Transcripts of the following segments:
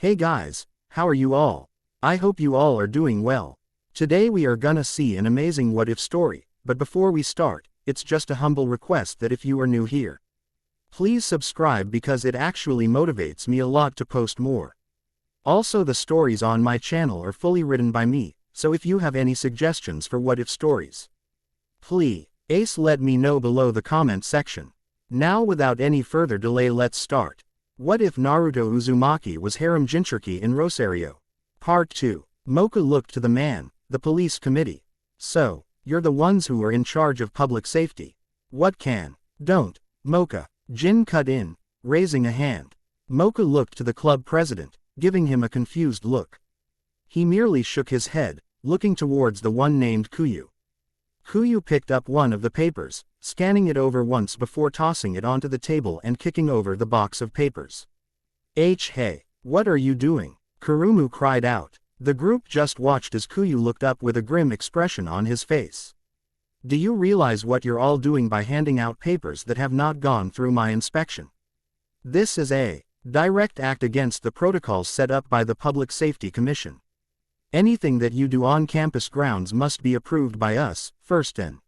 Hey guys, how are you all? I hope you all are doing well. Today we are gonna see an amazing what-if story, but before we start, it's just a humble request that if you are new here, please subscribe because it actually motivates me a lot to post more. Also, the stories on my channel are fully written by me, so if you have any suggestions for what-if stories, please let me know below the comment section. Now without any further delay, let's start. What if Naruto Uzumaki was Harem Jinchuriki in Rosario? Part 2. Mocha looked to the man, the police committee. So, you're the ones who are in charge of public safety. What can, don't, Mocha, Jin cut in, raising a hand. Mocha looked to the club president, giving him a confused look. He merely shook his head, looking towards the one named Kuyu. Kuyu picked up one of the papers, scanning it over once before tossing it onto the table and kicking over the box of papers. Hey, what are you doing? Kurumu cried out. The group just watched as Kuyu looked up with a grim expression on his face. Do you realize what you're all doing by handing out papers that have not gone through my inspection? This is a direct act against the protocols set up by the Public Safety Commission. Anything that you do on campus grounds must be approved by us, first and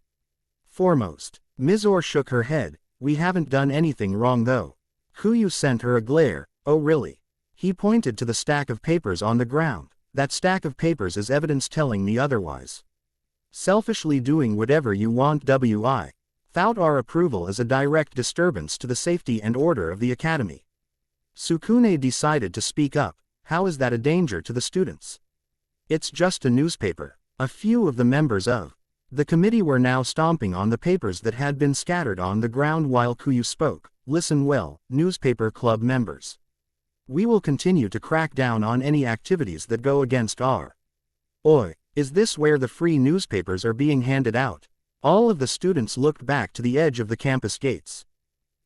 foremost. Mizore shook her head. We haven't done anything wrong though. Kuyu sent her a glare. Oh really? He pointed to the stack of papers on the ground. That stack of papers is evidence telling me otherwise. Selfishly doing whatever you want without our approval is a direct disturbance to the safety and order of the academy. Sukune decided to speak up. How is that a danger to the students? It's just a newspaper. A few of the members of the committee were now stomping on the papers that had been scattered on the ground while Kuyu spoke. Listen well, newspaper club members. We will continue to crack down on any activities that go against our. Oi, is this where the free newspapers are being handed out? All of the students looked back to the edge of the campus gates.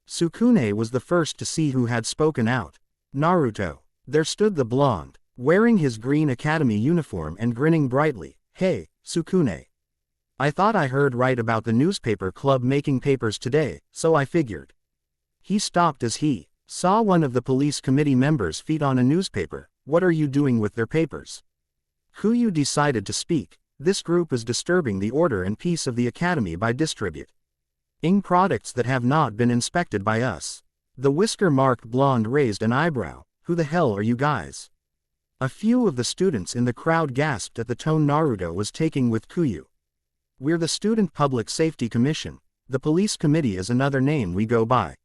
Sukune was the first to see who had spoken out. Naruto. There stood the blonde, wearing his green academy uniform and grinning brightly. Hey, Sukune. I thought I heard right about the newspaper club making papers today, so I figured. He stopped as he saw one of the police committee members' feet on a newspaper. What are you doing with their papers? Kuyu decided to speak. This group is disturbing the order and peace of the academy by distributing products that have not been inspected by us. The whisker-marked blonde raised an eyebrow. Who the hell are you guys? A few of the students in the crowd gasped at the tone Naruto was taking with Kuyu. We're the Student Public Safety Commission. The police committee is another name we go by.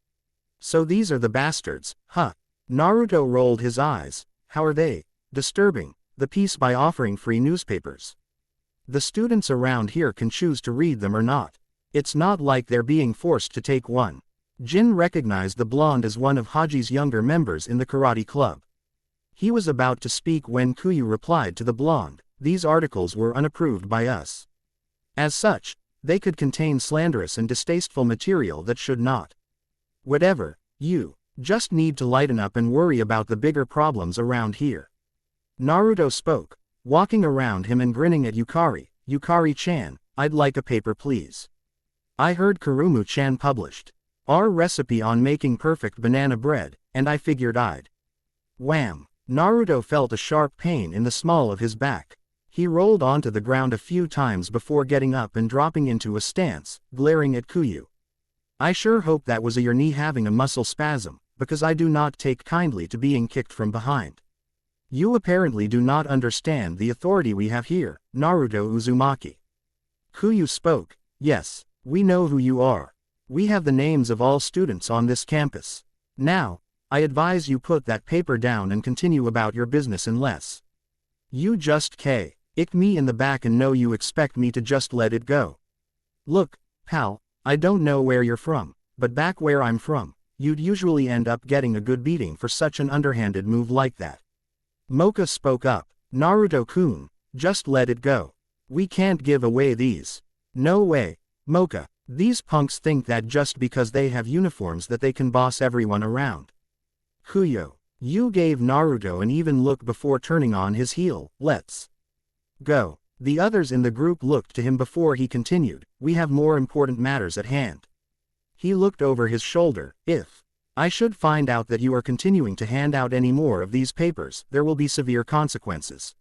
So these are the bastards, huh? Naruto rolled his eyes. How are they disturbing the peace by offering free newspapers? The students around here can choose to read them or not. It's not like they're being forced to take one. Jin recognized the blonde as one of Haji's younger members in the karate club. He was about to speak when Kuyu replied to the blonde. These articles were unapproved by us. As such, they could contain slanderous and distasteful material that should not. Whatever, you just need to lighten up and worry about the bigger problems around here. Naruto spoke, walking around him and grinning at Yukari. Yukari-chan, I'd like a paper please. I heard Kurumu-chan published our recipe on making perfect banana bread, and I figured I'd. Wham! Naruto felt a sharp pain in the small of his back. He rolled onto the ground a few times before getting up and dropping into a stance, glaring at Kuyu. I sure hope that was your knee having a muscle spasm, because I do not take kindly to being kicked from behind. You apparently do not understand the authority we have here, Naruto Uzumaki. Kuyu spoke. Yes, we know who you are. We have the names of all students on this campus. Now, I advise you put that paper down and continue about your business unless you just ick me in the back and know you expect me to just let it go. Look, pal, I don't know where you're from, but back where I'm from, you'd usually end up getting a good beating for such an underhanded move like that. Mocha spoke up. Naruto-kun, just let it go. We can't give away these. No way, Mocha. These punks think that just because they have uniforms that they can boss everyone around. Kuyo, you gave Naruto an even look before turning on his heel. Let's go. The others in the group looked to him before he continued. We have more important matters at hand. He looked over his shoulder. If I should find out that you are continuing to hand out any more of these papers, there will be severe consequences.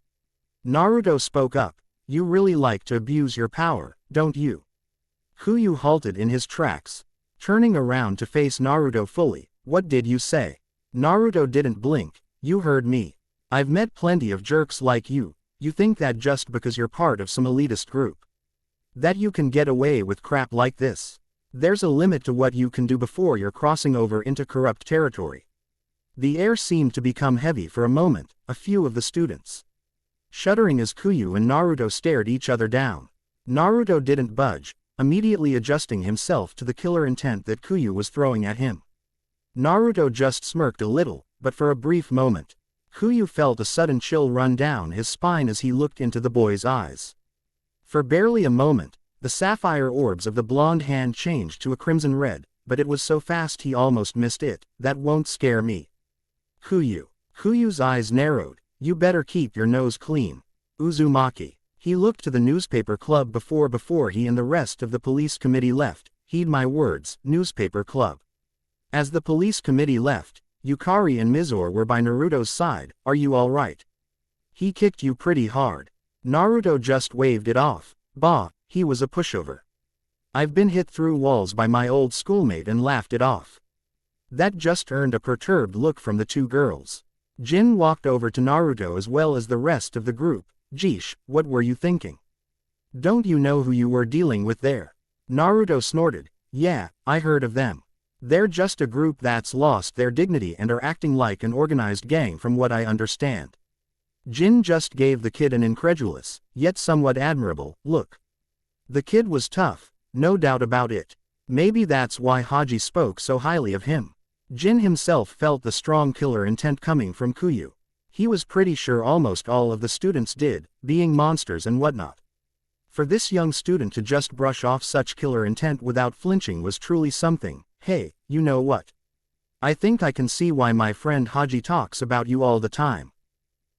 Naruto spoke up. You really like to abuse your power, don't you? Kuyu halted in his tracks. Turning around to face Naruto fully, what did you say? Naruto didn't blink. You heard me. I've met plenty of jerks like you. You think that just because you're part of some elitist group, that you can get away with crap like this? There's a limit to what you can do before you're crossing over into corrupt territory. The air seemed to become heavy for a moment, a few of the students shuddering as Kuyu and Naruto stared each other down. Naruto didn't budge, immediately adjusting himself to the killer intent that Kuyu was throwing at him. Naruto just smirked a little, but for a brief moment, Kuyu felt a sudden chill run down his spine as he looked into the boy's eyes. For barely a moment, the sapphire orbs of the blonde hand changed to a crimson red, but it was so fast he almost missed it. That won't scare me. Kuyu. Kuyu's eyes narrowed. You better keep your nose clean. Uzumaki. He looked to the newspaper club before he and the rest of the police committee left. Heed my words, newspaper club. As the police committee left, Yukari and Mizore were by Naruto's side. Are you alright? He kicked you pretty hard. Naruto just waved it off. Bah, he was a pushover. I've been hit through walls by my old schoolmate and laughed it off. That just earned a perturbed look from the two girls. Jin walked over to Naruto as well as the rest of the group. Jeesh, what were you thinking? Don't you know who you were dealing with there? Naruto snorted. Yeah, I heard of them. They're just a group that's lost their dignity and are acting like an organized gang from what I understand. Jin just gave the kid an incredulous, yet somewhat admirable, look. The kid was tough, no doubt about it. Maybe that's why Haji spoke so highly of him. Jin himself felt the strong killer intent coming from Kuyu. He was pretty sure almost all of the students did, being monsters and whatnot. For this young student to just brush off such killer intent without flinching was truly something. Hey, you know what? I think I can see why my friend Haji talks about you all the time.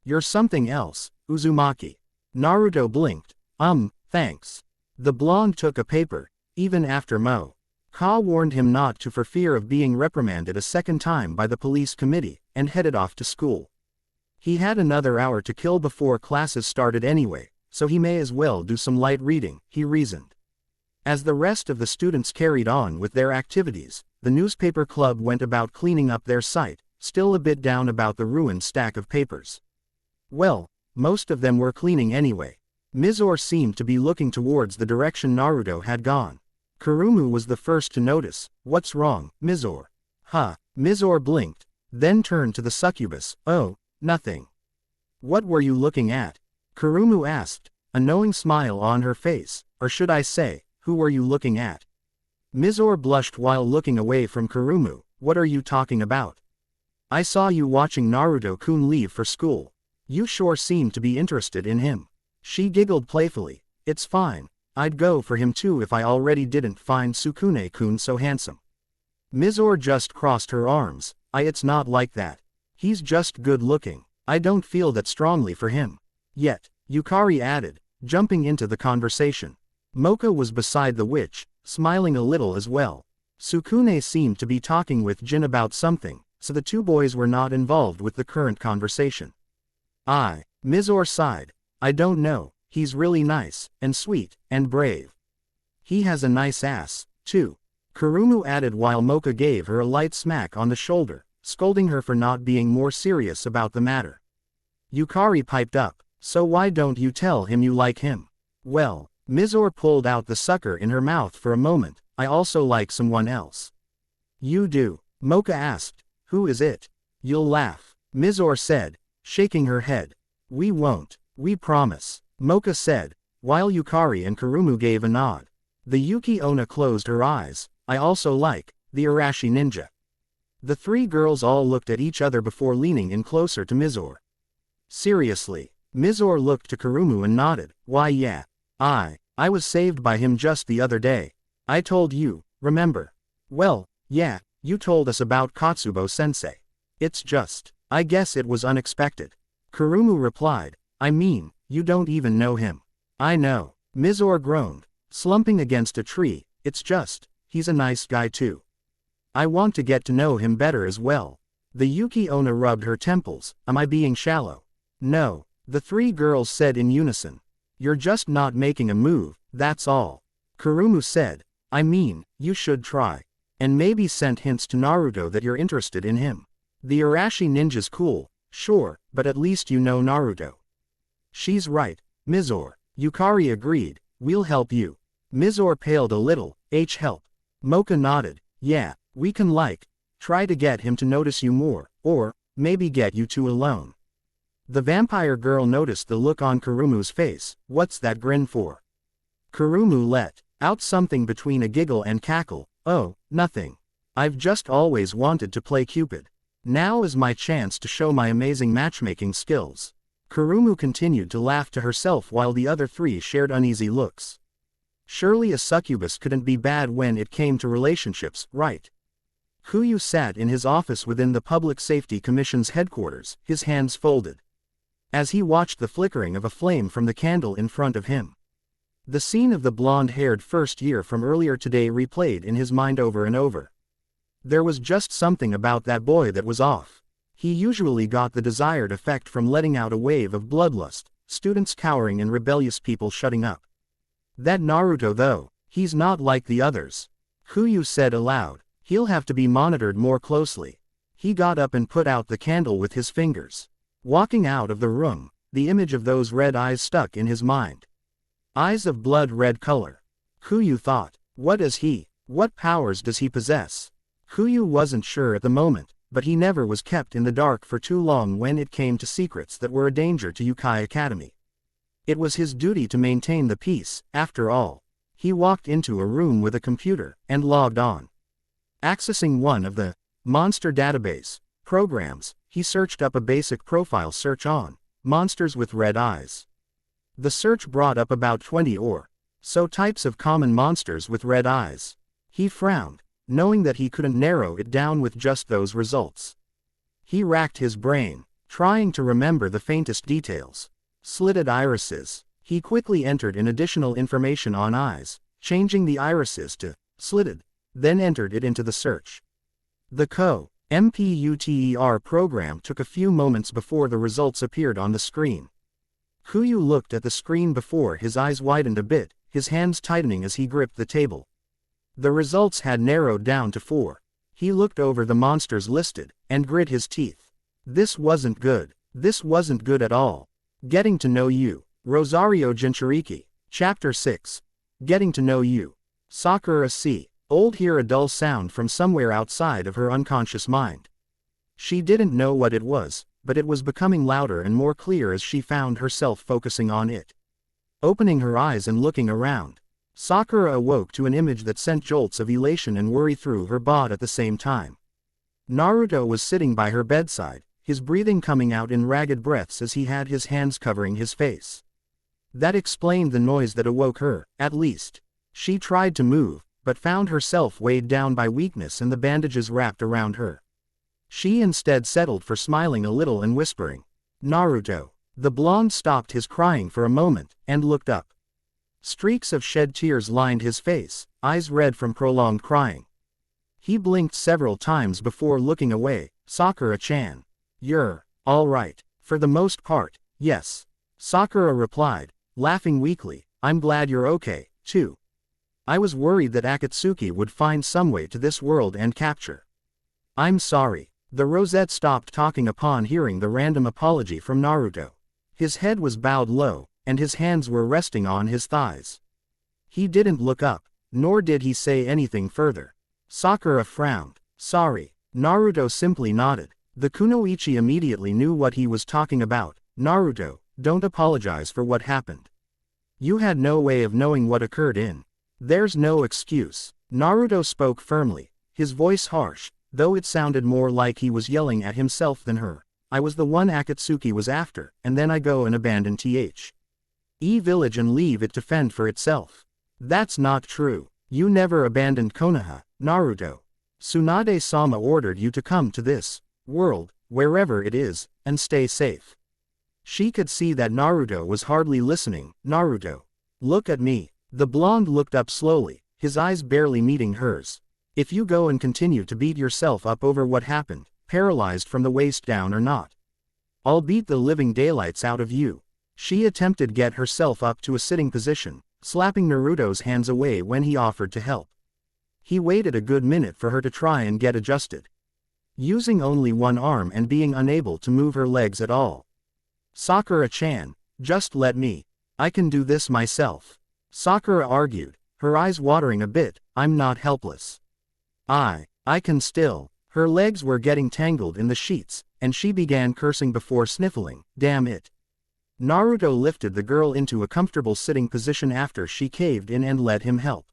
You're something else, Uzumaki. Naruto blinked. Thanks. The blonde took a paper, even after Ka warned him not to for fear of being reprimanded a second time by the police committee, and headed off to school. He had another hour to kill before classes started anyway, so he may as well do some light reading, he reasoned. As the rest of the students carried on with their activities, the newspaper club went about cleaning up their site, still a bit down about the ruined stack of papers. Well, most of them were cleaning anyway. Mizore seemed to be looking towards the direction Naruto had gone. Kurumu was the first to notice. What's wrong, Mizore? Mizore blinked, then turned to the succubus. Oh, nothing. What were you looking at? Kurumu asked, a knowing smile on her face, or should I say, who were you looking at? Mizore blushed while looking away from Kurumu. What are you talking about? I saw you watching Naruto-kun leave for school. You sure seem to be interested in him. She giggled playfully. It's fine. I'd go for him too if I already didn't find Sukune-kun so handsome. Mizore just crossed her arms. It's not like that. He's just good looking. I don't feel that strongly for him. Yet, Yukari added, jumping into the conversation. Mocha was beside the witch, smiling a little as well. Sukune seemed to be talking with Jin about something, so the two boys were not involved with the current conversation. Mizore sighed. I don't know. He's really nice, and sweet, and brave. He has a nice ass, too. Kurumu added while Mocha gave her a light smack on the shoulder, scolding her for not being more serious about the matter. Yukari piped up, so why don't you tell him you like him? Well, Mizore pulled out the sucker in her mouth for a moment. I also like someone else. You do? Mocha asked. Who is it? You'll laugh, Mizore said, shaking her head. We won't, we promise, Mocha said, while Yukari and Kurumu gave a nod. The Yuki Onna closed her eyes. I also like the Arashi ninja. The three girls all looked at each other before leaning in closer to Mizore. Seriously, Mizore looked to Kurumu and nodded. Why yeah. I was saved by him just the other day. I told you, remember? Well, yeah, you told us about Katsubo-sensei. It's just, I guess it was unexpected. Kurumu replied, I mean, you don't even know him. I know, Mizore groaned, slumping against a tree. It's just, he's a nice guy too. I want to get to know him better as well. The Yuki Onna rubbed her temples. Am I being shallow? No, the three girls said in unison. You're just not making a move, that's all. Kurumu said, I mean, you should try. And maybe sent hints to Naruto that you're interested in him. The Arashi ninja's cool, sure, but at least you know Naruto. She's right, Mizore. Yukari agreed, we'll help you. Mizore paled a little, help. Mocha nodded, yeah, we can try to get him to notice you more, or, maybe get you two alone. The vampire girl noticed the look on Kurumu's face. What's that grin for? Kurumu let out something between a giggle and cackle. Oh, nothing. I've just always wanted to play Cupid. Now is my chance to show my amazing matchmaking skills. Kurumu continued to laugh to herself while the other three shared uneasy looks. Surely a succubus couldn't be bad when it came to relationships, right? Kuyu sat in his office within the Public Safety Commission's headquarters, his hands folded, as he watched the flickering of a flame from the candle in front of him. The scene of the blonde-haired first year from earlier today replayed in his mind over and over. There was just something about that boy that was off. He usually got the desired effect from letting out a wave of bloodlust, students cowering and rebellious people shutting up. That Naruto though, he's not like the others. Kuyu said aloud, he'll have to be monitored more closely. He got up and put out the candle with his fingers. Walking out of the room, the image of those red eyes stuck in his mind. Eyes of blood-red color. Kuyu thought, what powers does he possess? Kuyu wasn't sure at the moment, but he never was kept in the dark for too long when it came to secrets that were a danger to Yukai Academy. It was his duty to maintain the peace, after all. He walked into a room with a computer, and logged on. Accessing one of the monster database programs, he searched up a basic profile search on monsters with red eyes. The search brought up about 20 or so types of common monsters with red eyes. He frowned, knowing that he couldn't narrow it down with just those results. He racked his brain, trying to remember the faintest details. Slitted irises. He quickly entered in additional information on eyes, changing the irises to slitted, then entered it into the search. The COMPUTER program took a few moments before the results appeared on the screen. Kuyu looked at the screen before his eyes widened a bit, his hands tightening as he gripped the table. The results had narrowed down to 4. He looked over the monsters listed, and grit his teeth. This wasn't good. This wasn't good at all. Getting to know you. Rosario Jinchuriki. Chapter 6. Getting to know you. Sakura C. Old hear a dull sound from somewhere outside of her unconscious mind. She didn't know what it was, but it was becoming louder and more clear as she found herself focusing on it. Opening her eyes and looking around, Sakura awoke to an image that sent jolts of elation and worry through her body at the same time. Naruto was sitting by her bedside, his breathing coming out in ragged breaths as he had his hands covering his face. That explained the noise that awoke her, at least. She tried to move, but found herself weighed down by weakness and the bandages wrapped around her. She instead settled for smiling a little and whispering, Naruto. The blonde stopped his crying for a moment, and looked up. Streaks of shed tears lined his face, eyes red from prolonged crying. He blinked several times before looking away. Sakura-chan. You're all right. For the most part, yes. Sakura replied, laughing weakly, I'm glad you're okay, too. I was worried that Akatsuki would find some way to this world and capture. I'm sorry. The Rosette stopped talking upon hearing the random apology from Naruto. His head was bowed low, and his hands were resting on his thighs. He didn't look up, nor did he say anything further. Sakura frowned. Sorry. Naruto simply nodded. The kunoichi immediately knew what he was talking about. Naruto, don't apologize for what happened. You had no way of knowing what occurred in. There's no excuse. Naruto spoke firmly, his voice harsh, though it sounded more like he was yelling at himself than her. I was the one Akatsuki was after, and then I go and abandon the village and leave it to fend for itself. That's not true. You never abandoned Konoha, Naruto. Tsunade-sama ordered you to come to this world, wherever it is, and stay safe. She could see that Naruto was hardly listening. Naruto. Look at me. The blonde looked up slowly, his eyes barely meeting hers. If you go and continue to beat yourself up over what happened, paralyzed from the waist down or not, I'll beat the living daylights out of you. She attempted to get herself up to a sitting position, slapping Naruto's hands away when he offered to help. He waited a good minute for her to try and get adjusted, using only one arm and being unable to move her legs at all. Sakura-chan, just let me. I can do this myself. Sakura argued, her eyes watering a bit. I'm not helpless. I can still. Her legs were getting tangled in the sheets, and she began cursing before sniffling. Damn it. Naruto lifted the girl into a comfortable sitting position after she caved in and let him help,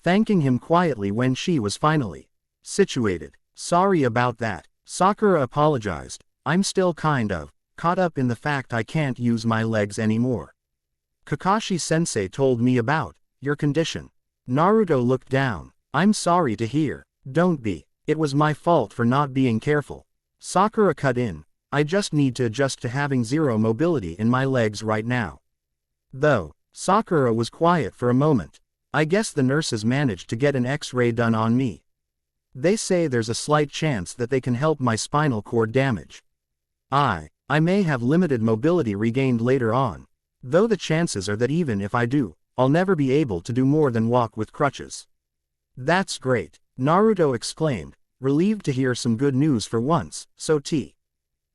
thanking him quietly when she was finally situated. Sorry about that. Sakura apologized. I'm still kind of caught up in the fact I can't use my legs anymore. Kakashi-sensei told me about your condition. Naruto looked down. I'm sorry to hear. Don't be. It was my fault for not being careful. Sakura cut in. I just need to adjust to having zero mobility in my legs right now. Though, Sakura was quiet for a moment. I guess the nurses managed to get an X-ray done on me. They say there's a slight chance that they can help my spinal cord damage. I may have limited mobility regained later on, though the chances are that even if I do, I'll never be able to do more than walk with crutches. That's great, Naruto exclaimed, relieved to hear some good news for once. So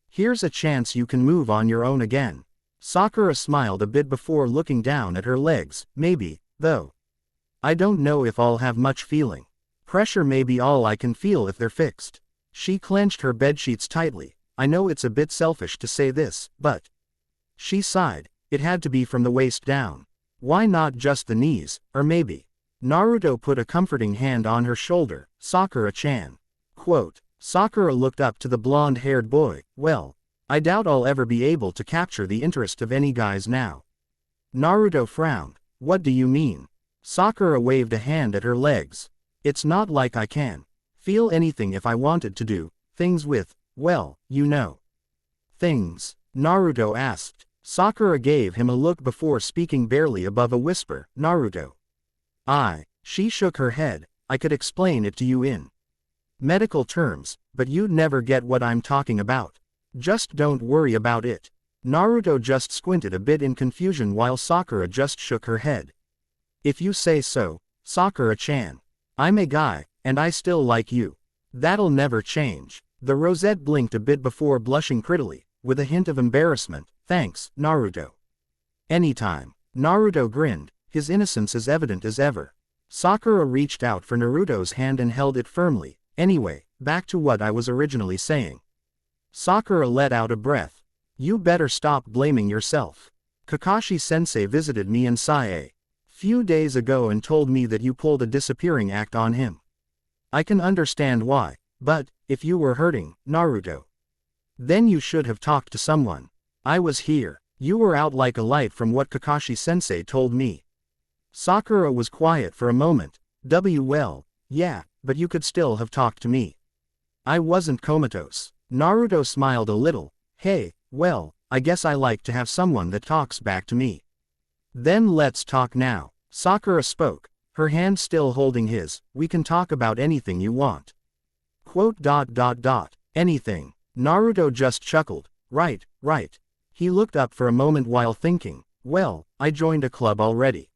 here's a chance you can move on your own again. Sakura smiled a bit before looking down at her legs. Maybe, though. I don't know if I'll have much feeling. Pressure may be all I can feel if they're fixed. She clenched her bedsheets tightly. I know it's a bit selfish to say this, but she sighed. It had to be from the waist down. Why not just the knees, or maybe? Naruto put a comforting hand on her shoulder. Sakura-chan. Quote. Sakura looked up to the blonde-haired boy. Well, I doubt I'll ever be able to capture the interest of any guys now. Naruto frowned. What do you mean? Sakura waved a hand at her legs. It's not like I can feel anything if I wanted to do things with, well, you know. Things? Naruto asked. Sakura gave him a look before speaking barely above a whisper. Naruto. She shook her head. I could explain it to you in medical terms, but you'd never get what I'm talking about. Just don't worry about it. Naruto just squinted a bit in confusion while Sakura just shook her head. If you say so, Sakura-chan. I'm a guy, and I still like you. That'll never change. The rosette blinked a bit before blushing prettily, with a hint of embarrassment. Thanks, Naruto. Anytime. Naruto grinned, his innocence as evident as ever. Sakura reached out for Naruto's hand and held it firmly. Anyway, back to what I was originally saying. Sakura let out a breath. You better stop blaming yourself. Kakashi-sensei visited me in Sae few days ago and told me that you pulled a disappearing act on him. I can understand why, but, if you were hurting, Naruto, then you should have talked to someone. I was here. You were out like a light from what Kakashi-sensei told me. Sakura was quiet for a moment. Well, yeah, but you could still have talked to me. I wasn't comatose. Naruto smiled a little. Hey, well, I guess I like to have someone that talks back to me. Then let's talk now. Sakura spoke, her hand still holding his. We can talk about anything you want. Quote. Anything. Naruto just chuckled. Right. He looked up for a moment while thinking. Well, I joined a club already.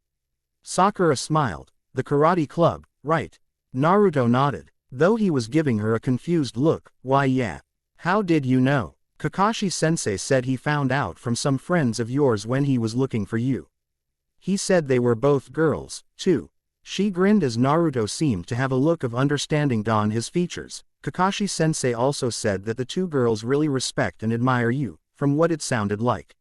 Sakura smiled. The karate club, right? Naruto nodded, though he was giving her a confused look. Why yeah. How did you know? Kakashi-sensei said he found out from some friends of yours when he was looking for you. He said they were both girls, too. She grinned as Naruto seemed to have a look of understanding on his features. Kakashi-sensei also said that the two girls really respect and admire you, from what it sounded like.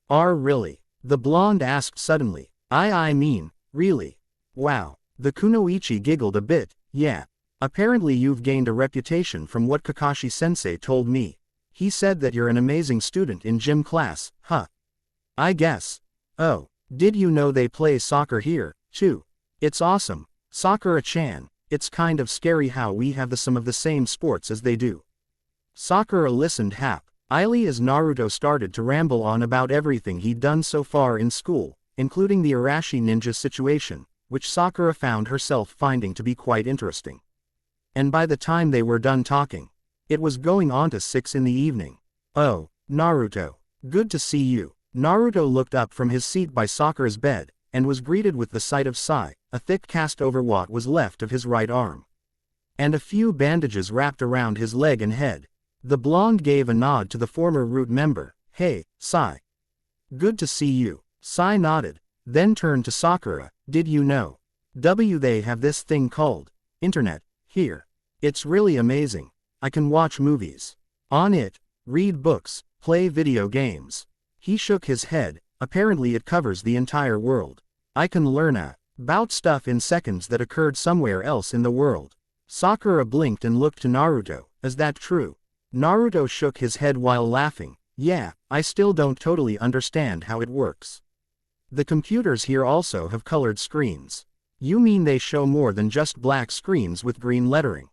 Really? The blonde asked suddenly. I mean, really? Wow. The kunoichi giggled a bit. Yeah. Apparently you've gained a reputation from what Kakashi-sensei told me. He said that you're an amazing student in gym class, huh? I guess. Oh. Did you know they play soccer here, too? It's awesome. Sakura-chan, it's kind of scary how we have some of the same sports as they do. Sakura listened happily as Naruto started to ramble on about everything he'd done so far in school, including the Arashi ninja situation, which Sakura found herself finding to be quite interesting. And by the time they were done talking, it was going on to 6 in the evening. Oh, Naruto. Good to see you. Naruto looked up from his seat by Sakura's bed, and was greeted with the sight of Sai, a thick cast over what was left of his right arm. And a few bandages wrapped around his leg and head. The blonde gave a nod to the former Root member. Hey, Sai. Good to see you. Sai nodded, then turned to Sakura. Did you know? They have this thing called internet here. It's really amazing. I can watch movies on it, read books, play video games. He shook his head. Apparently it covers the entire world. I can learn about stuff in seconds that occurred somewhere else in the world. Sakura blinked and looked to Naruto. Is that true? Naruto shook his head while laughing. Yeah, I still don't totally understand how it works. The computers here also have colored screens. You mean they show more than just black screens with green lettering?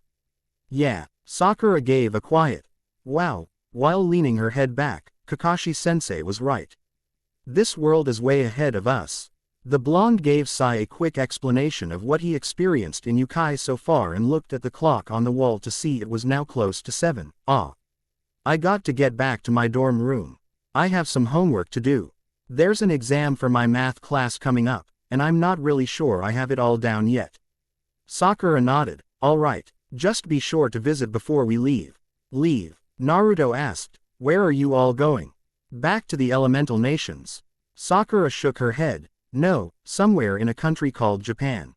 Yeah, Sakura gave a quiet wow, while leaning her head back. Kakashi-sensei was right. This world is way ahead of us. The blonde gave Sai a quick explanation of what he experienced in Yukai so far and looked at the clock on the wall to see it was now close to 7. I got to get back to my dorm room. I have some homework to do. There's an exam for my math class coming up, and I'm not really sure I have it all down yet. Sakura nodded. All right, just be sure to visit before we leave. Leave? Naruto asked. Where are you all going? Back to the elemental nations. Sakura shook her head. No, somewhere in a country called Japan.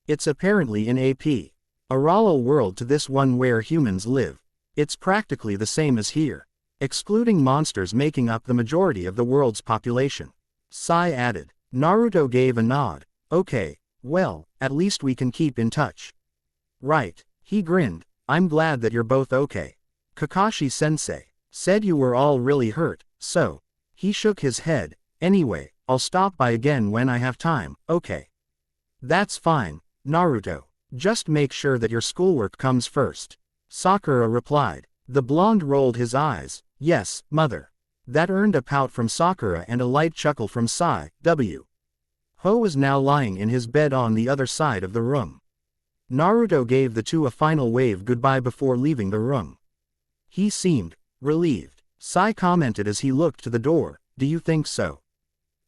It's apparently in a parallel world to this one where humans live. It's practically the same as here, excluding monsters making up the majority of the world's population. Sai added. Naruto gave a nod. Okay, well, at least we can keep in touch. Right, he grinned. I'm glad that you're both okay. Kakashi-sensei said you were all really hurt, so. He shook his head. Anyway, I'll stop by again when I have time, okay? That's fine, Naruto. Just make sure that your schoolwork comes first. Sakura replied. The blonde rolled his eyes. Yes, mother. That earned a pout from Sakura and a light chuckle from Sai. Ho was now lying in his bed on the other side of the room. Naruto gave the two a final wave goodbye before leaving the room. He seemed relieved. Sai commented as he looked to the door. Do you think so?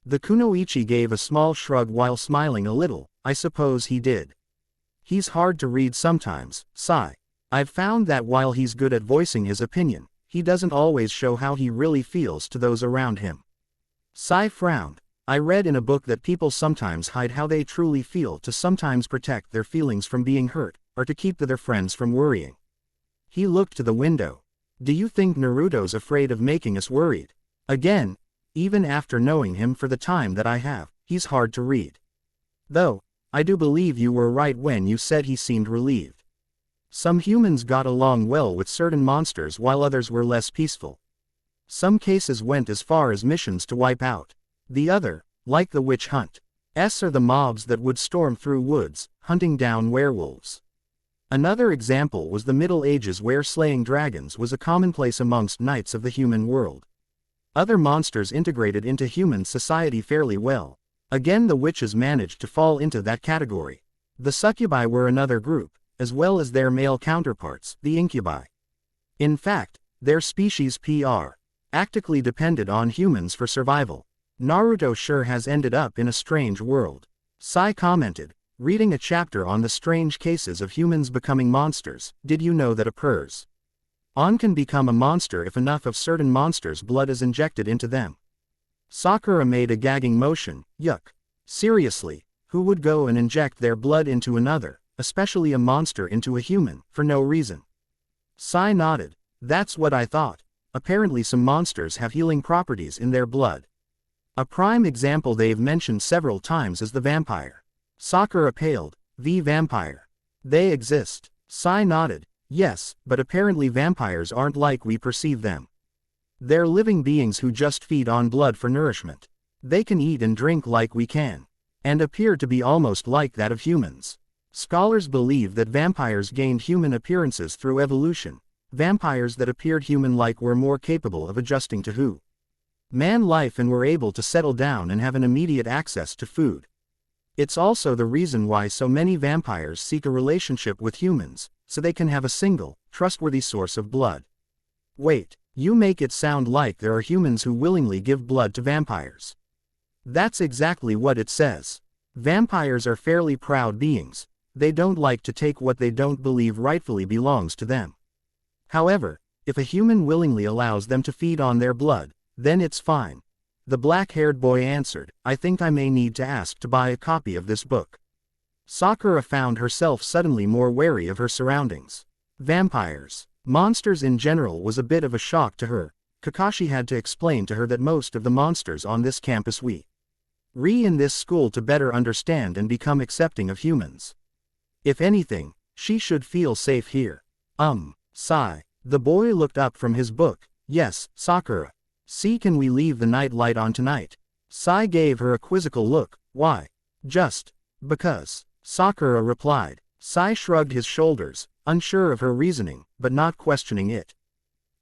The kunoichi gave a small shrug while smiling a little. I suppose he did. He's hard to read sometimes, Sai. I've found that while he's good at voicing his opinion, he doesn't always show how he really feels to those around him. Sai frowned. I read in a book that people sometimes hide how they truly feel to sometimes protect their feelings from being hurt, or to keep their friends from worrying. He looked to the window. Do you think Naruto's afraid of making us worried? Again, even after knowing him for the time that I have, he's hard to read. Though, I do believe you were right when you said he seemed relieved. Some humans got along well with certain monsters while others were less peaceful. Some cases went as far as missions to wipe out. The other, like the witch hunt, are the mobs that would storm through woods, hunting down werewolves. Another example was the Middle Ages where slaying dragons was a commonplace amongst knights of the human world. Other monsters integrated into human society fairly well. Again, the witches managed to fall into that category. The succubi were another group, as well as their male counterparts, the incubi. In fact, their species actively depended on humans for survival. Naruto sure has ended up in a strange world. Sai commented, reading a chapter on the strange cases of humans becoming monsters. Did you know that a person can become a monster if enough of certain monsters' blood is injected into them? Sakura made a gagging motion. Yuck. Seriously, who would go and inject their blood into another, especially a monster into a human, for no reason? Sai nodded. That's what I thought. Apparently some monsters have healing properties in their blood. A prime example they've mentioned several times is the vampire. Sakura paled. The vampire. They exist. Sai nodded. Yes, but apparently vampires aren't like we perceive them. They're living beings who just feed on blood for nourishment. They can eat and drink like we can, and appear to be almost like that of humans. Scholars believe that vampires gained human appearances through evolution. Vampires that appeared human-like were more capable of adjusting to man life and were able to settle down and have an immediate access to food. It's also the reason why so many vampires seek a relationship with humans, so they can have a single, trustworthy source of blood. Wait, you make it sound like there are humans who willingly give blood to vampires. That's exactly what it says. Vampires are fairly proud beings. They don't like to take what they don't believe rightfully belongs to them. However, if a human willingly allows them to feed on their blood, then it's fine. The black-haired boy answered, I think I may need to ask to buy a copy of this book. Sakura found herself suddenly more wary of her surroundings. Vampires, monsters in general was a bit of a shock to her. Kakashi had to explain to her that most of the monsters on this campus in this school to better understand and become accepting of humans. If anything, she should feel safe here. Sigh. The boy looked up from his book. Yes, Sakura. See, can we leave the night light on tonight? Sai gave her a quizzical look. Why? Just because, Sakura replied. Sai shrugged his shoulders, unsure of her reasoning, but not questioning it.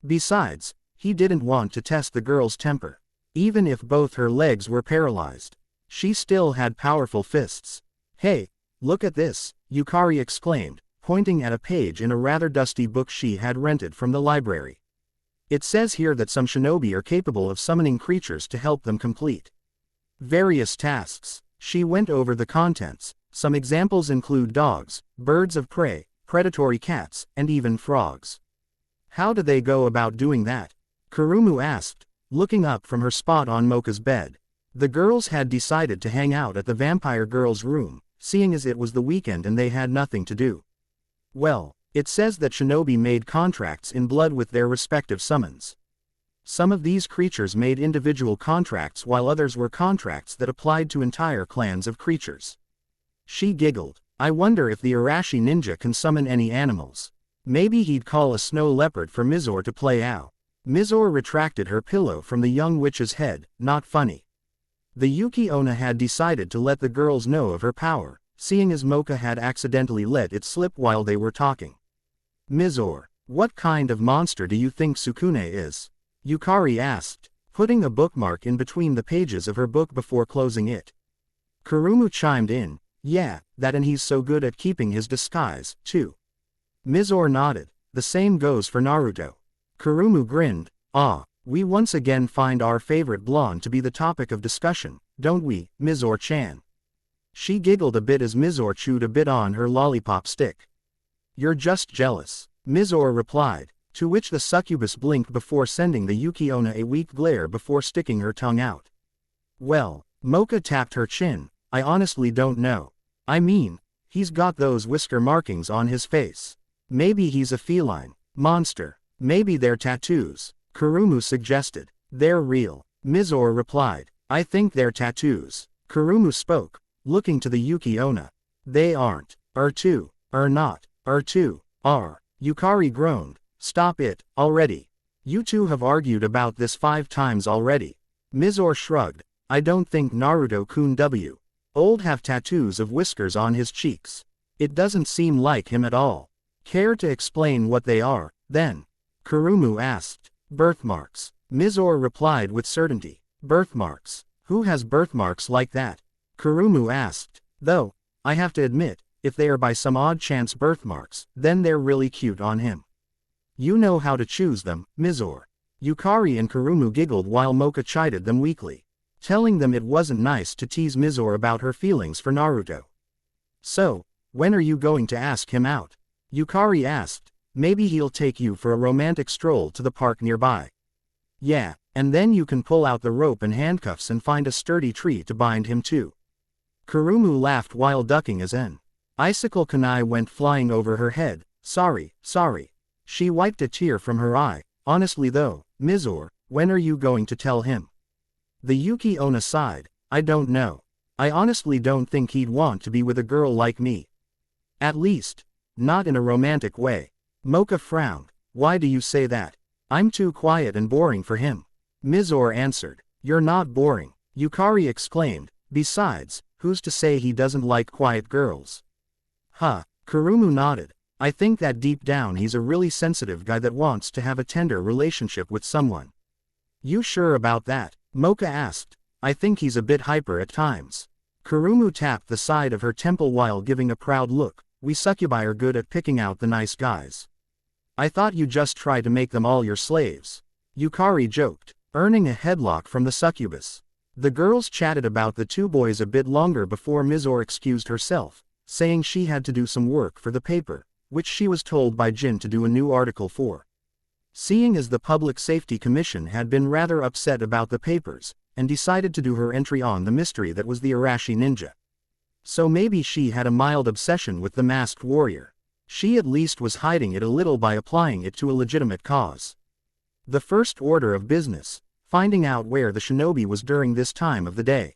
Besides, he didn't want to test the girl's temper. Even if both her legs were paralyzed, she still had powerful fists. Hey, look at this, Yukari exclaimed, pointing at a page in a rather dusty book she had rented from the library. It says here that some shinobi are capable of summoning creatures to help them complete various tasks. She went over the contents. Some examples include dogs, birds of prey, predatory cats, and even frogs. How do they go about doing that? Kurumu asked, looking up from her spot on Mocha's bed. The girls had decided to hang out at the vampire girl's room, seeing as it was the weekend and they had nothing to do. Well, it says that shinobi made contracts in blood with their respective summons. Some of these creatures made individual contracts while others were contracts that applied to entire clans of creatures. She giggled. I wonder if the Arashi ninja can summon any animals. Maybe he'd call a snow leopard for Mizore to play out. Mizore retracted her pillow from the young witch's head. Not funny. The Yuki Onna had decided to let the girls know of her power, seeing as Mocha had accidentally let it slip while they were talking. Mizore, what kind of monster do you think Sukune is? Yukari asked, putting a bookmark in between the pages of her book before closing it. Kurumu chimed in, yeah, that, and he's so good at keeping his disguise, too. Mizore nodded, the same goes for Naruto. Kurumu grinned, we once again find our favorite blonde to be the topic of discussion, don't we, Mizore-chan? She giggled a bit as Mizore chewed a bit on her lollipop stick. You're just jealous, Mizore replied, to which the succubus blinked before sending the Yuki Onna a weak glare before sticking her tongue out. Well, Mocha tapped her chin, I honestly don't know. I mean, he's got those whisker markings on his face. Maybe he's a feline monster. Maybe they're tattoos, Kurumu suggested. They're real, Mizore replied. I think they're tattoos. Kurumu spoke, looking to the Yuki Onna. They aren't. Are too. Are not. Are too. Are. Yukari groaned. Stop it, already. You two have argued about this 5 times already. Mizore shrugged. I don't think Naruto-kun old have tattoos of whiskers on his cheeks. It doesn't seem like him at all. Care to explain what they are, then? Kurumu asked. Birthmarks. Mizore replied with certainty. Birthmarks. Who has birthmarks like that? Kurumu asked. Though, I have to admit, if they are by some odd chance birthmarks, then they're really cute on him. You know how to choose them, Mizore. Yukari and Kurumu giggled while Mocha chided them weakly, telling them it wasn't nice to tease Mizore about her feelings for Naruto. So, when are you going to ask him out? Yukari asked. Maybe he'll take you for a romantic stroll to the park nearby. Yeah, and then you can pull out the rope and handcuffs and find a sturdy tree to bind him to. Kurumu laughed while ducking as an icicle kunai went flying over her head. Sorry. She wiped a tear from her eye. Honestly though, Mizore, when are you going to tell him? The Yuki Onna sighed. I don't know. I honestly don't think he'd want to be with a girl like me. At least, not in a romantic way. Mocha frowned. Why do you say that? I'm too quiet and boring for him. Mizore answered. You're not boring, Yukari exclaimed. Besides, who's to say he doesn't like quiet girls? Kurumu nodded. I think that deep down he's a really sensitive guy that wants to have a tender relationship with someone. You sure about that? Mocha asked. I think he's a bit hyper at times. Kurumu tapped the side of her temple while giving a proud look. We succubi are good at picking out the nice guys. I thought you just tried to make them all your slaves. Yukari joked, earning a headlock from the succubus. The girls chatted about the two boys a bit longer before Mizore excused herself, saying she had to do some work for the paper, which she was told by Jin to do a new article for. Seeing as the Public Safety Commission had been rather upset about the papers, and decided to do her entry on the mystery that was the Arashi ninja. So maybe she had a mild obsession with the masked warrior. She at least was hiding it a little by applying it to a legitimate cause. The first order of business, finding out where the shinobi was during this time of the day.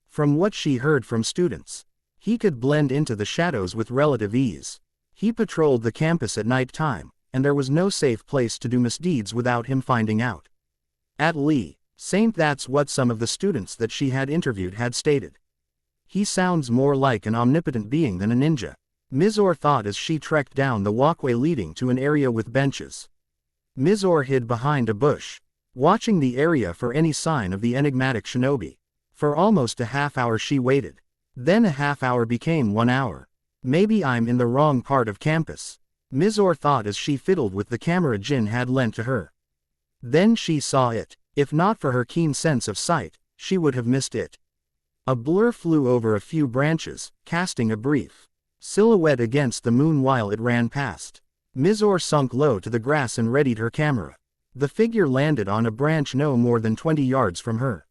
From what she heard from students, he could blend into the shadows with relative ease. He patrolled the campus at night time, and there was no safe place to do misdeeds without him finding out. At Saint, that's what some of the students that she had interviewed had stated. He sounds more like an omnipotent being than a ninja, Mizore thought as she trekked down the walkway leading to an area with benches. Mizore hid behind a bush, watching the area for any sign of the enigmatic shinobi. For almost a half hour she waited. Then a half hour became 1 hour. Maybe I'm in the wrong part of campus, Mizore thought as she fiddled with the camera Jin had lent to her. Then she saw it. If not for her keen sense of sight, she would have missed it. A blur flew over a few branches, casting a brief silhouette against the moon while it ran past. Mizore sunk low to the grass and readied her camera. The figure landed on a branch no more than 20 yards from her.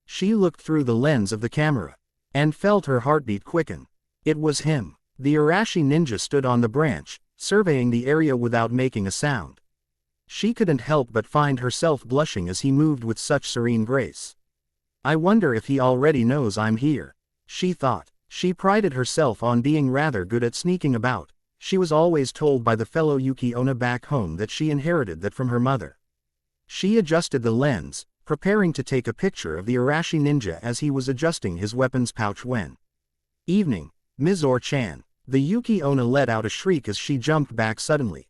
She looked through the lens of the camera, and felt her heartbeat quicken. It was him. The Arashi ninja stood on the branch, surveying the area without making a sound. She couldn't help but find herself blushing as he moved with such serene grace. I wonder if he already knows I'm here, she thought. She prided herself on being rather good at sneaking about. She was always told by the fellow Yuki Onna back home that she inherited that from her mother. She adjusted the lens, preparing to take a picture of the Arashi ninja as he was adjusting his weapons pouch when. Evening, Mizore-chan. The Yuki Onna let out a shriek as she jumped back suddenly.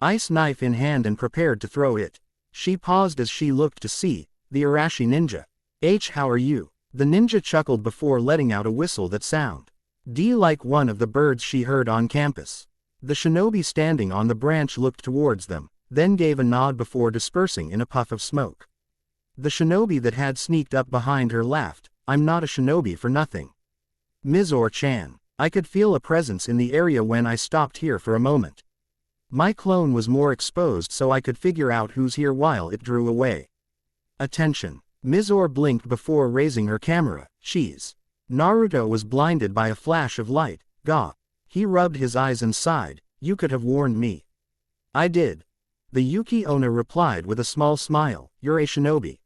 Ice knife in hand and prepared to throw it. She paused as she looked to see the Arashi ninja. How are you? The ninja chuckled before letting out a whistle that sounded like one of the birds she heard on campus. The shinobi standing on the branch looked towards them, then gave a nod before dispersing in a puff of smoke. The shinobi that had sneaked up behind her laughed. I'm not a shinobi for nothing. Mizore-chan, I could feel a presence in the area when I stopped here for a moment. My clone was more exposed so I could figure out who's here while it drew away. Attention. Mizore blinked before raising her camera. Naruto was blinded by a flash of light. Gah. He rubbed his eyes and sighed. You could have warned me. I did. The Yuki Onna replied with a small smile. You're a shinobi.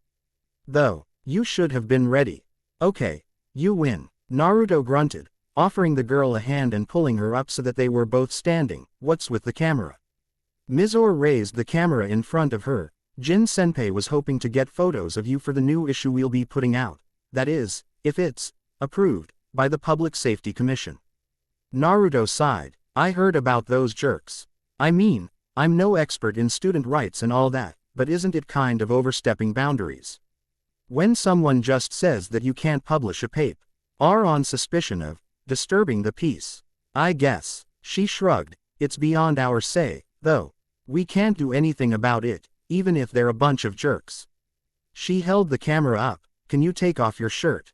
Though, you should have been ready. Okay, you win. Naruto grunted, offering the girl a hand and pulling her up so that they were both standing. What's with the camera? Mizore raised the camera in front of her. Jin Senpai was hoping to get photos of you for the new issue we'll be putting out. That is, if it's approved by the Public Safety Commission. Naruto sighed. I heard about those jerks. I mean, I'm no expert in student rights and all that, but isn't it kind of overstepping boundaries? When someone just says that you can't publish a paper, are on suspicion of disturbing the peace. I guess, she shrugged, it's beyond our say, though. We can't do anything about it, even if they're a bunch of jerks. She held the camera up. Can you take off your shirt?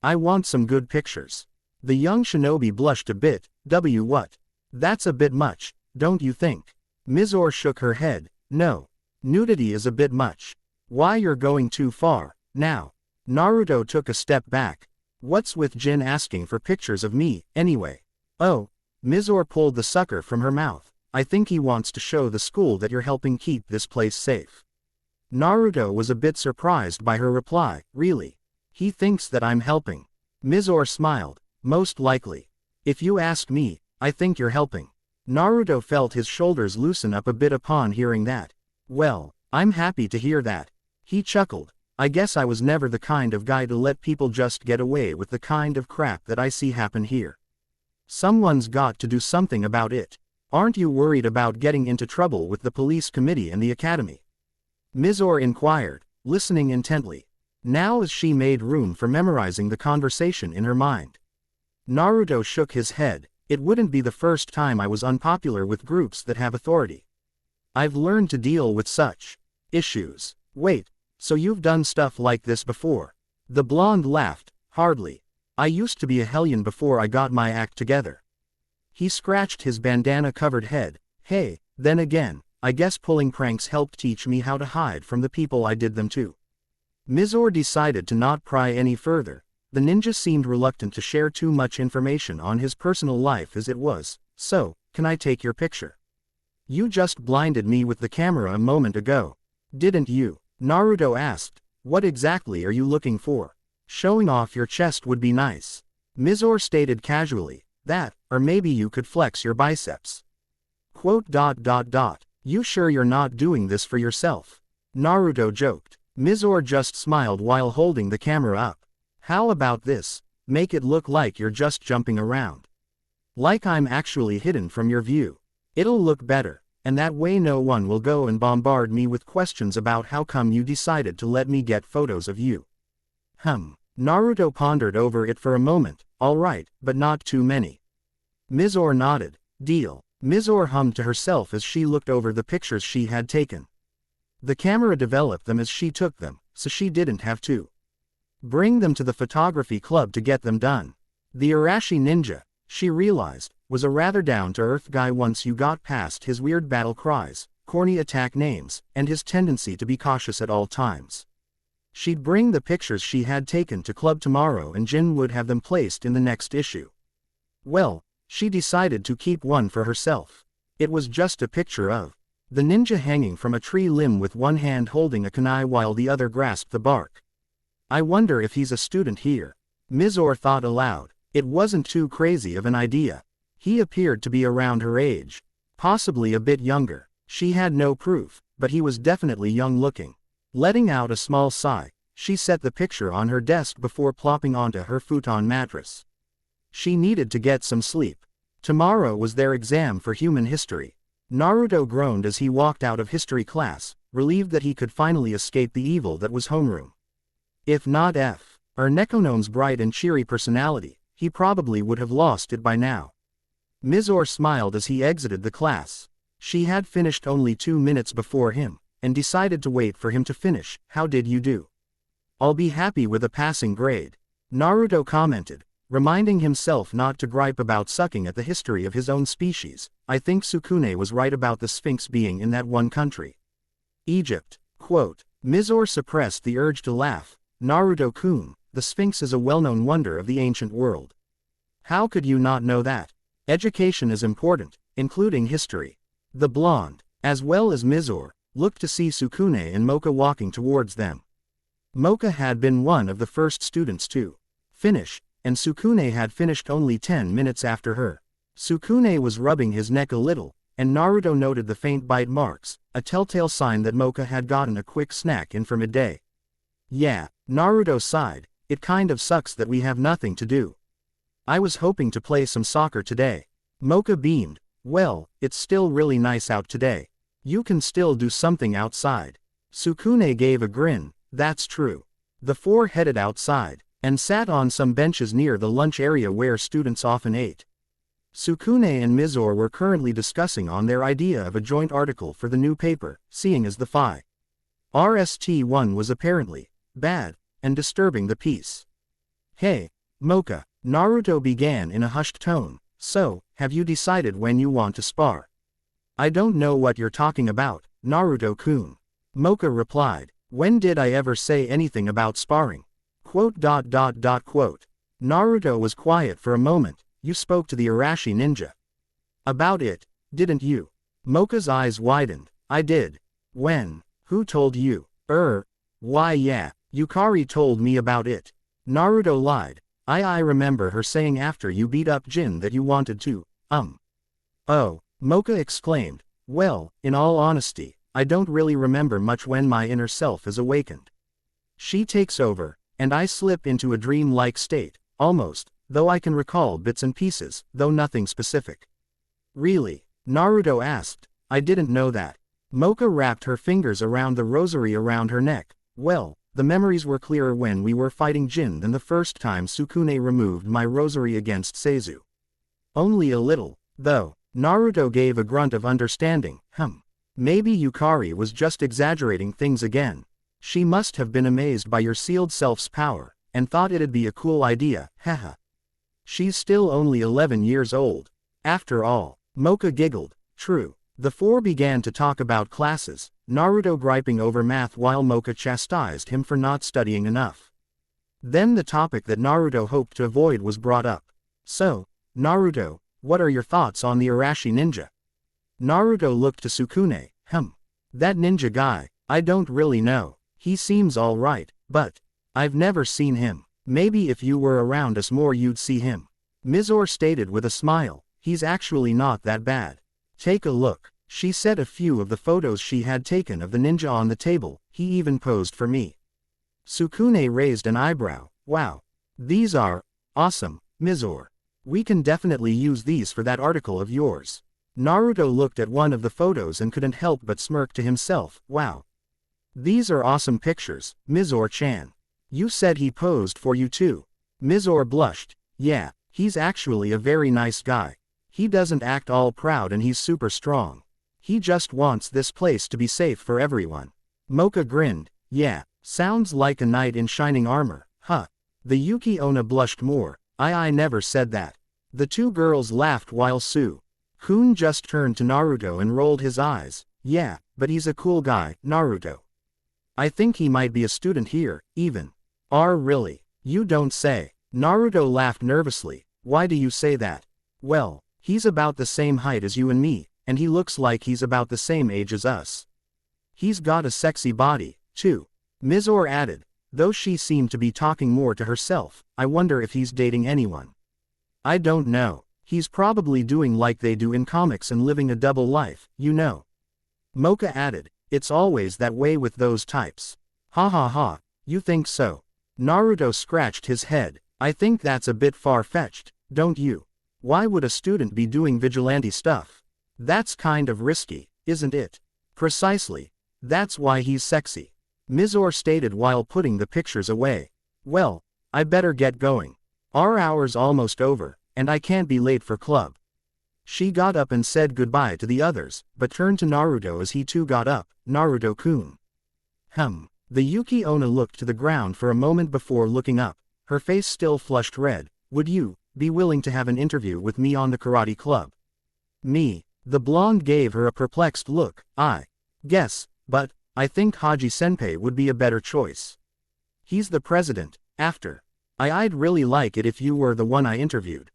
I want some good pictures. The young shinobi blushed a bit. What? That's a bit much, don't you think? Mizore shook her head. No. Nudity is a bit much. Why, you're going too far, now. Naruto took a step back. What's with Jin asking for pictures of me, anyway? Oh. Mizore pulled the sucker from her mouth. I think he wants to show the school that you're helping keep this place safe. Naruto was a bit surprised by her reply. Really? He thinks that I'm helping. Mizore smiled. Most likely. If you ask me, I think you're helping. Naruto felt his shoulders loosen up a bit upon hearing that. Well, I'm happy to hear that. He chuckled. I guess I was never the kind of guy to let people just get away with the kind of crap that I see happen here. Someone's got to do something about it. Aren't you worried about getting into trouble with the police committee and the academy? Mizore inquired, listening intently. Now as she made room for memorizing the conversation in her mind. Naruto shook his head. It wouldn't be the first time I was unpopular with groups that have authority. I've learned to deal with such issues. Wait, so you've done stuff like this before? The blonde laughed. Hardly. I used to be a hellion before I got my act together. He scratched his bandana-covered head. Hey, then again, I guess pulling pranks helped teach me how to hide from the people I did them to. Mizore decided to not pry any further. The ninja seemed reluctant to share too much information on his personal life as it was. So, can I take your picture? You just blinded me with the camera a moment ago. Didn't you? Naruto asked. What exactly are you looking for? Showing off your chest would be nice. Mizore stated casually. That, or maybe you could flex your biceps. Quote. You sure you're not doing this for yourself? Naruto joked. Mizore just smiled while holding the camera up. How about this? Make it look like you're just jumping around. Like I'm actually hidden from your view. It'll look better, and that way no one will go and bombard me with questions about how come you decided to let me get photos of you. Naruto pondered over it for a moment. Alright, but not too many. Mizore nodded. Deal. Mizore hummed to herself as she looked over the pictures she had taken. The camera developed them as she took them, so she didn't have to bring them to the photography club to get them done. The Arashi ninja, she realized, was a rather down-to-earth guy once you got past his weird battle cries, corny attack names, and his tendency to be cautious at all times. She'd bring the pictures she had taken to club tomorrow and Jin would have them placed in the next issue. Well, she decided to keep one for herself. It was just a picture of the ninja hanging from a tree limb with one hand holding a kunai while the other grasped the bark. I wonder if he's a student here. Mizore thought aloud. It wasn't too crazy of an idea. He appeared to be around her age. Possibly a bit younger. She had no proof, but he was definitely young-looking. Letting out a small sigh, she set the picture on her desk before plopping onto her futon mattress. She needed to get some sleep. Tomorrow was their exam for human history. Naruto groaned as he walked out of history class, relieved that he could finally escape the evil that was homeroom. If not Nekonome's bright and cheery personality, he probably would have lost it by now. Mizore smiled as he exited the class. She had finished only 2 minutes before him, and decided to wait for him to finish. How did you do? I'll be happy with a passing grade. Naruto commented, reminding himself not to gripe about sucking at the history of his own species. I think Sukune was right about the Sphinx being in that one country. Egypt. Quote. Mizore suppressed the urge to laugh. Naruto-kun, the Sphinx is a well-known wonder of the ancient world. How could you not know that? Education is important, including history. The blonde, as well as Mizore, looked to see Sukune and Mocha walking towards them. Mocha had been one of the first students to finish, and Sukune had finished only 10 minutes after her. Sukune was rubbing his neck a little, and Naruto noted the faint bite marks, a telltale sign that Mocha had gotten a quick snack in for midday. Yeah, Naruto sighed, it kind of sucks that we have nothing to do. I was hoping to play some soccer today. Mocha beamed. Well, it's still really nice out today. You can still do something outside. Sukune gave a grin. That's true. The four headed outside, and sat on some benches near the lunch area where students often ate. Sukune and Mizore were currently discussing on their idea of a joint article for the new paper, seeing as the Phi RST1 was apparently bad, and disturbing the peace. Hey, Mocha, Naruto began in a hushed tone, so, have you decided when you want to spar? I don't know what you're talking about, Naruto-kun. Mocha replied, when did I ever say anything about sparring? Quote. Naruto was quiet for a moment. You spoke to the Arashi ninja about it, didn't you? Mocha's eyes widened. I did. When? Who told you? Why yeah, Yukari told me about it. Naruto lied. I remember her saying after you beat up Jin that you wanted to, Oh, Mocha exclaimed. Well, in all honesty, I don't really remember much when my inner self is awakened. She takes over, and I slip into a dream-like state, almost, though I can recall bits and pieces, though nothing specific. Really? Naruto asked. I didn't know that. Mocha wrapped her fingers around the rosary around her neck. Well, the memories were clearer when we were fighting Jin than the first time Sukune removed my rosary against Seizu. Only a little, though. Naruto gave a grunt of understanding. Maybe Yukari was just exaggerating things again. She must have been amazed by your sealed self's power, and thought it'd be a cool idea, haha. She's still only 11 years old. After all. Mocha giggled. True. The four began to talk about classes, Naruto griping over math while Mocha chastised him for not studying enough. Then the topic that Naruto hoped to avoid was brought up. So, Naruto, what are your thoughts on the Arashi ninja? Naruto looked to Sukune. That ninja guy, I don't really know. He seems alright, but I've never seen him. Maybe if you were around us more you'd see him. Mizore stated with a smile. He's actually not that bad. Take a look. She set a few of the photos she had taken of the ninja on the table. He even posed for me. Sukune raised an eyebrow. Wow. These are awesome, Mizore. We can definitely use these for that article of yours. Naruto looked at one of the photos and couldn't help but smirk to himself. Wow. These are awesome pictures, Mizore-chan. You said he posed for you too. Mizore blushed. Yeah, he's actually a very nice guy. He doesn't act all proud and he's super strong. He just wants this place to be safe for everyone. Mocha grinned. Yeah, sounds like a knight in shining armor, huh? The Yuki Onna blushed more. I never said that. The two girls laughed while Kun just turned to Naruto and rolled his eyes. Yeah, but he's a cool guy, Naruto. I think he might be a student here, even. Really? You don't say. Naruto laughed nervously. Why do you say that? Well, he's about the same height as you and me, and he looks like he's about the same age as us. He's got a sexy body, too. Mizore added, though she seemed to be talking more to herself. I wonder if he's dating anyone. I don't know. He's probably doing like they do in comics and living a double life, you know. Mocha added, it's always that way with those types. Ha ha ha, you think so? Naruto scratched his head. I think that's a bit far-fetched, don't you? Why would a student be doing vigilante stuff? That's kind of risky, isn't it? Precisely. That's why he's sexy. Mizore stated while putting the pictures away. Well, I better get going. Our hour's almost over, and I can't be late for club. She got up and said goodbye to the others, but turned to Naruto as he too got up. Naruto-kun. The Yuki Onna looked to the ground for a moment before looking up, her face still flushed red. Would you be willing to have an interview with me on the karate club? Me? The blonde gave her a perplexed look. I guess, but I think Haji Senpai would be a better choice. He's the president, after. I'd really like it if you were the one I interviewed.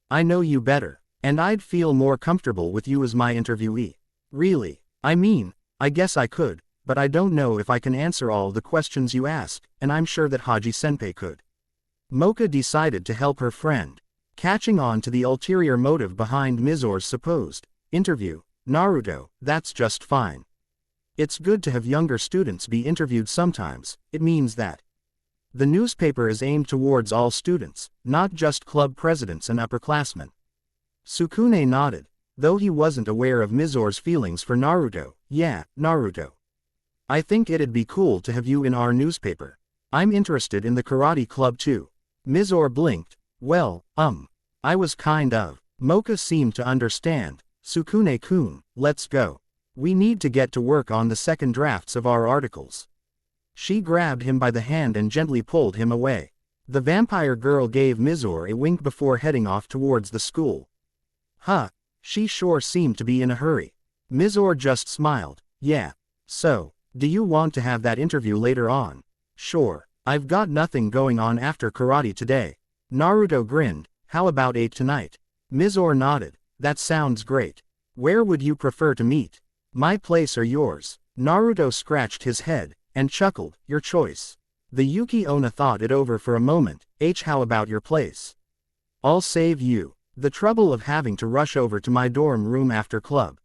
I know you better, and I'd feel more comfortable with you as my interviewee. Really? I mean, I guess I could, but I don't know if I can answer all the questions you ask, and I'm sure that Haji Senpai could. Mocha decided to help her friend. Catching on to the ulterior motive behind Mizore's supposed interview. Naruto, that's just fine. It's good to have younger students be interviewed sometimes. It means that the newspaper is aimed towards all students, not just club presidents and upperclassmen. Sukune nodded, though he wasn't aware of Mizore's feelings for Naruto. Yeah, Naruto. I think it'd be cool to have you in our newspaper. I'm interested in the karate club too. Mizore blinked. Well, I was kind of. Mocha seemed to understand. Sukune-kun, let's go. We need to get to work on the second drafts of our articles. She grabbed him by the hand and gently pulled him away. The vampire girl gave Mizore a wink before heading off towards the school. She sure seemed to be in a hurry. Mizore just smiled. Yeah. So, do you want to have that interview later on? Sure. I've got nothing going on after karate today. Naruto grinned. How about 8 tonight? Mizore nodded. That sounds great. Where would you prefer to meet? My place or yours? Naruto scratched his head and chuckled. Your choice. The Yuki Onna thought it over for a moment. How about your place? I'll save you the trouble of having to rush over to my dorm room after club.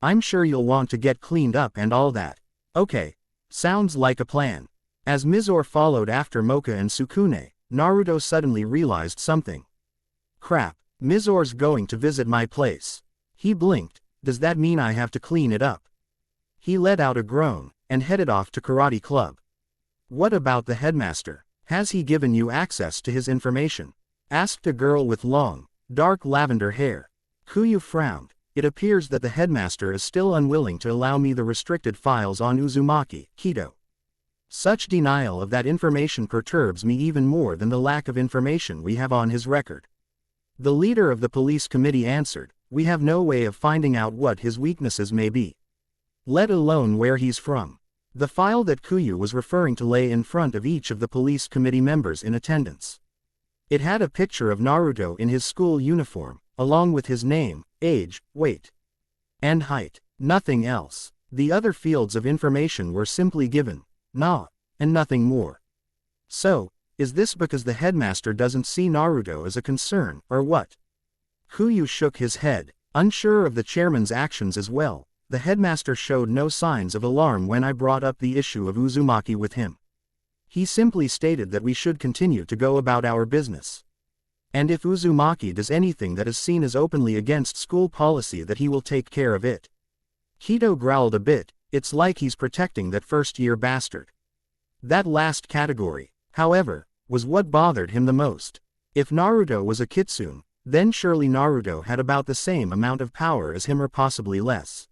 I'm sure you'll want to get cleaned up and all that. Okay. Sounds like a plan. As Mizore followed after Mocha and Sukune, Naruto suddenly realized something. Crap, Mizore's going to visit my place. He blinked. Does that mean I have to clean it up? He let out a groan and headed off to karate club. What about the headmaster? Has he given you access to his information? Asked a girl with long, dark lavender hair. Kuyu frowned. It appears that the headmaster is still unwilling to allow me the restricted files on Uzumaki, Kido. Such denial of that information perturbs me even more than the lack of information we have on his record. The leader of the police committee answered, we have no way of finding out what his weaknesses may be. Let alone where he's from. The file that Kuyu was referring to lay in front of each of the police committee members in attendance. It had a picture of Naruto in his school uniform, along with his name, age, weight, and height. Nothing else. The other fields of information were simply given, and nothing more. So, is this because the headmaster doesn't see Naruto as a concern, or what? Kuyu shook his head, unsure of the chairman's actions as well. The headmaster showed no signs of alarm when I brought up the issue of Uzumaki with him. He simply stated that we should continue to go about our business. And if Uzumaki does anything that is seen as openly against school policy, that he will take care of it. Kido growled a bit. It's like he's protecting that first-year bastard. That last category, however, was what bothered him the most. If Naruto was a kitsune, then surely Naruto had about the same amount of power as him, or possibly less.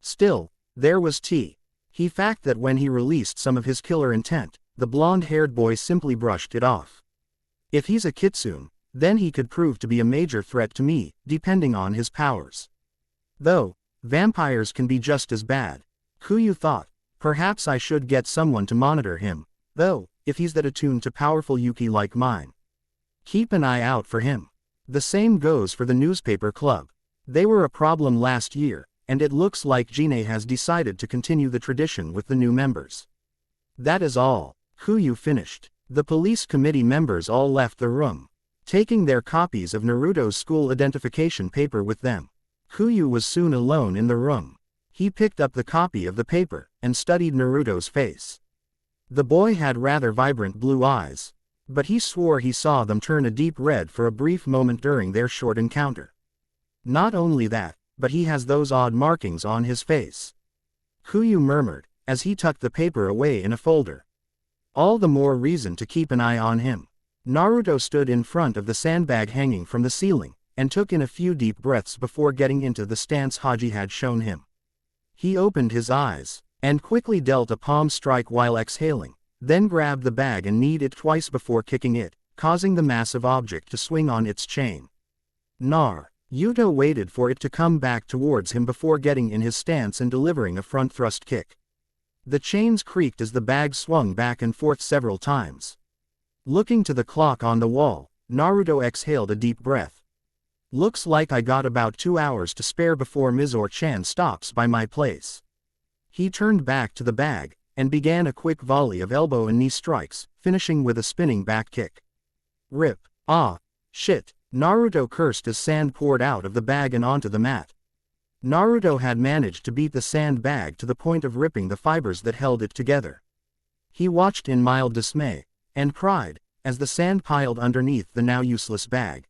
Still, there was the fact that when he released some of his killer intent, the blonde-haired boy simply brushed it off. If he's a kitsune, then he could prove to be a major threat to me, depending on his powers. Though, vampires can be just as bad. Kuyu thought, perhaps I should get someone to monitor him, though, if he's that attuned to powerful Yuki like mine. Keep an eye out for him. The same goes for the newspaper club. They were a problem last year, and it looks like Jine has decided to continue the tradition with the new members. That is all. Kuyu finished. The police committee members all left the room, taking their copies of Naruto's school identification paper with them. Kuyu was soon alone in the room. He picked up the copy of the paper, and studied Naruto's face. The boy had rather vibrant blue eyes, but he swore he saw them turn a deep red for a brief moment during their short encounter. Not only that, but he has those odd markings on his face. Kuyu murmured, as he tucked the paper away in a folder. All the more reason to keep an eye on him. Naruto stood in front of the sandbag hanging from the ceiling, and took in a few deep breaths before getting into the stance Haji had shown him. He opened his eyes, and quickly dealt a palm strike while exhaling, then grabbed the bag and kneed it twice before kicking it, causing the massive object to swing on its chain. Yuto waited for it to come back towards him before getting in his stance and delivering a front thrust kick. The chains creaked as the bag swung back and forth several times. Looking to the clock on the wall, Naruto exhaled a deep breath. Looks like I got about 2 hours to spare before Mizore-chan stops by my place. He turned back to the bag, and began a quick volley of elbow and knee strikes, finishing with a spinning back kick. Rip. Ah. Shit. Naruto cursed as sand poured out of the bag and onto the mat. Naruto had managed to beat the sand bag to the point of ripping the fibers that held it together. He watched in mild dismay, and pride, as the sand piled underneath the now useless bag.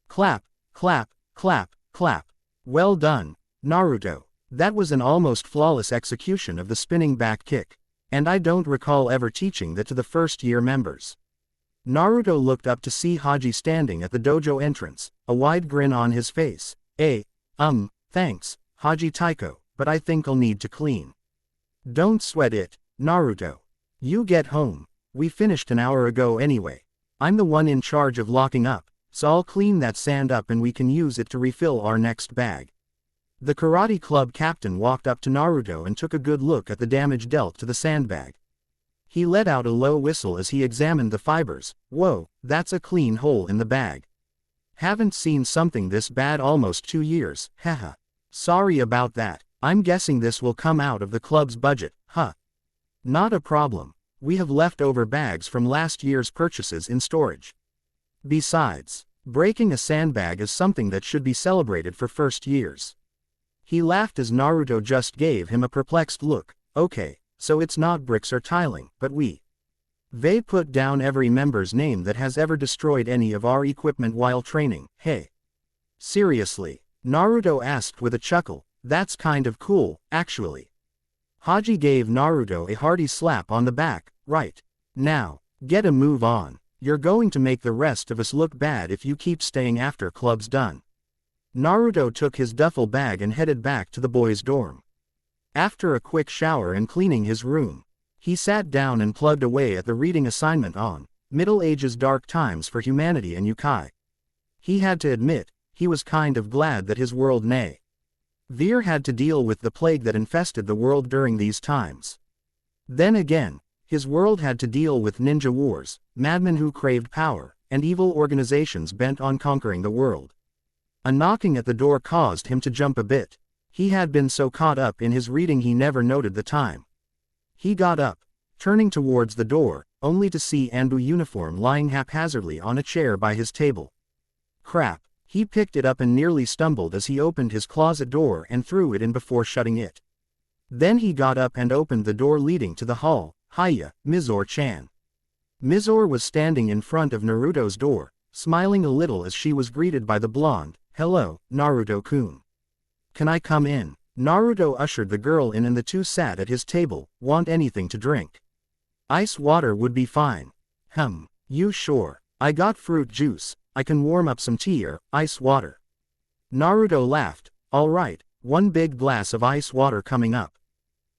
Clap. Clap, clap, clap. Well done, Naruto. That was an almost flawless execution of the spinning back kick, and I don't recall ever teaching that to the first-year members. Naruto looked up to see Haji standing at the dojo entrance, a wide grin on his face. Thanks, Haji Taiko, but I think I'll need to clean. Don't sweat it, Naruto. You get home. We finished an hour ago anyway. I'm the one in charge of locking up. So I'll clean that sand up and we can use it to refill our next bag. The karate club captain walked up to Naruto and took a good look at the damage dealt to the sandbag. He let out a low whistle as he examined the fibers. Whoa, that's a clean hole in the bag. Haven't seen something this bad almost 2 years, haha. Sorry about that. I'm guessing this will come out of the club's budget, huh? Not a problem. We have leftover bags from last year's purchases in storage. Besides, breaking a sandbag is something that should be celebrated for first years. He laughed as Naruto just gave him a perplexed look. Okay, so it's not bricks or tiling, but they put down every member's name that has ever destroyed any of our equipment while training. Hey. Seriously? Naruto asked with a chuckle. That's kind of cool, actually. Haji gave Naruto a hearty slap on the back. Right. Now, get a move on. You're going to make the rest of us look bad if you keep staying after club's done. Naruto took his duffel bag and headed back to the boys' dorm. After a quick shower and cleaning his room, he sat down and plugged away at the reading assignment on Middle Ages Dark Times for Humanity and Yukai. He had to admit, he was kind of glad that his world Veer had to deal with the plague that infested the world during these times. Then again, his world had to deal with ninja wars, madmen who craved power, and evil organizations bent on conquering the world. A knocking at the door caused him to jump a bit. He had been so caught up in his reading he never noted the time. He got up, turning towards the door, only to see Anbu's uniform lying haphazardly on a chair by his table. Crap, he picked it up and nearly stumbled as he opened his closet door and threw it in before shutting it. Then he got up and opened the door leading to the hall. Hiya, Mizore-chan. Mizore was standing in front of Naruto's door, smiling a little as she was greeted by the blonde, "Hello, Naruto-kun. Can I come in?" Naruto ushered the girl in and the two sat at his table. "Want anything to drink?" "Ice water would be fine." You sure? I got fruit juice, I can warm up some tea or ice water." Naruto laughed. "Alright, one big glass of ice water coming up."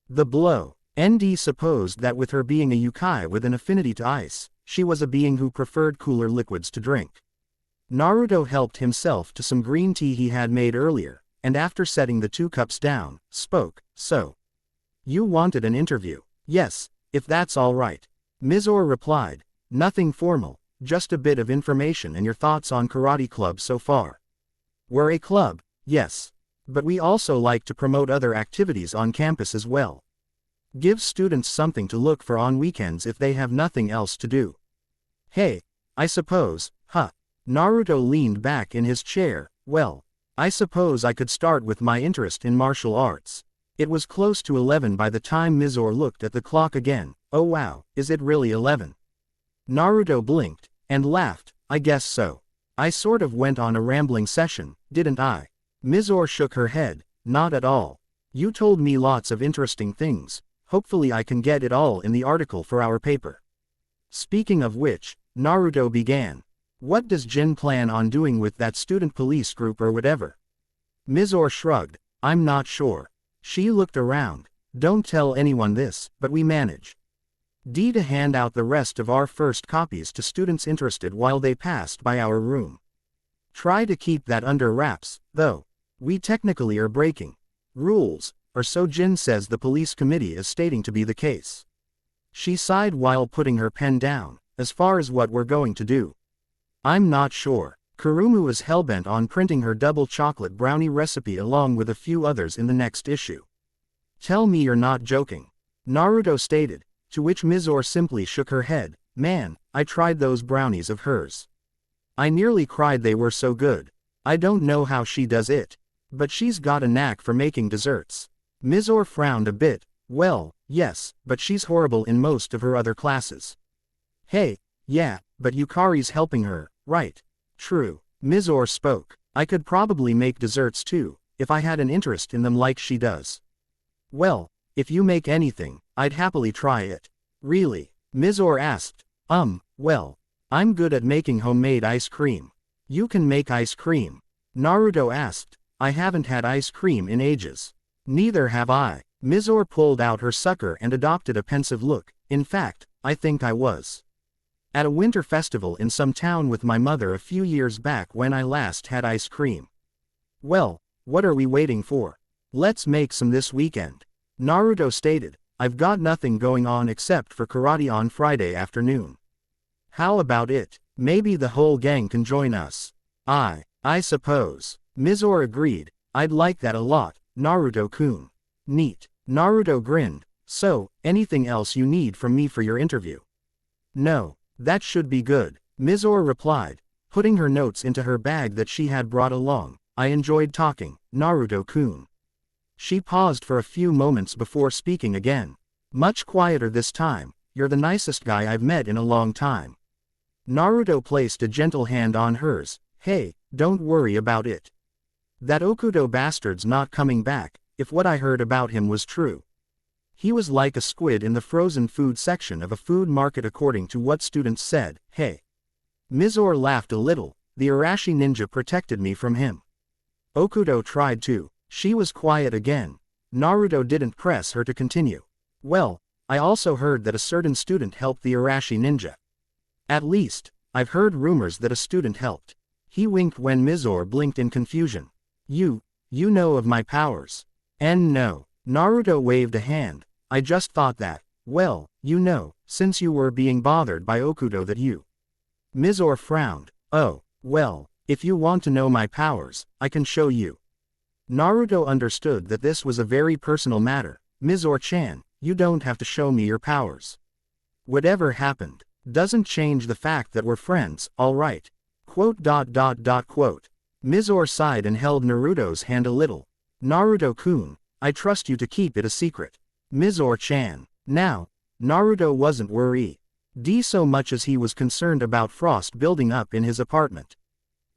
The blow. ND supposed that with her being a yukai with an affinity to ice, she was a being who preferred cooler liquids to drink. Naruto helped himself to some green tea he had made earlier, and after setting the 2 cups down, spoke, "So, you wanted an interview?" "Yes, if that's all right." Mizore replied. "Nothing formal, just a bit of information and your thoughts on karate club so far." "We're a club, yes. But we also like to promote other activities on campus as well. Give students something to look for on weekends if they have nothing else to do." "Hey, I suppose, Naruto leaned back in his chair. "Well, I suppose I could start with my interest in martial arts." It was close to 11 by the time Mizore looked at the clock again. "Oh wow, is it really 11? Naruto blinked, and laughed. "I guess so. I sort of went on a rambling session, didn't I?" Mizore shook her head. "Not at all. You told me lots of interesting things. Hopefully I can get it all in the article for our paper." Speaking of which, Naruto began. "What does Jin plan on doing with that student police group or whatever?" Mizore shrugged. "I'm not sure." She looked around. "Don't tell anyone this, but we manage to hand out the rest of our first copies to students interested while they passed by our room. Try to keep that under wraps, though. We technically are breaking rules, or so Jin says the police committee is stating to be the case." She sighed while putting her pen down. "As far as what we're going to do, I'm not sure." Kurumu is hellbent on printing her double chocolate brownie recipe along with a few others in the next issue. "Tell me you're not joking," Naruto stated, to which Mizore simply shook her head. "Man, I tried those brownies of hers. I nearly cried, they were so good. I don't know how she does it. But she's got a knack for making desserts." Mizore frowned a bit. "Well, yes, but she's horrible in most of her other classes." "Hey, yeah, but Yukari's helping her, right?" "True." Mizore spoke. "I could probably make desserts too, if I had an interest in them like she does." "Well, if you make anything, I'd happily try it." "Really?" Mizore asked. Well, I'm good at making homemade ice cream." "You can make ice cream?" Naruto asked. "I haven't had ice cream in ages." "Neither have I." Mizore pulled out her sucker and adopted a pensive look. "In fact, I think I was at a winter festival in some town with my mother a few years back when I last had ice cream." "Well, what are we waiting for? Let's make some this weekend." Naruto stated. "I've got nothing going on except for karate on Friday afternoon." "How about it? Maybe the whole gang can join us." I suppose." Mizore agreed. "I'd like that a lot, Naruto-kun." "Neat." Naruto grinned. "So, anything else you need from me for your interview?" "No, that should be good," Mizore replied, putting her notes into her bag that she had brought along. "I enjoyed talking, Naruto-kun." She paused for a few moments before speaking again. Much quieter this time. "You're the nicest guy I've met in a long time." Naruto placed a gentle hand on hers. "Hey, don't worry about it. That Okudo bastard's not coming back, if what I heard about him was true. He was like a squid in the frozen food section of a food market according to what students said." "Hey, Mizore laughed a little. The Arashi ninja protected me from him. Okudo tried to. She was quiet again. Naruto didn't press her to continue. Well, I also heard that a certain student helped the Arashi ninja. At least, I've heard rumors that a student helped. He winked when Mizore blinked in confusion. You know of my powers. And no. Naruto waved a hand. I just thought that, well, since you were being bothered by Okudo that you. Mizore frowned. Oh, well, if you want to know my powers, I can show you. Naruto understood that this was a very personal matter. Mizore-chan, you don't have to show me your powers. Whatever happened, doesn't change the fact that we're friends, alright. Quote. Mizore sighed and held Naruto's hand a little. Naruto-kun, I trust you to keep it a secret. Mizore-chan. Now, Naruto wasn't worried so much as he was concerned about frost building up in his apartment.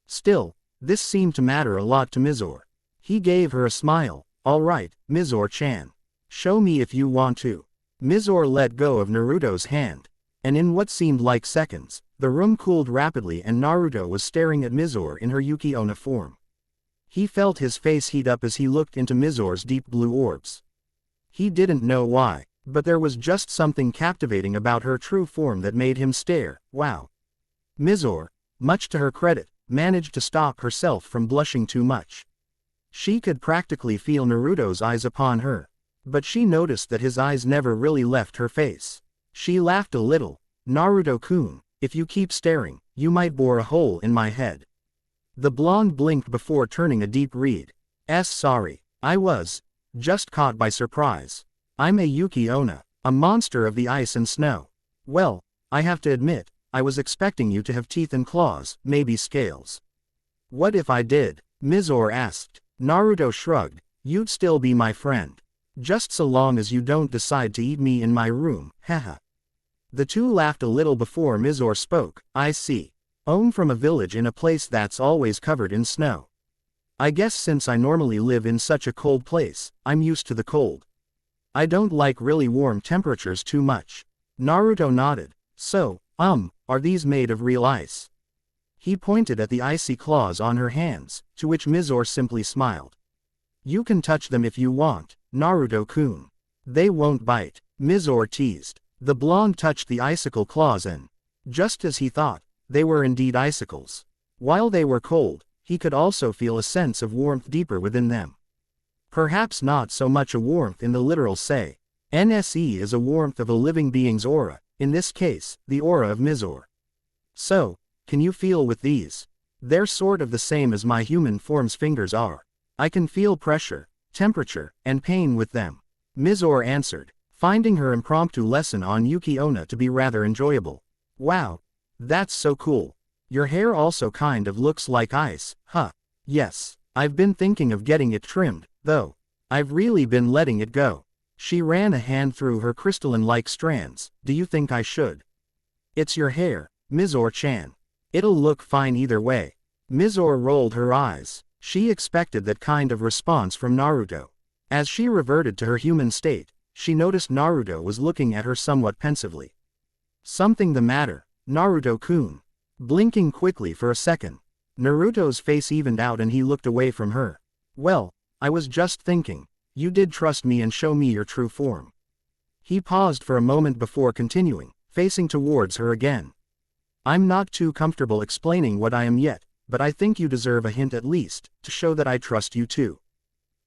Still, this seemed to matter a lot to Mizore. He gave her a smile. Alright, Mizore-chan. Show me if you want to. Mizore let go of Naruto's hand. And in what seemed like seconds, the room cooled rapidly and Naruto was staring at Mizore in her Yuki Onna form. He felt his face heat up as he looked into Mizore's deep blue orbs. He didn't know why, but there was just something captivating about her true form that made him stare. Wow. Mizore, much to her credit, managed to stop herself from blushing too much. She could practically feel Naruto's eyes upon her. But she noticed that his eyes never really left her face. She laughed a little. Naruto-kun, if you keep staring, you might bore a hole in my head. The blonde blinked before turning a deep reed. Sorry, I was just caught by surprise. I'm a Yuki Onna, a monster of the ice and snow. Well, I have to admit, I was expecting you to have teeth and claws, maybe scales. What if I did? Mizore asked. Naruto shrugged. You'd still be my friend. Just so long as you don't decide to eat me in my room, haha. The two laughed a little before Mizore spoke. I see. I'm from a village in a place that's always covered in snow. I guess since I normally live in such a cold place, I'm used to the cold. I don't like really warm temperatures too much. Naruto nodded. So, are these made of real ice? He pointed at the icy claws on her hands, to which Mizore simply smiled. You can touch them if you want, Naruto-kun. They won't bite, Mizore teased. The blonde touched the icicle claws and, just as he thought, they were indeed icicles. While they were cold, he could also feel a sense of warmth deeper within them. Perhaps not so much a warmth in the literal say. NSE is a warmth of a living being's aura, in this case, the aura of Mizore. So, can you feel with these? They're sort of the same as my human form's fingers are. I can feel pressure, temperature, and pain with them. Mizore answered, finding her impromptu lesson on Yuki Onna to be rather enjoyable. Wow. That's so cool. Your hair also kind of looks like ice, huh? Yes. I've been thinking of getting it trimmed, though. I've really been letting it go. She ran a hand through her crystalline-like strands. Do you think I should? It's your hair, Mizore-chan. It'll look fine either way. Mizore rolled her eyes. She expected that kind of response from Naruto. As she reverted to her human state, she noticed Naruto was looking at her somewhat pensively. Something the matter, Naruto-kun? Blinking quickly for a second, Naruto's face evened out and he looked away from her. Well, I was just thinking, you did trust me and show me your true form. He paused for a moment before continuing, facing towards her again. I'm not too comfortable explaining what I am yet, but I think you deserve a hint at least, to show that I trust you too.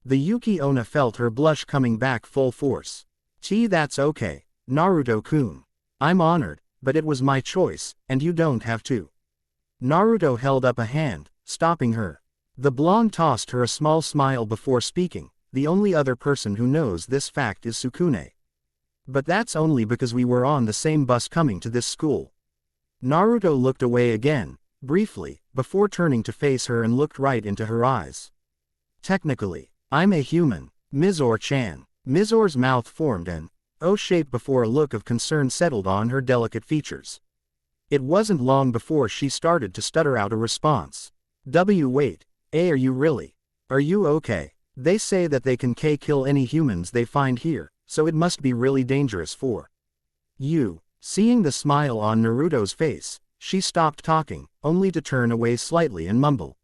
The Yuki Onna felt her blush coming back full force. That's okay, Naruto-kun. I'm honored, but it was my choice, and you don't have to. Naruto held up a hand, stopping her. The blonde tossed her a small smile before speaking. The only other person who knows this fact is Sukune. But that's only because we were on the same bus coming to this school. Naruto looked away again, briefly, before turning to face her and looked right into her eyes. Technically, I'm a human, Mizore-chan. Mizore's mouth formed an O shape before a look of concern settled on her delicate features. It wasn't long before she started to stutter out a response. Wait, are you really? Are you okay? They say that they can kill any humans they find here, so it must be really dangerous for you. Seeing the smile on Naruto's face, She stopped talking, only to turn away slightly and mumble.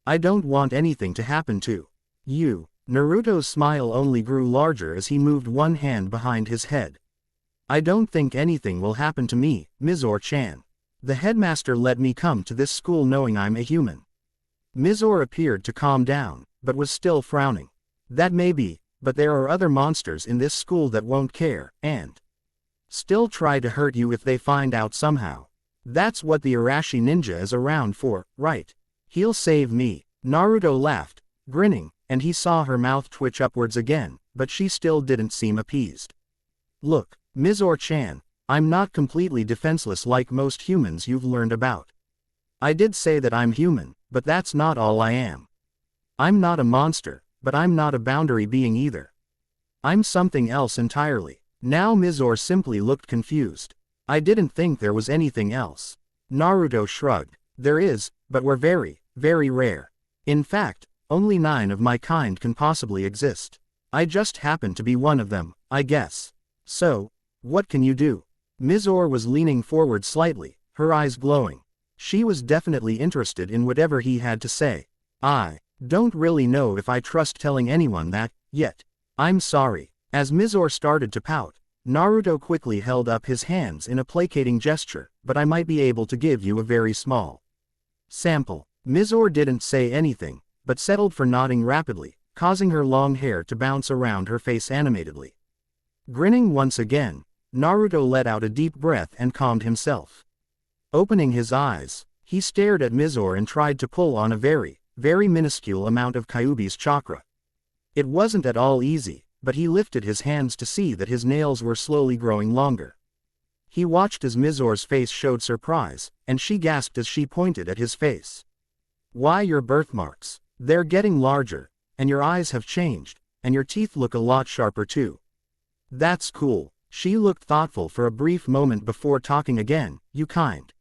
I don't want anything to happen to you. Naruto's smile only grew larger as he moved one hand behind his head. I don't think anything will happen to me, Mizore-chan. The headmaster let me come to this school knowing I'm a human. Mizore appeared to calm down, but was still frowning. That may be, but there are other monsters in this school that won't care, and still try to hurt you if they find out somehow. That's what the Arashi ninja is around for, right? He'll save me. Naruto laughed, grinning, and he saw her mouth twitch upwards again, but she still didn't seem appeased. Look, Mizore-chan, I'm not completely defenseless like most humans you've learned about. I did say that I'm human, but that's not all I am. I'm not a monster, but I'm not a boundary being either. I'm something else entirely. Now Mizore simply looked confused. I didn't think there was anything else. Naruto shrugged. There is, but we're very, very rare. In fact, only 9 of my kind can possibly exist. I just happen to be one of them, I guess. So, what can you do? Mizore was leaning forward slightly, her eyes glowing. She was definitely interested in whatever he had to say. I don't really know if I trust telling anyone that, yet. I'm sorry. As Mizore started to pout, Naruto quickly held up his hands in a placating gesture, but I might be able to give you a very small sample. Mizore didn't say anything, but settled for nodding rapidly, causing her long hair to bounce around her face animatedly. Grinning once again, Naruto let out a deep breath and calmed himself. Opening his eyes, he stared at Mizore and tried to pull on a very, very minuscule amount of Kyuubi's chakra. It wasn't at all easy, but he lifted his hands to see that his nails were slowly growing longer. He watched as Mizore's face showed surprise, and she gasped as she pointed at his face. Why, your birthmarks? They're getting larger, and your eyes have changed, and your teeth look a lot sharper too. That's cool. She looked thoughtful for a brief moment before talking again. You kind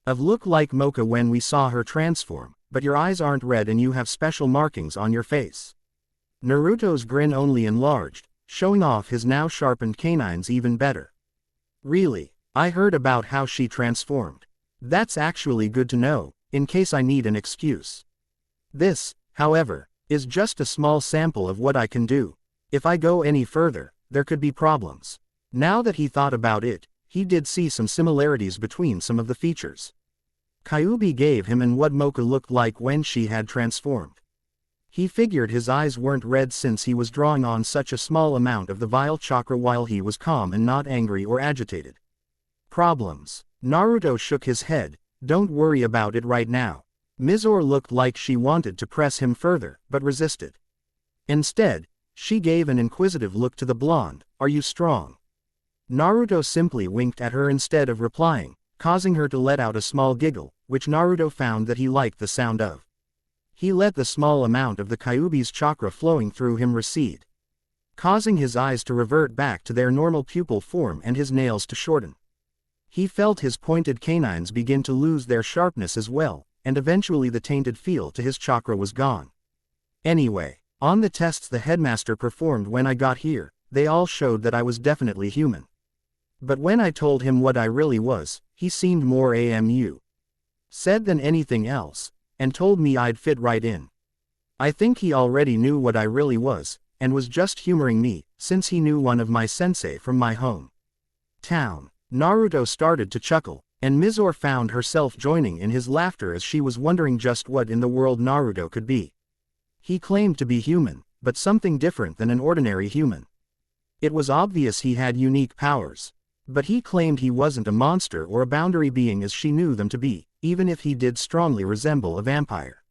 of look like Mocha when we saw her transform, but your eyes aren't red and you have special markings on your face. Naruto's grin only enlarged, showing off his now sharpened canines even better. Really? I heard about how she transformed. That's actually good to know, in case I need an excuse. This, however, is just a small sample of what I can do. If I go any further, there could be problems. Now that he thought about it, he did see some similarities between some of the features Kyuubi gave him and what Mocha looked like when she had transformed. He figured his eyes weren't red since he was drawing on such a small amount of the vile chakra while he was calm and not angry or agitated. Problems. Naruto shook his head. Don't worry about it right now. Mizore looked like she wanted to press him further, but resisted. Instead, she gave an inquisitive look to the blonde. Are you strong? Naruto simply winked at her instead of replying, causing her to let out a small giggle, which Naruto found that he liked the sound of. He let the small amount of the Kyuubi's chakra flowing through him recede, causing his eyes to revert back to their normal pupil form and his nails to shorten. He felt his pointed canines begin to lose their sharpness as well, and eventually the tainted feel to his chakra was gone. Anyway, on the tests the headmaster performed when I got here, they all showed that I was definitely human. But when I told him what I really was, he seemed more said than anything else, and told me I'd fit right in. I think he already knew what I really was, and was just humoring me, since he knew one of my sensei from my home town. Naruto started to chuckle, and Mizore found herself joining in his laughter as she was wondering just what in the world Naruto could be. He claimed to be human, but something different than an ordinary human. It was obvious he had unique powers. But he claimed he wasn't a monster or a boundary being as she knew them to be, even if he did strongly resemble a vampire.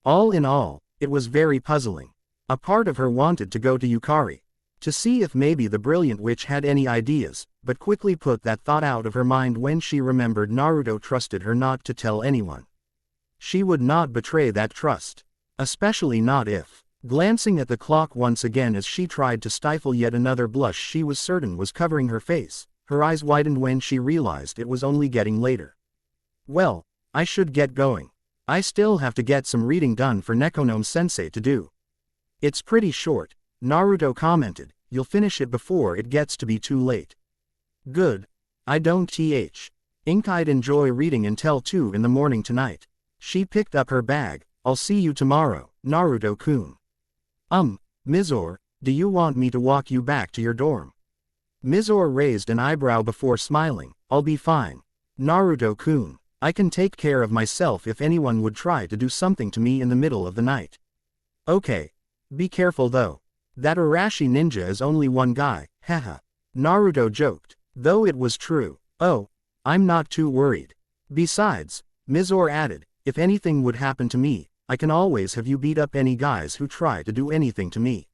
All in all, it was very puzzling. A part of her wanted to go to Yukari, to see if maybe the brilliant witch had any ideas, but quickly put that thought out of her mind when she remembered Naruto trusted her not to tell anyone. She would not betray that trust. Especially not if. Glancing at the clock once again as she tried to stifle yet another blush she was certain was covering her face, her eyes widened when she realized it was only getting later. Well, I should get going. I still have to get some reading done for Nekonomi's-sensei to do. It's pretty short, Naruto commented. You'll finish it before it gets to be too late. Good. I don't I'd enjoy reading until 2 in the morning tonight. She picked up her bag. I'll see you tomorrow, Naruto-kun. Mizore, do you want me to walk you back to your dorm? Mizore raised an eyebrow before smiling. I'll be fine. Naruto-kun, I can take care of myself if anyone would try to do something to me in the middle of the night. Okay. Be careful though. That Arashi ninja is only one guy, haha. Naruto joked, though it was true. Oh, I'm not too worried. Besides, Mizore added, if anything would happen to me, I can always have you beat up any guys who try to do anything to me.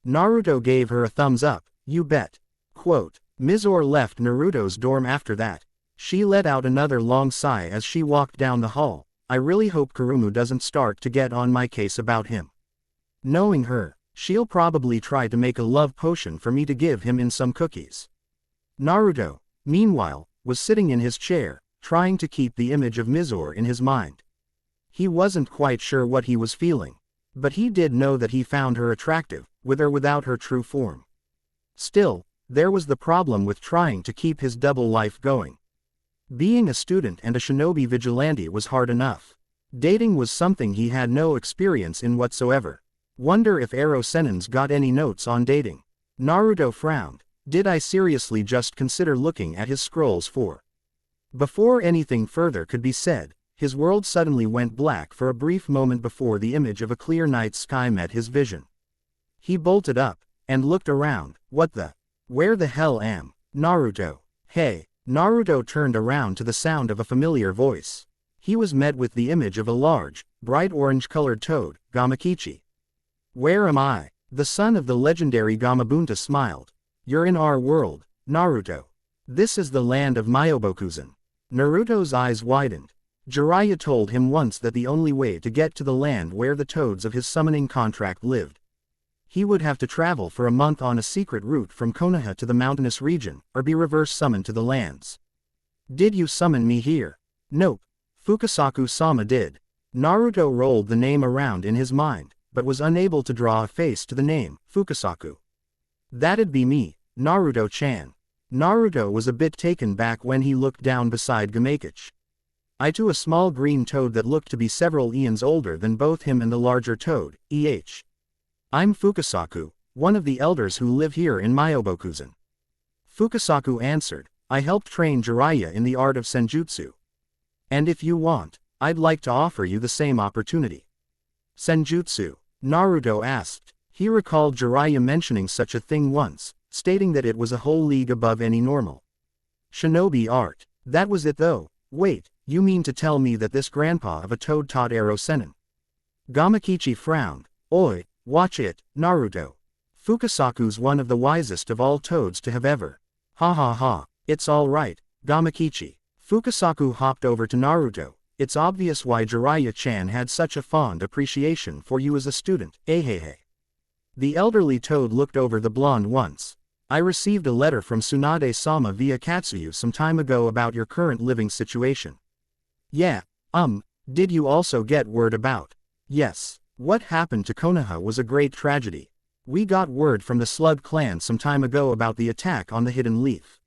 Naruto gave her a thumbs up, you bet. Quote, Mizore left Naruto's dorm after that. She let out another long sigh as she walked down the hall. I really hope Kurumu doesn't start to get on my case about him. Knowing her, she'll probably try to make a love potion for me to give him in some cookies. Naruto, meanwhile, was sitting in his chair, trying to keep the image of Mizore in his mind. He wasn't quite sure what he was feeling, but he did know that he found her attractive, with or without her true form. Still, there was the problem with trying to keep his double life going. Being a student and a shinobi vigilante was hard enough. Dating was something he had no experience in whatsoever. Wonder if Ero Sennin's got any notes on dating. Naruto frowned. Did I seriously just consider looking at his scrolls for? Before anything further could be said, his world suddenly went black for a brief moment before the image of a clear night sky met his vision. He bolted up, and looked around. What the? Where the hell am? Naruto. Hey. Naruto turned around to the sound of a familiar voice. He was met with the image of a large, bright orange-colored toad, Gamakichi. Where am I? The son of the legendary Gamabunta smiled. You're in our world, Naruto. This is the land of Myobokuzen. Naruto's eyes widened. Jiraiya told him once that the only way to get to the land where the toads of his summoning contract lived, he would have to travel for a month on a secret route from Konoha to the mountainous region, or be reverse summoned to the lands. Did you summon me here? Nope. Fukasaku-sama did. Naruto rolled the name around in his mind, but was unable to draw a face to the name, Fukasaku. That'd be me, Naruto-chan. Naruto was a bit taken back when he looked down beside Gamakichi. To a small green toad that looked to be several eons older than both him and the larger toad, I'm Fukasaku, one of the elders who live here in Myobokuzen. Fukasaku answered, I helped train Jiraiya in the art of senjutsu. And if you want, I'd like to offer you the same opportunity. Senjutsu? Naruto asked. He recalled Jiraiya mentioning such a thing once, stating that it was a whole league above any normal shinobi art. That was it though. Wait, you mean to tell me that this grandpa of a toad taught Ero Sennin? Gamakichi frowned. Oi. Watch it, Naruto. Fukasaku's one of the wisest of all toads to have ever. Ha ha ha, it's all right, Gamakichi. Fukasaku hopped over to Naruto. It's obvious why Jiraiya-chan had such a fond appreciation for you as a student, Ehehe. The elderly toad looked over the blonde once. I received a letter from Tsunade-sama via Katsuyu some time ago about your current living situation. Yeah, did you also get word about? Yes. What happened to Konoha was a great tragedy. We got word from the Slug clan some time ago about the attack on the Hidden Leaf.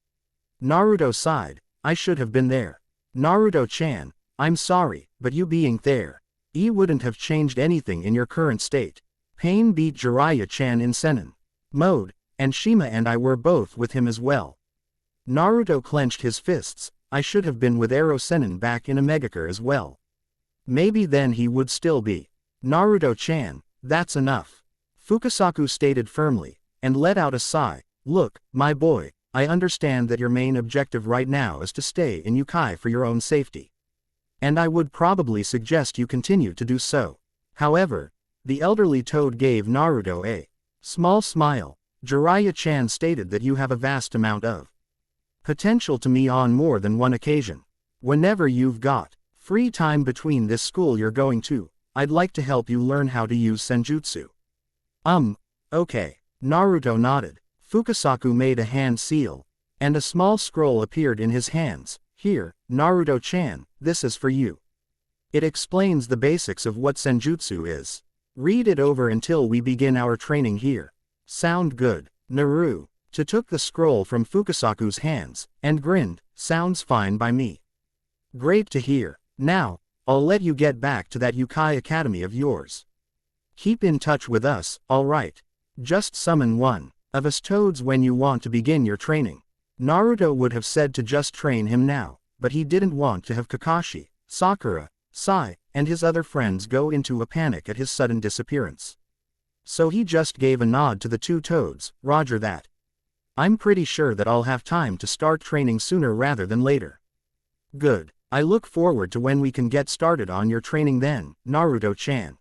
Naruto sighed. I should have been there. Naruto-chan, I'm sorry, but you being there, wouldn't have changed anything in your current state. Pain beat Jiraiya-chan in Sennin mode, and Shima and I were both with him as well. Naruto clenched his fists. I should have been with Ero Sennin back in Omegakure as well. Maybe then he would still be. Naruto-chan, that's enough. Fukasaku stated firmly, and let out a sigh. Look, my boy, I understand that your main objective right now is to stay in Yukai for your own safety. And I would probably suggest you continue to do so. However, the elderly toad gave Naruto a small smile. Jiraiya-chan stated that you have a vast amount of potential to me on more than one occasion. Whenever you've got free time between this school you're going to, I'd like to help you learn how to use senjutsu. Okay. Naruto nodded. Fukasaku made a hand seal, and a small scroll appeared in his hands. Here, Naruto-chan, this is for you. It explains the basics of what senjutsu is. Read it over until we begin our training here. Sound good, Naru? took the scroll from Fukasaku's hands, and grinned, "Sounds fine by me. Great to hear. Now, I'll let you get back to that Yukai Academy of yours. Keep in touch with us, alright? Just summon one of us toads when you want to begin your training." Naruto would have said to just train him now, but he didn't want to have Kakashi, Sakura, Sai, and his other friends go into a panic at his sudden disappearance. So he just gave a nod to the two toads. "Roger that. I'm pretty sure that I'll have time to start training sooner rather than later." "Good. I look forward to when we can get started on your training then, Naruto-chan."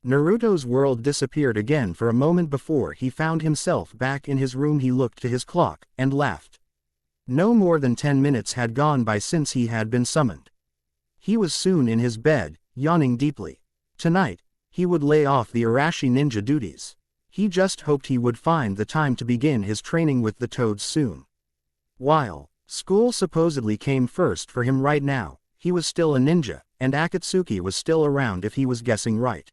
Naruto's world disappeared again for a moment before he found himself back in his room. He looked to his clock, and laughed. No more than 10 minutes had gone by since he had been summoned. He was soon in his bed, yawning deeply. Tonight, he would lay off the Arashi ninja duties. He just hoped he would find the time to begin his training with the toads soon. While school supposedly came first for him right now, he was still a ninja, and Akatsuki was still around if he was guessing right.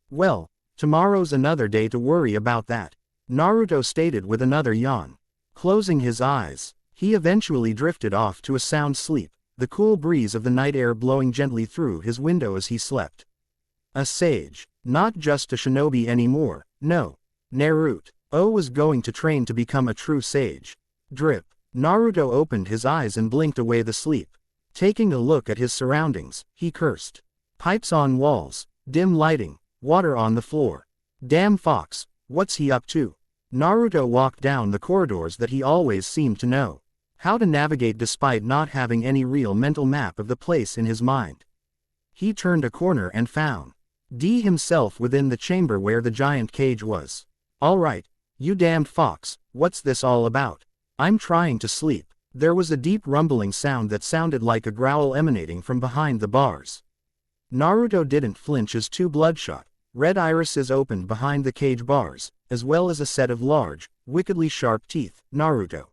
"Well, tomorrow's another day to worry about that," Naruto stated with another yawn. Closing his eyes, he eventually drifted off to a sound sleep, the cool breeze of the night air blowing gently through his window as he slept. A sage, not just a shinobi anymore, no. Naruto was going to train to become a true sage. Drip. Naruto opened his eyes and blinked away the sleep. Taking a look at his surroundings, he cursed. Pipes on walls, dim lighting, water on the floor. Damn fox, what's he up to? Naruto walked down the corridors that he always seemed to know how to navigate despite not having any real mental map of the place in his mind. He turned a corner and found D himself within the chamber where the giant cage was. "Alright, you damned fox, what's this all about? I'm trying to sleep." There was a deep rumbling sound that sounded like a growl emanating from behind the bars. Naruto didn't flinch as two bloodshot, red irises opened behind the cage bars, as well as a set of large, wickedly sharp teeth. "Naruto.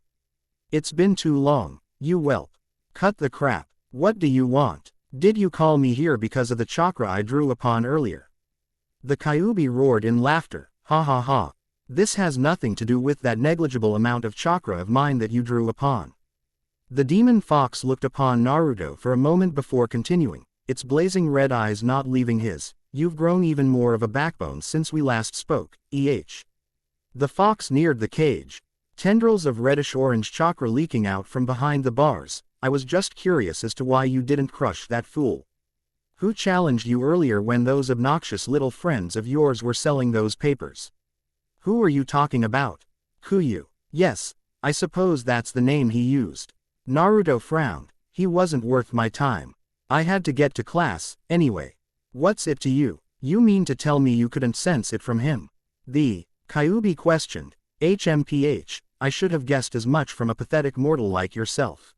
It's been too long, you whelp. Cut the crap. What do you want? Did you call me here because of the chakra I drew upon earlier?" The Kyuubi roared in laughter. "Ha ha ha. This has nothing to do with that negligible amount of chakra of mine that you drew upon." The demon fox looked upon Naruto for a moment before continuing, its blazing red eyes not leaving his. "You've grown even more of a backbone since we last spoke, eh?" The fox neared the cage. Tendrils of reddish-orange chakra leaking out from behind the bars. "I was just curious as to why you didn't crush that fool. Who challenged you earlier when those obnoxious little friends of yours were selling those papers? Who are you talking about? Kuyu. Yes, I suppose that's the name he used." Naruto frowned. "He wasn't worth my time. I had to get to class, anyway." "What's it to you? You mean to tell me you couldn't sense it from him?" The Kyuubi questioned. "HMPH, I should have guessed as much from a pathetic mortal like yourself."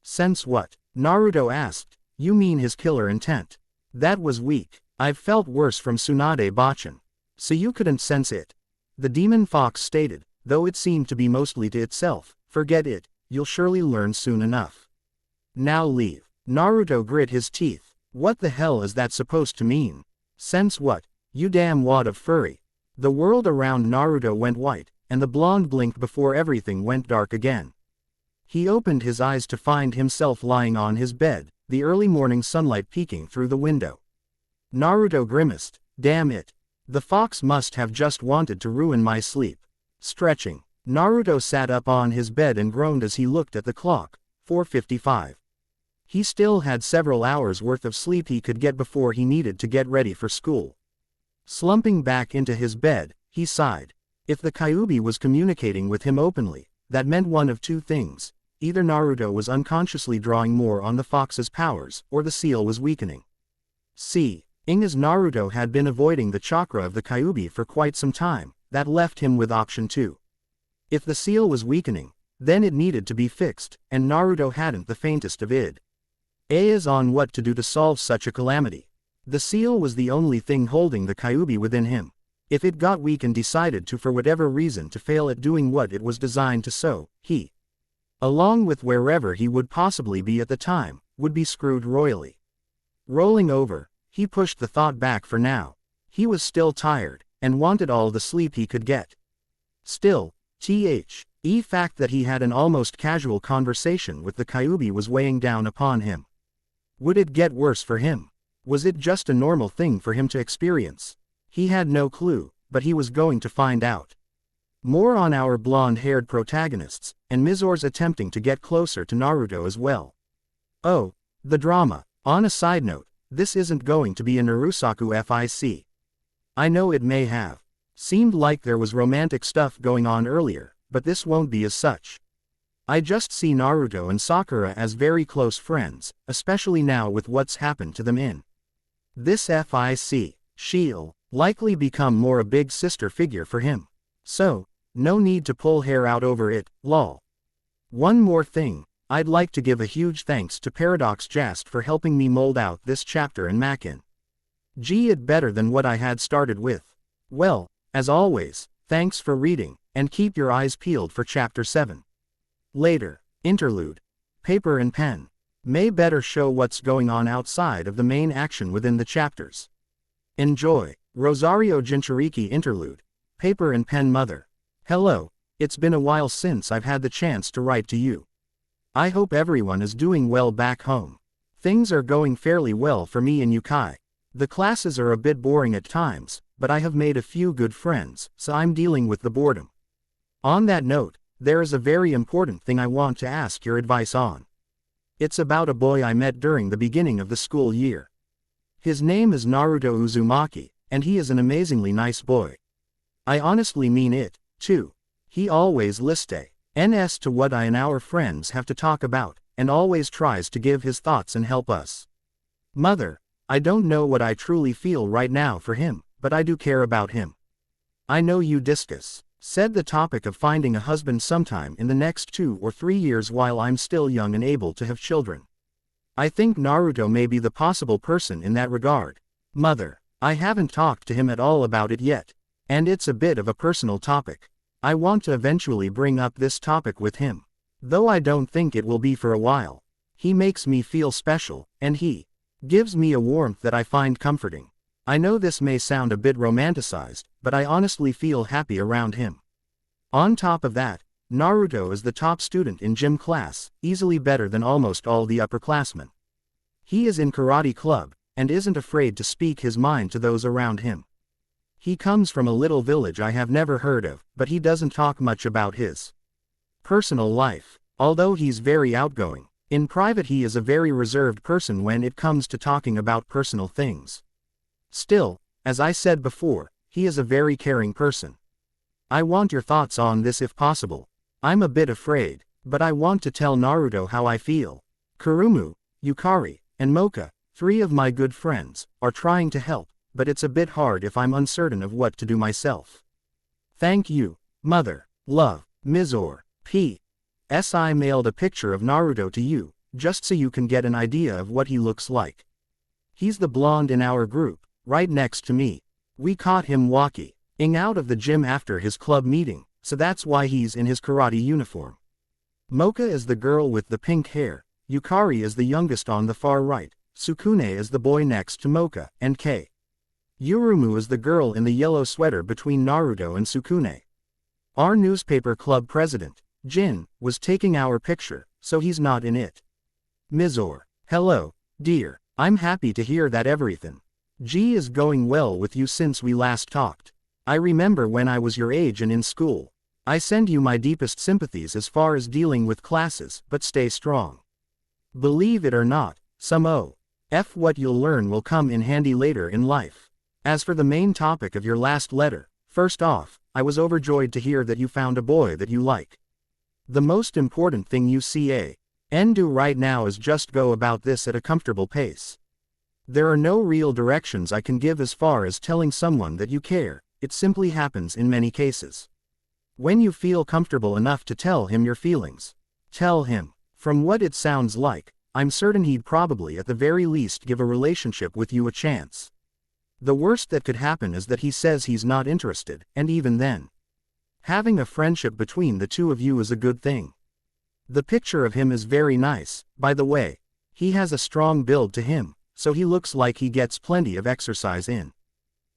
"Sense what?" Naruto asked. "You mean his killer intent. That was weak. I've felt worse from Tsunade Bachan. So you couldn't sense it?" The demon fox stated, though it seemed to be mostly to itself. "Forget it, you'll surely learn soon enough. Now leave." Naruto grit his teeth. "What the hell is that supposed to mean? Sense what, you damn wad of furry?" The world around Naruto went white, and the blonde blinked before everything went dark again. He opened his eyes to find himself lying on his bed, the early morning sunlight peeking through the window. Naruto grimaced. "Damn it. The fox must have just wanted to ruin my sleep." Stretching, Naruto sat up on his bed and groaned as he looked at the clock. 4:55. He still had several hours worth of sleep he could get before he needed to get ready for school. Slumping back into his bed, he sighed. If the Kyuubi was communicating with him openly, that meant one of two things. Either Naruto was unconsciously drawing more on the fox's powers, or the seal was weakening. As Naruto had been avoiding the chakra of the Kyuubi for quite some time, that left him with option 2. If the seal was weakening, then it needed to be fixed, and Naruto hadn't the faintest of ideas on what to do to solve such a calamity. The seal was the only thing holding the Kyuubi within him. If it got weak and decided to for whatever reason to fail at doing what it was designed to, so he, along with wherever he would possibly be at the time, would be screwed royally. Rolling over, he pushed the thought back for now. He was still tired, and wanted all the sleep he could get. Still, The fact that he had an almost casual conversation with the Kyuubi was weighing down upon him. Would it get worse for him? Was it just a normal thing for him to experience? He had no clue, but he was going to find out. More on our blonde-haired protagonists, and Mizor's attempting to get closer to Naruto as well. Oh, the drama. On a side note, this isn't going to be a Narusaku fic. I know it may have seemed like there was romantic stuff going on earlier, but this won't be as such. I just see Naruto and Sakura as very close friends, especially now with what's happened to them in this fic. She'll likely become more a big sister figure for him. So, no need to pull hair out over it, lol. One more thing, I'd like to give a huge thanks to Paradox Jast for helping me mold out this chapter and Makin. It better than what I had started with. Well, as always, thanks for reading, and keep your eyes peeled for Chapter 7. Later, interlude. Paper and pen may better show what's going on outside of the main action within the chapters. Enjoy. Rosario Jinchuriki interlude. Paper and pen mother. Hello, it's been a while since I've had the chance to write to you. I hope everyone is doing well back home. Things are going fairly well for me in Yukai. The classes are a bit boring at times, but I have made a few good friends, so I'm dealing with the boredom. On that note, there is a very important thing I want to ask your advice on. It's about a boy I met during the beginning of the school year. His name is Naruto Uzumaki, and he is an amazingly nice boy. I honestly mean it, too. He always listens to what I and our friends have to talk about, and always tries to give his thoughts and help us. Mother, I don't know what I truly feel right now for him, but I do care about him. I know you said the topic of finding a husband sometime in the next 2 or 3 years while I'm still young and able to have children. I think Naruto may be the possible person in that regard. Mother, I haven't talked to him at all about it yet, and it's a bit of a personal topic. I want to eventually bring up this topic with him. Though I don't think it will be for a while. He makes me feel special, and he gives me a warmth that I find comforting. I know this may sound a bit romanticized, but I honestly feel happy around him. On top of that, Naruto is the top student in gym class, easily better than almost all the upperclassmen. He is in karate club, and isn't afraid to speak his mind to those around him. He comes from a little village I have never heard of, but he doesn't talk much about his personal life, although he's very outgoing. In private he is a very reserved person when it comes to talking about personal things. Still, as I said before, he is a very caring person. I want your thoughts on this if possible. I'm a bit afraid, but I want to tell Naruto how I feel. Kurumu, Yukari, and Mocha, 3 of my good friends, are trying to help, but it's a bit hard if I'm uncertain of what to do myself. Thank you, Mother. Love, Mizor. P.S. I mailed a picture of Naruto to you, just so you can get an idea of what he looks like. He's the blonde in our group, right next to me. We caught him walking out of the gym after his club meeting, so that's why he's in his karate uniform. Mocha is the girl with the pink hair, Yukari is the youngest on the far right, Sukune is the boy next to Mocha, and K. Yurumu is the girl in the yellow sweater between Naruto and Sukune. Our newspaper club president, Jin, was taking our picture, so he's not in it. Mizor. Hello, dear. I'm happy to hear that everything is going well with you since we last talked. I remember when I was your age and in school. I send you my deepest sympathies as far as dealing with classes, but stay strong. Believe it or not, some what you'll learn will come in handy later in life. As for the main topic of your last letter, first off, I was overjoyed to hear that you found a boy that you like. The most important thing you do right now is just go about this at a comfortable pace. There are no real directions I can give as far as telling someone that you care, it simply happens in many cases. When you feel comfortable enough to tell him your feelings, tell him. From what it sounds like, I'm certain he'd probably at the very least give a relationship with you a chance. The worst that could happen is that he says he's not interested, and even then, having a friendship between the two of you is a good thing. The picture of him is very nice, by the way. He has a strong build to him, so he looks like he gets plenty of exercise in.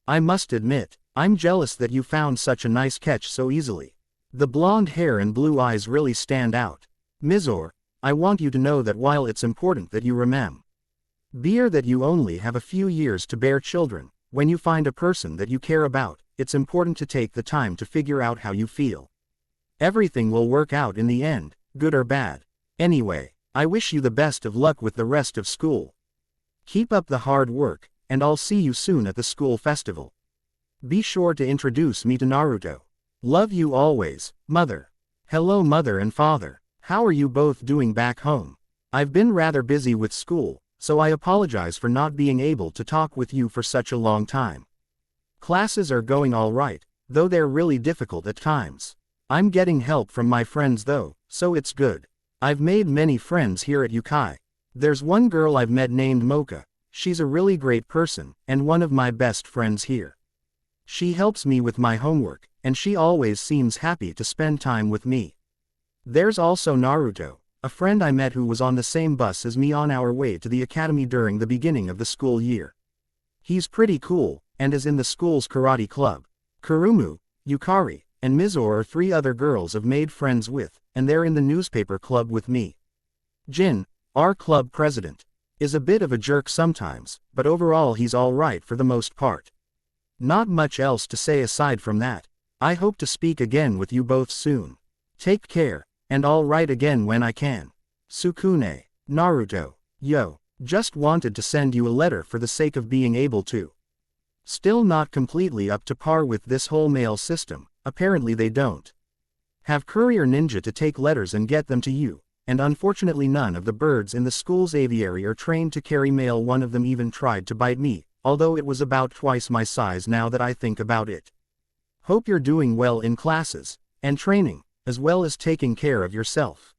I must admit, I'm jealous that you found such a nice catch so easily. The blonde hair and blue eyes really stand out. Mizor, I want you to know that while it's important that you remember that you only have a few years to bear children, when you find a person that you care about, it's important to take the time to figure out how you feel. Everything will work out in the end, good or bad. Anyway, I wish you the best of luck with the rest of school. Keep up the hard work, and I'll see you soon at the school festival. Be sure to introduce me to Naruto. Love you always, Mother. Hello Mother and Father. How are you both doing back home? I've been rather busy with school, so I apologize for not being able to talk with you for such a long time. Classes are going all right, though they're really difficult at times. I'm getting help from my friends though, so it's good. I've made many friends here at Yukai. There's one girl I've met named Mocha. She's a really great person, and one of my best friends here. She helps me with my homework, and she always seems happy to spend time with me. There's also Naruto, a friend I met who was on the same bus as me on our way to the academy during the beginning of the school year. He's pretty cool, and is in the school's karate club. Kurumu, Yukari, and Mizor are 3 other girls I've made friends with, and they're in the newspaper club with me. Jin, our club president, is a bit of a jerk sometimes, but overall he's alright for the most part. Not much else to say aside from that. I hope to speak again with you both soon. Take care, and I'll write again when I can. Sukune. Naruto. Yo, just wanted to send you a letter for the sake of being able to. Still not completely up to par with this whole mail system, apparently they don't have courier ninja to take letters and get them to you, and unfortunately none of the birds in the school's aviary are trained to carry mail. One of them even tried to bite me, although it was about twice my size now that I think about it. Hope you're doing well in classes and training, as well as taking care of yourself.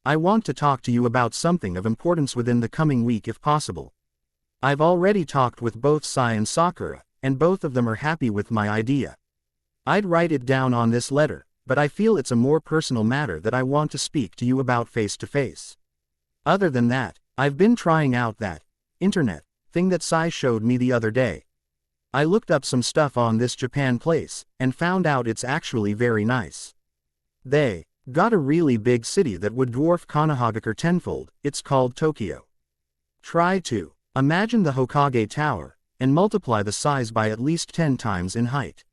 I want to talk to you about something of importance within the coming week if possible. I've already talked with both Sai and Sakura, and both of them are happy with my idea. I'd write it down on this letter, but I feel it's a more personal matter that I want to speak to you about face to face. Other than that, I've been trying out that internet thing that Sai showed me the other day. I looked up some stuff on this Japan place, and found out it's actually very nice. They got a really big city that would dwarf Konohagakure tenfold. It's called Tokyo. Try to imagine the Hokage Tower, and multiply the size by at least 10 times in height.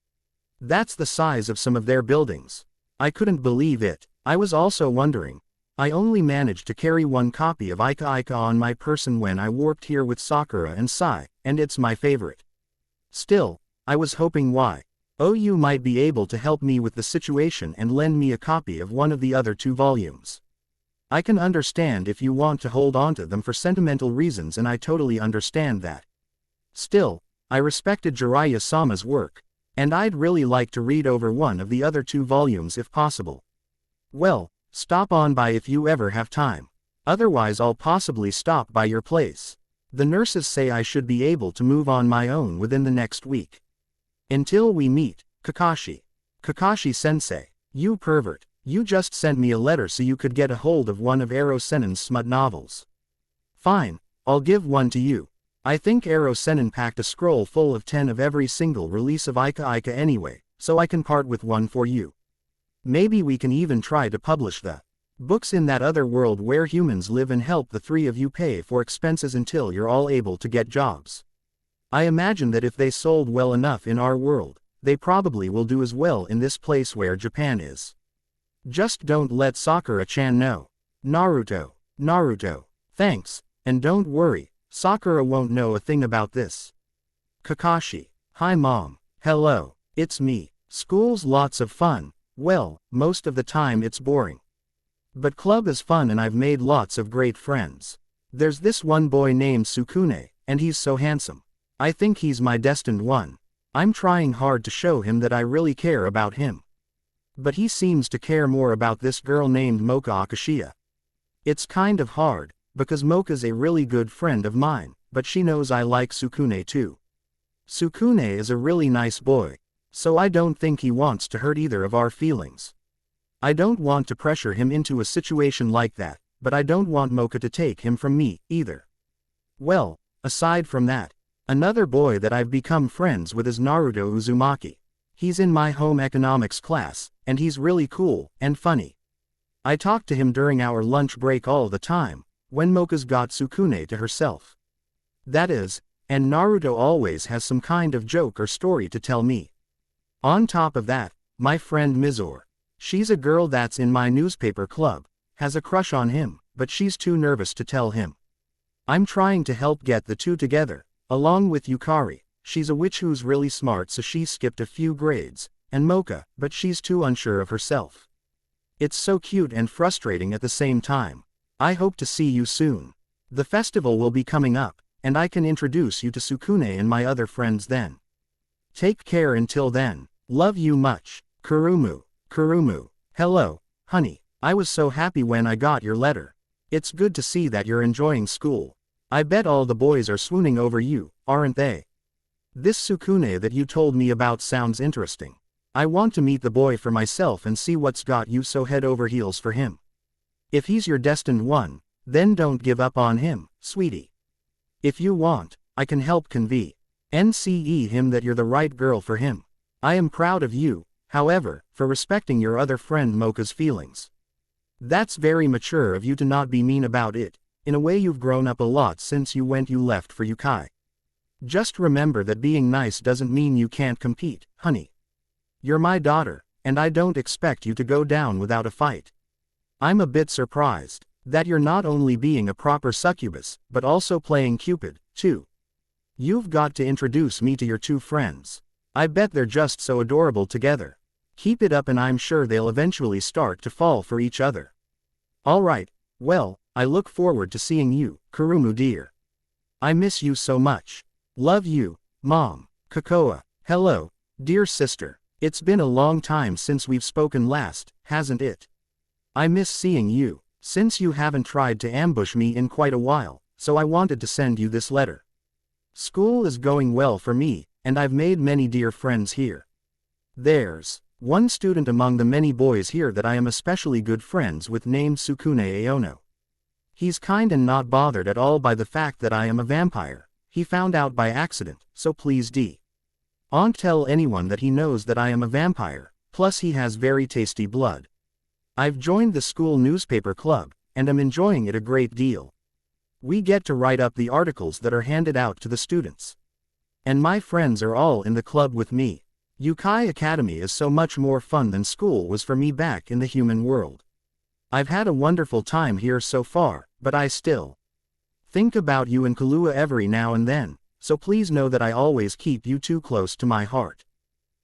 That's the size of some of their buildings. I couldn't believe it. I was also wondering. I only managed to carry one copy of Ika Ika on my person when I warped here with Sakura and Sai, and it's my favorite. Still, I was hoping you might be able to help me with the situation and lend me a copy of one of the other 2 volumes. I can understand if you want to hold on to them for sentimental reasons, and I totally understand that. Still, I respected Jiraiya-sama's work, and I'd really like to read over one of the other 2 volumes if possible. Well, stop on by if you ever have time. Otherwise I'll possibly stop by your place. The nurses say I should be able to move on my own within the next week. Until we meet, Kakashi. Kakashi-sensei, you pervert, you just sent me a letter so you could get a hold of one of Ero Sennin's smut novels. Fine, I'll give one to you. I think Ero Sennin packed a scroll full of 10 of every single release of Ika Ika anyway, so I can part with one for you. Maybe we can even try to publish the books in that other world where humans live and help the 3 of you pay for expenses until you're all able to get jobs. I imagine that if they sold well enough in our world, they probably will do as well in this place where Japan is. Just don't let Sakura-chan know. Naruto. Naruto. Thanks, and don't worry, Sakura won't know a thing about this. Kakashi. Hi Mom. Hello. It's me. School's lots of fun. Well, most of the time it's boring. But club is fun and I've made lots of great friends. There's this one boy named Sukune, and he's so handsome. I think he's my destined one. I'm trying hard to show him that I really care about him. But he seems to care more about this girl named Mocha Akashiya. It's kind of hard, because Mocha's a really good friend of mine, but she knows I like Sukune too. Sukune is a really nice boy, so I don't think he wants to hurt either of our feelings. I don't want to pressure him into a situation like that, but I don't want Mocha to take him from me, either. Well, aside from that, another boy that I've become friends with is Naruto Uzumaki. He's in my home economics class, and he's really cool and funny. I talk to him during our lunch break all the time, when Mocha's got Sukune to herself. That is, and Naruto always has some kind of joke or story to tell me. On top of that, my friend Mizore. She's a girl that's in my newspaper club, has a crush on him, but she's too nervous to tell him. I'm trying to help get the two together, along with Yukari. She's a witch who's really smart, so she skipped a few grades, and Mocha, but she's too unsure of herself. It's so cute and frustrating at the same time. I hope to see you soon. The festival will be coming up, and I can introduce you to Sukune and my other friends then. Take care until then. Love you much. Kurumu. Kurumu. Hello, honey. I was so happy when I got your letter. It's good to see that you're enjoying school. I bet all the boys are swooning over you, aren't they? This Sukune that you told me about sounds interesting. I want to meet the boy for myself and see what's got you so head over heels for him. If he's your destined one, then don't give up on him, sweetie. If you want, I can help convince him that you're the right girl for him. I am proud of you, however, for respecting your other friend Mocha's feelings. That's very mature of you to not be mean about it. In a way, you've grown up a lot since you left for Yukai. Just remember that being nice doesn't mean you can't compete, honey. You're my daughter, and I don't expect you to go down without a fight. I'm a bit surprised that you're not only being a proper succubus, but also playing Cupid, too. You've got to introduce me to your two friends. I bet they're just so adorable together. Keep it up and I'm sure they'll eventually start to fall for each other. Alright, well, I look forward to seeing you, Kurumu dear. I miss you so much. Love you, Mom. Kokoa. Hello, dear sister. It's been a long time since we've spoken last, hasn't it? I miss seeing you, since you haven't tried to ambush me in quite a while, so I wanted to send you this letter. School is going well for me, and I've made many dear friends here. There's one student among the many boys here that I am especially good friends with named Sukune Aono. He's kind and not bothered at all by the fact that I am a vampire. He found out by accident, so please don't tell anyone that he knows that I am a vampire, plus he has very tasty blood. I've joined the school newspaper club, and am enjoying it a great deal. We get to write up the articles that are handed out to the students. And my friends are all in the club with me. Yukai Academy is so much more fun than school was for me back in the human world. I've had a wonderful time here so far, but I still think about you and Kahlua every now and then, so please know that I always keep you too close to my heart.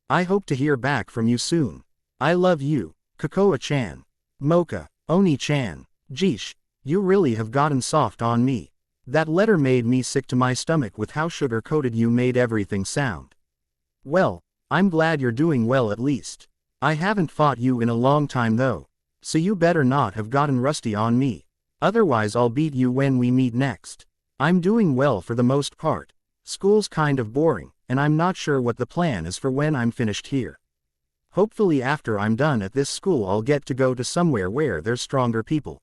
I hope to hear back from you soon. I love you, Kokoa-chan. Mocha, Oni-chan. Jeesh, you really have gotten soft on me. That letter made me sick to my stomach with how sugar-coated you made everything sound. Well, I'm glad you're doing well at least. I haven't fought you in a long time though, so you better not have gotten rusty on me. Otherwise I'll beat you when we meet next. I'm doing well for the most part. School's kind of boring, and I'm not sure what the plan is for when I'm finished here. Hopefully after I'm done at this school I'll get to go to somewhere where there's stronger people.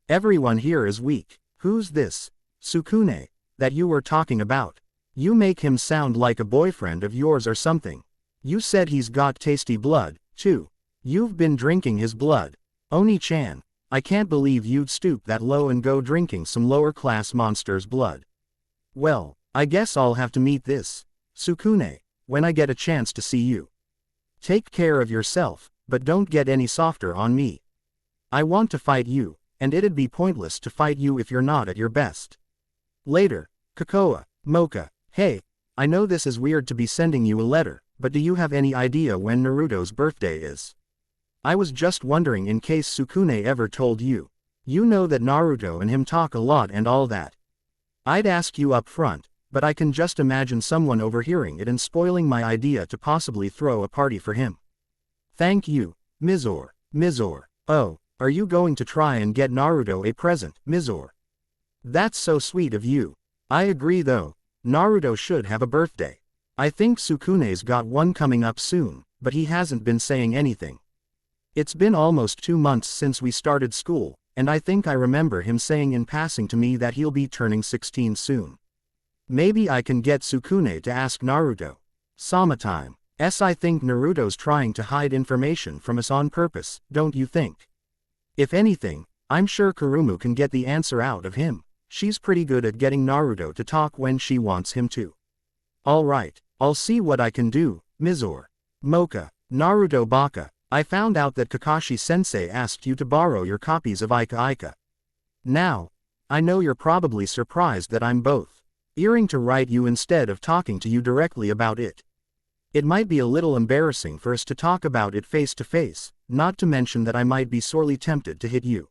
Everyone here is weak. Who's this Sukune that you were talking about? You make him sound like a boyfriend of yours or something. You said he's got tasty blood, too. You've been drinking his blood. Oni-chan, I can't believe you'd stoop that low and go drinking some lower-class monster's blood. Well, I guess I'll have to meet this Sukune when I get a chance to see you. Take care of yourself, but don't get any softer on me. I want to fight you, and it'd be pointless to fight you if you're not at your best. Later, Kokoa. Mocha. Hey, I know this is weird to be sending you a letter, but do you have any idea when Naruto's birthday is? I was just wondering in case Sukune ever told you. You know that Naruto and him talk a lot and all that. I'd ask you up front, but I can just imagine someone overhearing it and spoiling my idea to possibly throw a party for him. Thank you, Mizore. Mizore. Oh, are you going to try and get Naruto a present, Mizore? That's so sweet of you. I agree though, Naruto should have a birthday. I think Sukune's got one coming up soon, but he hasn't been saying anything. It's been almost 2 months since we started school, and I think I remember him saying in passing to me that he'll be turning 16 soon. Maybe I can get Sukune to ask Naruto. Sama time. I think Naruto's trying to hide information from us on purpose, don't you think? If anything, I'm sure Kurumu can get the answer out of him. She's pretty good at getting Naruto to talk when she wants him to. Alright, I'll see what I can do, Mizore. Mocha, Naruto Baka, I found out that Kakashi-sensei asked you to borrow your copies of Ika Ika. Now, I know you're probably surprised that I'm both earing to write you instead of talking to you directly about it. It might be a little embarrassing for us to talk about it face to face, not to mention that I might be sorely tempted to hit you.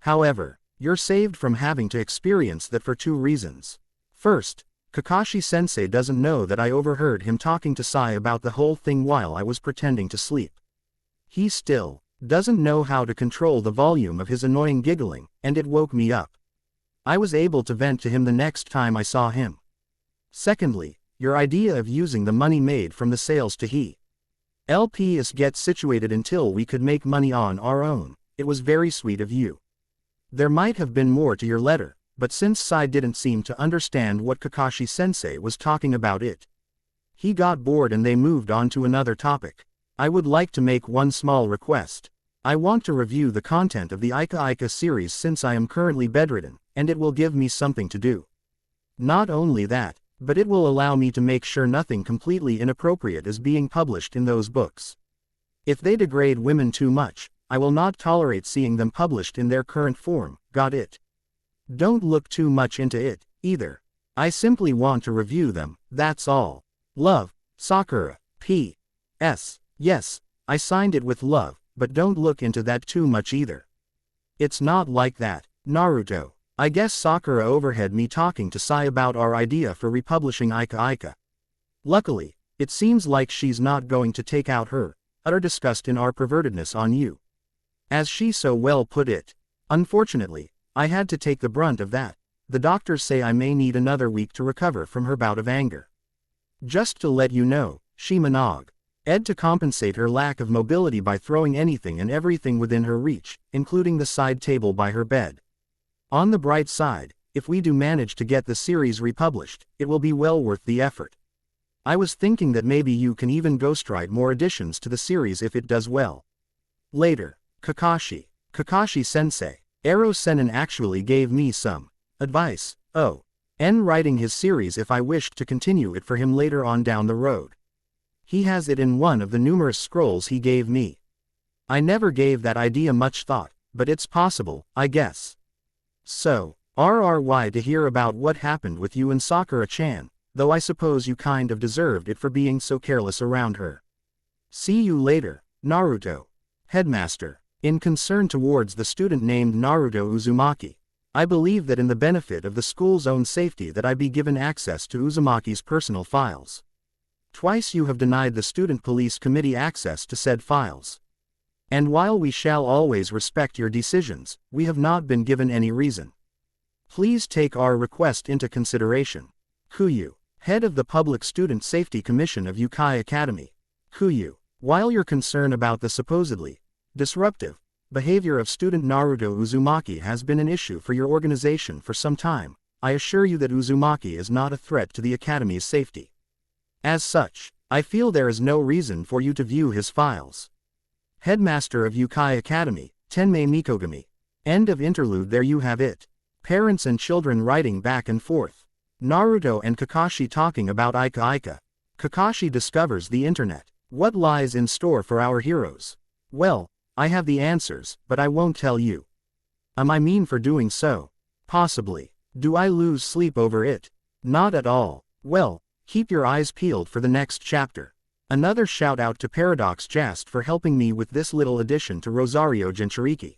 However, you're saved from having to experience that for two reasons. First, Kakashi-sensei doesn't know that I overheard him talking to Sai about the whole thing while I was pretending to sleep. He still doesn't know how to control the volume of his annoying giggling, and it woke me up. I was able to vent to him the next time I saw him. Secondly, your idea of using the money made from the sales to help us get situated until we could make money on our own, it was very sweet of you. There might have been more to your letter, but since Sai didn't seem to understand what Kakashi-sensei was talking about he got bored and they moved on to another topic. I would like to make one small request. I want to review the content of the Ika Ika series since I am currently bedridden, and it will give me something to do. Not only that, but it will allow me to make sure nothing completely inappropriate is being published in those books. If they degrade women too much, I will not tolerate seeing them published in their current form, got it? Don't look too much into it, either. I simply want to review them, that's all. Love, Sakura, P.S. Yes, I signed it with love, but don't look into that too much either. It's not like that, Naruto. I guess Sakura overheard me talking to Sai about our idea for republishing Ika Ika. Luckily, it seems like she's not going to take out her utter disgust in our pervertedness on you. As she so well put it. Unfortunately, I had to take the brunt of that. The doctors say I may need another week to recover from her bout of anger. Just to let you know, she managed to compensate her lack of mobility by throwing anything and everything within her reach, including the side table by her bed. On the bright side, if we do manage to get the series republished, it will be well worth the effort. I was thinking that maybe you can even ghostwrite more additions to the series if it does well. Later, Kakashi-sensei, Ero Senin actually gave me some advice, writing his series if I wished to continue it for him later on down the road. He has it in one of the numerous scrolls he gave me. I never gave that idea much thought, but it's possible, I guess. So, RRY to hear about what happened with you and Sakura-chan, though I suppose you kind of deserved it for being so careless around her. See you later, Naruto. Headmaster, in concern towards the student named Naruto Uzumaki, I believe that in the benefit of the school's own safety that I be given access to Uzumaki's personal files. Twice you have denied the student police committee access to said files. And while we shall always respect your decisions, we have not been given any reason. Please take our request into consideration. Kuyu, head of the Public Student Safety Commission of Yukai Academy. Kuyu, while your concern about the supposedly disruptive behavior of student Naruto Uzumaki has been an issue for your organization for some time, I assure you that Uzumaki is not a threat to the Academy's safety. As such, I feel there is no reason for you to view his files. Headmaster of Yukai Academy, Tenmei Mikogami. End of interlude. There you have it. Parents and children writing back and forth. Naruto and Kakashi talking about Ika Ika. Kakashi discovers the internet. What lies in store for our heroes? Well, I have the answers, but I won't tell you. Am I mean for doing so? Possibly. Do I lose sleep over it? Not at all. Well, keep your eyes peeled for the next chapter. Another shout out to Paradox Jast for helping me with this little addition to Rosario Jinchuriki.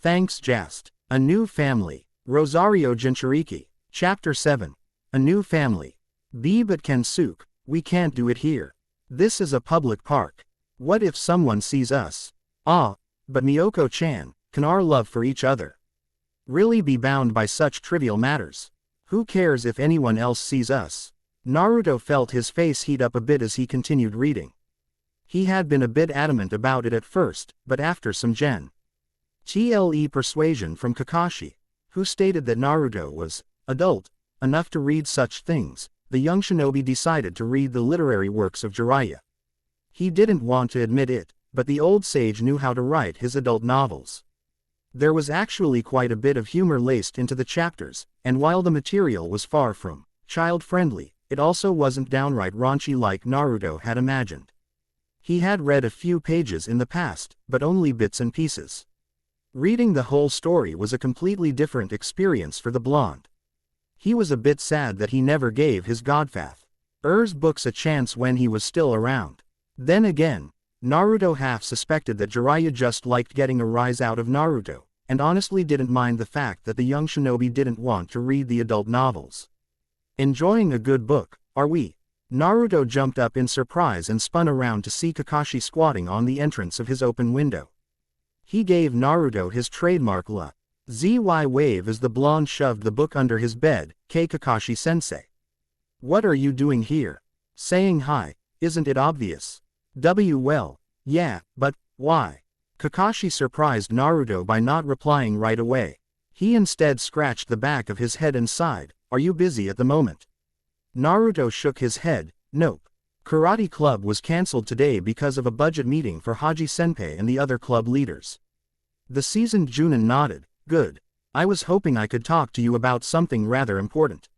Thanks Jast. A New Family. Rosario Jinchuriki. Chapter 7. A New Family. But Kensuke, we can't do it here. This is a public park. What if someone sees us? But Miyoko-chan, can our love for each other really be bound by such trivial matters? Who cares if anyone else sees us? Naruto felt his face heat up a bit as he continued reading. He had been a bit adamant about it at first, but after some gentle persuasion from Kakashi, who stated that Naruto was adult enough to read such things, the young shinobi decided to read the literary works of Jiraiya. He didn't want to admit it, but the old sage knew how to write his adult novels. There was actually quite a bit of humor laced into the chapters, and while the material was far from child-friendly, it also wasn't downright raunchy like Naruto had imagined. He had read a few pages in the past, but only bits and pieces. Reading the whole story was a completely different experience for the blonde. He was a bit sad that he never gave his godfather's books a chance when he was still around. Then again, Naruto half suspected that Jiraiya just liked getting a rise out of Naruto, and honestly didn't mind the fact that the young shinobi didn't want to read the adult novels. Enjoying a good book, are we? Naruto jumped up in surprise and spun around to see Kakashi squatting on the entrance of his open window. He gave Naruto his trademark ZY wave as the blonde shoved the book under his bed. Kakashi-sensei. What are you doing here? Saying hi, isn't it obvious? Well, yeah, but why? Kakashi surprised Naruto by not replying right away. He instead scratched the back of his head and sighed, "Are you busy at the moment?" Naruto shook his head, "Nope. Karate club was cancelled today because of a budget meeting for Haji Senpai and the other club leaders." The seasoned Junin nodded, "Good. I was hoping I could talk to you about something rather important."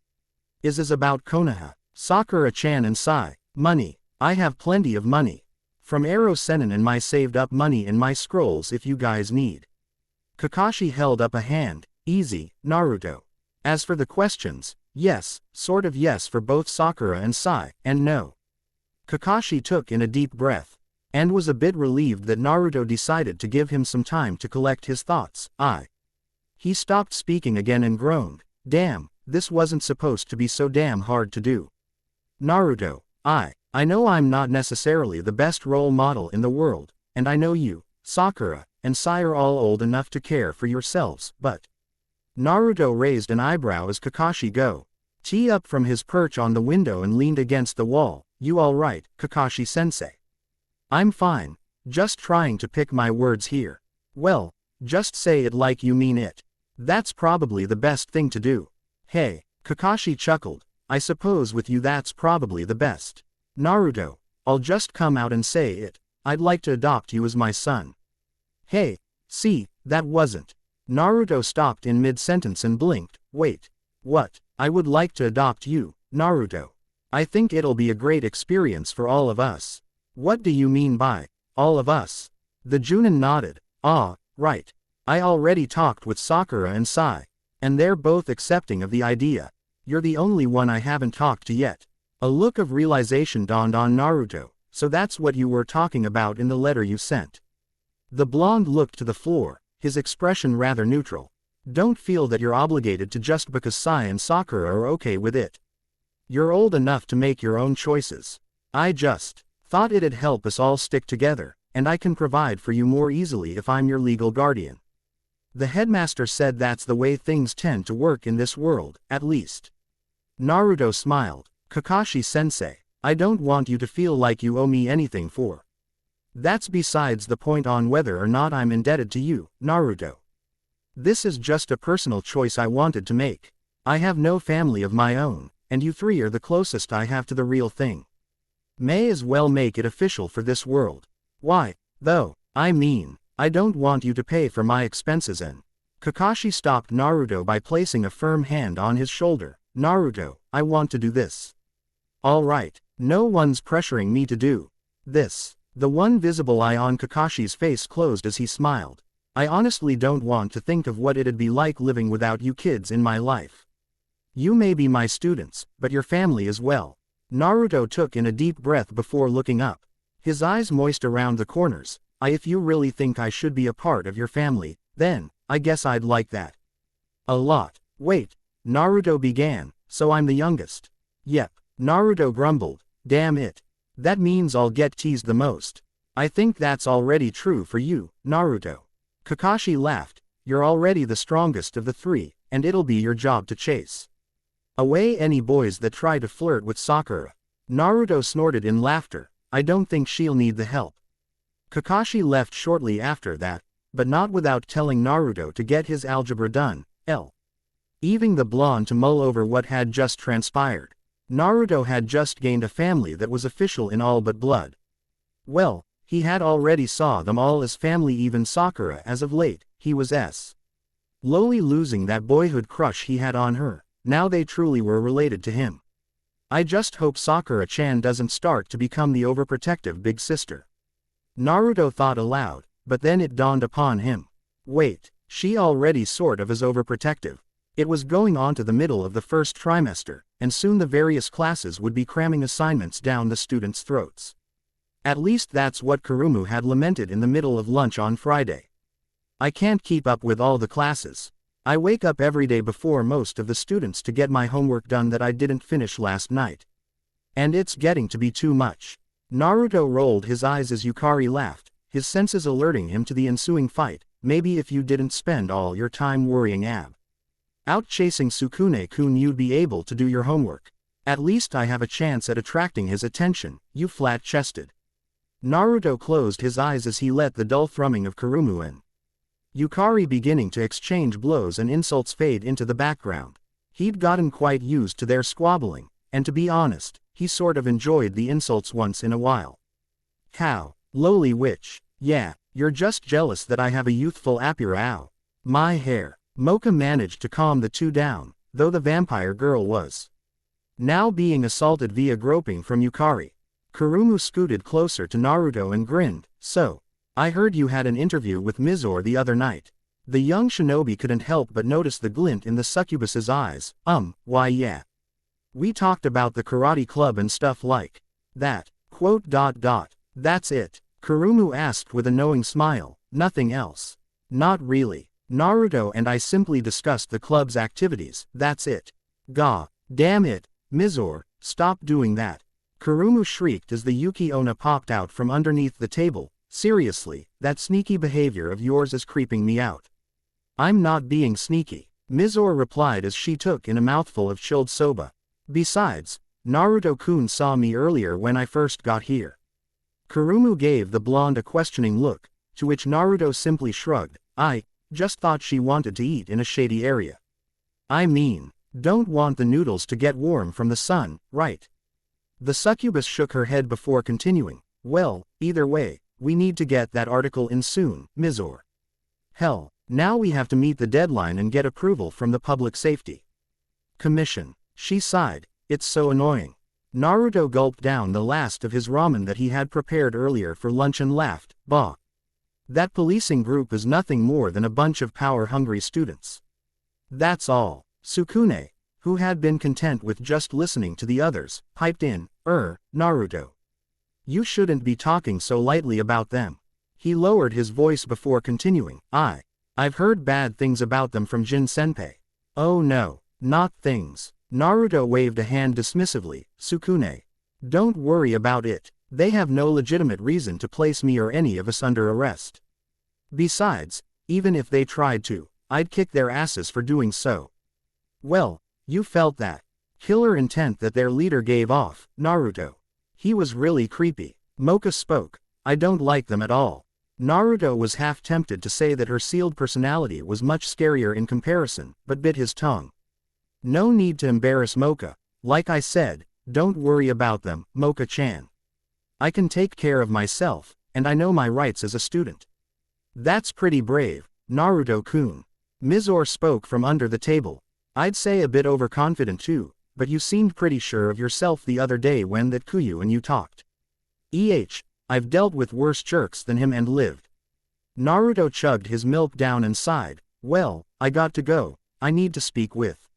Is about Konoha, Sakura-chan and Sai. Money. I have plenty of money. From Arrow Sennin and my saved up money in my scrolls if you guys need. Kakashi held up a hand, "Easy, Naruto. As for the questions, yes, sort of yes for both Sakura and Sai, and no." Kakashi took in a deep breath, and was a bit relieved that Naruto decided to give him some time to collect his thoughts. He stopped speaking again and groaned, "Damn, this wasn't supposed to be so damn hard to do. Naruto, I know I'm not necessarily the best role model in the world, and I know you, Sakura, and Sai are all old enough to care for yourselves, but..." Naruto raised an eyebrow as Kakashi got up from his perch on the window and leaned against the wall. "You alright, Kakashi-sensei?" "I'm fine, just trying to pick my words here." "Well, just say it like you mean it. That's probably the best thing to do." "Hey," Kakashi chuckled, "I suppose with you that's probably the best. Naruto, I'll just come out and say it. I'd like to adopt you as my son." "Hey, see, that wasn't..." Naruto stopped in mid-sentence and blinked. "Wait. What? I would like to adopt you, Naruto. I think it'll be a great experience for all of us." "What do you mean by, all of us?" The Junin nodded. Right. I already talked with Sakura and Sai, and they're both accepting of the idea. You're the only one I haven't talked to yet." A look of realization dawned on Naruto. "So that's what you were talking about in the letter you sent." The blonde looked to the floor, his expression rather neutral. "Don't feel that you're obligated to just because Sai and Sakura are okay with it. You're old enough to make your own choices. I just thought it'd help us all stick together, and I can provide for you more easily if I'm your legal guardian." The headmaster said that's the way things tend to work in this world, at least. Naruto smiled. "Kakashi-sensei, I don't want you to feel like you owe me anything for. That's besides the point on whether or not I'm indebted to you, Naruto. This is just a personal choice I wanted to make. I have no family of my own, and you three are the closest I have to the real thing. May as well make it official for this world. Why, though? I mean, I don't want you to pay for my expenses and..." Kakashi stopped Naruto by placing a firm hand on his shoulder. "Naruto, I want to do this. All right, no one's pressuring me to do this." The one visible eye on Kakashi's face closed as he smiled. "I honestly don't want to think of what it'd be like living without you kids in my life. You may be my students, but your family as well." Naruto took in a deep breath before looking up. His eyes moist around the corners. If you really think I should be a part of your family, then, I guess I'd like that. A lot." "Wait," Naruto began, "so I'm the youngest?" "Yep," Naruto grumbled. "Damn it. That means I'll get teased the most." "I think that's already true for you, Naruto." Kakashi laughed. "You're already the strongest of the three, and it'll be your job to chase away any boys that try to flirt with Sakura." Naruto snorted in laughter. "I don't think she'll need the help." Kakashi left shortly after that, but not without telling Naruto to get his algebra done, leaving the blonde to mull over what had just transpired. Naruto had just gained a family that was official in all but blood. Well, he had already saw them all as family, even Sakura as of late. He was slowly losing that boyhood crush he had on her. Now they truly were related to him. I just hope Sakura-chan doesn't start to become the overprotective big sister. Naruto thought aloud, but then it dawned upon him. Wait, she already sort of is overprotective. It was going on to the middle of the first trimester, and soon the various classes would be cramming assignments down the students' throats. At least that's what Kurumu had lamented in the middle of lunch on Friday. I can't keep up with all the classes. I wake up every day before most of the students to get my homework done that I didn't finish last night. And it's getting to be too much. Naruto rolled his eyes as Yukari laughed, his senses alerting him to the ensuing fight. Maybe if you didn't spend all your time worrying out chasing Sukune-kun, you'd be able to do your homework. At least I have a chance at attracting his attention, you flat-chested. Naruto closed his eyes as he let the dull thrumming of Kurumu and Yukari beginning to exchange blows and insults fade into the background. He'd gotten quite used to their squabbling, and to be honest, he sort of enjoyed the insults once in a while. How, lowly witch, yeah, you're just jealous that I have a youthful apira. Ow. My hair. Mocha managed to calm the two down, though the vampire girl was now being assaulted via groping from Yukari. Kurumu scooted closer to Naruto and grinned. So, I heard you had an interview with Mizore the other night. The young shinobi couldn't help but notice the glint in the succubus's eyes. Why yeah. We talked about the karate club and stuff like that. ... That's it? Kurumu asked with a knowing smile. Nothing else? Not really. Naruto and I simply discussed the club's activities, that's it. Gah, damn it, Mizore, stop doing that. Kurumu shrieked as the Yuki Onna popped out from underneath the table. Seriously, that sneaky behavior of yours is creeping me out. I'm not being sneaky, Mizore replied as she took in a mouthful of chilled soba. Besides, Naruto-kun saw me earlier when I first got here. Kurumu gave the blonde a questioning look, to which Naruto simply shrugged. I just thought she wanted to eat in a shady area. I mean, don't want the noodles to get warm from the sun, right? The succubus shook her head before continuing. Well, either way, we need to get that article in soon, Mizore. Hell, now we have to meet the deadline and get approval from the Public Safety Commission. She sighed. It's so annoying. Naruto gulped down the last of his ramen that he had prepared earlier for lunch and laughed. Bah. That policing group is nothing more than a bunch of power-hungry students. That's all. Sukune, who had been content with just listening to the others, piped in, Naruto. You shouldn't be talking so lightly about them. He lowered his voice before continuing. I've heard bad things about them from Jin Senpai. Oh no, not things. Naruto waved a hand dismissively. Sukune. Don't worry about it. They have no legitimate reason to place me or any of us under arrest. Besides, even if they tried to, I'd kick their asses for doing so. Well, you felt that killer intent that their leader gave off, Naruto. He was really creepy. Mocha spoke. I don't like them at all. Naruto was half tempted to say that her sealed personality was much scarier in comparison, but bit his tongue. No need to embarrass Mocha. Like I said, don't worry about them, Mocha-chan. I can take care of myself, and I know my rights as a student. That's pretty brave, Naruto-kun. Mizore spoke from under the table. I'd say a bit overconfident too, but you seemed pretty sure of yourself the other day when that Kuyu and you talked. I've dealt with worse jerks than him and lived. Naruto chugged his milk down and sighed. Well, I got to go. I need to speak with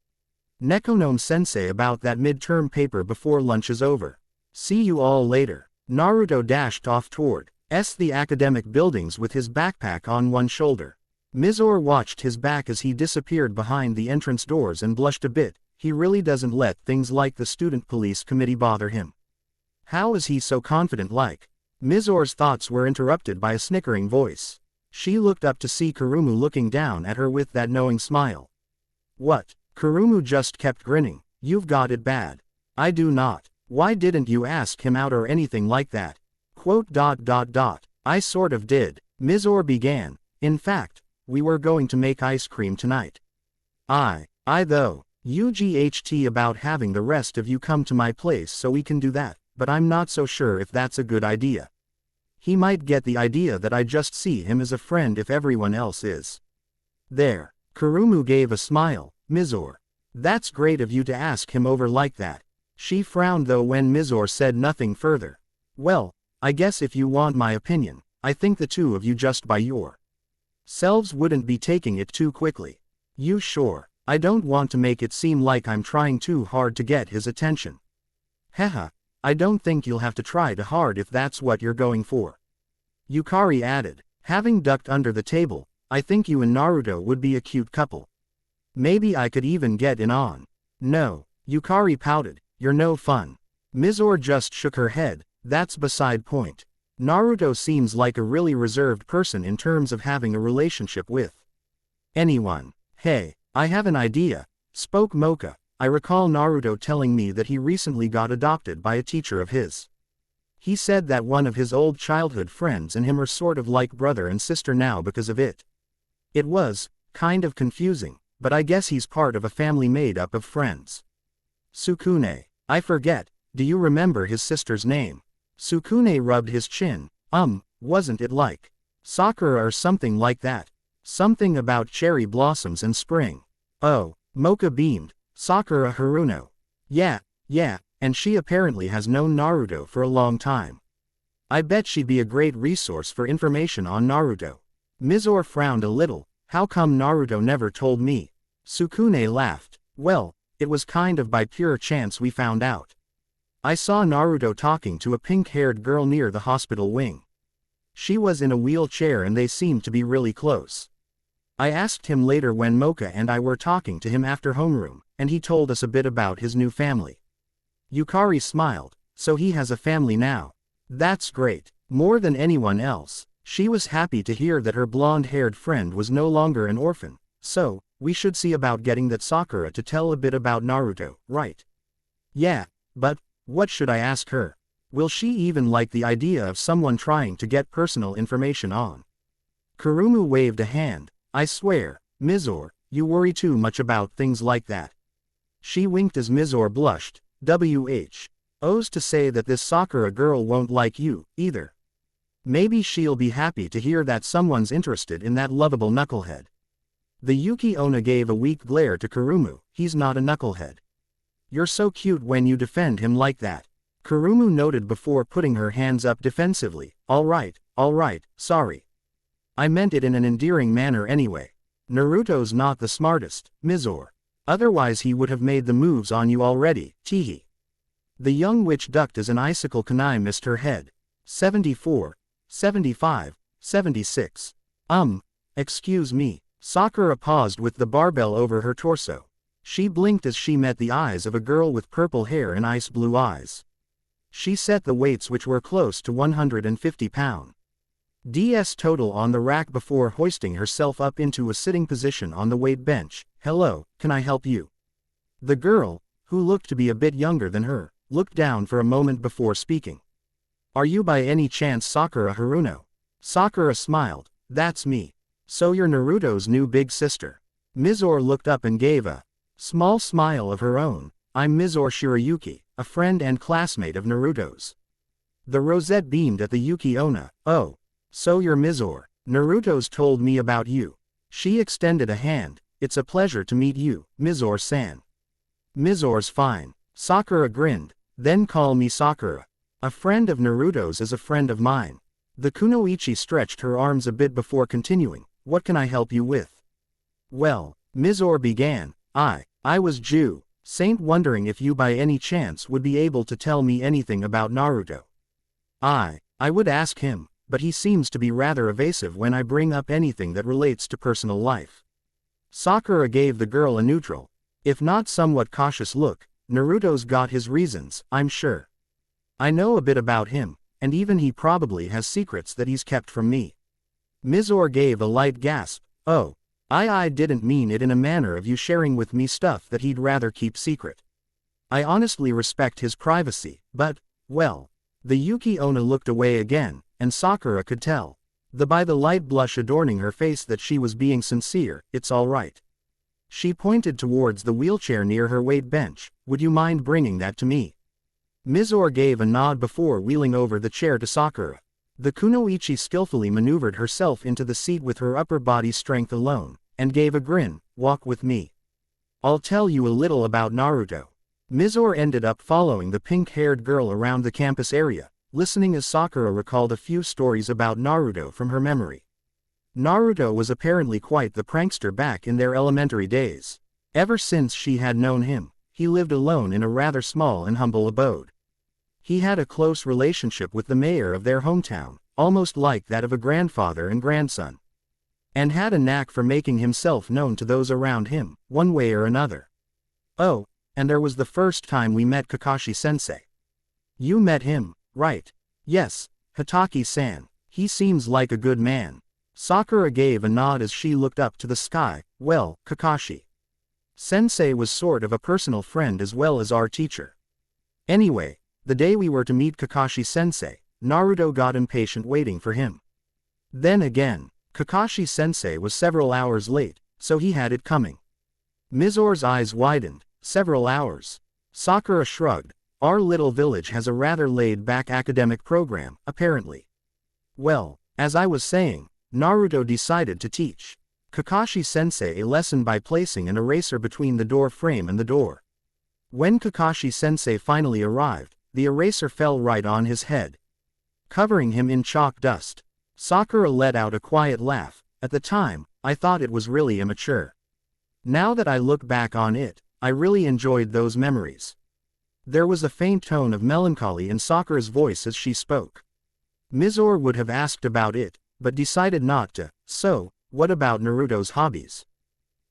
Nekonomiya-sensei about that midterm paper before lunch is over. See you all later. Naruto dashed off toward the academic buildings with his backpack on one shoulder. Mizore watched his back as he disappeared behind the entrance doors and blushed a bit. He really doesn't let things like the student police committee bother him. How is he so confident like? Mizore's thoughts were interrupted by a snickering voice. She looked up to see Kurumu looking down at her with that knowing smile. What? Kurumu just kept grinning. You've got it bad. I do not. Why didn't you ask him out or anything like that? ... I sort of did. Mizore began. In fact, we were going to make ice cream tonight. I though. UGHT about having the rest of you come to my place so we can do that, but I'm not so sure if that's a good idea. He might get the idea that I just see him as a friend if everyone else is. There. Kurumu gave a smile. Mizore. That's great of you to ask him over like that. She frowned though when Mizore said nothing further. Well, I guess if you want my opinion, I think the two of you just by yourselves wouldn't be taking it too quickly. You sure? I don't want to make it seem like I'm trying too hard to get his attention. Haha, I don't think you'll have to try too hard if that's what you're going for. Yukari added, having ducked under the table, I think you and Naruto would be a cute couple. Maybe I could even get in on. No, Yukari pouted, you're no fun. Mizore just shook her head, that's beside point. Naruto seems like a really reserved person in terms of having a relationship with anyone. Hey, I have an idea, spoke Mocha. I recall Naruto telling me that he recently got adopted by a teacher of his. He said that one of his old childhood friends and him are sort of like brother and sister now because of it. It was kind of confusing, but I guess he's part of a family made up of friends. Sukune. I forget, do you remember his sister's name? Sukune rubbed his chin. Wasn't it like Sakura or something like that? Something about cherry blossoms and spring. Oh, Mocha beamed. Sakura Haruno. Yeah, and she apparently has known Naruto for a long time. I bet she'd be a great resource for information on Naruto. Mizore frowned a little. How come Naruto never told me? Sukune laughed. Well, it was kind of by pure chance we found out. I saw Naruto talking to a pink-haired girl near the hospital wing. She was in a wheelchair and they seemed to be really close. I asked him later when Mocha and I were talking to him after homeroom, and he told us a bit about his new family. Yukari smiled. So he has a family now. That's great. More than anyone else, she was happy to hear that her blonde-haired friend was no longer an orphan. So, we should see about getting that Sakura to tell a bit about Naruto, right? Yeah, but what should I ask her? Will she even like the idea of someone trying to get personal information on? Kurumu waved a hand. I swear, Mizore, you worry too much about things like that. She winked as Mizore blushed. Who's to say that this Sakura girl won't like you, either? Maybe she'll be happy to hear that someone's interested in that lovable knucklehead. The Yuki Onna gave a weak glare to Kurumu. He's not a knucklehead. You're so cute when you defend him like that. Kurumu noted before putting her hands up defensively. All right, sorry. I meant it in an endearing manner anyway. Naruto's not the smartest, Mizore. Otherwise he would have made the moves on you already, teehee. The young witch ducked as an icicle kunai missed her head. 74, 75, 76. Excuse me. Sakura paused with the barbell over her torso. She blinked as she met the eyes of a girl with purple hair and ice blue eyes. She set the weights which were close to 150 pounds. DS total on the rack before hoisting herself up into a sitting position on the weight bench. Hello, can I help you? The girl, who looked to be a bit younger than her, looked down for a moment before speaking. Are you by any chance Sakura Haruno? Sakura smiled. That's me. So you're Naruto's new big sister. Mizore looked up and gave a small smile of her own. I'm Mizore Shirayuki, a friend and classmate of Naruto's. The rosette beamed at the Yuki Onna. Oh. So you're Mizore. Naruto's told me about you. She extended a hand. It's a pleasure to meet you, Mizore-san. Mizore's fine. Sakura grinned. Then call me Sakura. A friend of Naruto's is a friend of mine. The kunoichi stretched her arms a bit before continuing. What can I help you with? Well, Mizore began. I was Saint wondering if you by any chance would be able to tell me anything about Naruto. I would ask him. But he seems to be rather evasive when I bring up anything that relates to personal life. Sakura gave the girl a neutral, if not somewhat cautious look. Naruto's got his reasons, I'm sure. I know a bit about him, and even he probably has secrets that he's kept from me. Mizore gave a light gasp. Oh, I didn't mean it in a manner of you sharing with me stuff that he'd rather keep secret. I honestly respect his privacy, but, well. The Yuki Onna looked away again. And Sakura could tell, by the light blush adorning her face, that she was being sincere. It's all right. She pointed towards the wheelchair near her weight bench. Would you mind bringing that to me? Mizore gave a nod before wheeling over the chair to Sakura. The kunoichi skillfully maneuvered herself into the seat with her upper body strength alone, and gave a grin. Walk with me. I'll tell you a little about Naruto. Mizore ended up following the pink-haired girl around the campus area, listening as Sakura recalled a few stories about Naruto from her memory. Naruto was apparently quite the prankster back in their elementary days. Ever since she had known him, he lived alone in a rather small and humble abode. He had a close relationship with the mayor of their hometown, almost like that of a grandfather and grandson, and had a knack for making himself known to those around him, one way or another. Oh, and there was the first time we met Kakashi-sensei. You met him, right? Yes, Hataki-san. He seems like a good man. Sakura gave a nod as she looked up to the sky. Well, Kakashi-sensei was sort of a personal friend as well as our teacher. Anyway, the day we were to meet Kakashi-sensei, Naruto got impatient waiting for him. Then again, Kakashi-sensei was several hours late, so he had it coming. Mizore's eyes widened. Several hours. Sakura shrugged. Our little village has a rather laid-back academic program, apparently. Well, as I was saying, Naruto decided to teach Kakashi-sensei a lesson by placing an eraser between the door frame and the door. When Kakashi-sensei finally arrived, the eraser fell right on his head, covering him in chalk dust. Sakura let out a quiet laugh. At the time, I thought it was really immature. Now that I look back on it, I really enjoyed those memories. There was a faint tone of melancholy in Sakura's voice as she spoke. Mizore would have asked about it, but decided not to. So, what about Naruto's hobbies?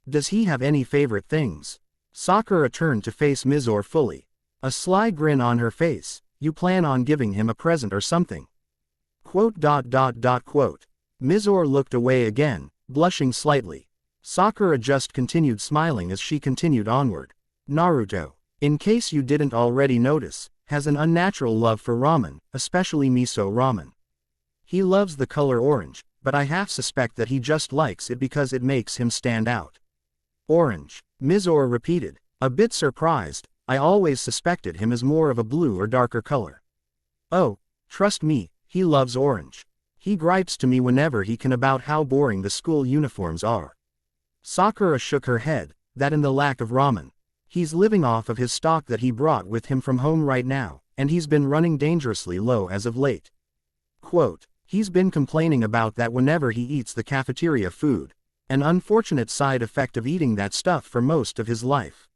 Does he have any favorite things? Sakura turned to face Mizore fully. A sly grin on her face. You plan on giving him a present or something? Mizore looked away again, blushing slightly. Sakura just continued smiling as she continued onward. Naruto, in case you didn't already notice, has an unnatural love for ramen, especially miso ramen. He loves the color orange, but I half suspect that he just likes it because it makes him stand out. Orange, Mizore repeated, a bit surprised. I always suspected him as more of a blue or darker color. Oh, trust me, he loves orange. He gripes to me whenever he can about how boring the school uniforms are. Sakura shook her head, that and the lack of ramen. He's living off of his stock that he brought with him from home right now, and he's been running dangerously low as of late. He's been complaining about that whenever he eats the cafeteria food. An unfortunate side effect of eating that stuff for most of his life.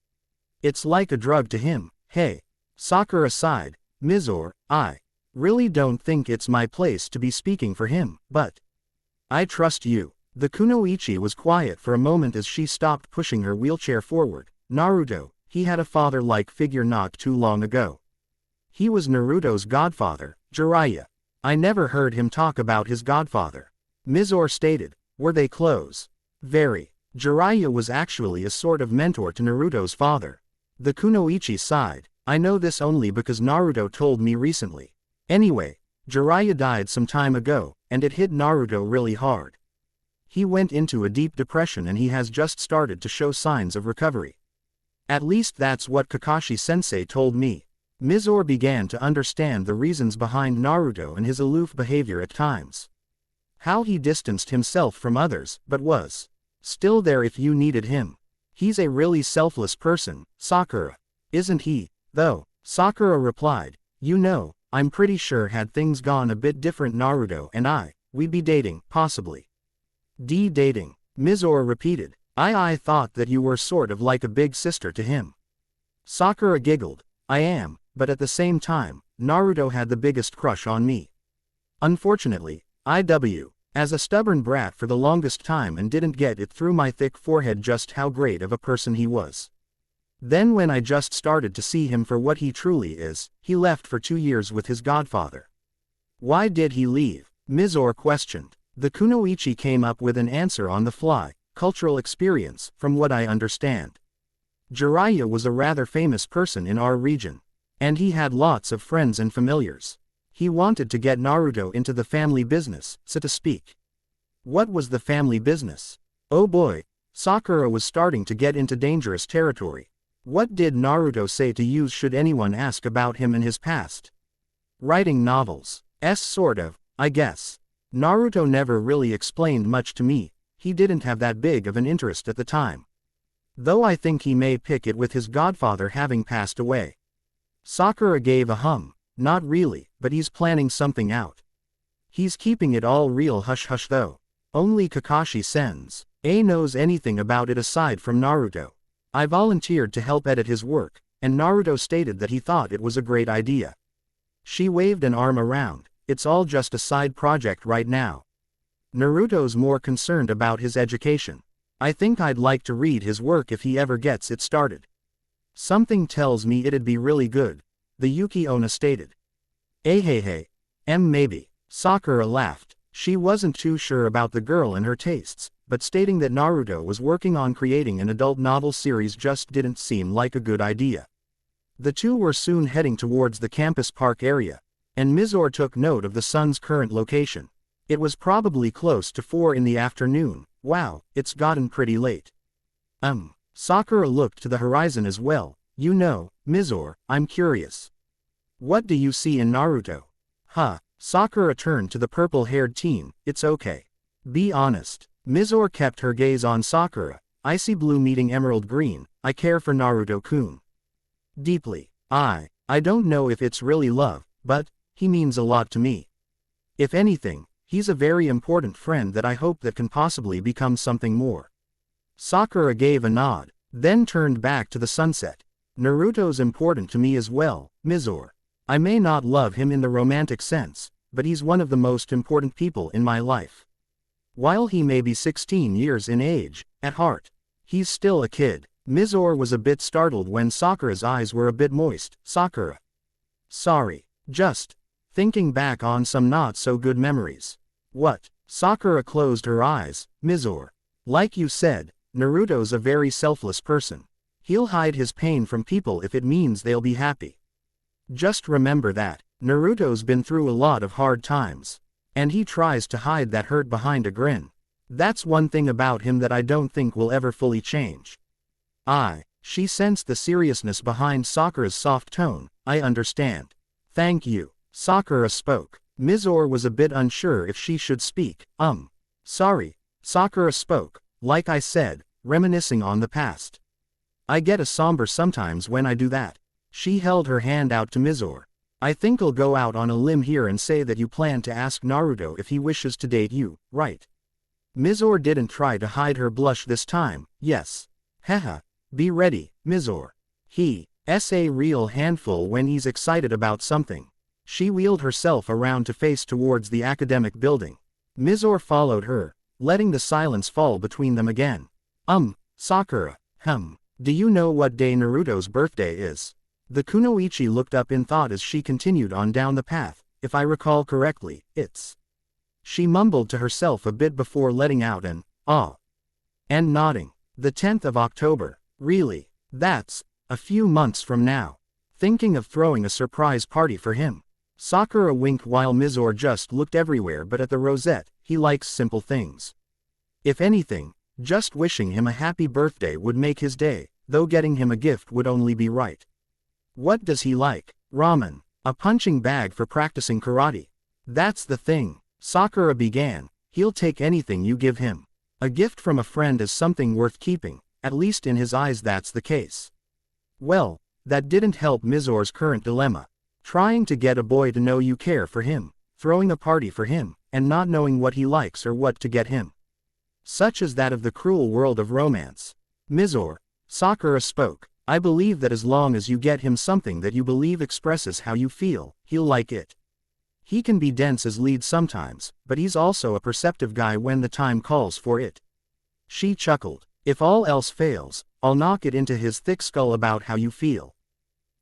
It's like a drug to him. Hey. Sakura sighed. Mizore, I really don't think it's my place to be speaking for him, but I trust you. The kunoichi was quiet for a moment as she stopped pushing her wheelchair forward. Naruto, he had a father-like figure not too long ago. He was Naruto's godfather, Jiraiya. I never heard him talk about his godfather. Mizore stated. Were they close? Very. Jiraiya was actually a sort of mentor to Naruto's father. The kunoichi sighed. I know this only because Naruto told me recently. Anyway, Jiraiya died some time ago, and it hit Naruto really hard. He went into a deep depression and he has just started to show signs of recovery. At least that's what Kakashi-sensei told me. Mizore began to understand the reasons behind Naruto and his aloof behavior at times. How he distanced himself from others, but was still there if you needed him. He's a really selfless person, Sakura. Isn't he, though? Sakura replied. You know, I'm pretty sure had things gone a bit different Naruto and we'd be dating, possibly. Dating, Mizore repeated. I thought that you were sort of like a big sister to him. Sakura giggled. I am, but at the same time, Naruto had the biggest crush on me. Unfortunately, as a stubborn brat for the longest time and didn't get it through my thick forehead just how great of a person he was. Then when I just started to see him for what he truly is, he left for 2 years with his godfather. Why did he leave? Mizore questioned. The kunoichi came up with an answer on the fly. Cultural experience, from what I understand. Jiraiya was a rather famous person in our region. And he had lots of friends and familiars. He wanted to get Naruto into the family business, so to speak. What was the family business? Oh boy, Sakura was starting to get into dangerous territory. What did Naruto say to you should anyone ask about him and his past? Writing novels. Sort of. I guess. Naruto never really explained much to me, he didn't have that big of an interest at the time. Though I think he may pick it with his godfather having passed away. Sakura gave a hum. Not really, but he's planning something out. He's keeping it all real hush hush though. Only Kakashi Sensei knows anything about it aside from Naruto. I volunteered to help edit his work, and Naruto stated that he thought it was a great idea. She waved an arm around. It's all just a side project right now. Naruto's more concerned about his education. I think I'd like to read his work if he ever gets it started. Something tells me it'd be really good, the Yuki Onna stated. Hey, maybe. Sakura laughed. She wasn't too sure about the girl and her tastes, but stating that Naruto was working on creating an adult novel series just didn't seem like a good idea. The two were soon heading towards the campus park area, and Mizore took note of the sun's current location. It was probably close to 4 in the afternoon. Wow, it's gotten pretty late. Sakura looked to the horizon as well. You know, Mizore, I'm curious. What do you see in Naruto? Sakura turned to the purple-haired teen. It's okay. Be honest. Mizore kept her gaze on Sakura. Icy blue meeting emerald green. I care for Naruto-kun. Deeply. I don't know if it's really love, but he means a lot to me. If anything, he's a very important friend that I hope that can possibly become something more. Sakura gave a nod, then turned back to the sunset. Naruto's important to me as well, Mizore. I may not love him in the romantic sense, but he's one of the most important people in my life. While he may be 16 years in age, at heart, he's still a kid. Mizore was a bit startled when Sakura's eyes were a bit moist. Sakura. Sorry. Just thinking back on some not so good memories. What? Sakura closed her eyes. Mizore. Like you said, Naruto's a very selfless person. He'll hide his pain from people if it means they'll be happy. Just remember that. Naruto's been through a lot of hard times. And he tries to hide that hurt behind a grin. That's one thing about him that I don't think will ever fully change. She sensed the seriousness behind Sakura's soft tone. I understand. Thank you. Sakura spoke. Mizore was a bit unsure if she should speak. Sorry. Sakura spoke. Like I said, reminiscing on the past. I get a somber sometimes when I do that. She held her hand out to Mizore. I think I'll go out on a limb here and say that you plan to ask Naruto if he wishes to date you, right? Mizore didn't try to hide her blush this time. Yes. Haha. Be ready, Mizore. He's a real handful when he's excited about something. She wheeled herself around to face towards the academic building. Mizore followed her, letting the silence fall between them again. Sakura. Do you know what day Naruto's birthday is? The kunoichi looked up in thought as she continued on down the path. If I recall correctly, it's... She mumbled to herself a bit before letting out an, and nodding. The 10th of October. Really? That's a few months from now. Thinking of throwing a surprise party for him. Sakura winked while Mizore just looked everywhere but at the rosette. He likes simple things. If anything, just wishing him a happy birthday would make his day, though getting him a gift would only be right. What does he like? Ramen. A punching bag for practicing karate. That's the thing. Sakura began. He'll take anything you give him. A gift from a friend is something worth keeping, at least in his eyes that's the case. Well, that didn't help Mizore's current dilemma. Trying to get a boy to know you care for him, throwing a party for him, and not knowing what he likes or what to get him. Such is that of the cruel world of romance. Mizore. Sakura spoke. I believe that as long as you get him something that you believe expresses how you feel, he'll like it. He can be dense as lead sometimes, but he's also a perceptive guy when the time calls for it. She chuckled. If all else fails, I'll knock it into his thick skull about how you feel.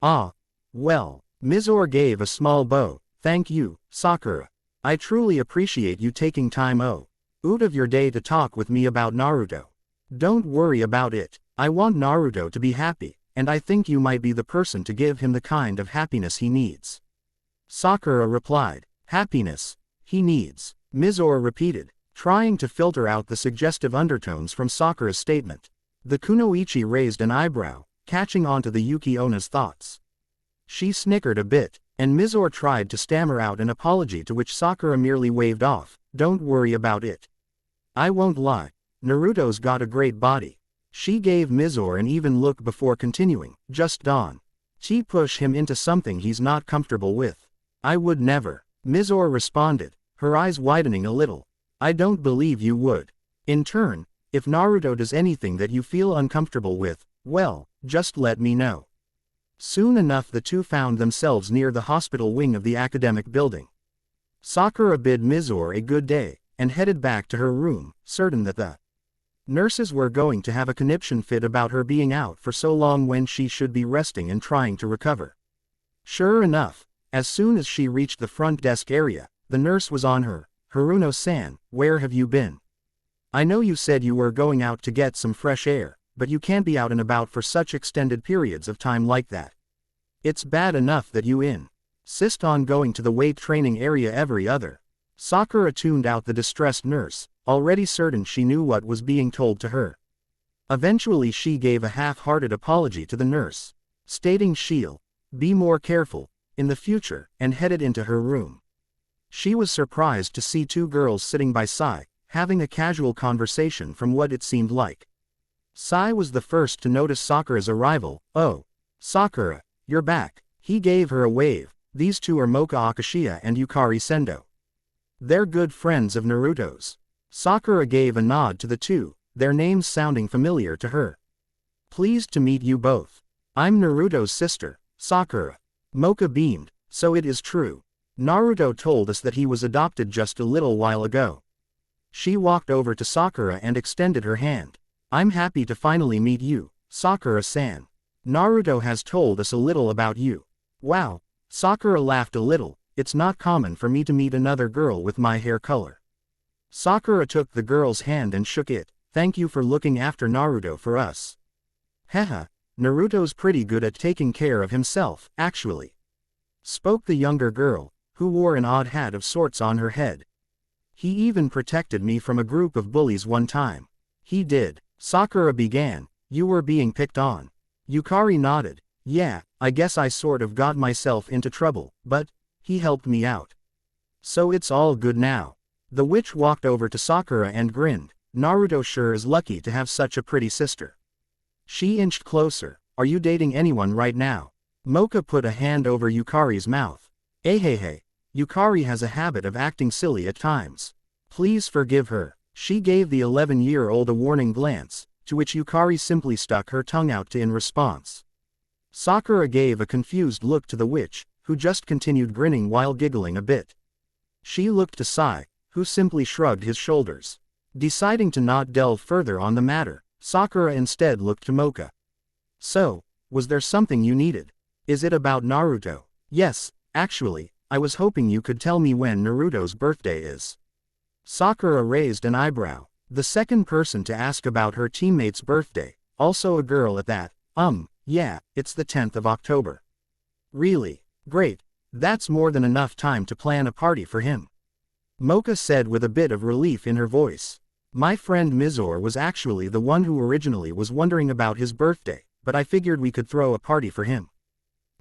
Well. Mizore gave a small bow. Thank you, Sakura. I truly appreciate you taking time out of your day to talk with me about Naruto. Don't worry about it. I want Naruto to be happy, and I think you might be the person to give him the kind of happiness he needs. Sakura replied. Happiness he needs, Mizore repeated, trying to filter out the suggestive undertones from Sakura's statement. The kunoichi raised an eyebrow, catching on to the Yuki Onna's thoughts. She snickered a bit. And Mizore tried to stammer out an apology, to which Sakura merely waved off. Don't worry about it. I won't lie. Naruto's got a great body. She gave Mizore an even look before continuing. Just don't push him into something he's not comfortable with. I would never. Mizore responded, her eyes widening a little. I don't believe you would. In turn, if Naruto does anything that you feel uncomfortable with, well, just let me know. Soon enough the two found themselves near the hospital wing of the academic building. Sakura bid Mizore a good day, and headed back to her room, certain that the nurses were going to have a conniption fit about her being out for so long when she should be resting and trying to recover. Sure enough, as soon as she reached the front desk area, the nurse was on her. Haruno-san, where have you been? I know you said you were going out to get some fresh air, but you can't be out and about for such extended periods of time like that. It's bad enough that you insist on going to the weight training area every other. Sakura tuned out the distressed nurse, already certain she knew what was being told to her. Eventually she gave a half-hearted apology to the nurse, stating she'll be more careful in the future, and headed into her room. She was surprised to see two girls sitting by Sai, having a casual conversation from what it seemed like. Sai was the first to notice Sakura's arrival. Oh, Sakura, you're back. He gave her a wave. These two are Mocha Akashiya and Yukari Sendo. They're good friends of Naruto's. Sakura gave a nod to the two, their names sounding familiar to her. Pleased to meet you both. I'm Naruto's sister, Sakura. Mocha beamed. So it is true. Naruto told us that he was adopted just a little while ago. She walked over to Sakura and extended her hand. I'm happy to finally meet you, Sakura-san. Naruto has told us a little about you. Wow. Sakura laughed a little. It's not common for me to meet another girl with my hair color. Sakura took the girl's hand and shook it. Thank you for looking after Naruto for us. Haha, Naruto's pretty good at taking care of himself, actually. Spoke the younger girl, who wore an odd hat of sorts on her head. He even protected me from a group of bullies one time. He did. Sakura began. You were being picked on. Yukari nodded. Yeah, I guess I sort of got myself into trouble, but he helped me out. So it's all good now. The witch walked over to Sakura and grinned. Naruto sure is lucky to have such a pretty sister. She inched closer. Are you dating anyone right now? Mocha put a hand over Yukari's mouth. Hey. Yukari has a habit of acting silly at times. Please forgive her. She gave the 11-year-old a warning glance, to which Yukari simply stuck her tongue out in response. Sakura gave a confused look to the witch, who just continued grinning while giggling a bit. She looked to Sai, who simply shrugged his shoulders. Deciding to not delve further on the matter, Sakura instead looked to Mocha. So, was there something you needed? Is it about Naruto? Yes, actually, I was hoping you could tell me when Naruto's birthday is. Sakura raised an eyebrow. The second person to ask about her teammate's birthday, also a girl at that. Yeah, it's the 10th of October. Really? Great. That's more than enough time to plan a party for him. Mocha said with a bit of relief in her voice. My friend Mizore was actually the one who originally was wondering about his birthday, but I figured we could throw a party for him.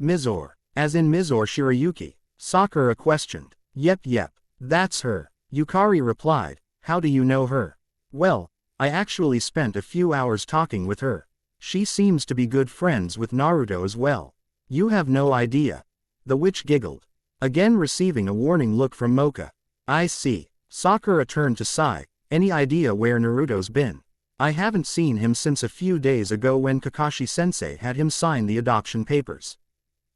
Mizore, as in Mizore Shirayuki? Sakura questioned. Yep, that's her. Yukari replied. How do you know her? Well, I actually spent a few hours talking with her. She seems to be good friends with Naruto as well. You have no idea. The witch giggled. Again receiving a warning look from Mocha. I see. Sakura turned to Sai. Any idea where Naruto's been? I haven't seen him since a few days ago when Kakashi-sensei had him sign the adoption papers.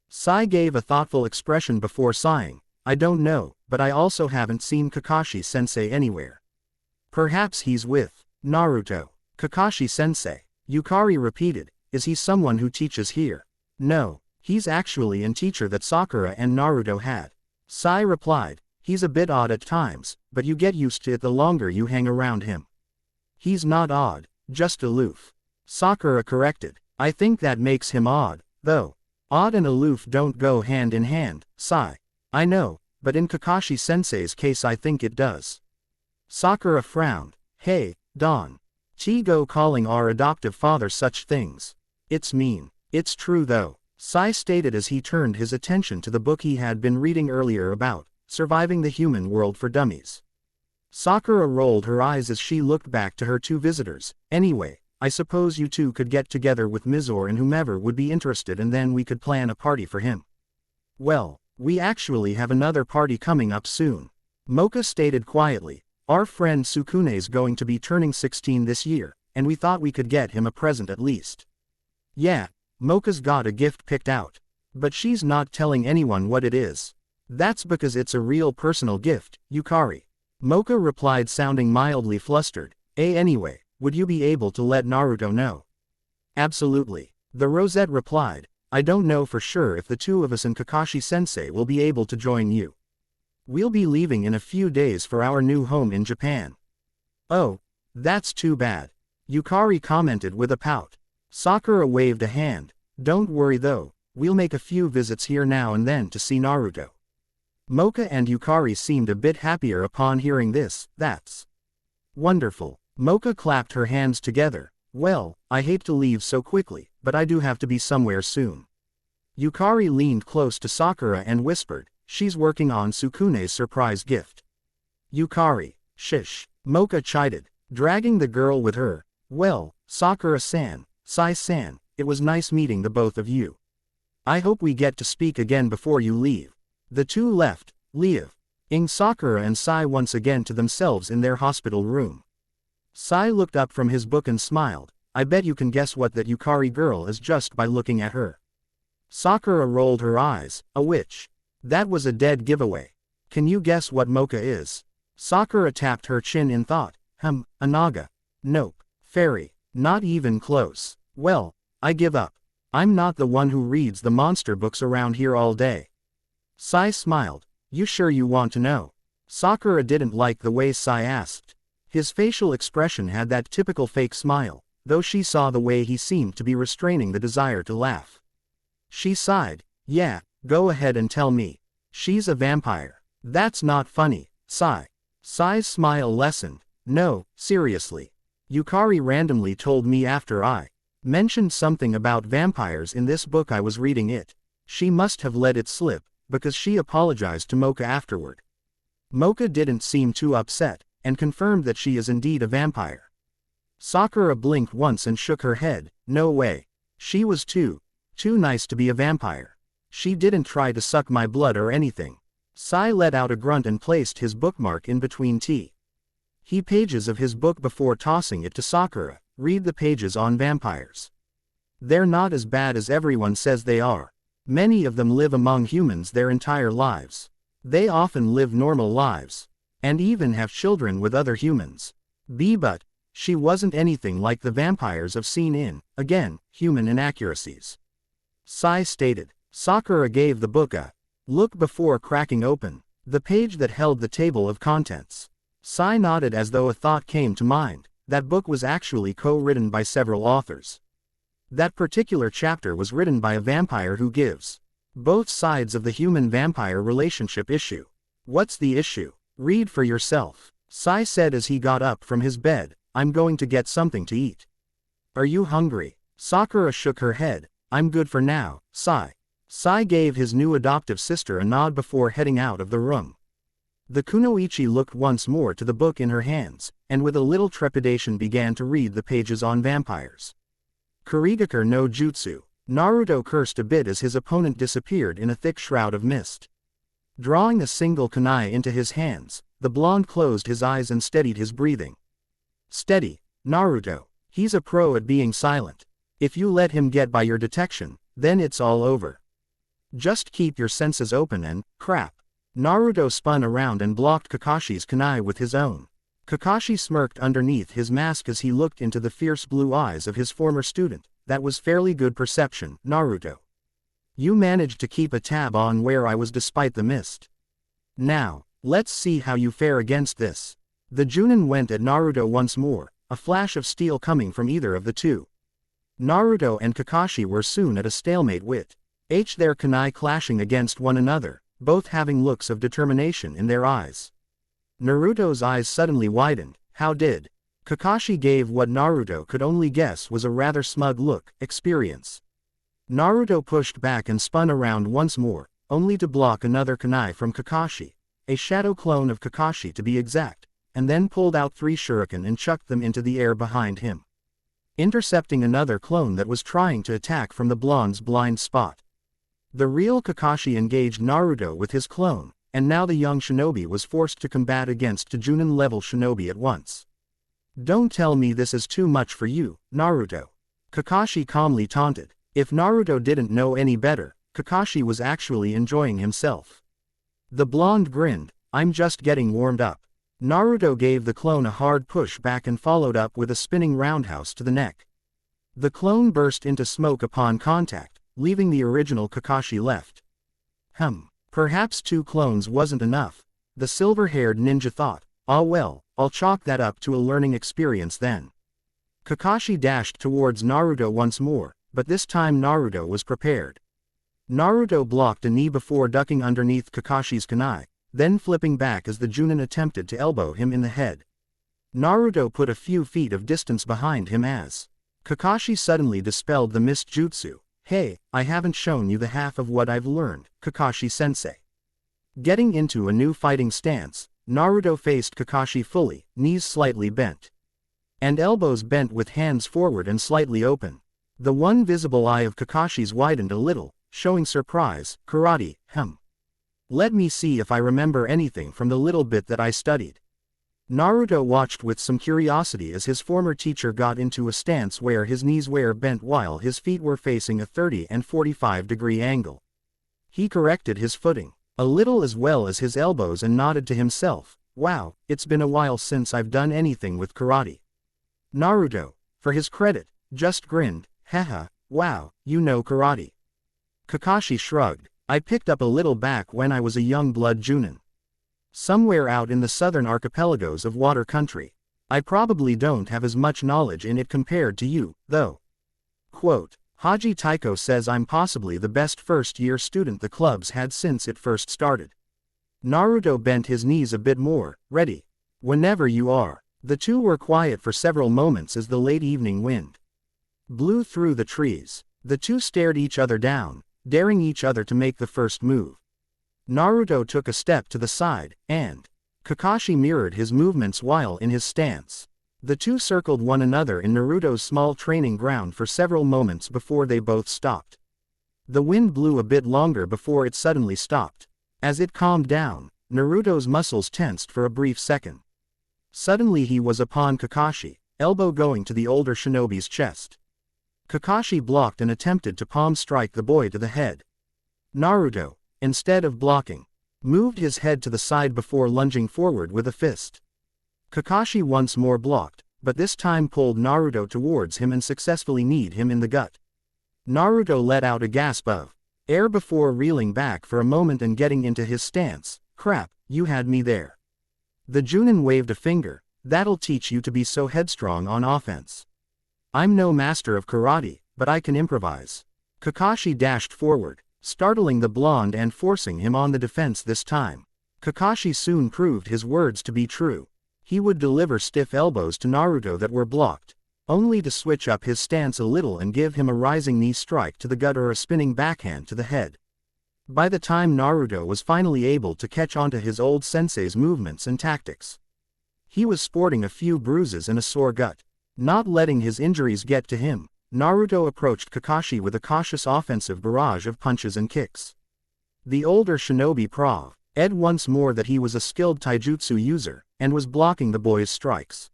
Sai gave a thoughtful expression before sighing. I don't know, but I also haven't seen Kakashi-sensei anywhere. Perhaps he's with Naruto. Kakashi-sensei. Yukari repeated. Is he someone who teaches here? No, he's actually a teacher that Sakura and Naruto had. Sai replied. He's a bit odd at times, but you get used to it the longer you hang around him. He's not odd, just aloof. Sakura corrected. I think that makes him odd, though. Odd and aloof don't go hand in hand, Sai. I know, but in Kakashi-sensei's case I think it does. Sakura frowned. Hey, Don. Chigo calling our adoptive father such things. It's mean. It's true though. Sai stated as he turned his attention to the book he had been reading earlier about surviving the human world for dummies. Sakura rolled her eyes as she looked back to her two visitors. Anyway, I suppose you two could get together with Mizor and whomever would be interested, and then we could plan a party for him. Well, we actually have another party coming up soon. Mocha stated quietly. Our friend Sukune's going to be turning 16 this year, and we thought we could get him a present at least. Yeah, Mocha's got a gift picked out. But she's not telling anyone what it is. That's because it's a real personal gift, Yukari. Mocha replied, sounding mildly flustered. Anyway, would you be able to let Naruto know? Absolutely. The Rosette replied. I don't know for sure if the two of us and Kakashi-sensei will be able to join you. We'll be leaving in a few days for our new home in Japan. Oh, that's too bad. Yukari commented with a pout. Sakura waved a hand. Don't worry though, we'll make a few visits here now and then to see Naruto. Mocha and Yukari seemed a bit happier upon hearing this. That's wonderful. Mocha clapped her hands together. Well, I hate to leave so quickly, but I do have to be somewhere soon. Yukari leaned close to Sakura and whispered, she's working on Sukune's surprise gift. Yukari, shish, Mocha chided, dragging the girl with her. Well, Sakura-san, Sai-san, it was nice meeting the both of you. I hope we get to speak again before you leave. The two left, leaving Sakura and Sai once again to themselves in their hospital room. Sai looked up from his book and smiled. I bet you can guess what that Yukari girl is just by looking at her. Sakura rolled her eyes. A witch. That was a dead giveaway. Can you guess what Mocha is? Sakura tapped her chin in thought. A naga. Nope. Fairy. Not even close. Well, I give up. I'm not the one who reads the monster books around here all day. Sai smiled. You sure you want to know? Sakura didn't like the way Sai asked. His facial expression had that typical fake smile, though she saw the way he seemed to be restraining the desire to laugh. She sighed. Yeah, go ahead and tell me. She's a vampire. That's not funny, Sai. Sai's smile lessened. No, seriously. Yukari randomly told me after I mentioned something about vampires in this book I was reading it. She must have let it slip, because she apologized to Mocha afterward. Mocha didn't seem too upset, and confirmed that she is indeed a vampire. Sakura blinked once and shook her head. No way. She was too nice to be a vampire. She didn't try to suck my blood or anything. Sai let out a grunt and placed his bookmark in between pages of his book before tossing it to Sakura. Read the pages on vampires. They're not as bad as everyone says they are. Many of them live among humans their entire lives. They often live normal lives. And even have children with other humans. But she wasn't anything like the vampires I've seen in, again, human inaccuracies. Sai stated. Sakura gave the book a look before cracking open the page that held the table of contents. Sai nodded as though a thought came to mind. That book was actually co-written by several authors. That particular chapter was written by a vampire who gives both sides of the human-vampire relationship issue. What's the issue? Read for yourself, Sai said as he got up from his bed. I'm going to get something to eat. Are you hungry? Sakura shook her head. I'm good for now, Sai. Sai gave his new adoptive sister a nod before heading out of the room. The kunoichi looked once more to the book in her hands, and with a little trepidation began to read the pages on vampires. Kurigakure no Jutsu. Naruto cursed a bit as his opponent disappeared in a thick shroud of mist. Drawing a single kunai into his hands, the blonde closed his eyes and steadied his breathing. Steady, Naruto. He's a pro at being silent. If you let him get by your detection, then it's all over. Just keep your senses open and, crap. Naruto spun around and blocked Kakashi's kunai with his own. Kakashi smirked underneath his mask as he looked into the fierce blue eyes of his former student. That was fairly good perception, Naruto. You managed to keep a tab on where I was despite the mist. Now, let's see how you fare against this. The Junin went at Naruto once more, a flash of steel coming from either of the two. Naruto and Kakashi were soon at a stalemate with their kunai clashing against one another, both having looks of determination in their eyes. Naruto's eyes suddenly widened. How did? Kakashi gave what Naruto could only guess was a rather smug look. Experience. Naruto pushed back and spun around once more, only to block another kunai from Kakashi, a shadow clone of Kakashi to be exact, and then pulled out 3 shuriken and chucked them into the air behind him, intercepting another clone that was trying to attack from the blonde's blind spot. The real Kakashi engaged Naruto with his clone, and now the young shinobi was forced to combat against Junin-level shinobi at once. "Don't tell me this is too much for you, Naruto," Kakashi calmly taunted. If Naruto didn't know any better, Kakashi was actually enjoying himself. The blonde grinned, "I'm just getting warmed up." Naruto gave the clone a hard push back and followed up with a spinning roundhouse to the neck. The clone burst into smoke upon contact, leaving the original Kakashi left. Perhaps 2 clones wasn't enough, the silver-haired ninja thought. Ah well, I'll chalk that up to a learning experience then. Kakashi dashed towards Naruto once more, but this time Naruto was prepared. Naruto blocked a knee before ducking underneath Kakashi's kunai, then flipping back as the Junin attempted to elbow him in the head. Naruto put a few feet of distance behind him as Kakashi suddenly dispelled the mist jutsu. "Hey, I haven't shown you the half of what I've learned, Kakashi-sensei." Getting into a new fighting stance, Naruto faced Kakashi fully, knees slightly bent, and elbows bent with hands forward and slightly open. The one visible eye of Kakashi's widened a little, showing surprise. "Karate, Let me see if I remember anything from the little bit that I studied." Naruto watched with some curiosity as his former teacher got into a stance where his knees were bent while his feet were facing a 30 and 45-degree angle. He corrected his footing a little as well as his elbows and nodded to himself. "Wow, it's been a while since I've done anything with karate." Naruto, for his credit, just grinned. "Haha, wow, you know karate." Kakashi shrugged. "I picked up a little back when I was a young blood Junin. Somewhere out in the southern archipelagos of water country. I probably don't have as much knowledge in it compared to you, though." Quote, "Haji Taiko says I'm possibly the best first-year student the club's had since it first started." Naruto bent his knees a bit more. "Ready. Whenever you are." The two were quiet for several moments as the late evening wind blew through the trees. The two stared each other down, daring each other to make the first move. Naruto took a step to the side, and Kakashi mirrored his movements while in his stance. The two circled one another in Naruto's small training ground for several moments before they both stopped. The wind blew a bit longer before it suddenly stopped. As it calmed down, Naruto's muscles tensed for a brief second. Suddenly he was upon Kakashi, elbow going to the older shinobi's chest. Kakashi blocked and attempted to palm strike the boy to the head. Naruto, instead of blocking, moved his head to the side before lunging forward with a fist. Kakashi once more blocked, but this time pulled Naruto towards him and successfully kneed him in the gut. Naruto let out a gasp of air before reeling back for a moment and getting into his stance. "Crap, you had me there." The Junin waved a finger. "That'll teach you to be so headstrong on offense. I'm no master of karate, but I can improvise." Kakashi dashed forward, startling the blonde and forcing him on the defense this time. Kakashi soon proved his words to be true. He would deliver stiff elbows to Naruto that were blocked, only to switch up his stance a little and give him a rising knee strike to the gut or a spinning backhand to the head. By the time Naruto was finally able to catch on to his old sensei's movements and tactics, he was sporting a few bruises and a sore gut. Not letting his injuries get to him, Naruto approached Kakashi with a cautious offensive barrage of punches and kicks. The older shinobi Ed once more that he was a skilled taijutsu user, and was blocking the boy's strikes.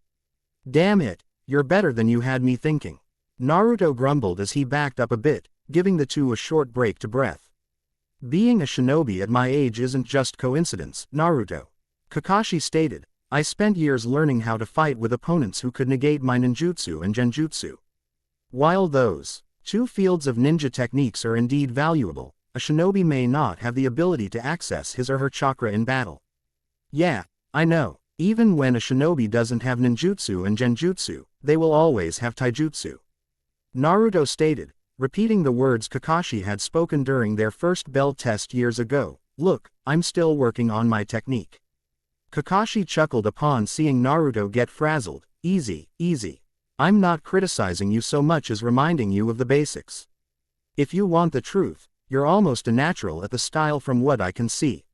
"Damn it, you're better than you had me thinking," Naruto grumbled as he backed up a bit, giving the two a short break to breath. "Being a shinobi at my age isn't just coincidence, Naruto," Kakashi stated. "I spent years learning how to fight with opponents who could negate my ninjutsu and genjutsu. While those two fields of ninja techniques are indeed valuable, a shinobi may not have the ability to access his or her chakra in battle." "Yeah, I know. Even when a shinobi doesn't have ninjutsu and genjutsu, they will always have taijutsu," Naruto stated, repeating the words Kakashi had spoken during their first bell test years ago. "Look, I'm still working on my technique." Kakashi chuckled upon seeing Naruto get frazzled. Easy. I'm not criticizing you so much as reminding you of the basics." If you want the truth, you're almost a natural at the style from what I can see.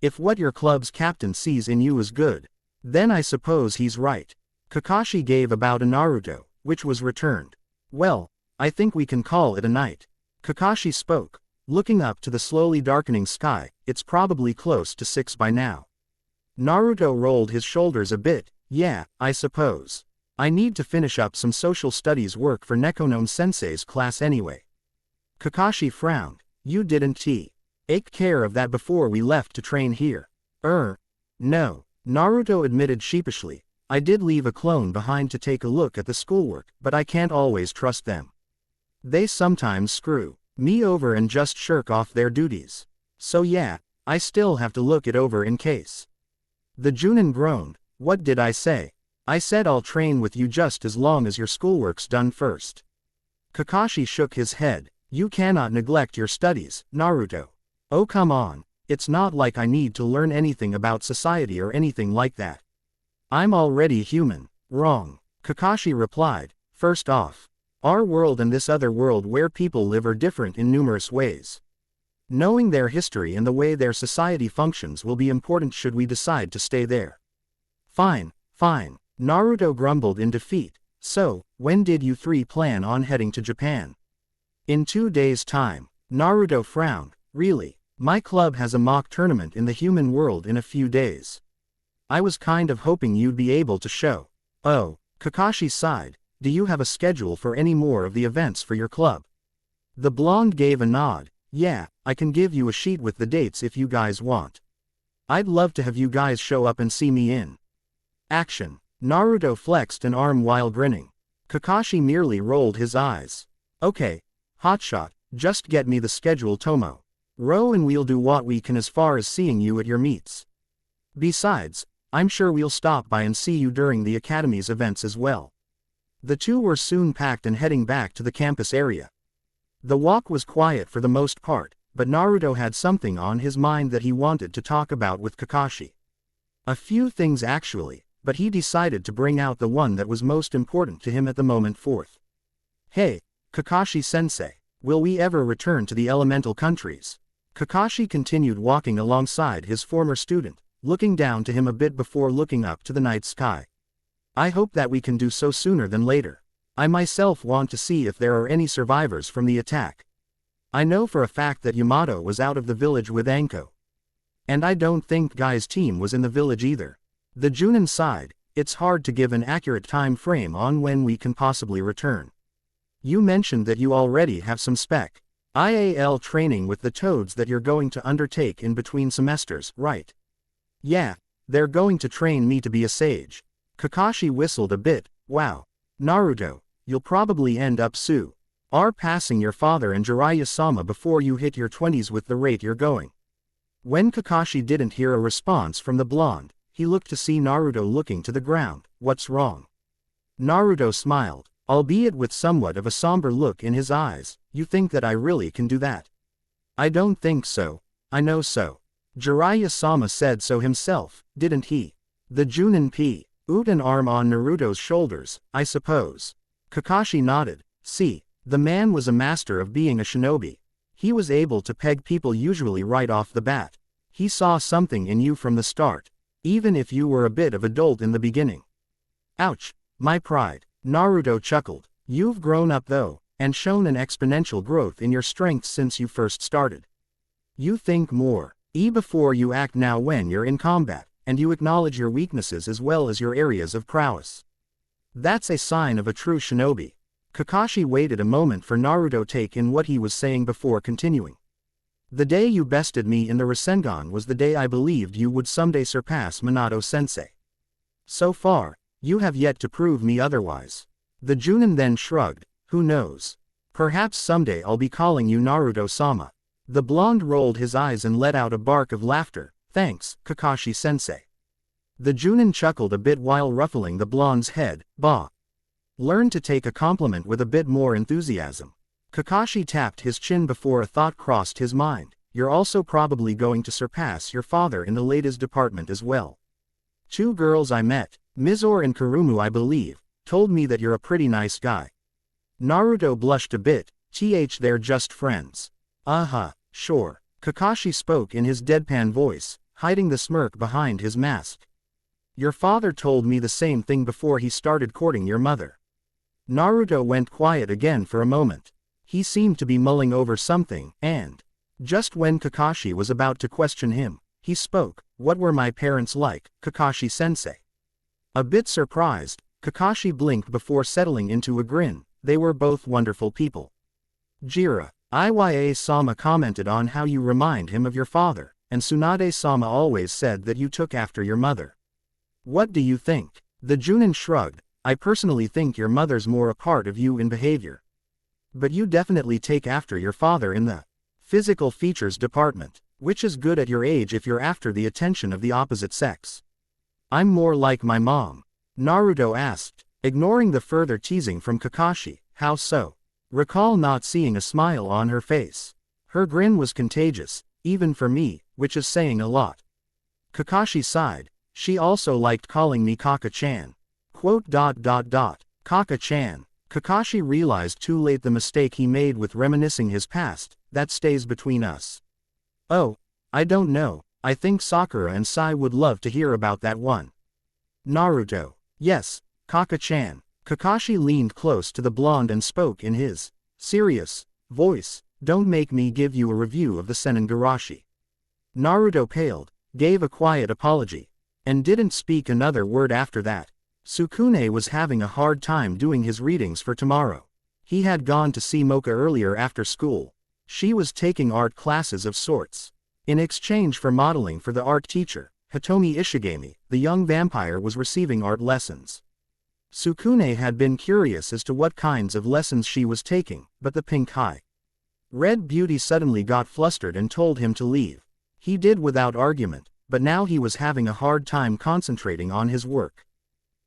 If what your club's captain sees in you is good, then I suppose he's right. Kakashi gave about a Naruto, which was returned. Well, I think we can call it a night. Kakashi spoke, looking up to the slowly darkening sky. It's probably close to 6 by now. Naruto rolled his shoulders a bit. Yeah, I suppose. I need to finish up some social studies work for Nekonon-sensei's class anyway. Kakashi frowned. You didn't take care of that before we left to train here? No. Naruto admitted sheepishly. I did leave a clone behind to take a look at the schoolwork, but I can't always trust them. They sometimes screw me over and just shirk off their duties. So yeah, I still have to look it over in case. The Junin groaned. What did I say? I said I'll train with you just as long as your schoolwork's done first. Kakashi shook his head. You cannot neglect your studies, Naruto. Oh come on, it's not like I need to learn anything about society or anything like that. I'm already human. Wrong. Kakashi replied. First off, our world and this other world where people live are different in numerous ways. Knowing their history and the way their society functions will be important should we decide to stay there. Fine. Naruto grumbled in defeat. So, when did you three plan on heading to Japan? In 2 days' time. Naruto frowned. Really? My club has a mock tournament in the human world in a few days. I was kind of hoping you'd be able to show. Oh, Kakashi sighed. Do you have a schedule for any more of the events for your club? The blonde gave a nod. Yeah, I can give you a sheet with the dates if you guys want. I'd love to have you guys show up and see me in action. Naruto flexed an arm while grinning. Kakashi merely rolled his eyes. Okay, hotshot, just get me the schedule Tomo. Row and we'll do what we can as far as seeing you at your meets. Besides, I'm sure we'll stop by and see you during the Academy's events as well. The two were soon packed and heading back to the campus area. The walk was quiet for the most part, but Naruto had something on his mind that he wanted to talk about with Kakashi. A few things actually, but he decided to bring out the one that was most important to him at the moment forth. Hey, Kakashi-sensei, will we ever return to the elemental countries? Kakashi continued walking alongside his former student, looking down to him a bit before looking up to the night sky. I hope that we can do so sooner than later. I myself want to see if there are any survivors from the attack. I know for a fact that Yamato was out of the village with Anko. And I don't think Guy's team was in the village either. The Junin sighed. It's hard to give an accurate time frame on when we can possibly return. You mentioned that you already have some IAL training with the Toads that you're going to undertake in between semesters, right? Yeah, they're going to train me to be a sage. Kakashi whistled a bit. Wow. Naruto, you'll probably end up passing your father and Jiraiya-sama before you hit your 20s with the rate you're going. When Kakashi didn't hear a response from the blonde, he looked to see Naruto looking to the ground. What's wrong? Naruto smiled, albeit with somewhat of a somber look in his eyes. You think that I really can do that? I don't think so. I know so. Jiraiya-sama said so himself, didn't he? The Junin put an arm on Naruto's shoulders. I suppose. Kakashi nodded. See, the man was a master of being a shinobi. He was able to peg people usually right off the bat. He saw something in you from the start, even if you were a bit of a dolt in the beginning. Ouch, my pride. Naruto chuckled. You've grown up though, and shown an exponential growth in your strength since you first started. You think more before you act now when you're in combat, and you acknowledge your weaknesses as well as your areas of prowess. That's a sign of a true shinobi. Kakashi waited a moment for Naruto to take in what he was saying before continuing. The day you bested me in the Rasengan was the day I believed you would someday surpass Minato-sensei. So far, you have yet to prove me otherwise. The Junin then shrugged. Who knows? Perhaps someday I'll be calling you Naruto-sama. The blonde rolled his eyes and let out a bark of laughter. Thanks, Kakashi-sensei. The Junin chuckled a bit while ruffling the blonde's head. Bah. Learn to take a compliment with a bit more enthusiasm. Kakashi tapped his chin before a thought crossed his mind. You're also probably going to surpass your father in the ladies' department as well. 2 girls I met, Mizore and Kurumu I believe, told me that you're a pretty nice guy. Naruto blushed a bit. They're just friends. Sure. Kakashi spoke in his deadpan voice, hiding the smirk behind his mask. Your father told me the same thing before he started courting your mother. Naruto went quiet again for a moment. He seemed to be mulling over something, and just when Kakashi was about to question him, he spoke. What were my parents like, Kakashi-sensei? A bit surprised, Kakashi blinked before settling into a grin. They were both wonderful people. Jira, Iya-sama commented on how you remind him of your father, and Tsunade-sama always said that you took after your mother. What do you think? The Junin shrugged. I personally think your mother's more a part of you in behavior. But you definitely take after your father in the physical features department, which is good at your age if you're after the attention of the opposite sex. I'm more like my mom. Naruto asked, ignoring the further teasing from Kakashi. How so? Recall not seeing a smile on her face. Her grin was contagious, even for me, which is saying a lot. Kakashi sighed. She also liked calling me Kaka-chan. Kaka-chan. Kakashi realized too late the mistake he made with reminiscing his past. That stays between us. Oh, I don't know, I think Sakura and Sai would love to hear about that one. Naruto. Yes, Kaka-chan. Kakashi leaned close to the blonde and spoke in his serious voice. Don't make me give you a review of the Senengarashi. Naruto paled, gave a quiet apology, and didn't speak another word after that. Sukune was having a hard time doing his readings for tomorrow. He had gone to see Mocha earlier after school. She was taking art classes of sorts. In exchange for modeling for the art teacher, Hitomi Ishigami, the young vampire was receiving art lessons. Sukune had been curious as to what kinds of lessons she was taking, but the pink red beauty suddenly got flustered and told him to leave. He did without argument, but now he was having a hard time concentrating on his work.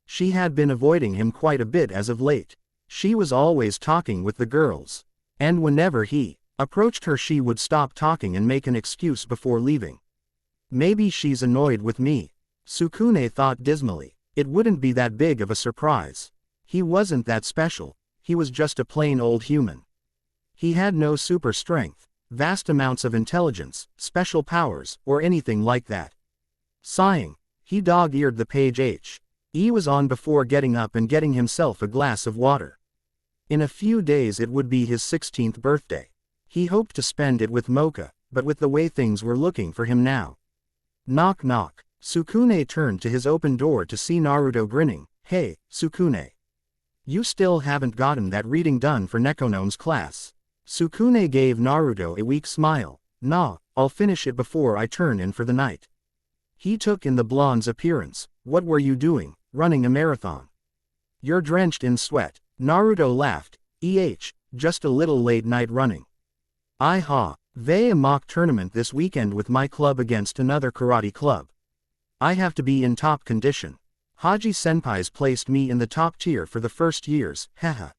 She had been avoiding him quite a bit as of late. She was always talking with the girls. And whenever he approached her she would stop talking and make an excuse before leaving. Maybe she's annoyed with me. Sukune thought dismally. It wouldn't be that big of a surprise. He wasn't that special. He was just a plain old human. He had no super strength, vast amounts of intelligence, special powers, or anything like that. Sighing, he dog-eared the page he was on before getting up and getting himself a glass of water. In a few days it would be his 16th birthday. He hoped to spend it with Mocha, but with the way things were looking for him now. Knock knock. Sukune turned to his open door to see Naruto grinning. Hey, Sukune. You still haven't gotten that reading done for Nekono's class. Sukune gave Naruto a weak smile. Nah, I'll finish it before I turn in for the night. He took in the blonde's appearance. What were you doing? Running a marathon. You're drenched in sweat. Naruto laughed. Just a little late night running. A mock tournament this weekend with my club against another karate club. I have to be in top condition. Haji Senpai's placed me in the top tier for the first years, haha.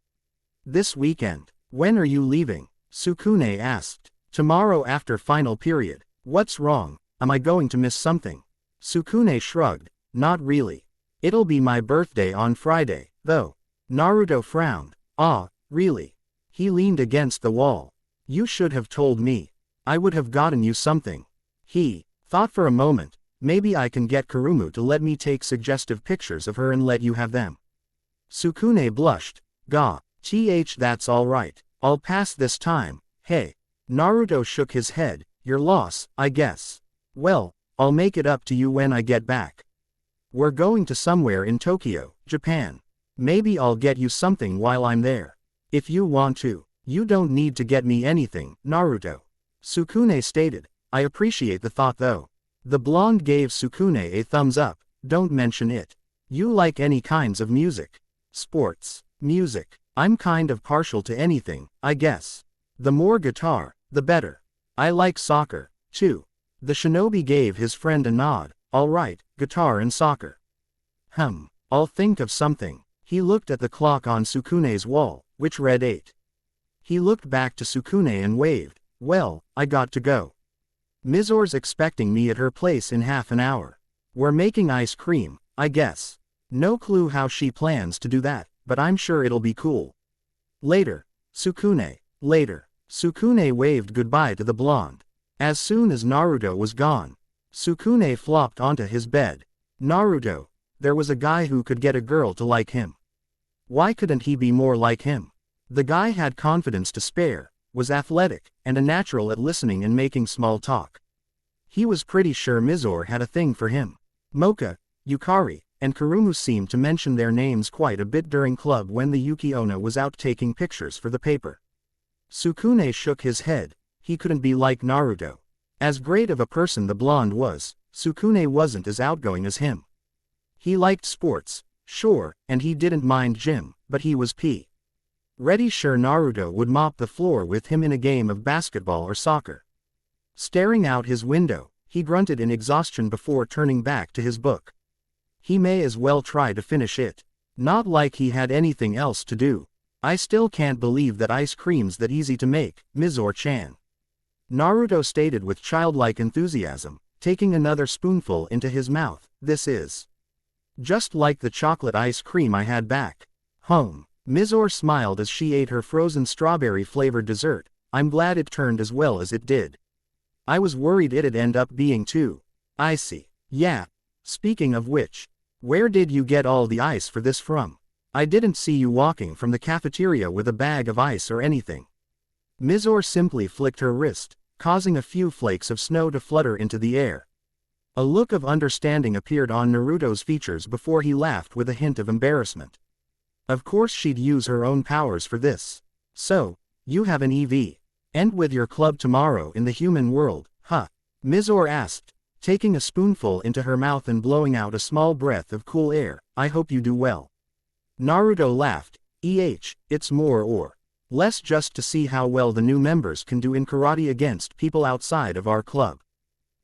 This weekend. When are you leaving? Sukune asked. Tomorrow after final period. What's wrong? Am I going to miss something? Sukune shrugged. Not really. It'll be my birthday on Friday, though. Naruto frowned. Ah, really? He leaned against the wall. You should have told me. I would have gotten you something. He thought for a moment. Maybe I can get Kurumu to let me take suggestive pictures of her and let you have them. Sukune blushed. That's alright. I'll pass this time. Hey. Naruto shook his head. Your loss, I guess. Well, I'll make it up to you when I get back. We're going to somewhere in Tokyo, Japan. Maybe I'll get you something while I'm there. If you want to. You don't need to get me anything, Naruto. Sukune stated. I appreciate the thought though. The blonde gave Sukune a thumbs up. Don't mention it. You like any kinds of music? Sports. Music. I'm kind of partial to anything, I guess. The more guitar, the better. I like soccer, too. The shinobi gave his friend a nod. Alright, guitar and soccer. I'll think of something. He looked at the clock on Sukune's wall, which read 8. He looked back to Sukune and waved. Well, I got to go. Mizor's expecting me at her place in half an hour. We're making ice cream, I guess. No clue how she plans to do that, but I'm sure it'll be cool. Later. Sukune. Later, Sukune waved goodbye to the blonde. As soon as Naruto was gone, Sukune flopped onto his bed. Naruto, there was a guy who could get a girl to like him. Why couldn't he be more like him? The guy had confidence to spare, was athletic, and a natural at listening and making small talk. He was pretty sure Mizore had a thing for him. Mocha, Yukari, and Kurumu seemed to mention their names quite a bit during club when the Yuki Onna was out taking pictures for the paper. Sukune shook his head. He couldn't be like Naruto. As great of a person the blonde was, Sukune wasn't as outgoing as him. He liked sports, sure, and he didn't mind gym, but he was ready sure Naruto would mop the floor with him in a game of basketball or soccer. Staring out his window, he grunted in exhaustion before turning back to his book. He may as well try to finish it. Not like he had anything else to do. I still can't believe that ice cream's that easy to make, Mizore-chan. Naruto stated with childlike enthusiasm, taking another spoonful into his mouth. This is just like the chocolate ice cream I had back home. Mizore smiled as she ate her frozen strawberry-flavored dessert. I'm glad it turned as well as it did. I was worried it'd end up being too icy. Yeah. Speaking of which, where did you get all the ice for this from? I didn't see you walking from the cafeteria with a bag of ice or anything. Mizore simply flicked her wrist, causing a few flakes of snow to flutter into the air. A look of understanding appeared on Naruto's features before he laughed with a hint of embarrassment. Of course she'd use her own powers for this. So, you have an EV. And with your club tomorrow in the human world, huh? Mizore asked, taking a spoonful into her mouth and blowing out a small breath of cool air. I hope you do well. Naruto laughed. It's more or less just to see how well the new members can do in karate against people outside of our club.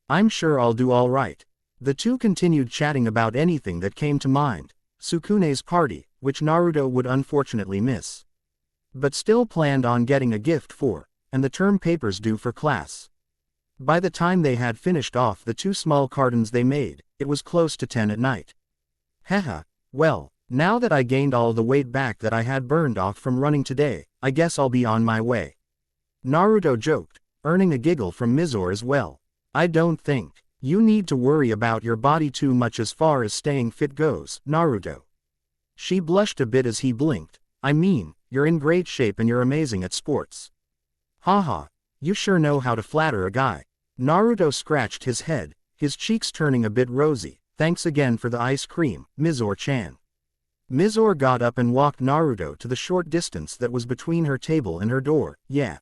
I'm sure I'll do all right. The two continued chatting about anything that came to mind. Sukune's party, which Naruto would unfortunately miss, but still planned on getting a gift for, and the term papers due for class. By the time they had finished off the 2 small cartons they made, it was close to 10 at night. Haha, well, now that I gained all the weight back that I had burned off from running today, I guess I'll be on my way. Naruto joked, earning a giggle from Mizore as well. I don't think you need to worry about your body too much as far as staying fit goes, Naruto. She blushed a bit as he blinked. I mean, you're in great shape and you're amazing at sports. Haha, you sure know how to flatter a guy. Naruto scratched his head, his cheeks turning a bit rosy. Thanks again for the ice cream, Mizore-chan. Mizore got up and walked Naruto to the short distance that was between her table and her door. Yeah.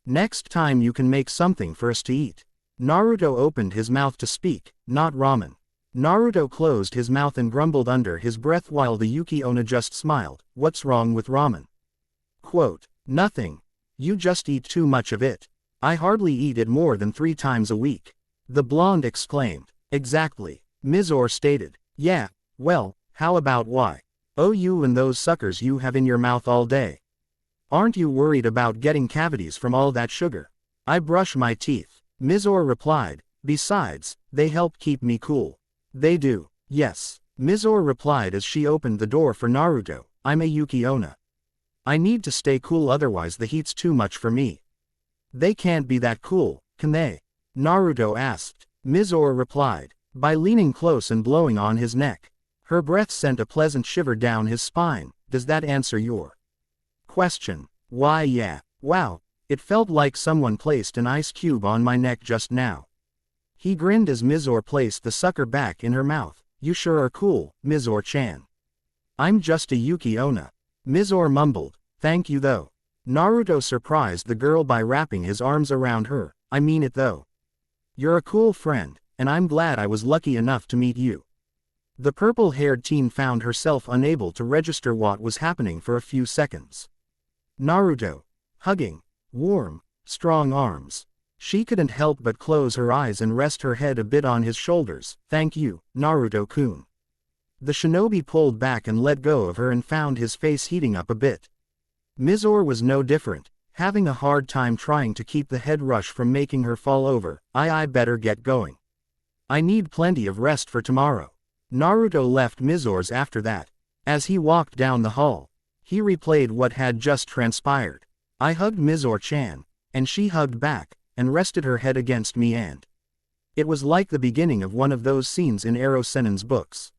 Next time you can make something for us to eat. Naruto opened his mouth to speak. Not ramen. Naruto closed his mouth and grumbled under his breath while the Yuki Onna just smiled. What's wrong with ramen? Quote, nothing. You just eat too much of it. I hardly eat it more than 3 times a week. The blonde exclaimed. Exactly. Mizore stated. Yeah, well, how about why? Oh, you and those suckers you have in your mouth all day. Aren't you worried about getting cavities from all that sugar? I brush my teeth. Mizore replied. Besides, they help keep me cool. They do. Yes. Mizore replied as she opened the door for Naruto. I'm a Yuki Onna. I need to stay cool otherwise the heat's too much for me. They can't be that cool, can they? Naruto asked. Mizore replied. By leaning close and blowing on his neck. Her breath sent a pleasant shiver down his spine. Does that answer your question? Why yeah. Wow, it felt like someone placed an ice cube on my neck just now. He grinned as Mizore placed the sucker back in her mouth. You sure are cool, Mizore-chan. I'm just a Yuki Onna. Mizore mumbled. Thank you though. Naruto surprised the girl by wrapping his arms around her. I mean it though. You're a cool friend, and I'm glad I was lucky enough to meet you. The purple-haired teen found herself unable to register what was happening for a few seconds. Naruto. Hugging. Warm, strong arms. She couldn't help but close her eyes and rest her head a bit on his shoulders. Thank you, Naruto-kun. The shinobi pulled back and let go of her and found his face heating up a bit. Mizore was no different, having a hard time trying to keep the head rush from making her fall over. I better get going. I need plenty of rest for tomorrow. Naruto left Mizore's after that. As he walked down the hall, he replayed what had just transpired. I hugged Mizore-chan, and she hugged back, and rested her head against me and it was like the beginning of one of those scenes in Ero Sennin's books.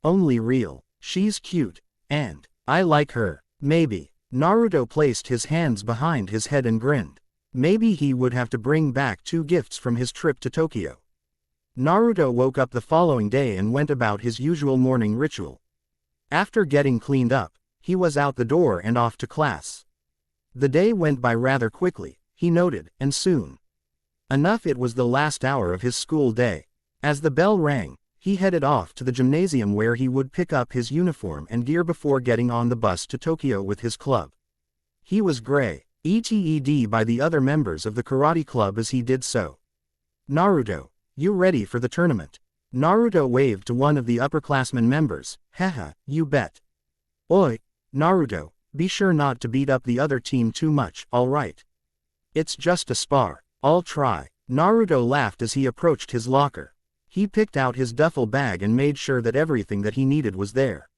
Only real. She's cute, and I like her. Maybe. Naruto placed his hands behind his head and grinned. Maybe he would have to bring back 2 gifts from his trip to Tokyo. Naruto woke up the following day and went about his usual morning ritual. After getting cleaned up, he was out the door and off to class. The day went by rather quickly, he noted, and soon enough it was the last hour of his school day. As the bell rang, he headed off to the gymnasium where he would pick up his uniform and gear before getting on the bus to Tokyo with his club. He was greeted by the other members of the karate club as he did so. Naruto, you ready for the tournament? Naruto waved to one of the upperclassmen members. Haha, you bet. Oi, Naruto, be sure not to beat up the other team too much, alright? It's just a spar. I'll try. Naruto laughed as he approached his locker. He picked out his duffel bag and made sure that everything that he needed was there.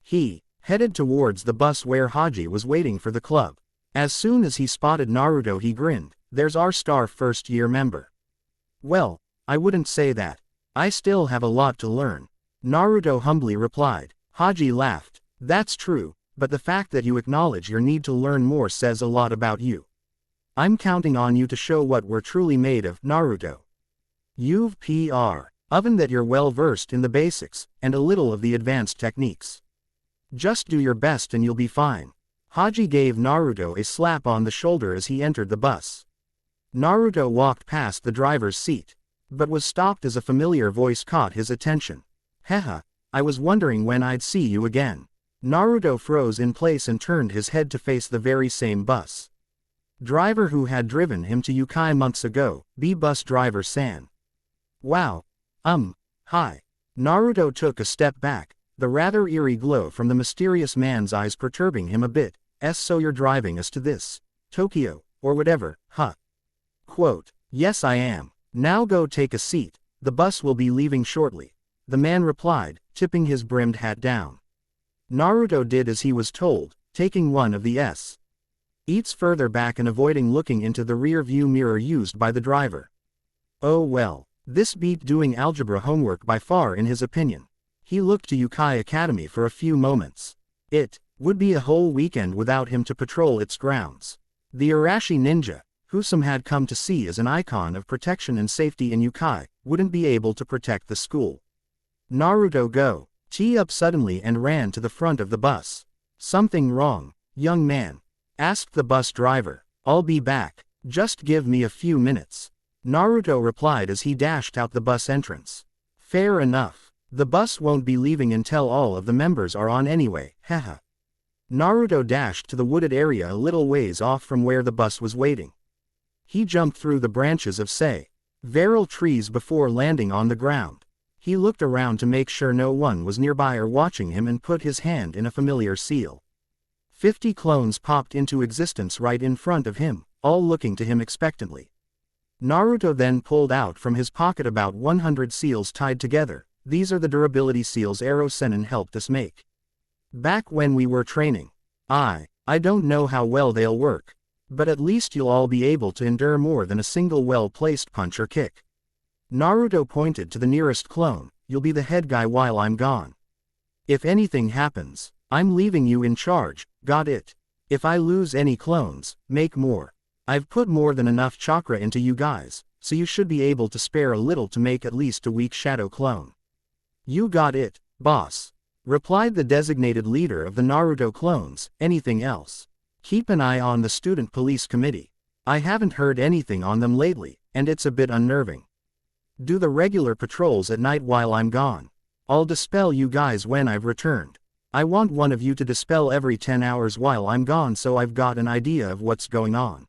He headed towards the bus where Haji was waiting for the club. As soon as he spotted Naruto he grinned. There's our star first-year member. Well, I wouldn't say that. I still have a lot to learn. Naruto humbly replied. Haji laughed. That's true, but the fact that you acknowledge your need to learn more says a lot about you. I'm counting on you to show what we're truly made of, Naruto. You've proven that you're well versed in the basics, and a little of the advanced techniques. Just do your best and you'll be fine. Haji gave Naruto a slap on the shoulder as he entered the bus. Naruto walked past the driver's seat, but was stopped as a familiar voice caught his attention. Haha, I was wondering when I'd see you again. Naruto froze in place and turned his head to face the very same bus driver who had driven him to Yukai months ago, bus driver San. Wow. Hi. Naruto took a step back, the rather eerie glow from the mysterious man's eyes perturbing him a bit. So you're driving us to this Tokyo, or whatever, huh? Quote, yes I am. Now go take a seat, the bus will be leaving shortly. The man replied, tipping his brimmed hat down. Naruto did as he was told, taking one of the seats further back and avoiding looking into the rear view mirror used by the driver. Oh well, this beat doing algebra homework by far in his opinion. He looked to Yukai Academy for a few moments. It would be a whole weekend without him to patrol its grounds. The Arashi ninja, who some had come to see as an icon of protection and safety in Yukai, wouldn't be able to protect the school. Naruto got up suddenly and ran to the front of the bus. Something wrong, young man? Asked the bus driver. I'll be back. Just give me a few minutes. Naruto replied as he dashed out the bus entrance. Fair enough. The bus won't be leaving until all of the members are on anyway, haha. Naruto dashed to the wooded area a little ways off from where the bus was waiting. He jumped through the branches of several trees before landing on the ground. He looked around to make sure no one was nearby or watching him and put his hand in a familiar seal. 50 clones popped into existence right in front of him, all looking to him expectantly. Naruto then pulled out from his pocket about 100 seals tied together. These are the durability seals Ero Sennin helped us make back when we were training. I don't know how well they'll work, but at least you'll all be able to endure more than a single well-placed punch or kick. Naruto pointed to the nearest clone. You'll be the head guy while I'm gone. If anything happens, I'm leaving you in charge, got it? If I lose any clones, make more. I've put more than enough chakra into you guys, so you should be able to spare a little to make at least a weak shadow clone. You got it, boss. Replied the designated leader of the Naruto clones. Anything else? Keep an eye on the student police committee. I haven't heard anything on them lately, and it's a bit unnerving. Do the regular patrols at night while I'm gone. I'll dispel you guys when I've returned. I want one of you to dispel every 10 hours while I'm gone so I've got an idea of what's going on.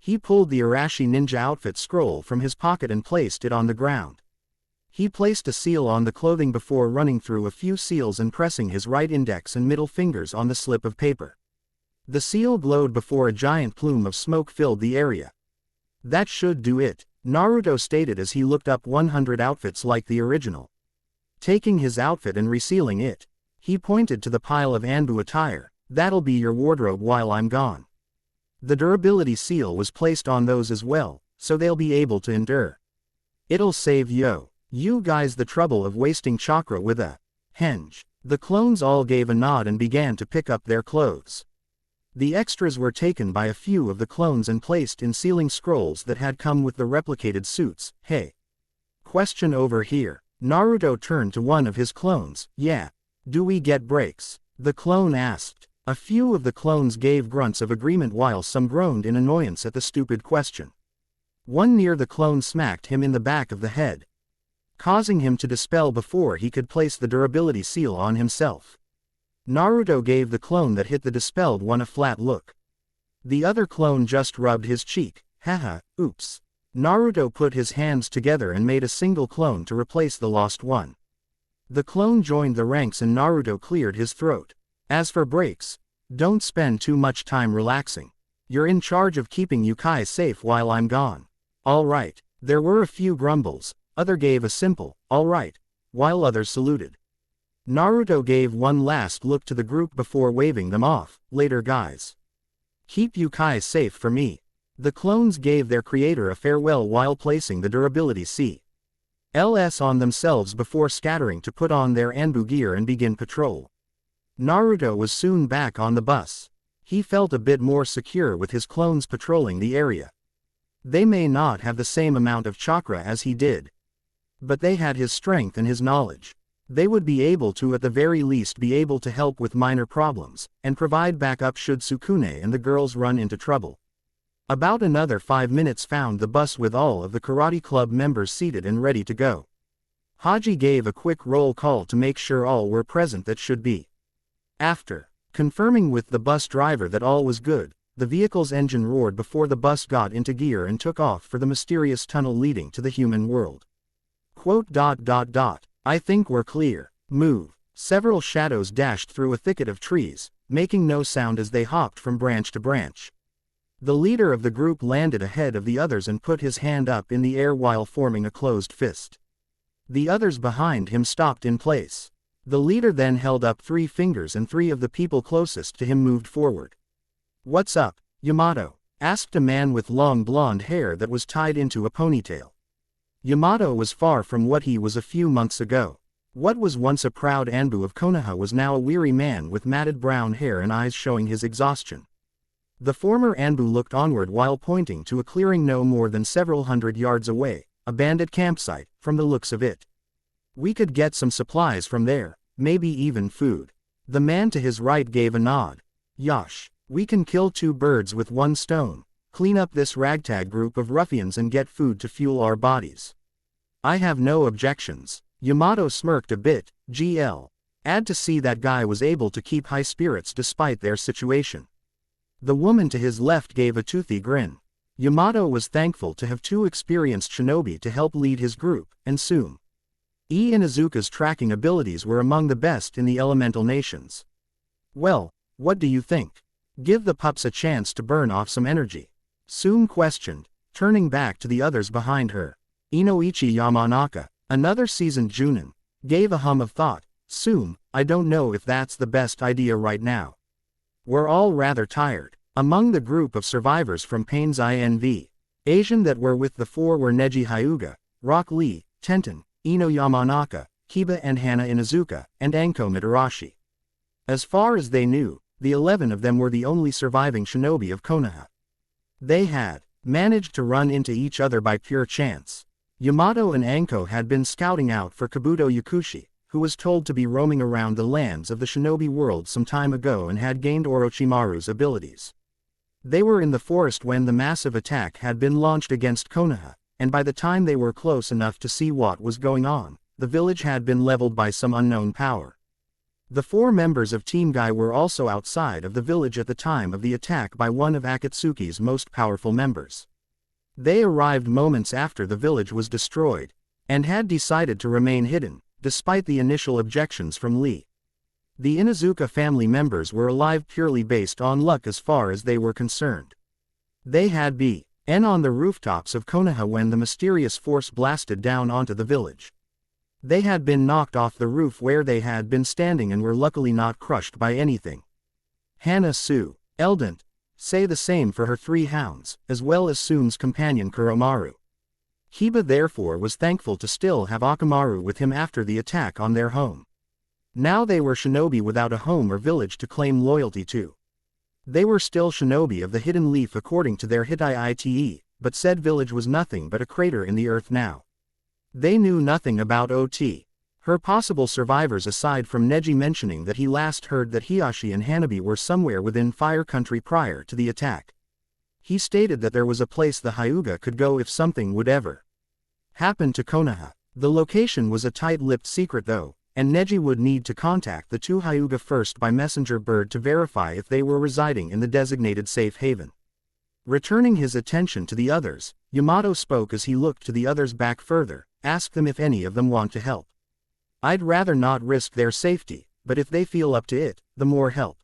He pulled the Arashi ninja outfit scroll from his pocket and placed it on the ground. He placed a seal on the clothing before running through a few seals and pressing his right index and middle fingers on the slip of paper. The seal glowed before a giant plume of smoke filled the area. That should do it, Naruto stated as he looked up 100 outfits like the original. Taking his outfit and resealing it, he pointed to the pile of Anbu attire. That'll be your wardrobe while I'm gone. The durability seal was placed on those as well, so they'll be able to endure. It'll save you guys the trouble of wasting chakra with a henge. The clones all gave a nod and began to pick up their clothes. The extras were taken by a few of the clones and placed in sealing scrolls that had come with the replicated suits. Hey. Question over here. Naruto turned to one of his clones. Yeah. Do we get breaks? The clone asked. A few of the clones gave grunts of agreement while some groaned in annoyance at the stupid question. One near the clone smacked him in the back of the head, causing him to dispel before he could place the durability seal on himself. Naruto gave the clone that hit the dispelled one a flat look. The other clone just rubbed his cheek. Haha, oops. Naruto put his hands together and made a single clone to replace the lost one. The clone joined the ranks and Naruto cleared his throat. As for breaks, don't spend too much time relaxing. You're in charge of keeping Yukai safe while I'm gone. Alright. There were a few grumbles. Other gave a simple, alright, while others saluted. Naruto gave one last look to the group before waving them off. Later guys. Keep Yukai safe for me. The clones gave their creator a farewell while placing the durability CLS on themselves before scattering to put on their Anbu gear and begin patrol. Naruto was soon back on the bus. He felt a bit more secure with his clones patrolling the area. They may not have the same amount of chakra as he did, but they had his strength and his knowledge. They would be able to at the very least be able to help with minor problems, and provide backup should Sukune and the girls run into trouble. About another 5 minutes found the bus with all of the karate club members seated and ready to go. Haji gave a quick roll call to make sure all were present that should be. After confirming with the bus driver that all was good, the vehicle's engine roared before the bus got into gear and took off for the mysterious tunnel leading to the human world. I think we're clear. Move. Several shadows dashed through a thicket of trees, making no sound as they hopped from branch to branch. The leader of the group landed ahead of the others and put his hand up in the air while forming a closed fist. The others behind him stopped in place. The leader then held up 3 fingers and 3 of the people closest to him moved forward. What's up, Yamato? Asked a man with long blonde hair that was tied into a ponytail. Yamato was far from what he was a few months ago. What was once a proud Anbu of Konoha was now a weary man with matted brown hair and eyes showing his exhaustion. The former Anbu looked onward while pointing to a clearing no more than several hundred yards away, a bandit campsite, from the looks of it. We could get some supplies from there, maybe even food. The man to his right gave a nod. Yosh, we can kill 2 birds with 1 stone. Clean up this ragtag group of ruffians and get food to fuel our bodies. I have no objections. Yamato smirked a bit. GL. Add to see that guy was able to keep high spirits despite their situation. The woman to his left gave a toothy grin. Yamato was thankful to have 2 experienced shinobi to help lead his group, and soon. Inuzuka's tracking abilities were among the best in the elemental nations. Well, what do you think? Give the pups a chance to burn off some energy. Sume questioned, turning back to the others behind her. Inoichi Yamanaka, another seasoned Junin, gave a hum of thought. Sume, I don't know if that's the best idea right now. We're all rather tired. Among the group of survivors from Pain's INV, Asian that were with the 4 were Neji Hyuga, Rock Lee, Tenten, Ino Yamanaka, Kiba and Hana Inuzuka, and Anko Mitarashi. As far as they knew, the 11 of them were the only surviving shinobi of Konoha. They had managed to run into each other by pure chance. Yamato and Anko had been scouting out for Kabuto Yakushi, who was told to be roaming around the lands of the shinobi world some time ago and had gained Orochimaru's abilities. They were in the forest when the massive attack had been launched against Konoha, and by the time they were close enough to see what was going on, the village had been leveled by some unknown power. The 4 members of Team Guy were also outside of the village at the time of the attack by one of Akatsuki's most powerful members. They arrived moments after the village was destroyed, and had decided to remain hidden, despite the initial objections from Lee. The Inuzuka family members were alive purely based on luck as far as they were concerned. They had been on the rooftops of Konoha when the mysterious force blasted down onto the village. They had been knocked off the roof where they had been standing and were luckily not crushed by anything. Hana Sue, Eldent, Say the same for her 3 hounds, as well as Tsune's companion Kuromaru. Kiba therefore was thankful to still have Akamaru with him after the attack on their home. Now they were shinobi without a home or village to claim loyalty to. They were still shinobi of the Hidden Leaf according to their Hitai-ite, but said village was nothing but a crater in the earth now. They knew nothing about Ot. Her possible survivors aside from Neji mentioning that he last heard that Hiashi and Hanabi were somewhere within Fire Country prior to the attack. He stated that there was a place the Hyuga could go if something would ever happen to Konoha. The location was a tight-lipped secret though, and Neji would need to contact the 2 Hyuga first by messenger bird to verify if they were residing in the designated safe haven. Returning his attention to the others, Yamato spoke as he looked to the others back further, asked them if any of them want to help. I'd rather not risk their safety, but if they feel up to it, the more help,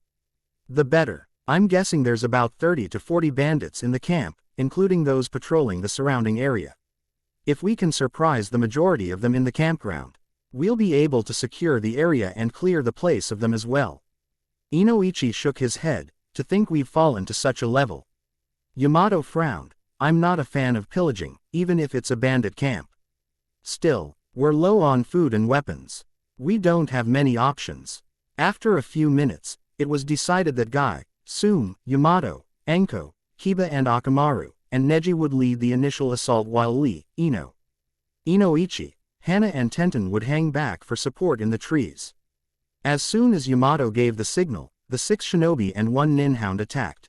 the better. I'm guessing there's about 30 to 40 bandits in the camp, including those patrolling the surrounding area. If we can surprise the majority of them in the campground, we'll be able to secure the area and clear the place of them as well. Inoichi shook his head, to think we've fallen to such a level. Yamato frowned. I'm not a fan of pillaging, even if it's a bandit camp. Still, we're low on food and weapons. We don't have many options. After a few minutes, it was decided that Guy, Tsune, Yamato, Enko, Kiba and Akamaru, and Neji would lead the initial assault while Lee, Inoichi, Hana and Tenten would hang back for support in the trees. As soon as Yamato gave the signal, the 6 shinobi and 1 ninhound attacked.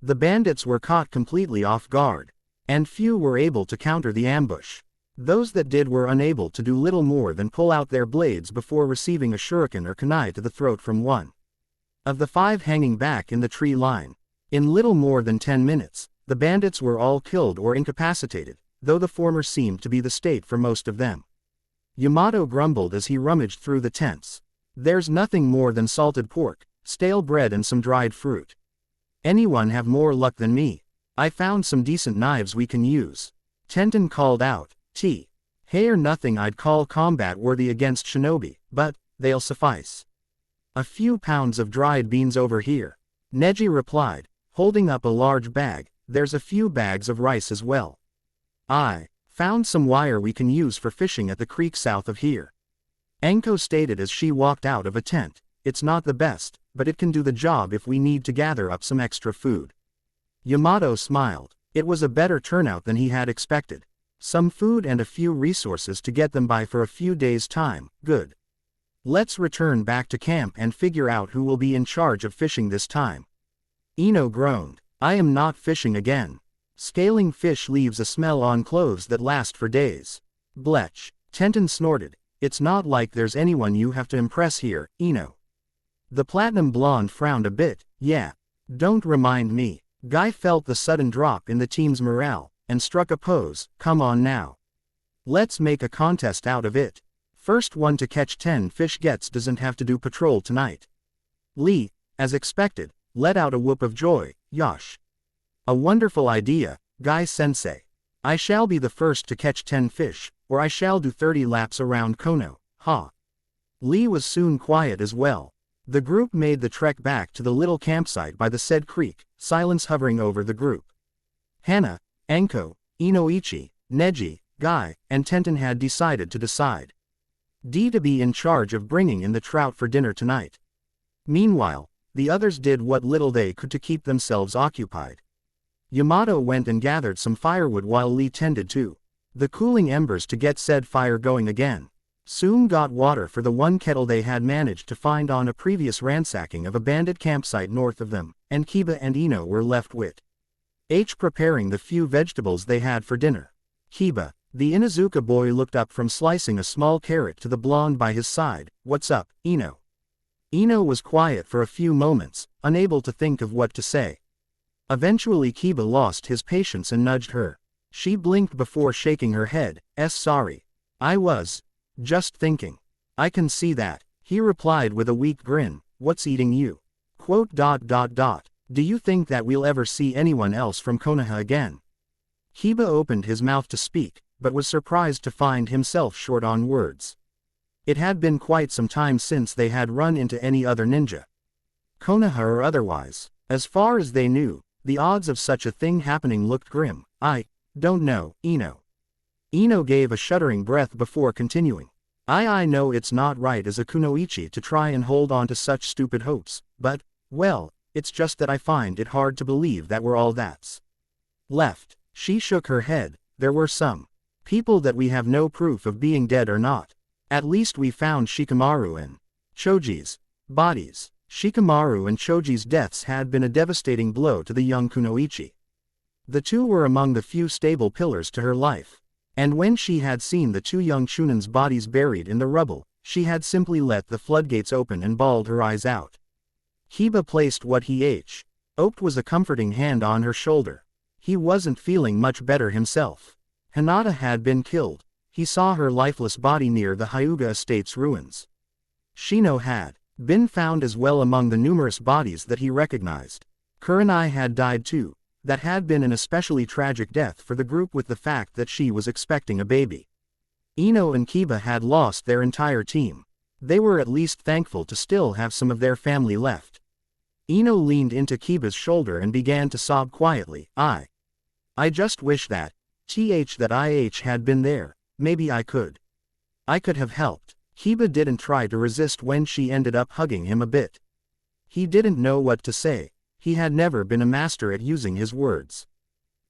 The bandits were caught completely off guard, and few were able to counter the ambush. Those that did were unable to do little more than pull out their blades before receiving a shuriken or kunai to the throat from one of the 5 hanging back in the tree line. In little more than 10 minutes, the bandits were all killed or incapacitated, though the former seemed to be the state for most of them. Yamato grumbled as he rummaged through the tents. There's nothing more than salted pork, stale bread and some dried fruit. Anyone have more luck than me? I found some decent knives we can use. Tenten called out. Hey or nothing I'd call combat worthy against shinobi, but they'll suffice. A few pounds of dried beans over here. Neji replied, holding up a large bag. There's a few bags of rice as well. I found some wire we can use for fishing at the creek south of here. Enko stated as she walked out of a tent. It's not the best, but it can do the job if we need to gather up some extra food. Yamato smiled. It was a better turnout than he had expected. Some food and a few resources to get them by for a few days' time, good. Let's return back to camp and figure out who will be in charge of fishing this time. Ino groaned. I am not fishing again. Scaling fish leaves a smell on clothes that last for days. Blech. Tenten snorted. It's not like there's anyone you have to impress here, Ino. The platinum blonde frowned a bit. Yeah. Don't remind me. Guy felt the sudden drop in the team's morale, and struck a pose. Come on now. Let's make a contest out of it. First one to catch 10 fish doesn't have to do patrol tonight. Lee, as expected, let out a whoop of joy. Yosh. A wonderful idea, Guy-sensei. I shall be the first to catch 10 fish, or I shall do 30 laps around Kono, ha. Lee was soon quiet as well. The group made the trek back to the little campsite by the said creek, silence hovering over the group. Hana, Enko, Inoichi, Neji, Guy, and Tenten had decided to decide to be in charge of bringing in the trout for dinner tonight. Meanwhile, the others did what little they could to keep themselves occupied. Yamato went and gathered some firewood while Lee tended to the cooling embers to get said fire going again. Soon got water for the one kettle they had managed to find on a previous ransacking of a bandit campsite north of them, and Kiba and Ino were left with preparing the few vegetables they had for dinner. Kiba, the Inuzuka boy, looked up from slicing a small carrot to the blonde by his side. What's up, Ino? Ino was quiet for a few moments, unable to think of what to say. Eventually Kiba lost his patience and nudged her. She blinked before shaking her head. Sorry. I was just thinking. I can see that, he replied with a weak grin. What's eating you? Do you think that we'll ever see anyone else from Konoha again? Kiba opened his mouth to speak, but was surprised to find himself short on words. It had been quite some time since they had run into any other ninja, Konoha or otherwise. As far as they knew, The odds of such a thing happening looked grim. I don't know, Ino. Ino gave a shuddering breath before continuing. I know it's not right as a kunoichi to try and hold on to such stupid hopes, but, well, it's just that I find it hard to believe that we're all that's left. She shook her head. There were some people that we have no proof of being dead or not. At least we found Shikamaru and Choji's bodies. Shikamaru and Choji's deaths had been a devastating blow to the young kunoichi. The two were among the few stable pillars to her life. And when she had seen the two young shunen's bodies buried in the rubble, she had simply let the floodgates open and bawled her eyes out. Kiba placed what he hoped was a comforting hand on her shoulder. He wasn't feeling much better himself. Hinata had been killed. He saw her lifeless body near the Hyuga estate's ruins. Shino had been found as well among the numerous bodies that he recognized. Kurenai had died too. That had been an especially tragic death for the group with the fact that she was expecting a baby. Ino and Kiba had lost their entire team. They were at least thankful to still have some of their family left. Ino leaned into Kiba's shoulder and began to sob quietly. I just wish that I had been there. Maybe I could have helped. Kiba didn't try to resist when she ended up hugging him a bit. He didn't know what to say. He had never been a master at using his words.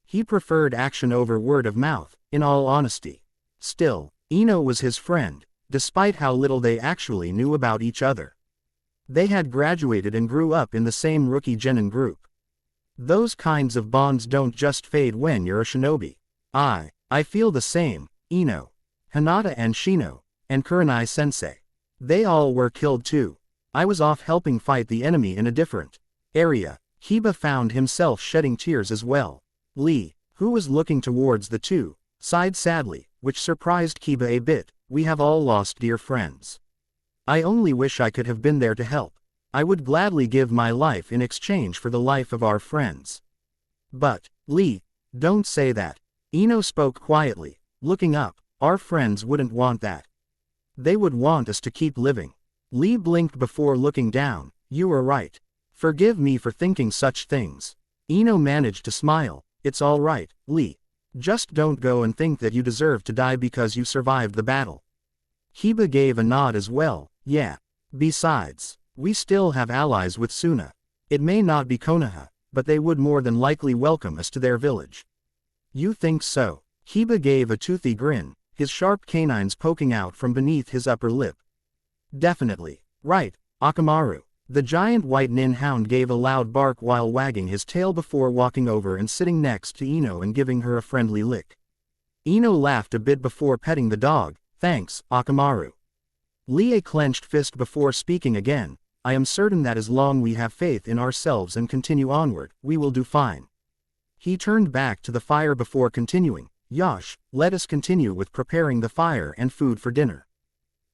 He preferred action over word of mouth, in all honesty. Still, Ino was his friend, despite how little they actually knew about each other. They had graduated and grew up in the same rookie genin group. Those kinds of bonds don't just fade when you're a shinobi. I feel the same, Ino. Hinata and Shino, and Kurenai sensei. They all were killed too. I was off helping fight the enemy in a different area. Kiba found himself shedding tears as well. Lee, who was looking towards the two, sighed sadly, which surprised Kiba a bit. We have all lost dear friends. I only wish I could have been there to help. I would gladly give my life in exchange for the life of our friends. But, Lee, don't say that. Ino spoke quietly, looking up. Our friends wouldn't want that. They would want us to keep living. Lee blinked before looking down. You are right. Forgive me for thinking such things. Ino managed to smile. It's all right, Lee. Just don't go and think that you deserve to die because you survived the battle. Kiba gave a nod as well. Yeah. Besides, we still have allies with Suna. It may not be Konoha, but they would more than likely welcome us to their village. You think so? Kiba gave a toothy grin, his sharp canines poking out from beneath his upper lip. Definitely. Right, Akamaru. The giant white nin hound gave a loud bark while wagging his tail before walking over and sitting next to Ino and giving her a friendly lick. Ino laughed a bit before petting the dog. Thanks, Akamaru. Lee clenched fist before speaking again. I am certain that as long we have faith in ourselves and continue onward, we will do fine. He turned back to the fire before continuing. Yosh, let us continue with preparing the fire and food for dinner.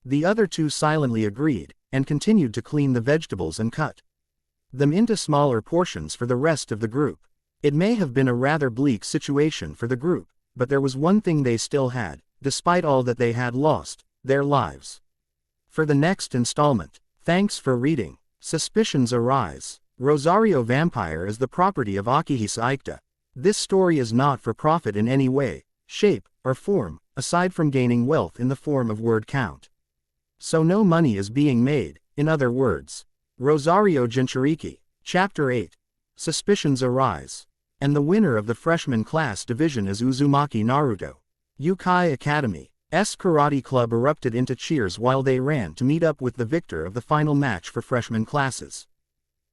The other two silently agreed, and continued to clean the vegetables and cut them into smaller portions for the rest of the group. It may have been a rather bleak situation for the group, but there was one thing they still had, despite all that they had lost, their lives. For the next installment, thanks for reading. Suspicions arise. Rosario Vampire is the property of Akihisa Aikta. This story is not for profit in any way, shape, or form, aside from gaining wealth in the form of word count. So no money is being made, in other words. Rosario Jinchuriki. Chapter 8. Suspicions arise. And the winner of the freshman class division is Uzumaki Naruto. Yukai Academy's karate club erupted into cheers while they ran to meet up with the victor of the final match for freshman classes.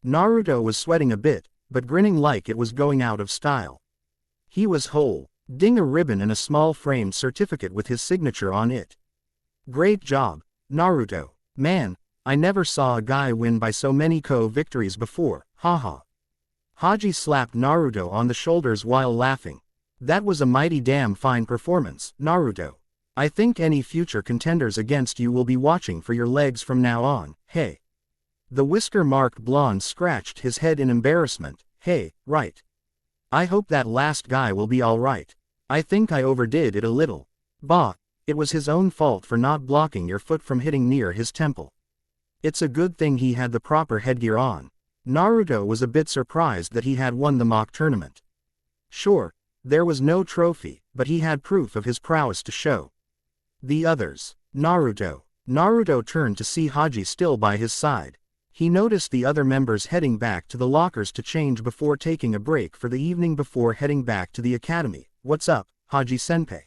Naruto was sweating a bit, but grinning like it was going out of style. He was holding a ribbon and a small framed certificate with his signature on it. Great job, Naruto. Man, I never saw a guy win by so many victories before, haha. Haji slapped Naruto on the shoulders while laughing. That was a mighty damn fine performance, Naruto. I think any future contenders against you will be watching for your legs from now on, hey. The whisker-marked blonde scratched his head in embarrassment. Hey, right. I hope that last guy will be alright. I think I overdid it a little. Bah, it was his own fault for not blocking your foot from hitting near his temple. It's a good thing he had the proper headgear on. Naruto was a bit surprised that he had won the mock tournament. Sure, there was no trophy, but he had proof of his prowess to show. The others. Naruto. Naruto turned to see Haji still by his side. He noticed the other members heading back to the lockers to change before taking a break for the evening before heading back to the academy. What's up, Haji Senpai?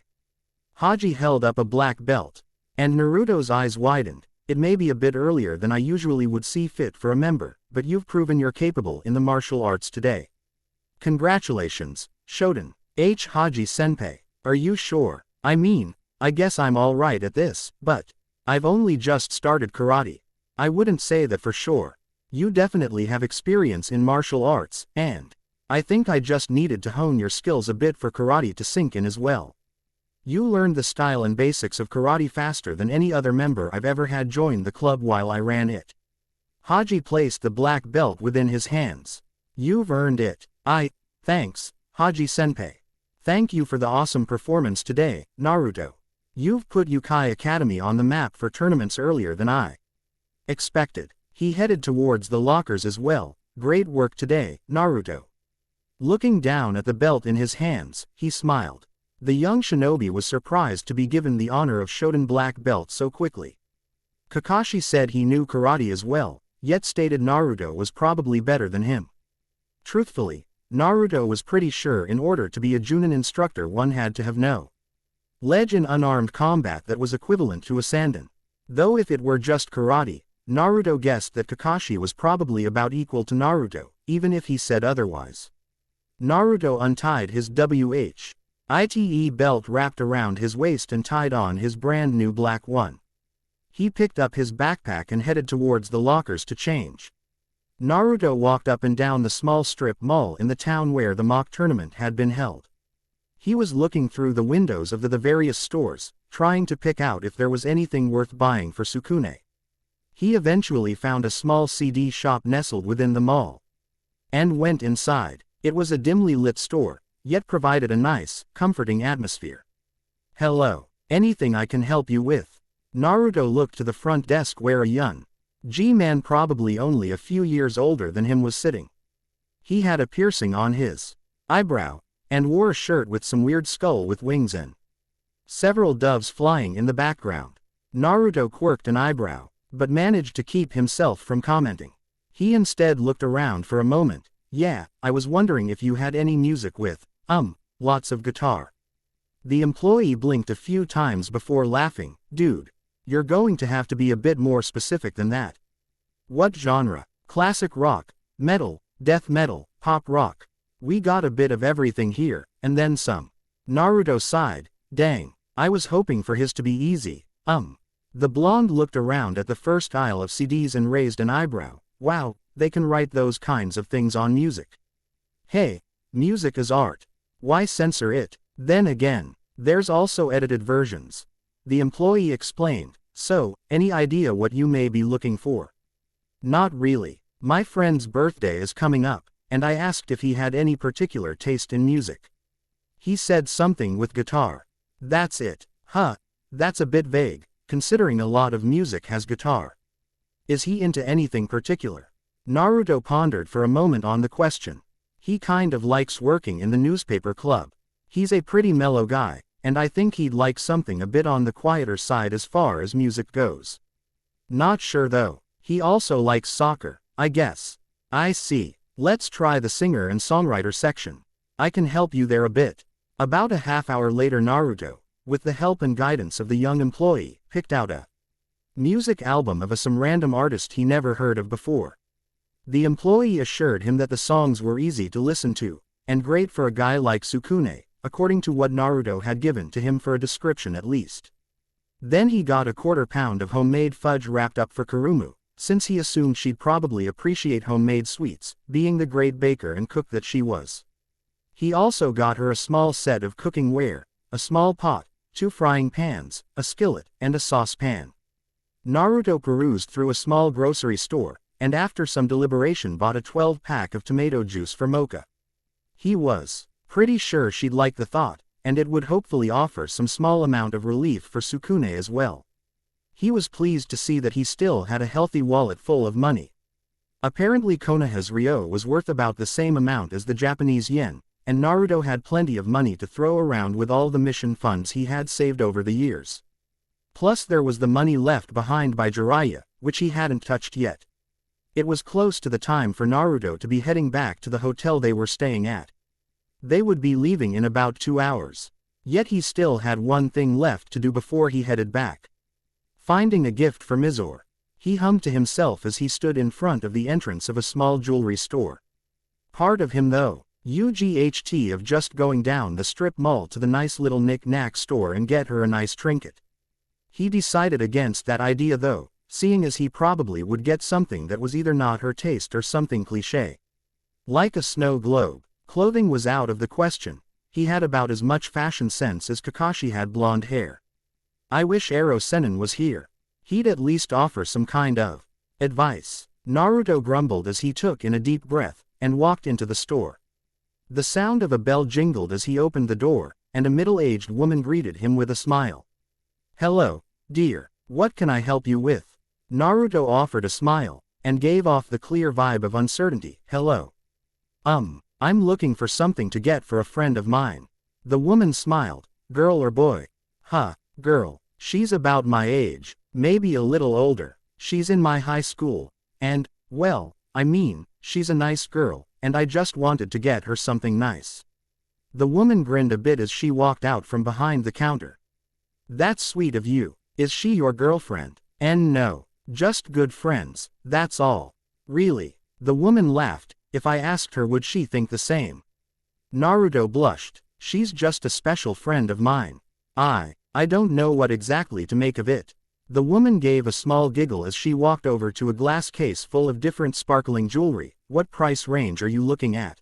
Haji held up a black belt. And Naruto's eyes widened. It may be a bit earlier than I usually would see fit for a member, but you've proven you're capable in the martial arts today. Congratulations, Shoten. Haji Senpai. Are you sure? I mean, I guess I'm alright at this, but I've only just started karate. I wouldn't say that for sure. You definitely have experience in martial arts, and I think I just needed to hone your skills a bit for karate to sink in as well. You learned the style and basics of karate faster than any other member I've ever had join the club while I ran it. Haji placed the black belt within his hands. You've earned it. Thanks, Haji Senpai. Thank you for the awesome performance today, Naruto. You've put Yukai Academy on the map for tournaments earlier than I expected. He headed towards the lockers as well. Great work today, Naruto. Looking down at the belt in his hands, he smiled. The young shinobi was surprised to be given the honor of Shoten black belt so quickly. Kakashi said he knew karate as well, yet stated Naruto was probably better than him. Truthfully, Naruto was pretty sure in order to be a Junin instructor one had to have knowledge in unarmed combat that was equivalent to a Sandan. Though if it were just karate, Naruto guessed that Kakashi was probably about equal to Naruto, even if he said otherwise. Naruto untied his WHITE belt wrapped around his waist and tied on his brand new black one. He picked up his backpack and headed towards the lockers to change. Naruto walked up and down the small strip mall in the town where the mock tournament had been held. He was looking through the windows of the various stores, trying to pick out if there was anything worth buying for Sukune. He eventually found a small CD shop nestled within the mall and went inside. It was a dimly lit store, yet provided a nice, comforting atmosphere. Hello. Anything I can help you with? Naruto looked to the front desk where a young G-man probably only a few years older than him was sitting. He had a piercing on his eyebrow, and wore a shirt with some weird skull with wings and several doves flying in the background. Naruto quirked an eyebrow, but managed to keep himself from commenting. He instead looked around for a moment. Yeah, I was wondering if you had any music with, lots of guitar. The employee blinked a few times before laughing. Dude, you're going to have to be a bit more specific than that. What genre? Classic rock, metal, death metal, pop rock. We got a bit of everything here, and then some. Naruto sighed. Dang, I was hoping for his to be easy. The blonde looked around at the first aisle of CDs and raised an eyebrow. Wow, they can write those kinds of things on music. Hey, music is art. Why censor it? Then again, there's also edited versions. The employee explained. So, any idea what you may be looking for? Not really. My friend's birthday is coming up, and I asked if he had any particular taste in music. He said something with guitar. That's it. That's a bit vague, considering a lot of music has guitar. Is he into anything particular? Naruto pondered for a moment on the question. He kind of likes working in the newspaper club. He's a pretty mellow guy, and I think he'd like something a bit on the quieter side as far as music goes. Not sure though. He also likes soccer, I guess. I see. Let's try the singer and songwriter section. I can help you there a bit. About a half hour later Naruto, with the help and guidance of the young employee, picked out a music album of some random artist he never heard of before. The employee assured him that the songs were easy to listen to, and great for a guy like Sukune, according to what Naruto had given to him for a description at least. Then he got a quarter pound of homemade fudge wrapped up for Kurumu, since he assumed she'd probably appreciate homemade sweets, being the great baker and cook that she was. He also got her a small set of cooking ware, a small pot, 2 frying pans, a skillet, and a saucepan. Naruto perused through a small grocery store, and after some deliberation bought a 12-pack of tomato juice for Mocha. He was pretty sure she'd like the thought, and it would hopefully offer some small amount of relief for Sukune as well. He was pleased to see that he still had a healthy wallet full of money. Apparently Konoha's ryo was worth about the same amount as the Japanese yen, and Naruto had plenty of money to throw around with all the mission funds he had saved over the years. Plus there was the money left behind by Jiraiya, which he hadn't touched yet. It was close to the time for Naruto to be heading back to the hotel they were staying at. They would be leaving in about 2 hours. Yet he still had one thing left to do before he headed back. Finding a gift for Mizore. He hummed to himself as he stood in front of the entrance of a small jewelry store. Part of him though, UGHT of just going down the strip mall to the nice little knick-knack store and get her a nice trinket. He decided against that idea though, seeing as he probably would get something that was either not her taste or something cliché. Like a snow globe, clothing was out of the question. He had about as much fashion sense as Kakashi had blonde hair. I wish Ero Sennin was here. He'd at least offer some kind of advice. Naruto grumbled as he took in a deep breath, and walked into the store. The sound of a bell jingled as he opened the door, and a middle-aged woman greeted him with a smile. "Hello, dear, what can I help you with?" Naruto offered a smile, and gave off the clear vibe of uncertainty. "Hello. I'm looking for something to get for a friend of mine." The woman smiled. "Girl or boy?" Girl. She's about my age, maybe a little older. She's in my high school, and, well, she's a nice girl, and I just wanted to get her something nice." The woman grinned a bit as she walked out from behind the counter. "That's sweet of you. Is she your girlfriend?" "And no, just good friends, that's all." "Really?" The woman laughed. "If I asked her, would she think the same?" Naruto blushed. "She's just a special friend of mine. I don't know what exactly to make of it." The woman gave a small giggle as she walked over to a glass case full of different sparkling jewelry. "What price range are you looking at?"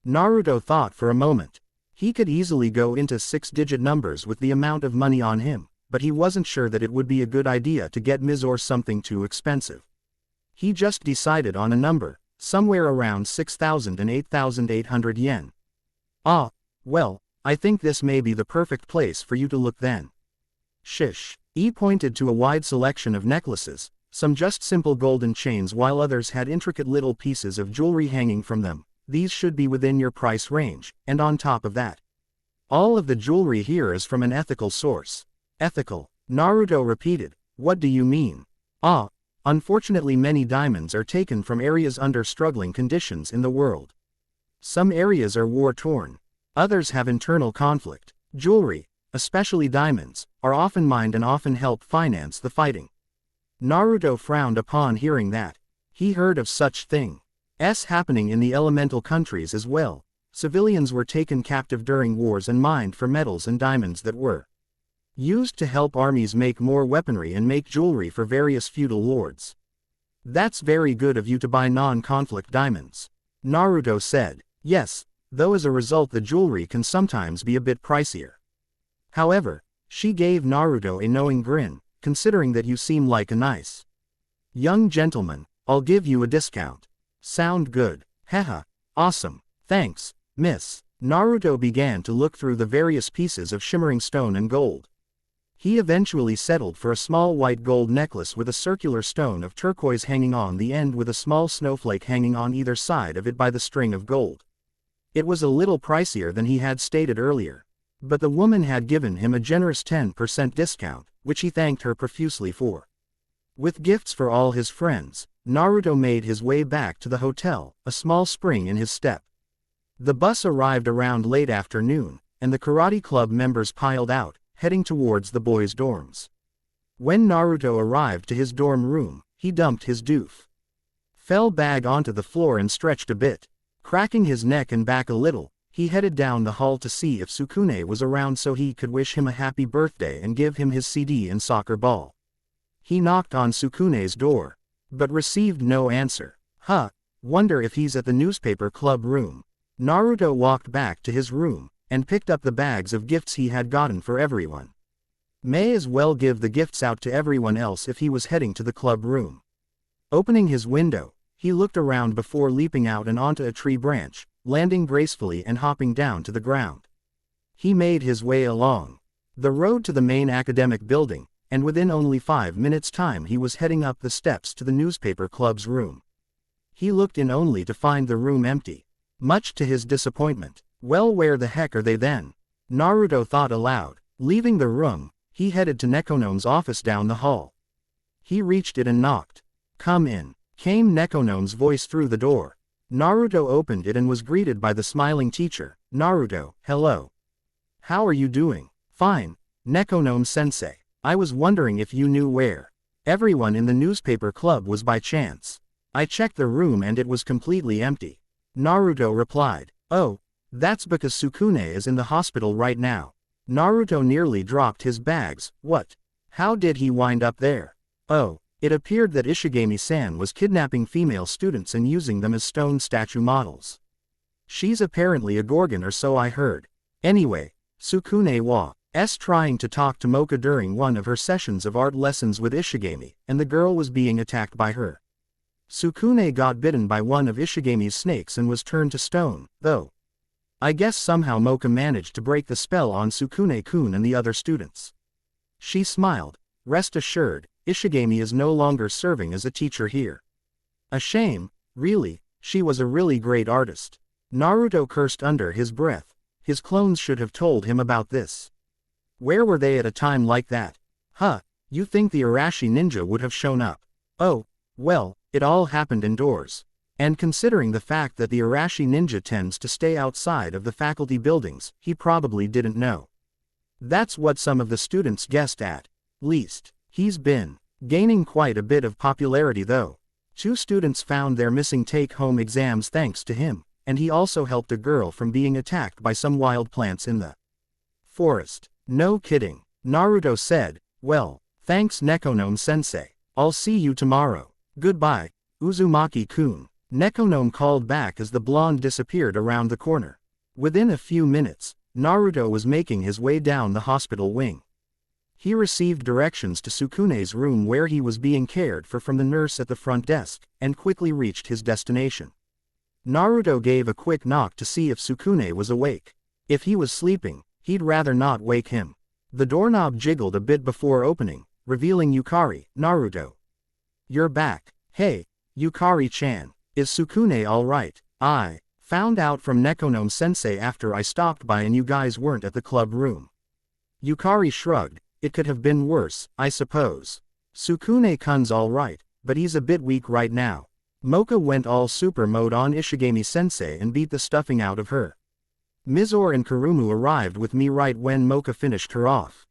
Naruto thought for a moment. He could easily go into 6-digit numbers with the amount of money on him, but he wasn't sure that it would be a good idea to get Mizore something too expensive. He just decided on a number, somewhere around 6,000 and 8,800 yen. Well, I think this may be the perfect place for you to look then." "Shish." He pointed to a wide selection of necklaces, some just simple golden chains while others had intricate little pieces of jewelry hanging from them. "These should be within your price range, and on top of that, all of the jewelry here is from an ethical source." "Ethical?" Naruto repeated. "What do you mean?" Unfortunately many diamonds are taken from areas under struggling conditions in the world. Some areas are war-torn. Others have internal conflict. Jewelry, especially diamonds, are often mined and often help finance the fighting." Naruto frowned upon hearing that. He heard of such things happening in the elemental countries as well. Civilians were taken captive during wars and mined for metals and diamonds that were used to help armies make more weaponry and make jewelry for various feudal lords. "That's very good of you to buy non-conflict diamonds," Naruto said. "Yes, though as a result the jewelry can sometimes be a bit pricier." However, she gave Naruto a knowing grin. "Considering that you seem like a nice young gentleman, I'll give you a discount." "Sound good." "Haha, awesome. Thanks, miss." Naruto began to look through the various pieces of shimmering stone and gold. He eventually settled for a small white gold necklace with a circular stone of turquoise hanging on the end with a small snowflake hanging on either side of it by the string of gold. It was a little pricier than he had stated earlier, but the woman had given him a generous 10% discount, which he thanked her profusely for. With gifts for all his friends, Naruto made his way back to the hotel, a small spring in his step. The bus arrived around late afternoon, and the karate club members piled out, heading towards the boys' dorms. When Naruto arrived to his dorm room, he dumped his doof fell bag onto the floor and stretched a bit. Cracking his neck and back a little, he headed down the hall to see if Sukune was around so he could wish him a happy birthday and give him his CD and soccer ball. He knocked on Sukune's door, but received no answer. Wonder if he's at the newspaper club room. Naruto walked back to his room, and picked up the bags of gifts he had gotten for everyone. May as well give the gifts out to everyone else if he was heading to the club room. Opening his window, he looked around before leaping out and onto a tree branch, landing gracefully and hopping down to the ground. He made his way along the road to the main academic building, and within only 5 minutes' time he was heading up the steps to the newspaper club's room. He looked in only to find the room empty. Much to his disappointment. Well, where the heck are they then? Naruto thought aloud. Leaving the room, he headed to Nekonome's office down the hall. He reached it and knocked. "Come in," came Nekonome's voice through the door. Naruto opened it and was greeted by the smiling teacher. "Naruto, hello. How are you doing?" "Fine, Nekonome-sensei. I was wondering if you knew where everyone in the newspaper club was by chance. I checked the room and it was completely empty." Naruto replied. "Oh, that's because Sukune is in the hospital right now." Naruto nearly dropped his bags. "What? How did he wind up there?" "Oh, it appeared that Ishigami-san was kidnapping female students and using them as stone statue models. She's apparently a gorgon or so I heard. Anyway, Sukune was trying to talk to Mocha during one of her sessions of art lessons with Ishigami, and the girl was being attacked by her. Sukune got bitten by one of Ishigami's snakes and was turned to stone, though. I guess somehow Mocha managed to break the spell on Sukune-kun and the other students." She smiled. "Rest assured, Ishigami is no longer serving as a teacher here." "A shame, really, she was a really great artist." Naruto cursed under his breath. His clones should have told him about this. Where were they at a time like that? "Huh, you think the Arashi ninja would have shown up?" "Oh, well, it all happened indoors. And considering the fact that the Arashi ninja tends to stay outside of the faculty buildings, he probably didn't know. That's what some of the students guessed at least. He's been gaining quite a bit of popularity though. 2 students found their missing take-home exams thanks to him, and he also helped a girl from being attacked by some wild plants in the forest." "No kidding," Naruto said. "Well, thanks Nekonome-sensei. I'll see you tomorrow. Goodbye, Uzumaki-kun." Nekonome called back as the blonde disappeared around the corner. Within a few minutes, Naruto was making his way down the hospital wing. He received directions to Sukune's room where he was being cared for from the nurse at the front desk, and quickly reached his destination. Naruto gave a quick knock to see if Sukune was awake. If he was sleeping, he'd rather not wake him. The doorknob jiggled a bit before opening, revealing Yukari. "Naruto. You're back. Hey, Yukari-chan. Is Sukune alright? I found out from Nekonome-sensei after I stopped by and you guys weren't at the club room." Yukari shrugged. "It could have been worse, I suppose. Sukune-kun's alright, but he's a bit weak right now. Mocha went all super mode on Ishigami-sensei and beat the stuffing out of her. Mizore and Kurumu arrived with me right when Mocha finished her off.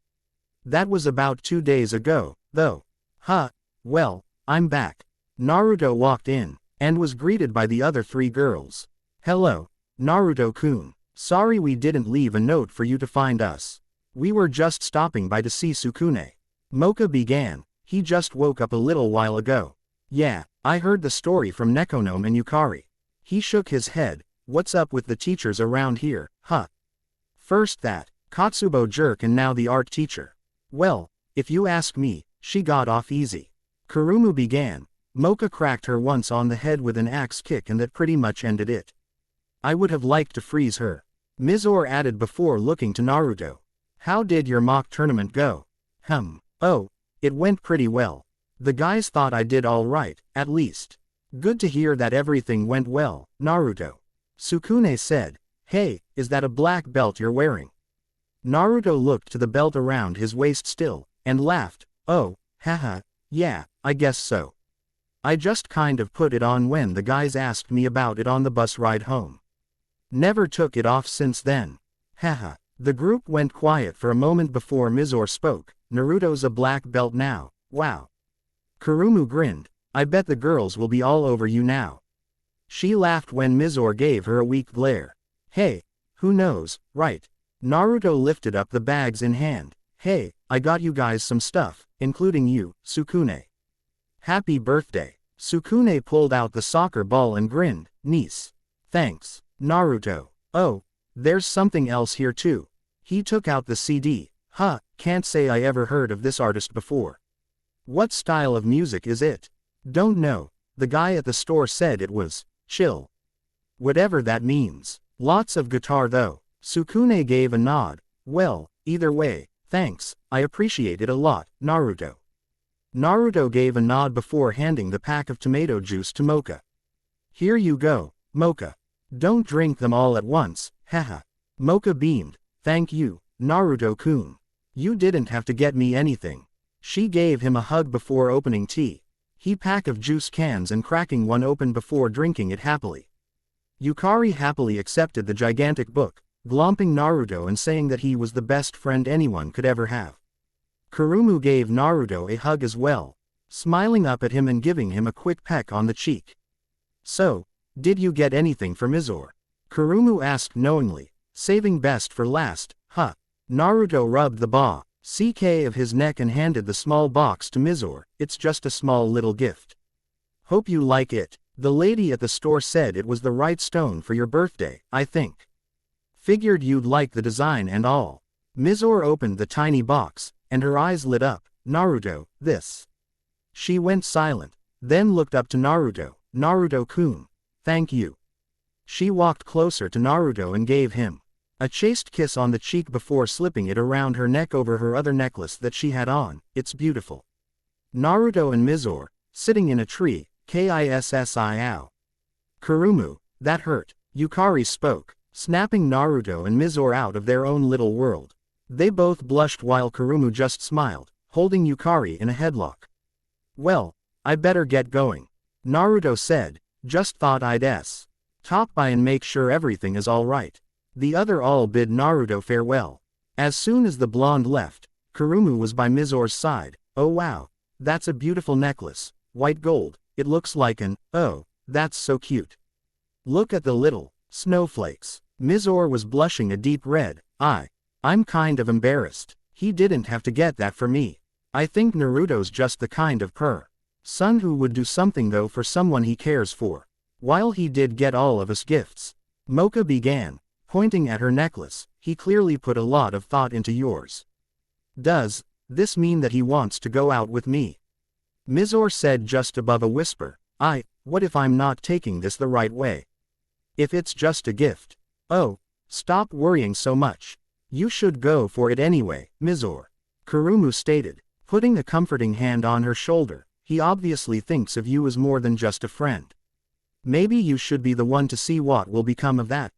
That was about 2 days ago, though." "Huh, well, I'm back." Naruto walked in, and was greeted by the other 3 girls. "Hello, Naruto-kun. Sorry we didn't leave a note for you to find us. We were just stopping by to see Sukune." Mocha began. "He just woke up a little while ago." "Yeah, I heard the story from Nekonome and Yukari." He shook his head. "What's up with the teachers around here, huh? First that Katsubo jerk and now the art teacher. Well, if you ask me, she got off easy." Kurumu began. "Mocha cracked her once on the head with an axe kick and that pretty much ended it. I would have liked to freeze her." Mizore added before looking to Naruto. "How did your mock tournament go?" "Oh, it went pretty well. The guys thought I did all right, at least." "Good to hear that everything went well, Naruto." Sukune said. "Hey, is that a black belt you're wearing?" Naruto looked to the belt around his waist still, and laughed. "Oh, haha, yeah, I guess so. I just kind of put it on when the guys asked me about it on the bus ride home. Never took it off since then. Haha." The group went quiet for a moment before Mizore spoke. "Naruto's a black belt now, wow." Kurumu grinned. "I bet the girls will be all over you now." She laughed when Mizore gave her a weak glare. "Hey, who knows, right?" Naruto lifted up the bags in hand. "Hey, I got you guys some stuff, including you, Sukune. Happy birthday." Sukune pulled out the soccer ball and grinned. "Nice. Thanks, Naruto. Oh, there's something else here too." He took out the CD. "Huh, can't say I ever heard of this artist before. What style of music is it?" "Don't know. The guy at the store said it was chill. Whatever that means. Lots of guitar though." Sukune gave a nod. "Well, either way, thanks, I appreciate it a lot, Naruto." Naruto gave a nod before handing the pack of tomato juice to Mocha. Here you go, Mocha. Don't drink them all at once, haha. Mocha beamed. Thank you, Naruto-kun. You didn't have to get me anything. She gave him a hug before opening tea. He pack of juice cans and cracking one open before drinking it happily. Yukari happily accepted the gigantic book, glomping Naruto and saying that he was the best friend anyone could ever have. Kurumu gave Naruto a hug as well, smiling up at him and giving him a quick peck on the cheek. So, did you get anything for Mizore? Kurumu asked knowingly, saving best for last, huh? Naruto rubbed the CK of his neck and handed the small box to Mizore. It's just a small little gift. Hope you like it. The lady at the store said it was the right stone for your birthday, I think. Figured you'd like the design and all. Mizore opened the tiny box, and her eyes lit up. Naruto, this. She went silent, then looked up to Naruto. Naruto-kun. Thank you. She walked closer to Naruto and gave him a chaste kiss on the cheek before slipping it around her neck over her other necklace that she had on. It's beautiful. Naruto and Mizore, sitting in a tree, kissi. Kurumu, that hurt. Yukari spoke, snapping Naruto and Mizore out of their own little world. They both blushed while Kurumu just smiled, holding Yukari in a headlock. Well, I better get going. Naruto said, just thought I'd stop by and make sure everything is alright. The other all bid Naruto farewell. As soon as the blonde left, Kurumu was by Mizore's side. Oh wow, that's a beautiful necklace, white gold, it looks like oh, that's so cute. Look at the little snowflakes. Mizore was blushing a deep red. I'm kind of embarrassed. He didn't have to get that for me. I think Naruto's just the kind of son who would do something though for someone he cares for. While he did get all of us gifts. Mocha began, pointing at her necklace, he clearly put a lot of thought into yours. Does this mean that he wants to go out with me? Mizore said just above a whisper. What if I'm not taking this the right way? If it's just a gift. Oh, stop worrying so much. You should go for it anyway, Mizore. Kurumu stated, putting a comforting hand on her shoulder. He obviously thinks of you as more than just a friend. Maybe you should be the one to see what will become of that,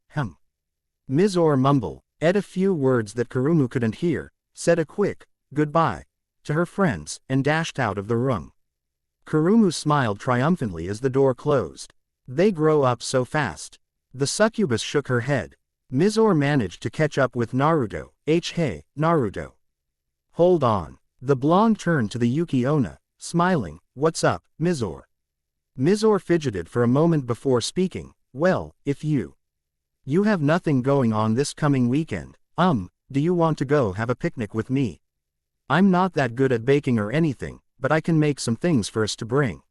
Mizore mumbled, add a few words that Kurumu couldn't hear, said a quick goodbye to her friends, and dashed out of the room. Kurumu smiled triumphantly as the door closed. They grow up so fast. The succubus shook her head. Mizore managed to catch up with Naruto. Hey, Naruto. Hold on. The blonde turned to the Yuki Onna, smiling. What's up, Mizore? Mizore fidgeted for a moment before speaking. Well, if you have nothing going on this coming weekend, do you want to go have a picnic with me? I'm not that good at baking or anything, but I can make some things for us to bring.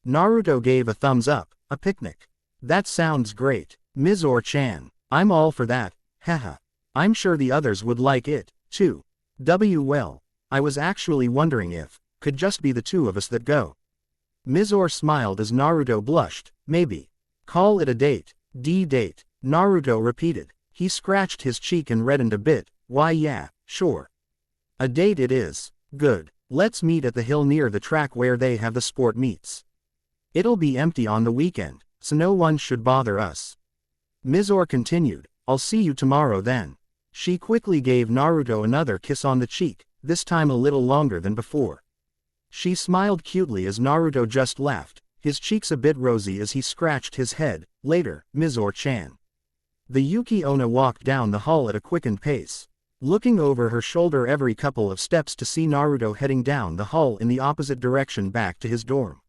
Naruto gave a thumbs up. A picnic. That sounds great. Mizore-chan. I'm all for that, haha. I'm sure the others would like it, too. Well, I was actually wondering if could just be the two of us that go. Mizore smiled as Naruto blushed. Maybe. Call it a date. Date. Naruto repeated. He scratched his cheek and reddened a bit. Why yeah, sure. A date it is. Good. Let's meet at the hill near the track where they have the sport meets. It'll be empty on the weekend, so no one should bother us. Mizore continued. I'll see you tomorrow then. She quickly gave Naruto another kiss on the cheek, this time a little longer than before. She smiled cutely as Naruto just laughed, his cheeks a bit rosy as he scratched his head. Later, Mizore-chan. The Yuki Onna walked down the hall at a quickened pace, looking over her shoulder every couple of steps to see Naruto heading down the hall in the opposite direction back to his dorm.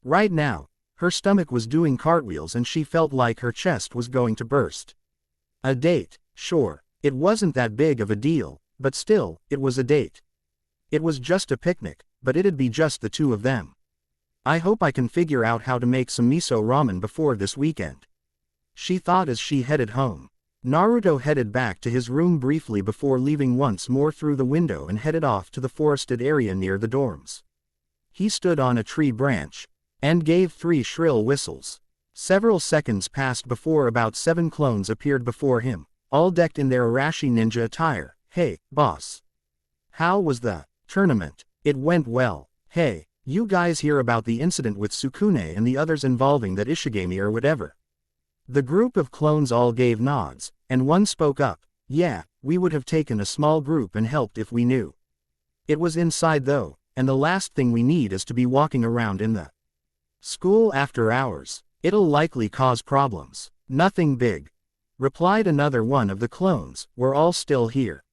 Right now, her stomach was doing cartwheels and she felt like her chest was going to burst. A date, sure, it wasn't that big of a deal, but still, it was a date. It was just a picnic, but it'd be just the two of them. I hope I can figure out how to make some miso ramen before this weekend. She thought as she headed home. Naruto headed back to his room briefly before leaving once more through the window and headed off to the forested area near the dorms. He stood on a tree branch and gave 3 shrill whistles. Several seconds passed before about 7 clones appeared before him, all decked in their Arashi ninja attire. Hey, boss. How was the tournament? It went well. Hey, You guys hear about the incident with Sukune and the others involving that Ishigami or whatever? The group of clones all gave nods, and one spoke up. Yeah, we would have taken a small group and helped if we knew. It was inside though, and the last thing we need is to be walking around in the school after hours. It'll likely cause problems. Nothing big, replied another one of the clones. We're all still here.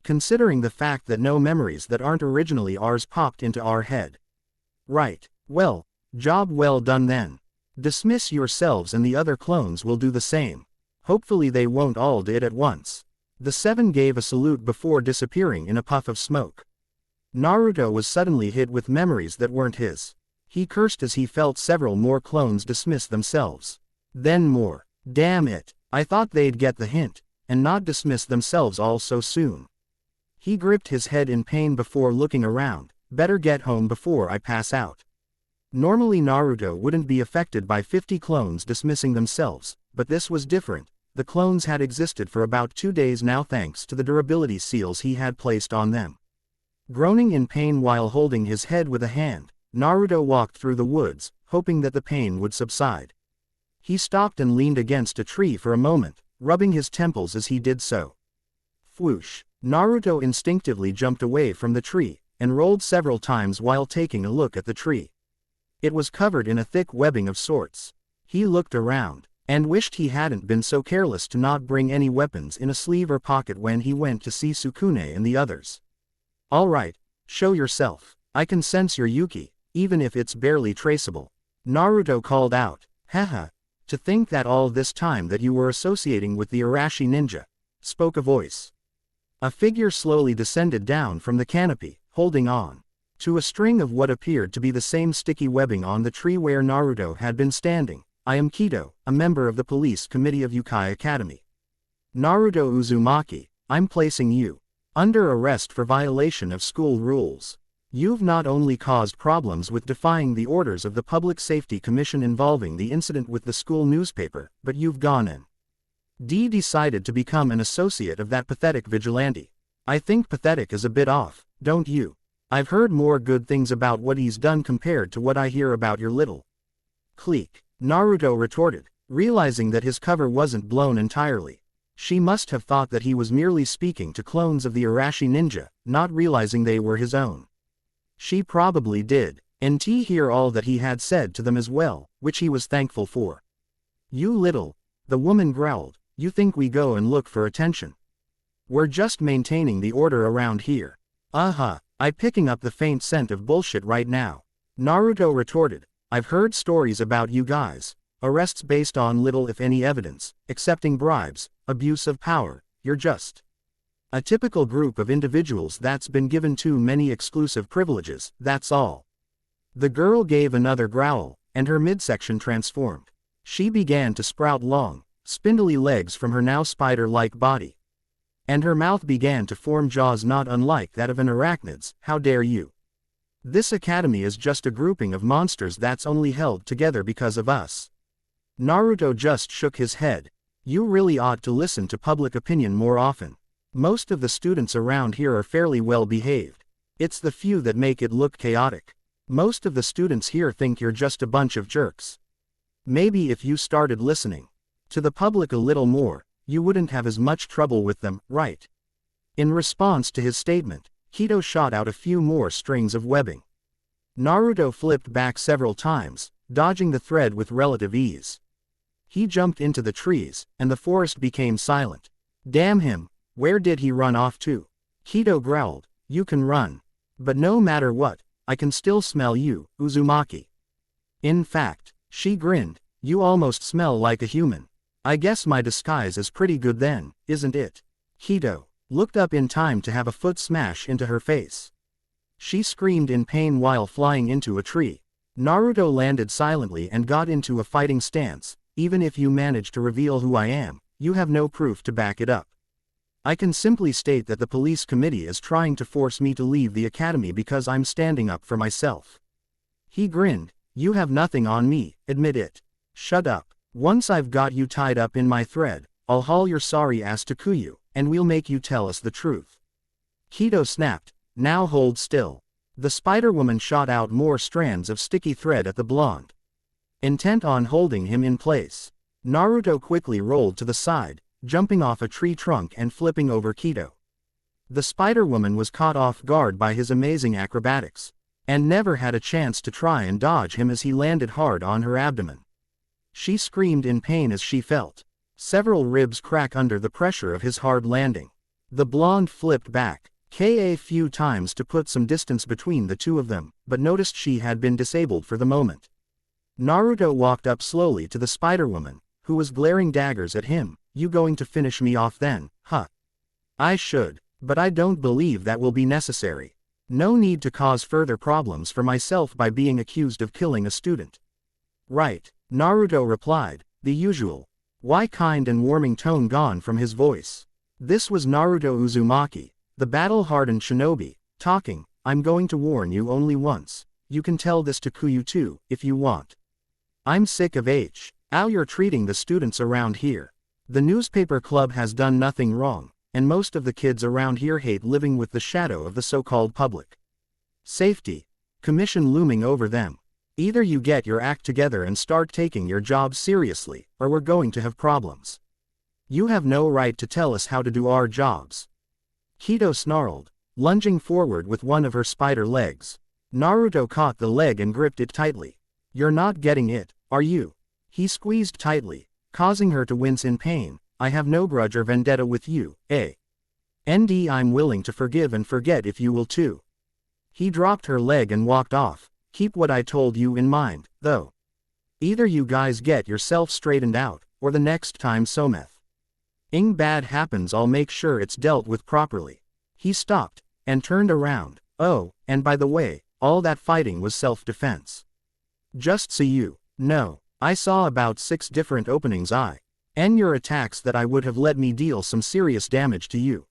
Considering the fact that no memories that aren't originally ours popped into our head. Right, well, job well done then. Dismiss yourselves and the other clones will do the same. Hopefully they won't all do it at once. The 7 gave a salute before disappearing in a puff of smoke. Naruto was suddenly hit with memories that weren't his. He cursed as he felt several more clones dismiss themselves. Then more. Damn it, I thought they'd get the hint, and not dismiss themselves all so soon. He gripped his head in pain before looking around. Better get home before I pass out. Normally Naruto wouldn't be affected by 50 clones dismissing themselves, but this was different. The clones had existed for about 2 days now thanks to the durability seals he had placed on them. Groaning in pain while holding his head with a hand, Naruto walked through the woods, hoping that the pain would subside. He stopped and leaned against a tree for a moment, rubbing his temples as he did so. Whoosh! Naruto instinctively jumped away from the tree, and rolled several times while taking a look at the tree. It was covered in a thick webbing of sorts. He looked around, and wished he hadn't been so careless to not bring any weapons in a sleeve or pocket when he went to see Sukune and the others. Alright, show yourself. I can sense your Yuki, even if it's barely traceable. Naruto called out. Haha, to think that all this time that you were associating with the Arashi ninja, spoke a voice. A figure slowly descended down from the canopy, holding on to a string of what appeared to be the same sticky webbing on the tree where Naruto had been standing. I am Kido, a member of the police committee of Yukai Academy. Naruto Uzumaki, I'm placing you under arrest for violation of school rules. You've not only caused problems with defying the orders of the Public Safety Commission involving the incident with the school newspaper, but you've gone and decided to become an associate of that pathetic vigilante. I think pathetic is a bit off, don't you? I've heard more good things about what he's done compared to what I hear about your little clique. Naruto retorted, realizing that his cover wasn't blown entirely. She must have thought that he was merely speaking to clones of the Arashi ninja, not realizing they were his own. She probably did, and hear all that he had said to them as well, which he was thankful for. You little, the woman growled, you think we go and look for attention? We're just maintaining the order around here. I'm picking up the faint scent of bullshit right now. Naruto retorted, I've heard stories about you guys. Arrests based on little if any evidence, accepting bribes, abuse of power. You're just a typical group of individuals that's been given too many exclusive privileges, that's all. The girl gave another growl, and her midsection transformed. She began to sprout long, spindly legs from her now spider-like body. And her mouth began to form jaws not unlike that of an arachnid's. How dare you? This academy is just a grouping of monsters that's only held together because of us. Naruto just shook his head. You really ought to listen to public opinion more often. Most of the students around here are fairly well behaved. It's the few that make it look chaotic. Most of the students here think you're just a bunch of jerks. Maybe if you started listening to the public a little more, you wouldn't have as much trouble with them, right? In response to his statement, Kido shot out a few more strings of webbing. Naruto flipped back several times, dodging the thread with relative ease. He jumped into the trees, and the forest became silent. Damn him, where did he run off to? Kido growled, you can run. But no matter what, I can still smell you, Uzumaki. In fact, she grinned, you almost smell like a human. I guess my disguise is pretty good then, isn't it? Kido looked up in time to have a foot smash into her face. She screamed in pain while flying into a tree. Naruto landed silently and got into a fighting stance. Even if you manage to reveal who I am, you have no proof to back it up. I can simply state that the police committee is trying to force me to leave the academy because I'm standing up for myself. He grinned, you have nothing on me, admit it. Shut up. Once I've got you tied up in my thread, I'll haul your sorry ass to Kuyu, and we'll make you tell us the truth. Kido snapped, now hold still. The Spider-Woman shot out more strands of sticky thread at the blonde, intent on holding him in place. Naruto quickly rolled to the side, jumping off a tree trunk and flipping over Kido. The Spider-Woman was caught off guard by his amazing acrobatics, and never had a chance to try and dodge him as he landed hard on her abdomen. She screamed in pain as she felt several ribs crack under the pressure of his hard landing. The blonde flipped back a few times to put some distance between the two of them, but noticed she had been disabled for the moment. Naruto walked up slowly to the Spider-Woman, who was glaring daggers at him. You going to finish me off then, huh? I should, but I don't believe that will be necessary. No need to cause further problems for myself by being accused of killing a student. Right, Naruto replied, the usual, kind and warming tone gone from his voice. This was Naruto Uzumaki, the battle-hardened shinobi, talking. I'm going to warn you only once. You can tell this to Kuyu too, if you want. I'm sick of how you're treating the students around here. The newspaper club has done nothing wrong, and most of the kids around here hate living with the shadow of the so-called public safety commission looming over them. Either you get your act together and start taking your job seriously, or we're going to have problems. You have no right to tell us how to do our jobs. Kido snarled, lunging forward with one of her spider legs. Naruto caught the leg and gripped it tightly. You're not getting it, are you? He squeezed tightly, causing her to wince in pain. I have no grudge or vendetta with you, I'm willing to forgive and forget if you will too. He dropped her leg and walked off. Keep what I told you in mind, though. Either you guys get yourself straightened out, or the next time bad happens I'll make sure it's dealt with properly. He stopped, and turned around. Oh, and by the way, all that fighting was self-defense. Just so you know, I saw about 6 different openings and your attacks that I would have let me deal some serious damage to you.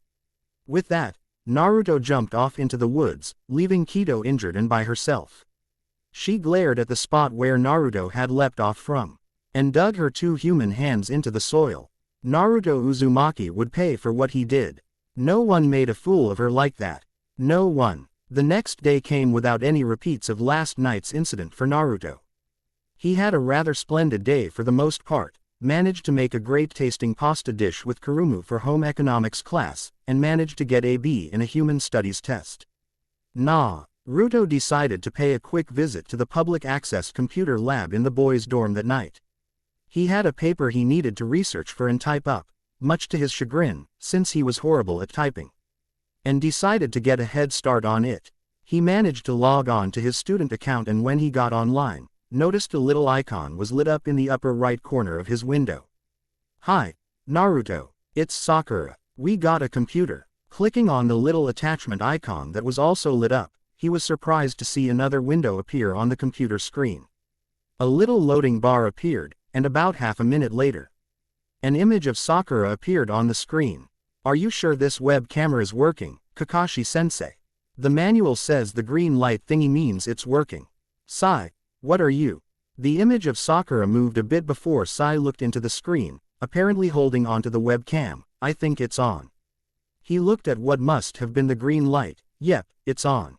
With that, Naruto jumped off into the woods, leaving Kido injured and by herself. She glared at the spot where Naruto had leapt off from, and dug her 2 human hands into the soil. Naruto Uzumaki would pay for what he did. No one made a fool of her like that. No one. The next day came without any repeats of last night's incident for Naruto. He had a rather splendid day for the most part, managed to make a great-tasting pasta dish with Kurumu for home economics class, and managed to get a B in a human studies test. Naruto decided to pay a quick visit to the public access computer lab in the boys' dorm that night. He had a paper he needed to research for and type up, much to his chagrin, since he was horrible at typing, and decided to get a head start on it. He managed to log on to his student account, and when he got online, noticed a little icon was lit up in the upper right corner of his window. Hi, Naruto, it's Sakura. We got a computer. Clicking on the little attachment icon that was also lit up, he was surprised to see another window appear on the computer screen. A little loading bar appeared, and about half a minute later, an image of Sakura appeared on the screen. Are you sure this web camera is working, Kakashi-sensei? The manual says the green light thingy means it's working. Sai, what are you? The image of Sakura moved a bit before Sai looked into the screen, apparently holding onto the webcam. I think it's on. He looked at what must have been the green light. Yep, it's on.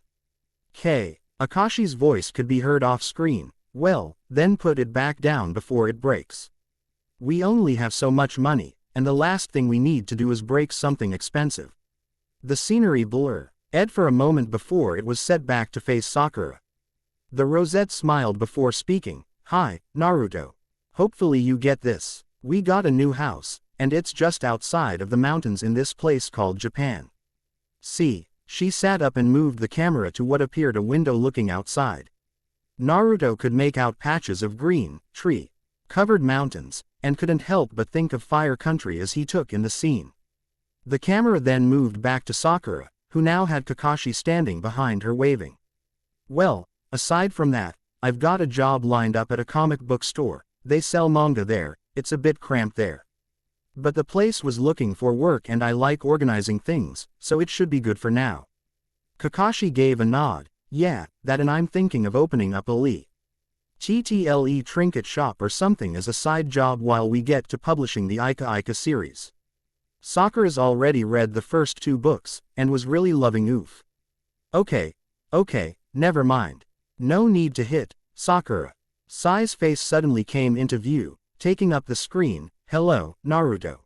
Akashi's voice could be heard off screen. Well, then put it back down before it breaks. We only have so much money, and the last thing we need to do is break something expensive. The scenery blurred for a moment before it was set back to face Sakura. The rosette smiled before speaking. Hi, Naruto. Hopefully you get this. We got a new house, and it's just outside of the mountains in this place called Japan. See, she sat up and moved the camera to what appeared a window looking outside. Naruto could make out patches of green, tree-covered mountains, and couldn't help but think of Fire Country as he took in the scene. The camera then moved back to Sakura, who now had Kakashi standing behind her waving. Well, aside from that, I've got a job lined up at a comic book store. They sell manga there. It's a bit cramped there. But the place was looking for work and I like organizing things, so it should be good for now. Kakashi gave a nod. Yeah, that, and I'm thinking of opening up a TTLE trinket shop or something as a side job while we get to publishing the Ika Ika series. Sakura's already read the first 2 books, and was really loving oof. Okay, Never mind. No need to hit, Sakura. Sai's face suddenly came into view, taking up the screen. Hello, Naruto.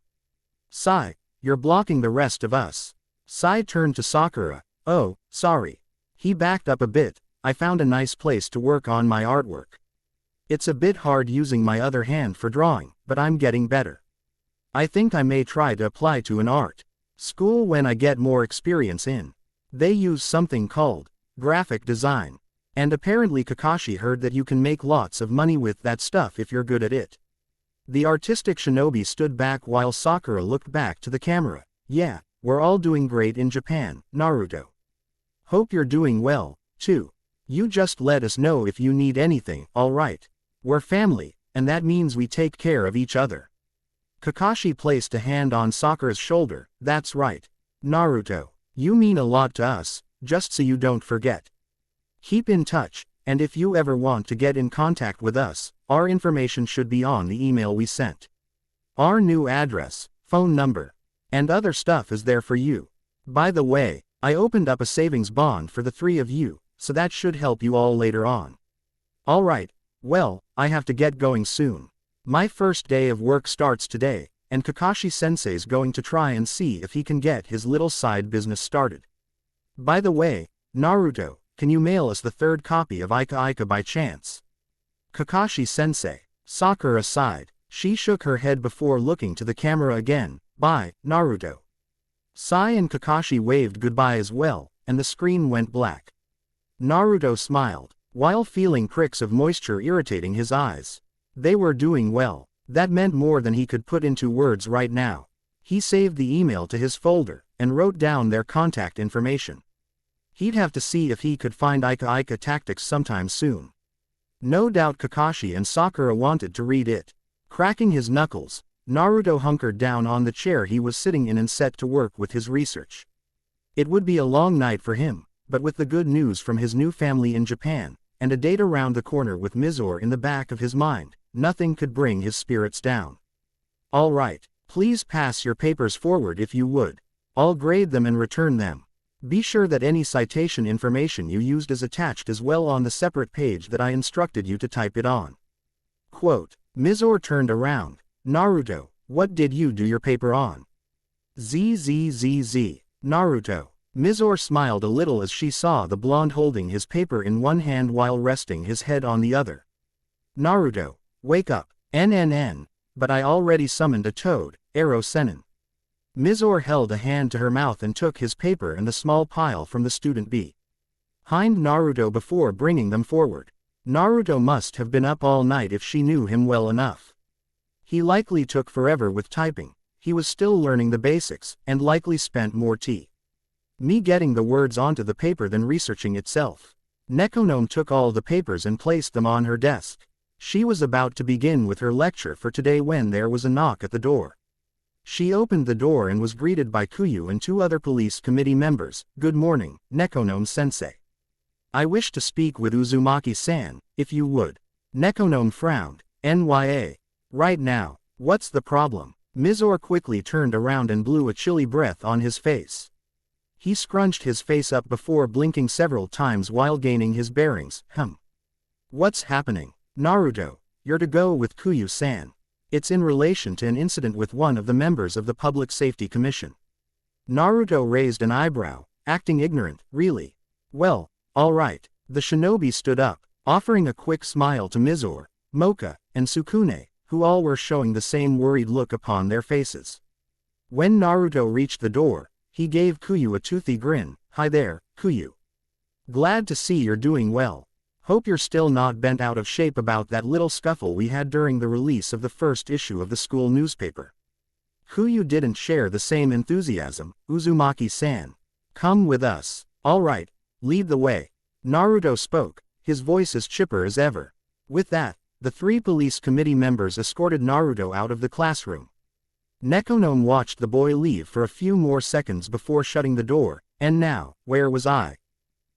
Sai, you're blocking the rest of us. Sai turned to Sakura. Oh, sorry. He backed up a bit. I found a nice place to work on my artwork. It's a bit hard using my other hand for drawing, but I'm getting better. I think I may try to apply to an art school when I get more experience in. They use something called graphic design. And apparently Kakashi heard that you can make lots of money with that stuff if you're good at it. The artistic shinobi stood back while Sakura looked back to the camera. Yeah, we're all doing great in Japan, Naruto. Hope you're doing well, too. You just let us know if you need anything, alright? We're family, and that means we take care of each other. Kakashi placed a hand on Sakura's shoulder. That's right. Naruto, you mean a lot to us, just so you don't forget. Keep in touch, and if you ever want to get in contact with us, our information should be on the email we sent. Our new address, phone number, and other stuff is there for you. By the way, I opened up a savings bond for the three of you, so that should help you all later on. Alright, well, I have to get going soon. My first day of work starts today, and Kakashi-sensei's going to try and see if he can get his little side business started. By the way, Naruto, can you mail us the third copy of Ika Ika by chance? Kakashi-sensei. Sakura sighed. She shook her head before looking to the camera again. Bye, Naruto. Sai and Kakashi waved goodbye as well, and the screen went black. Naruto smiled, while feeling pricks of moisture irritating his eyes. They were doing well. That meant more than he could put into words right now. He saved the email to his folder, and wrote down their contact information. He'd have to see if he could find Ika Ika tactics sometime soon. No doubt Kakashi and Sakura wanted to read it. Cracking his knuckles, Naruto hunkered down on the chair he was sitting in and set to work with his research. It would be a long night for him, but with the good news from his new family in Japan, and a date around the corner with Mizore in the back of his mind, nothing could bring his spirits down. All right, please pass your papers forward if you would. I'll grade them and return them. Be sure that any citation information you used is attached as well on the separate page that I instructed you to type it on. Quote, Mizore turned around. Naruto, what did you do your paper on? ZZZZ. Naruto. Mizore smiled a little as she saw the blonde holding his paper in one hand while resting his head on the other. Naruto, wake up. NNN. But I already summoned a toad, Arrow Sennin. Mizore held a hand to her mouth and took his paper and the small pile from the student behind Naruto before bringing them forward. Naruto must have been up all night if she knew him well enough. He likely took forever with typing. He was still learning the basics, and likely spent more me getting the words onto the paper than researching itself. Nekonome took all the papers and placed them on her desk. She was about to begin with her lecture for today when there was a knock at the door. She opened the door and was greeted by Kuyu and two other police committee members. Good morning, Nekonome-sensei. I wish to speak with Uzumaki-san, if you would. Nekonome frowned. NYA. Right now. What's the problem? Mizore quickly turned around and blew a chilly breath on his face. He scrunched his face up before blinking several times while gaining his bearings. What's happening? Naruto, you're to go with Kuyu-san. It's in relation to an incident with one of the members of the Public Safety Commission. Naruto raised an eyebrow, acting ignorant. Really? Well, all right. The shinobi stood up, offering a quick smile to Mizore, Mocha, and Sukune, who all were showing the same worried look upon their faces. When Naruto reached the door, he gave Kuyu a toothy grin. Hi there, Kuyu. Glad to see you're doing well. Hope you're still not bent out of shape about that little scuffle we had during the release of the first issue of the school newspaper. Kuyu didn't share the same enthusiasm. Uzumaki-san. Come with us. All right, lead the way. Naruto spoke, his voice as chipper as ever. With that, the three police committee members escorted Naruto out of the classroom. Nekonome watched the boy leave for a few more seconds before shutting the door. And now, where was I?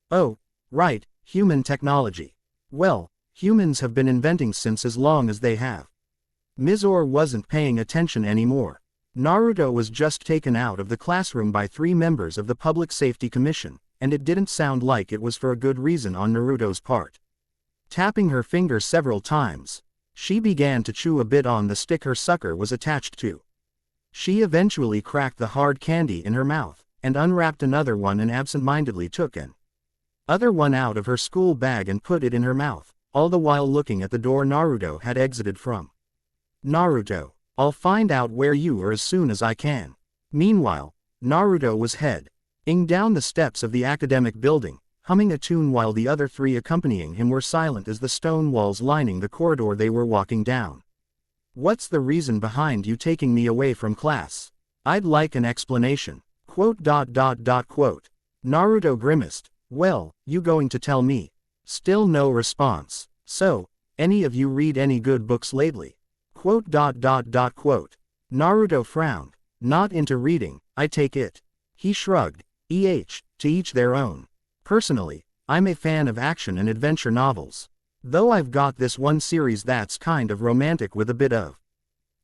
Oh, right, human technology. Well, humans have been inventing since as long as they have. Mizore wasn't paying attention anymore. Naruto was just taken out of the classroom by three members of the Public Safety Commission, and it didn't sound like it was for a good reason on Naruto's part. Tapping her finger several times, she began to chew a bit on the stick her sucker was attached to. She eventually cracked the hard candy in her mouth, and unwrapped another one and absent-mindedly took an other one out of her school bag and put it in her mouth, all the while looking at the door Naruto had exited from. Naruto, I'll find out where you are as soon as I can. Meanwhile, Naruto was heading down the steps of the academic building, humming a tune while the other three accompanying him were silent as the stone walls lining the corridor they were walking down. What's the reason behind you taking me away from class? I'd like an explanation. Naruto grimaced. Well, you going to tell me? Still no response. So, any of you read any good books lately? Naruto frowned. Not into reading, I take it. He shrugged. To each their own. Personally, I'm a fan of action and adventure novels. Though I've got this one series that's kind of romantic with a bit of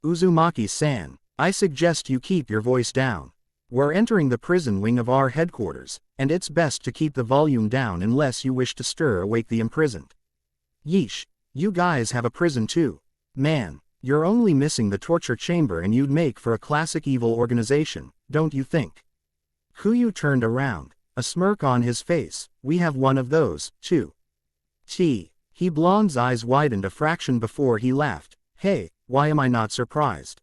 Uzumaki-san. I suggest you keep your voice down. We're entering the prison wing of our headquarters, and it's best to keep the volume down unless you wish to stir awake the imprisoned. Yeesh, you guys have a prison too. Man, you're only missing the torture chamber and you'd make for a classic evil organization, don't you think? Kuyu turned around, a smirk on his face. We have one of those, too. Blonde's eyes widened a fraction before he laughed. Hey, why am I not surprised?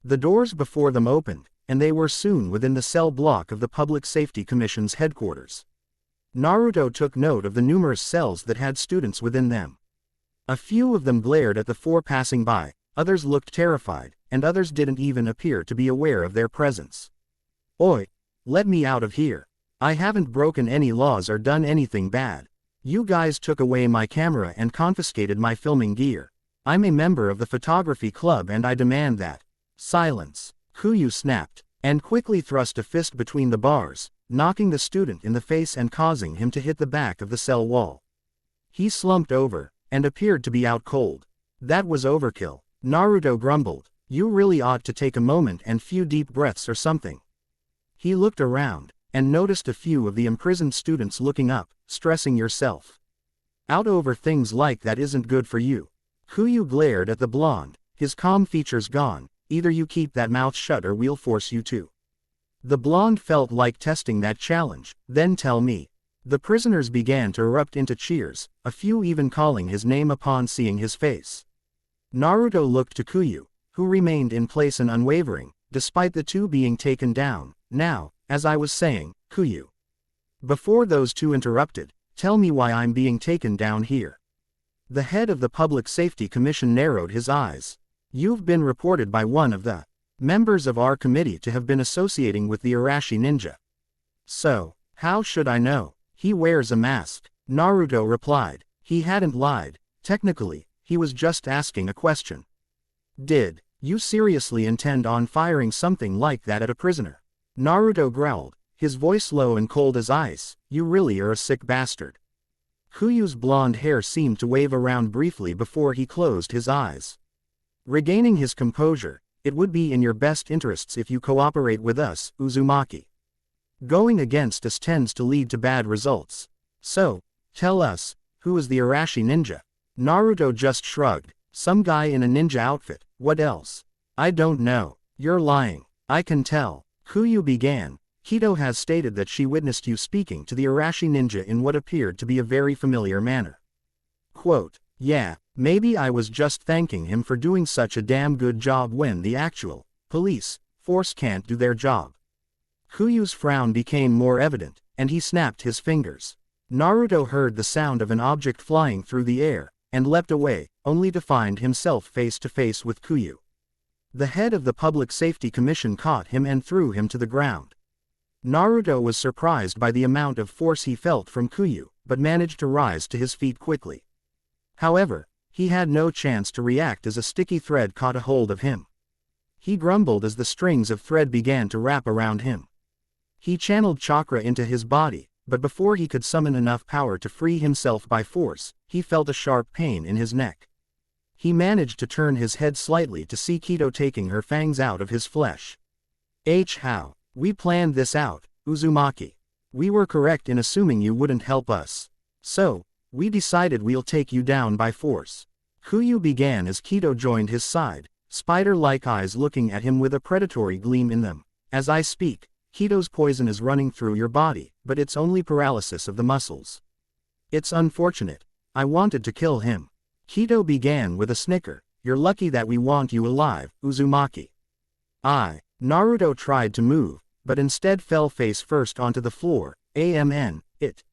The doors before them opened, and they were soon within the cell block of the Public Safety Commission's headquarters. Naruto took note of the numerous cells that had students within them. A few of them glared at the four passing by, others looked terrified, and others didn't even appear to be aware of their presence. Oi! Let me out of here. I haven't broken any laws or done anything bad. You guys took away my camera and confiscated my filming gear. I'm a member of the photography club and I demand that. Silence. Kuyu snapped, and quickly thrust a fist between the bars, knocking the student in the face and causing him to hit the back of the cell wall. He slumped over, and appeared to be out cold. That was overkill. Naruto grumbled. You really ought to take a moment and few deep breaths or something. He looked around, and noticed a few of the imprisoned students looking up. Stressing yourself out over things like that isn't good for you. Kuyu glared at the blonde, his calm features gone. Either you keep that mouth shut or we'll force you to. The blonde felt like testing that challenge. Then tell me. The prisoners began to erupt into cheers, a few even calling his name upon seeing his face. Naruto looked to Kuyu, who remained in place and unwavering, despite the two being taken down. Now, as I was saying, Kuyu. Before those two interrupted, tell me why I'm being taken down here. The head of the Public Safety Commission narrowed his eyes. You've been reported by one of the members of our committee to have been associating with the Arashi ninja. So, how should I know? He wears a mask. Naruto replied. He hadn't lied. Technically, he was just asking a question. Did you seriously intend on firing something like that at a prisoner? Naruto growled, his voice low and cold as ice. You really are a sick bastard. Kuyu's blonde hair seemed to wave around briefly before he closed his eyes. Regaining his composure, it would be in your best interests if you cooperate with us, Uzumaki. Going against us tends to lead to bad results. So, tell us, who is the Arashi ninja? Naruto just shrugged. Some guy in a ninja outfit, what else? I don't know. You're lying. I can tell. Kuyu began. Kito has stated that she witnessed you speaking to the Arashi ninja in what appeared to be a very familiar manner. Quote, yeah, maybe I was just thanking him for doing such a damn good job when the actual police force can't do their job. Kuyu's frown became more evident, and he snapped his fingers. Naruto heard the sound of an object flying through the air, and leapt away, only to find himself face to face with Kuyu. The head of the Public Safety Commission caught him and threw him to the ground. Naruto was surprised by the amount of force he felt from Kuyu, but managed to rise to his feet quickly. However, he had no chance to react as a sticky thread caught a hold of him. He grumbled as the strings of thread began to wrap around him. He channeled chakra into his body, but before he could summon enough power to free himself by force, he felt a sharp pain in his neck. He managed to turn his head slightly to see Kito taking her fangs out of his flesh. How? We planned this out, Uzumaki. We were correct in assuming you wouldn't help us. So, we decided we'll take you down by force. Kuyu began as Kido joined his side, spider-like eyes looking at him with a predatory gleam in them. As I speak, Kido's poison is running through your body, but it's only paralysis of the muscles. It's unfortunate. I wanted to kill him. Kido began with a snicker. You're lucky that we want you alive, Uzumaki. Naruto tried to move, but instead fell face first onto the floor. It.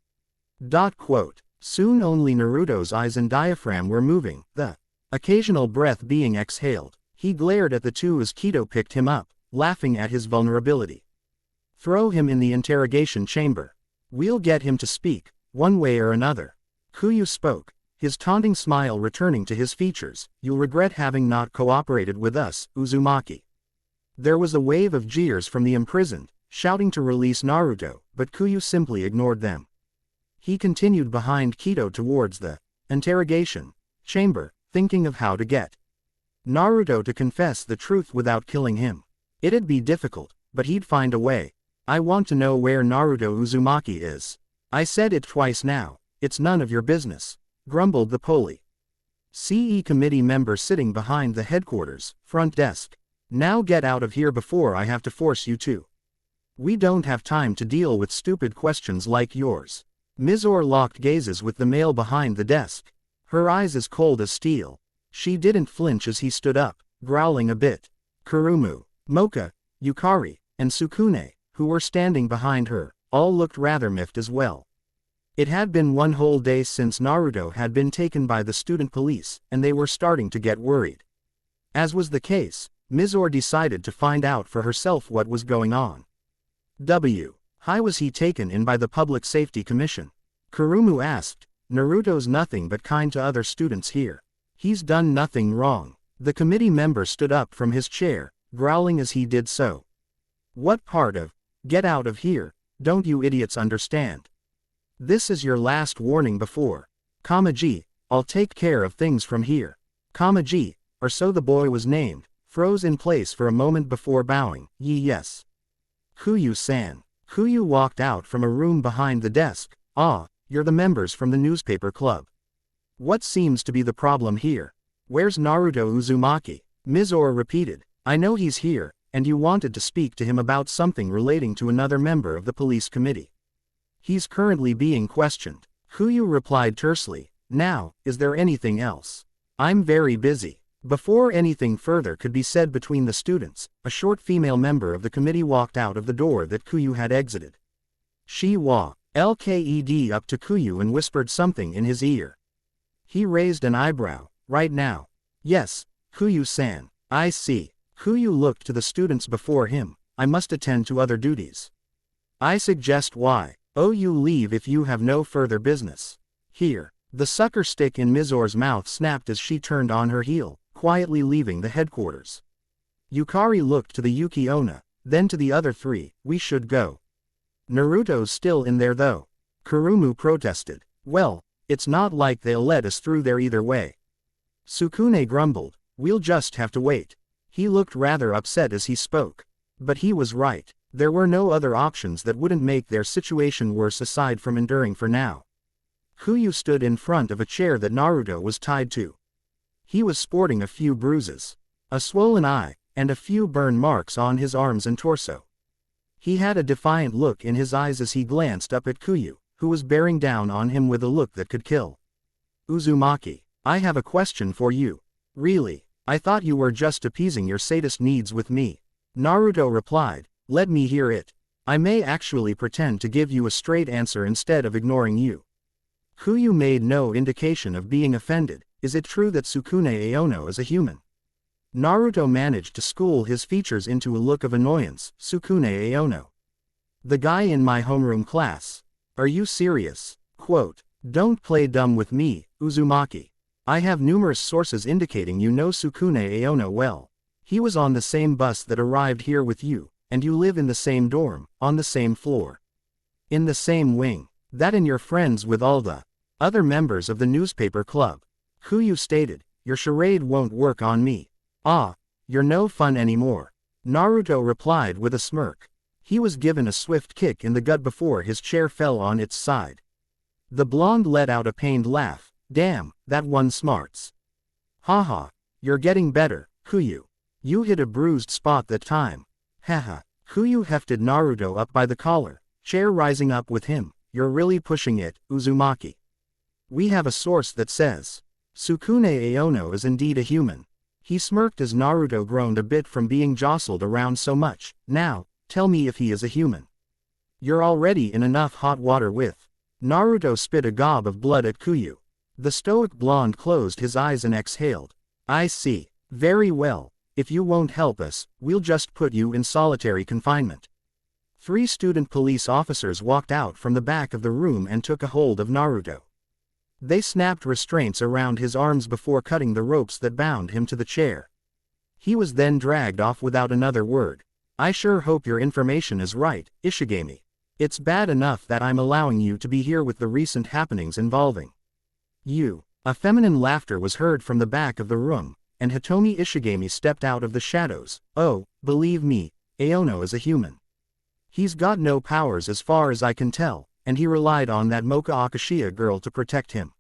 Soon only Naruto's eyes and diaphragm were moving, the occasional breath being exhaled. He glared at the two as Kido picked him up, laughing at his vulnerability. Throw him in the interrogation chamber. We'll get him to speak, one way or another. Kuyu spoke, his taunting smile returning to his features. You'll regret having not cooperated with us, Uzumaki. There was a wave of jeers from the imprisoned, shouting to release Naruto, but Kuyu simply ignored them. He continued behind Kido towards the interrogation chamber, thinking of how to get Naruto to confess the truth without killing him. It'd be difficult, but he'd find a way. I want to know where Naruto Uzumaki is. I said it twice now. It's none of your business, grumbled the CE committee member sitting behind the headquarters front desk. Now get out of here before I have to force you to. We don't have time to deal with stupid questions like yours. Mizore locked gazes with the male behind the desk, her eyes as cold as steel. She didn't flinch as he stood up, growling a bit. Kurumu, Mocha, Yukari, and Sukune, who were standing behind her, all looked rather miffed as well. It had been one whole day since Naruto had been taken by the student police, and they were starting to get worried. As was the case, Mizore decided to find out for herself what was going on. Why was he taken in by the Public Safety Commission? Kurumu asked. Naruto's nothing but kind to other students here. He's done nothing wrong. The committee member stood up from his chair, growling as he did so. What part of, get out of here, don't you idiots understand? This is your last warning before. Kamaji, I'll take care of things from here. Kamaji, or so the boy was named, froze in place for a moment before bowing. Yes. Kuyu-san. Kuyu walked out from a room behind the desk. You're the members from the newspaper club. What seems to be the problem here? Where's Naruto Uzumaki? Mizore repeated. I know he's here, and you wanted to speak to him about something relating to another member of the police committee. He's currently being questioned. Kuyu replied tersely. Now, is there anything else? I'm very busy. Before anything further could be said between the students, a short female member of the committee walked out of the door that Kuyu had exited. She walked up to Kuyu and whispered something in his ear. He raised an eyebrow. Right now? Yes, Kuyu-san. I see. Kuyu looked to the students before him. I must attend to other duties. I suggest why. You leave if you have no further business. Here. The sucker stick in Mizore's mouth snapped as she turned on her heel, quietly leaving the headquarters. Yukari looked to the Yuki Onna, then to the other three. We should go. Naruto's still in there though. Kurumu protested. Well, it's not like they'll let us through there either way. Sukune grumbled. We'll just have to wait. He looked rather upset as he spoke. But he was right. There were no other options that wouldn't make their situation worse aside from enduring for now. Kuyu stood in front of a chair that Naruto was tied to. He was sporting a few bruises, a swollen eye, and a few burn marks on his arms and torso. He had a defiant look in his eyes as he glanced up at Kuyu, who was bearing down on him with a look that could kill. Uzumaki, I have a question for you. Really? I thought you were just appeasing your sadist needs with me. Naruto replied. Let me hear it. I may actually pretend to give you a straight answer instead of ignoring you. Kuyu made no indication of being offended. Is it true that Sukune Aono is a human? Naruto managed to school his features into a look of annoyance. Sukune Aono. The guy in my homeroom class. Are you serious? Quote, don't play dumb with me, Uzumaki. I have numerous sources indicating you know Sukune Aono well. He was on the same bus that arrived here with you, and you live in the same dorm, on the same floor. In the same wing. That and you're friends with all the other members of the newspaper club. Kuyu stated, your charade won't work on me. You're no fun anymore. Naruto replied with a smirk. He was given a swift kick in the gut before his chair fell on its side. The blonde let out a pained laugh. Damn, that one smarts. Haha, you're getting better, Kuyu. You hit a bruised spot that time. Haha. Kuyu hefted Naruto up by the collar, chair rising up with him. You're really pushing it, Uzumaki. We have a source that says Sukune Aono is indeed a human. He smirked as Naruto groaned a bit from being jostled around so much. Now, tell me if he is a human. You're already in enough hot water with. Naruto spit a gob of blood at Kuyu. The stoic blonde closed his eyes and exhaled. I see. Very well. If you won't help us, we'll just put you in solitary confinement. 3 student police officers walked out from the back of the room and took a hold of Naruto. They snapped restraints around his arms before cutting the ropes that bound him to the chair. He was then dragged off without another word. I sure hope your information is right, Ishigami. It's bad enough that I'm allowing you to be here with the recent happenings involving you. A feminine laughter was heard from the back of the room, and Hitomi Ishigami stepped out of the shadows. Oh, believe me, Aono is a human. He's got no powers as far as I can tell, and he relied on that Mocha Akashiya girl to protect him.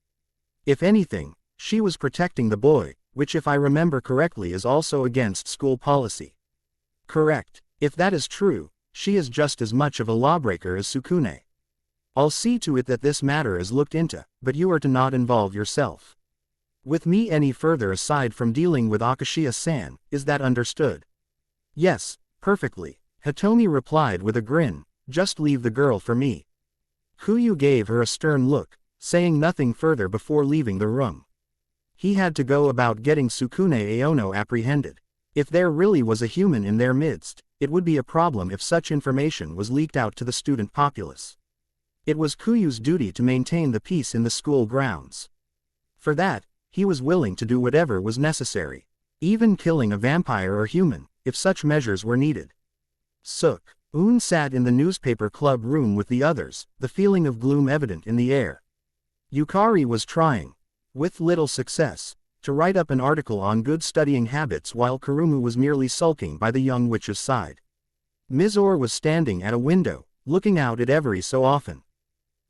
If anything, she was protecting the boy, which if I remember correctly is also against school policy. Correct. If that is true, she is just as much of a lawbreaker as Sukune. I'll see to it that this matter is looked into, but you are to not involve yourself with me any further aside from dealing with Akashiya-san, is that understood? Yes, perfectly, Hitomi replied with a grin. Just leave the girl for me. Kuyu gave her a stern look, saying nothing further before leaving the room. He had to go about getting Sukune Aono apprehended. If there really was a human in their midst, it would be a problem if such information was leaked out to the student populace. It was Kuyu's duty to maintain the peace in the school grounds. For that, he was willing to do whatever was necessary, even killing a vampire or human, if such measures were needed. Suk-un sat in the newspaper club room with the others, the feeling of gloom evident in the air. Yukari was trying, with little success, to write up an article on good studying habits while Kurumu was merely sulking by the young witch's side. Mizore was standing at a window, looking out at every so often.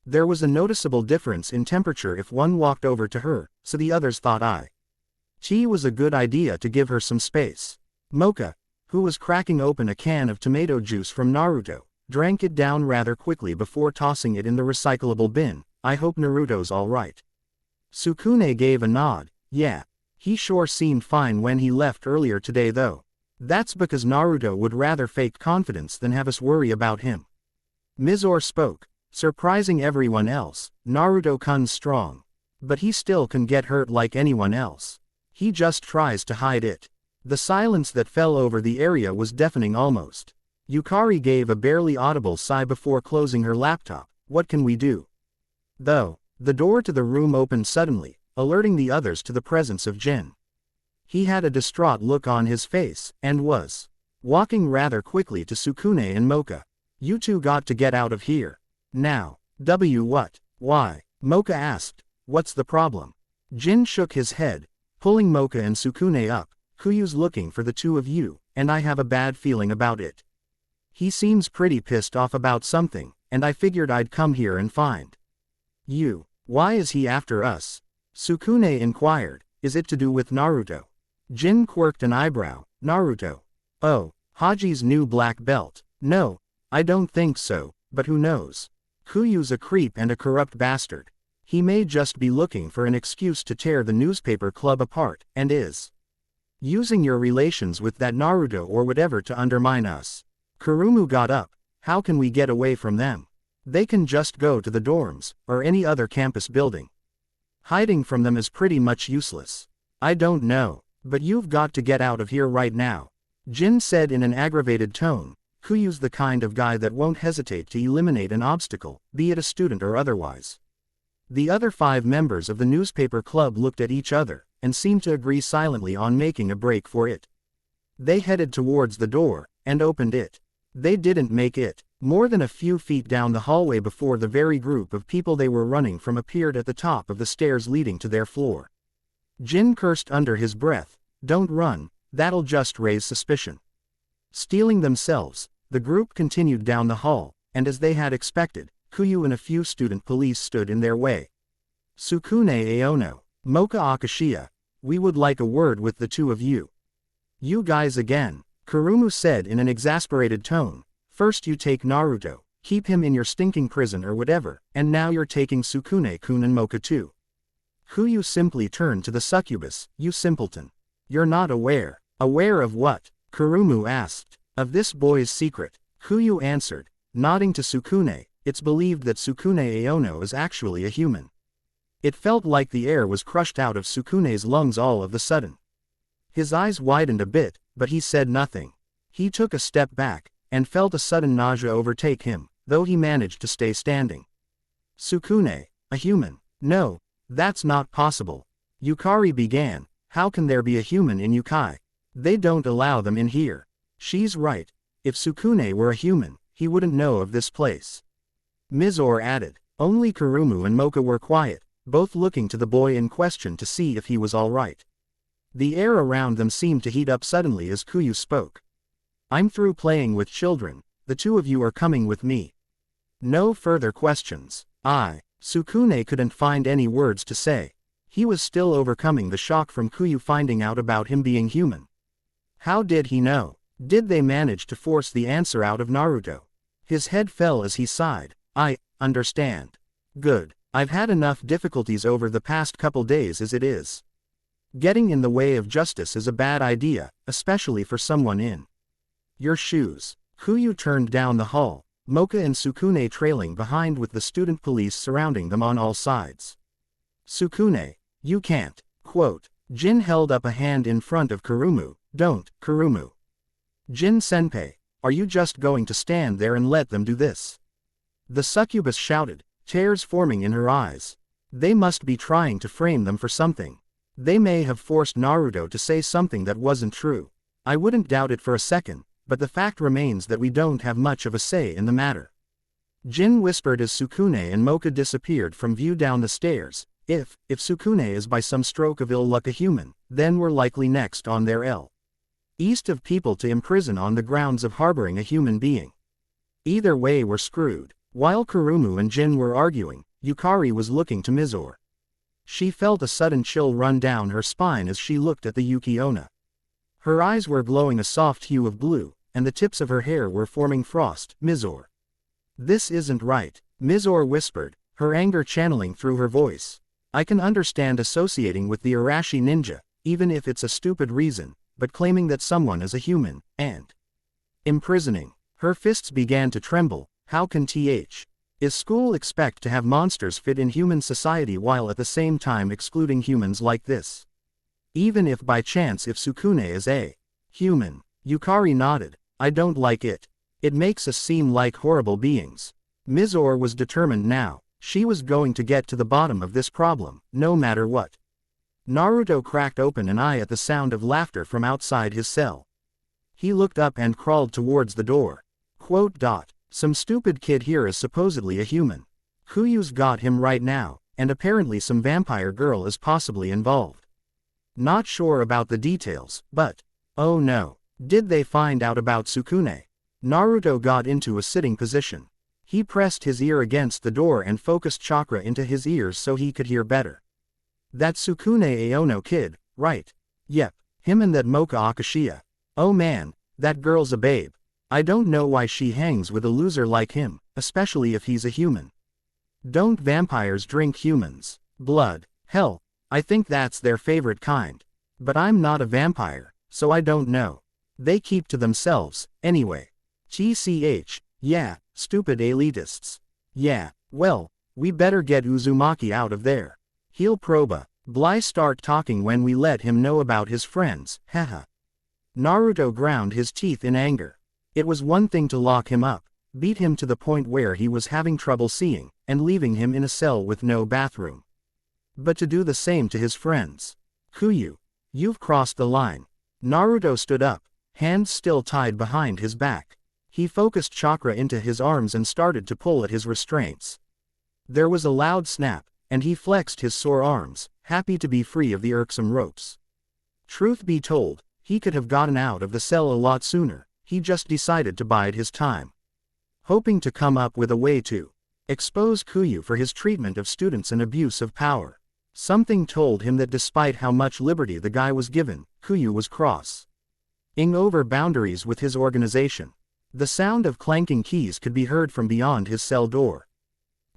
There was a noticeable difference in temperature if one walked over to her, so the others thought it was a good idea to give her some space. Mocha, who was cracking open a can of tomato juice from Naruto, drank it down rather quickly before tossing it in the recyclable bin. I hope Naruto's alright. Sukune gave a nod. Yeah. He sure seemed fine when he left earlier today though. That's because Naruto would rather fake confidence than have us worry about him. Mizore spoke, surprising everyone else. Naruto-kun's strong. But he still can get hurt like anyone else. He just tries to hide it. The silence that fell over the area was deafening almost. Yukari gave a barely audible sigh before closing her laptop. What can we do? Though, the door to the room opened suddenly, alerting the others to the presence of Jin. He had a distraught look on his face, and was walking rather quickly to Sukune and Mocha. You two got to get out of here. Now. What? Why? Mocha asked. What's the problem? Jin shook his head, pulling Mocha and Sukune up. Kuyu's looking for the two of you, and I have a bad feeling about it. He seems pretty pissed off about something, and I figured I'd come here and find you. Why is he after us? Sukune inquired. Is it to do with Naruto? Jin quirked an eyebrow. Naruto. Oh, Haji's new black belt. No, I don't think so, but who knows? Kuyu's a creep and a corrupt bastard. He may just be looking for an excuse to tear the newspaper club apart, and is using your relations with that Naruto or whatever to undermine us. Kurumu got up. How can we get away from them? They can just go to the dorms, or any other campus building. Hiding from them is pretty much useless. I don't know, but you've got to get out of here right now. Jin said in an aggravated tone. Kuyu's the kind of guy that won't hesitate to eliminate an obstacle, be it a student or otherwise. The other 5 members of the newspaper club looked at each other, and seemed to agree silently on making a break for it. They headed towards the door, and opened it. They didn't make it more than a few feet down the hallway before the very group of people they were running from appeared at the top of the stairs leading to their floor. Jin cursed under his breath. Don't run, that'll just raise suspicion. Stealing themselves, The group continued down the hall, and as they had expected, Kuyu and a few student police stood in their way. Sukune Aono, Mocha Akashiya, we would like a word with the two of you. You guys again, Kurumu said in an exasperated tone. First you take Naruto, keep him in your stinking prison or whatever, and now you're taking Sukune-kun and Mocha too. Kuyu simply turned to the succubus. You simpleton. You're not aware. Aware of what? Kurumu asked. Of this boy's secret. Kuyu answered, nodding to Sukune. It's believed that Sukune Aono is actually a human. It felt like the air was crushed out of Sukune's lungs all of a sudden. His eyes widened a bit, but he said nothing. He took a step back, and felt a sudden nausea overtake him, though he managed to stay standing. Sukune, a human? No, that's not possible. Yukari began. How can there be a human in Yukai? They don't allow them in here. She's right. If Sukune were a human, he wouldn't know of this place. Mizore added. Only Kurumu and Mocha were quiet, both looking to the boy in question to see if he was all right. The air around them seemed to heat up suddenly as Kuyu spoke. I'm through playing with children, the two of you are coming with me. No further questions. Sukune couldn't find any words to say. He was still overcoming the shock from Kuyu finding out about him being human. How did he know? Did they manage to force the answer out of Naruto? His head fell as he sighed. I understand. Good. I've had enough difficulties over the past couple days as it is. Getting in the way of justice is a bad idea, especially for someone in your shoes. Kuyu turned down the hall, Mocha and Sukune trailing behind with the student police surrounding them on all sides. Sukune, you can't. Quote. Jin held up a hand in front of Kurumu. Don't, Kurumu. Jin Senpai, are you just going to stand there and let them do this? The succubus shouted, tears forming in her eyes. They must be trying to frame them for something. They may have forced Naruto to say something that wasn't true. I wouldn't doubt it for a second, but the fact remains that we don't have much of a say in the matter. Jin whispered as Sukune and Mocha disappeared from view down the stairs. If Sukune is by some stroke of ill luck a human, then we're likely next on their east of people to imprison on the grounds of harboring a human being. Either way we're screwed. While Kurumu and Jin were arguing, Yukari was looking to Mizore. She felt a sudden chill run down her spine as she looked at the Yuki-onna. Her eyes were glowing a soft hue of blue, and the tips of her hair were forming frost. Mizore. This isn't right, Mizore whispered, her anger channeling through her voice. I can understand associating with the Arashi ninja, even if it's a stupid reason, but claiming that someone is a human, and imprisoning. Her fists began to tremble. How can is school expect to have monsters fit in human society while at the same time excluding humans like this? Even if by chance if Sukune is a human. Yukari nodded. I don't like it. It makes us seem like horrible beings. Mizore was determined now. She was going to get to the bottom of this problem, no matter what. Naruto cracked open an eye at the sound of laughter from outside his cell. He looked up and crawled towards the door. Quote. Some stupid kid here is supposedly a human. Kuyu's got him right now, and apparently some vampire girl is possibly involved. Not sure about the details, but, oh no, did they find out about Sukune? Naruto got into a sitting position. He pressed his ear against the door and focused chakra into his ears so he could hear better. That Sukune Aono kid, right? Yep, him and that Mocha Akashiya. Oh man, that girl's a babe. I don't know why she hangs with a loser like him, especially if he's a human. Don't vampires drink humans' blood? Hell, I think that's their favorite kind. But I'm not a vampire, so I don't know. They keep to themselves, anyway. TCH, yeah, stupid elitists. Yeah, well, we better get Uzumaki out of there. He'll probably start talking when we let him know about his friends, haha. Naruto ground his teeth in anger. It was one thing to lock him up, beat him to the point where he was having trouble seeing, and leaving him in a cell with no bathroom. But to do the same to his friends. Kuyu, you've crossed the line. Naruto stood up, hands still tied behind his back. He focused chakra into his arms and started to pull at his restraints. There was a loud snap, and he flexed his sore arms, happy to be free of the irksome ropes. Truth be told, he could have gotten out of the cell a lot sooner. he just decided to bide his time, hoping to come up with a way to expose Kuyu for his treatment of students and abuse of power. Something told him that despite how much liberty the guy was given, Kuyu was crossing over boundaries with his organization. The sound of clanking keys could be heard from beyond his cell door.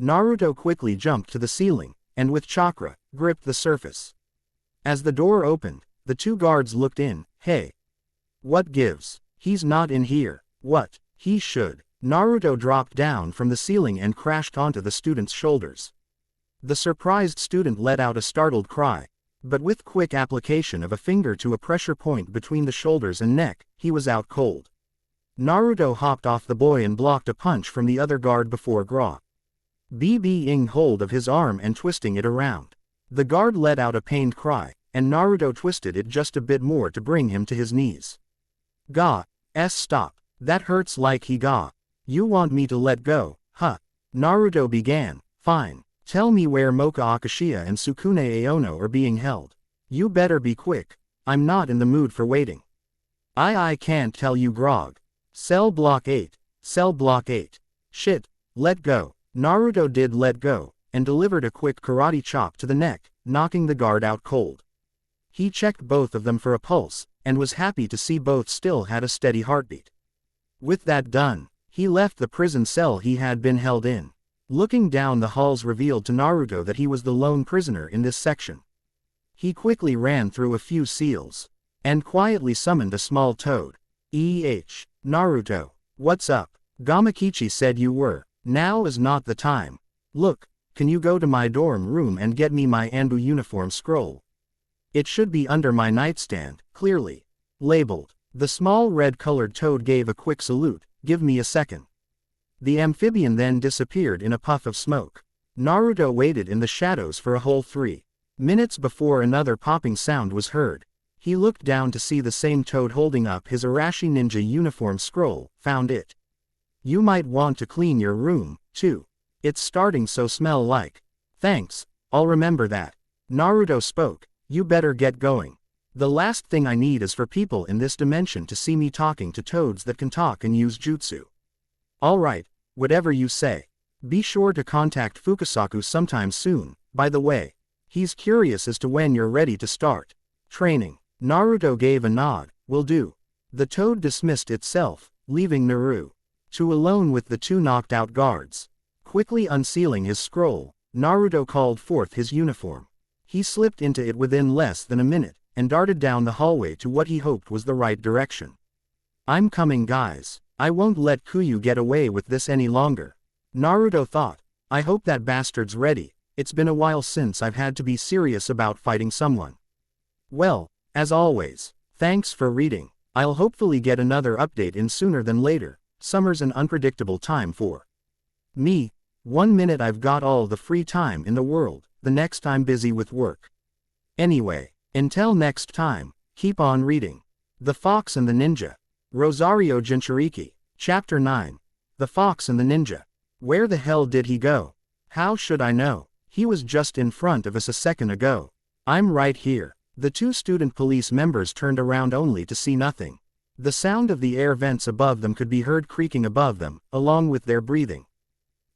Naruto quickly jumped to the ceiling, and with chakra, gripped the surface. As the door opened, the two guards looked in. Hey. What gives? He's not in here. What? He should. Naruto dropped down from the ceiling and crashed onto the student's shoulders. The surprised student let out a startled cry, but with quick application of a finger to a pressure point between the shoulders and neck, he was out cold. Naruto hopped off the boy and blocked a punch from the other guard before grabbing hold of his arm and twisting it around. The guard let out a pained cry, and Naruto twisted it just a bit more to bring him to his knees. Stop. That hurts like he You want me to let go, huh? Naruto began. Fine. Tell me where Mocha Akashiya and Sukune Aono are being held. You better be quick. I'm not in the mood for waiting. I can't tell you grog. Cell block 8. Cell block 8. Shit. Let go. Naruto did let go, and delivered a quick karate chop to the neck, knocking the guard out cold. He checked both of them for a pulse, and was happy to see both still had a steady heartbeat. With that done, he left the prison cell he had been held in. Looking down the halls revealed to Naruto that he was the lone prisoner in this section. He quickly ran through a few seals, and quietly summoned a small toad. Naruto. What's up? Gamakichi said you were. Now is not the time. Look, can you go to my dorm room and get me my Anbu uniform scroll? It should be under my nightstand, clearly labeled. The small red-colored toad gave a quick salute. Give me a second. The amphibian then disappeared in a puff of smoke. Naruto waited in the shadows for a whole 3 minutes before another popping sound was heard. He looked down to see the same toad holding up his Arashi ninja uniform scroll. Found it. You might want to clean your room, too. It's starting so smell like. Thanks, I'll remember that. Naruto spoke. You better get going. The last thing I need is for people in this dimension to see me talking to toads that can talk and use jutsu. Alright, whatever you say. Be sure to contact Fukasaku sometime soon. By the way, he's curious as to when you're ready to start training. Naruto gave a nod. Will do. The toad dismissed itself, leaving Naruto alone with the 2 knocked out guards. Quickly unsealing his scroll, Naruto called forth his uniform. He slipped into it within less than a minute, and darted down the hallway to what he hoped was the right direction. I'm coming, guys. I won't let Kuyu get away with this any longer. Naruto thought. I hope that bastard's ready. It's been a while since I've had to be serious about fighting someone. Well, as always, thanks for reading. I'll hopefully get another update in sooner than later. Summer's an unpredictable time for me. 1 minute I've got all the free time in the world, the next I'm busy with work. Anyway, until next time, keep on reading. The Fox and the Ninja. Rosario Jinchuriki. Chapter 9. The Fox and the Ninja. Where the hell did he go? How should I know? He was just in front of us a second ago. I'm right here. The 2 student police members turned around only to see nothing. The sound of the air vents above them could be heard creaking above them, along with their breathing.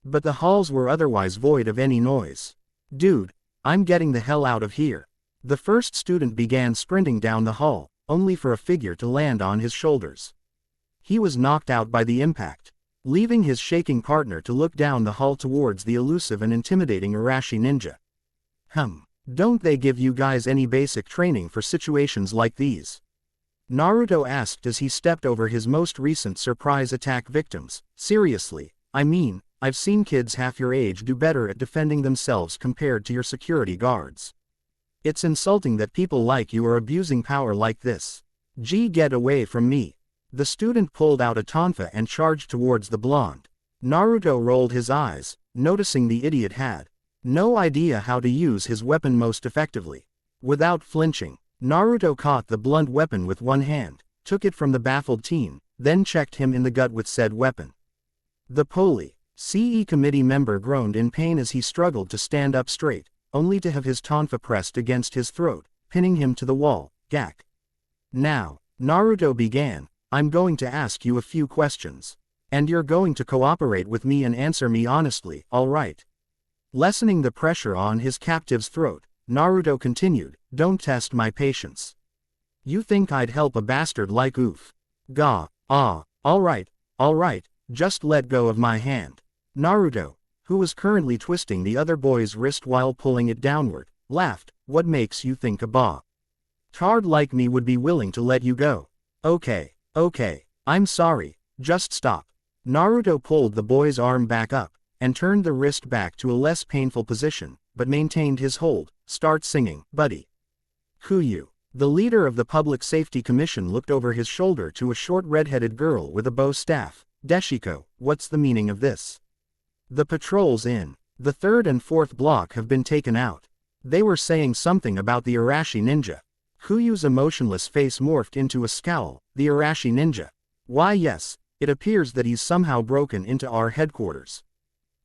But the halls were otherwise void of any noise. Dude, I'm getting the hell out of here. The first student began sprinting down the hall, only for a figure to land on his shoulders. He was knocked out by the impact, leaving his shaking partner to look down the hall towards the elusive and intimidating Arashi ninja. Don't they give you guys any basic training for situations like these? Naruto asked as he stepped over his most recent surprise attack victims. Seriously, I mean, I've seen kids half your age do better at defending themselves compared to your security guards. It's insulting that people like you are abusing power like this. Get away from me. The student pulled out a tonfa and charged towards the blonde. Naruto rolled his eyes, noticing the idiot had no idea how to use his weapon most effectively. Without flinching, Naruto caught the blunt weapon with one hand, took it from the baffled teen, then checked him in the gut with said weapon. The CE committee member groaned in pain as he struggled to stand up straight, only to have his tonfa pressed against his throat, pinning him to the wall. Gak. Now, Naruto began. I'm going to ask you a few questions. And you're going to cooperate with me and answer me honestly, alright? Lessening the pressure on his captive's throat, Naruto continued, don't test my patience. You think I'd help a bastard like Oof? Gah, alright, just let go of my hand. Naruto, who was currently twisting the other boy's wrist while pulling it downward, laughed, what makes you think a tard like me would be willing to let you go? Okay, I'm sorry, just stop. Naruto pulled the boy's arm back up, and turned the wrist back to a less painful position, but maintained his hold. Start singing, buddy. Kuyu, the leader of the Public Safety Commission, looked over his shoulder to a short red-headed girl with a bow staff. Deshiko, what's the meaning of this? The patrols in the third and fourth block have been taken out. They were saying something about the Arashi ninja. Kuyu's emotionless face morphed into a scowl. The Arashi ninja. Why yes, it appears that he's somehow broken into our headquarters.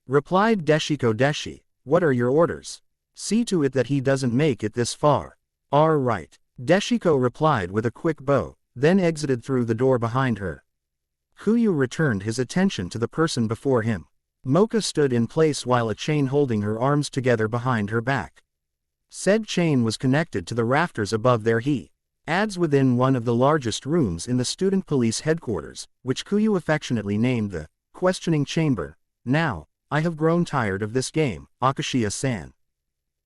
Replied Deshiko. Deshi, what are your orders? See to it that he doesn't make it this far. Right. Deshiko replied with a quick bow, then exited through the door behind her. Kuyu returned his attention to the person before him. Mocha stood in place while a chain holding her arms together behind her back. Said chain was connected to the rafters above their adds within one of the largest rooms in the student police headquarters, which Kuyu affectionately named the questioning chamber. Now, I have grown tired of this game, Akashiya-san.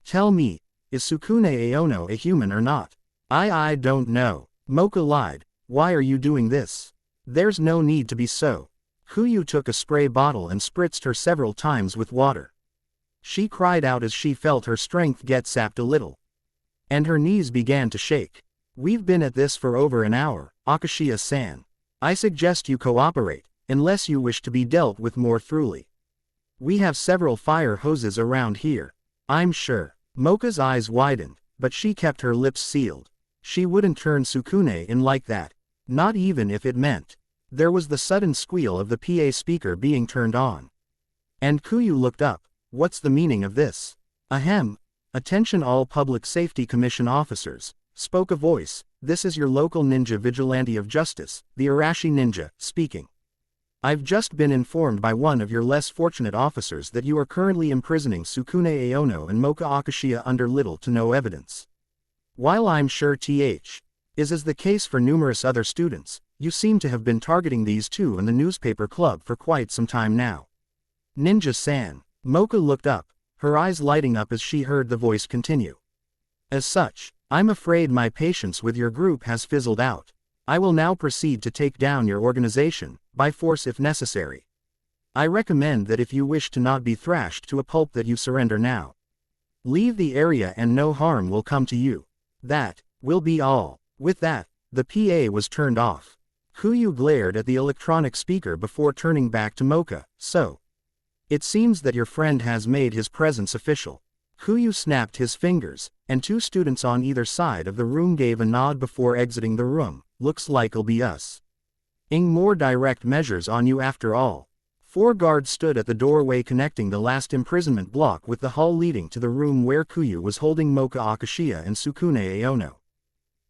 Tell me, is Sukune Aono a human or not? I don't know. Mocha lied. Why are you doing this? There's no need to be so. Kuyu took a spray bottle and spritzed her several times with water. She cried out as she felt her strength get sapped a little. And her knees began to shake. We've been at this for over an hour, Akashiya-san. I suggest you cooperate, unless you wish to be dealt with more thoroughly. We have several fire hoses around here. I'm sure. Mocha's eyes widened, but she kept her lips sealed. She wouldn't turn Sukune in like that. Not even if it meant. There was the sudden squeal of the PA speaker being turned on. And Kuyu looked up. What's the meaning of this? Ahem. Attention all Public Safety Commission officers, spoke a voice. This is your local ninja vigilante of justice, the Arashi ninja, speaking. I've just been informed by one of your less fortunate officers that you are currently imprisoning Sukune Aono and Mocha Akashiya under little to no evidence. While I'm sure is the case for numerous other students, you seem to have been targeting these two in the newspaper club for quite some time now. Ninja-san. Mocha looked up, her eyes lighting up as she heard the voice continue. As such, I'm afraid my patience with your group has fizzled out. I will now proceed to take down your organization, by force if necessary. I recommend that if you wish to not be thrashed to a pulp that you surrender now. Leave the area and no harm will come to you. That will be all. With that, the PA was turned off. Kuyu glared at the electronic speaker before turning back to Mocha. So, it seems that your friend has made his presence official. Kuyu snapped his fingers, and two students on either side of the room gave a nod before exiting the room. Looks like it'll be us. More direct measures on you after all. 4 guards stood at the doorway connecting the last imprisonment block with the hall leading to the room where Kuyu was holding Mocha Akashiya and Sukune Aono.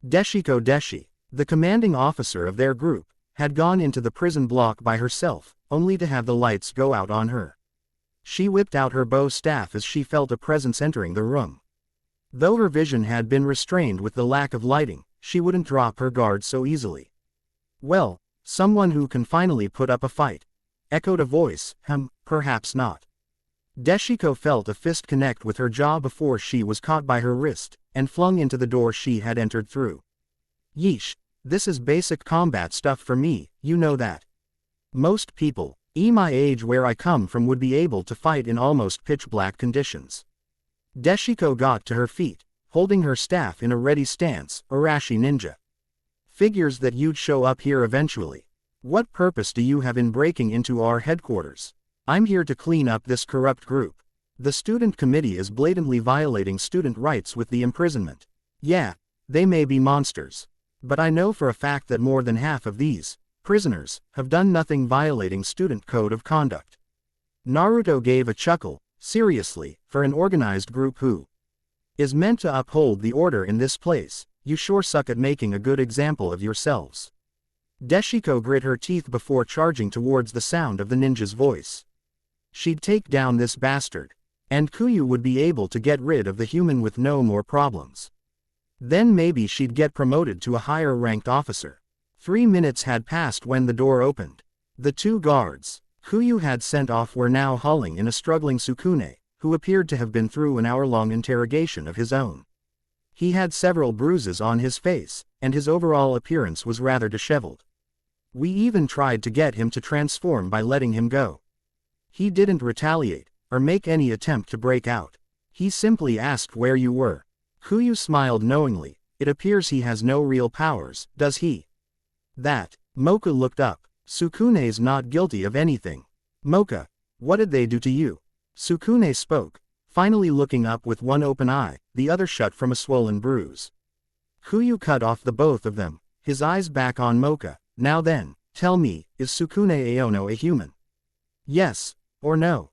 Deshiko Deshi, the commanding officer of their group, had gone into the prison block by herself, only to have the lights go out on her. She whipped out her bow staff as she felt a presence entering the room. Though her vision had been restrained with the lack of lighting, she wouldn't drop her guard so easily. Well, someone who can finally put up a fight. Echoed a voice. Perhaps not. Deshiko felt a fist connect with her jaw before she was caught by her wrist, and flung into the door she had entered through. Yeesh, this is basic combat stuff for me, you know that. Most people, my age where I come from would be able to fight in almost pitch-black conditions. Deshiko got to her feet, holding her staff in a ready stance. Arashi ninja. Figures that you'd show up here eventually. What purpose do you have in breaking into our headquarters? I'm here to clean up this corrupt group. The student committee is blatantly violating student rights with the imprisonment. Yeah, they may be monsters. But I know for a fact that more than half of these prisoners have done nothing violating student code of conduct. Naruto gave a chuckle. Seriously, for an organized group who is meant to uphold the order in this place, you sure suck at making a good example of yourselves. Deshiko grit her teeth before charging towards the sound of the ninja's voice. She'd take down this bastard. And Kuyu would be able to get rid of the human with no more problems. Then maybe she'd get promoted to a higher-ranked officer. 3 minutes had passed when the door opened. The 2 guards Kuyu had sent off were now hauling in a struggling Sukune, who appeared to have been through an hour-long interrogation of his own. He had several bruises on his face, and his overall appearance was rather disheveled. We even tried to get him to transform by letting him go. He didn't retaliate, or make any attempt to break out. He simply asked where you were. Kuyu smiled knowingly. It appears he has no real powers, does he? That. Mocha looked up. Sukune's not guilty of anything. Mocha, what did they do to you? Sukune spoke, finally looking up with one open eye, the other shut from a swollen bruise. Kuyu cut off the both of them, his eyes back on Mocha. Now then, tell me, is Sukune Aono a human? Yes, or no?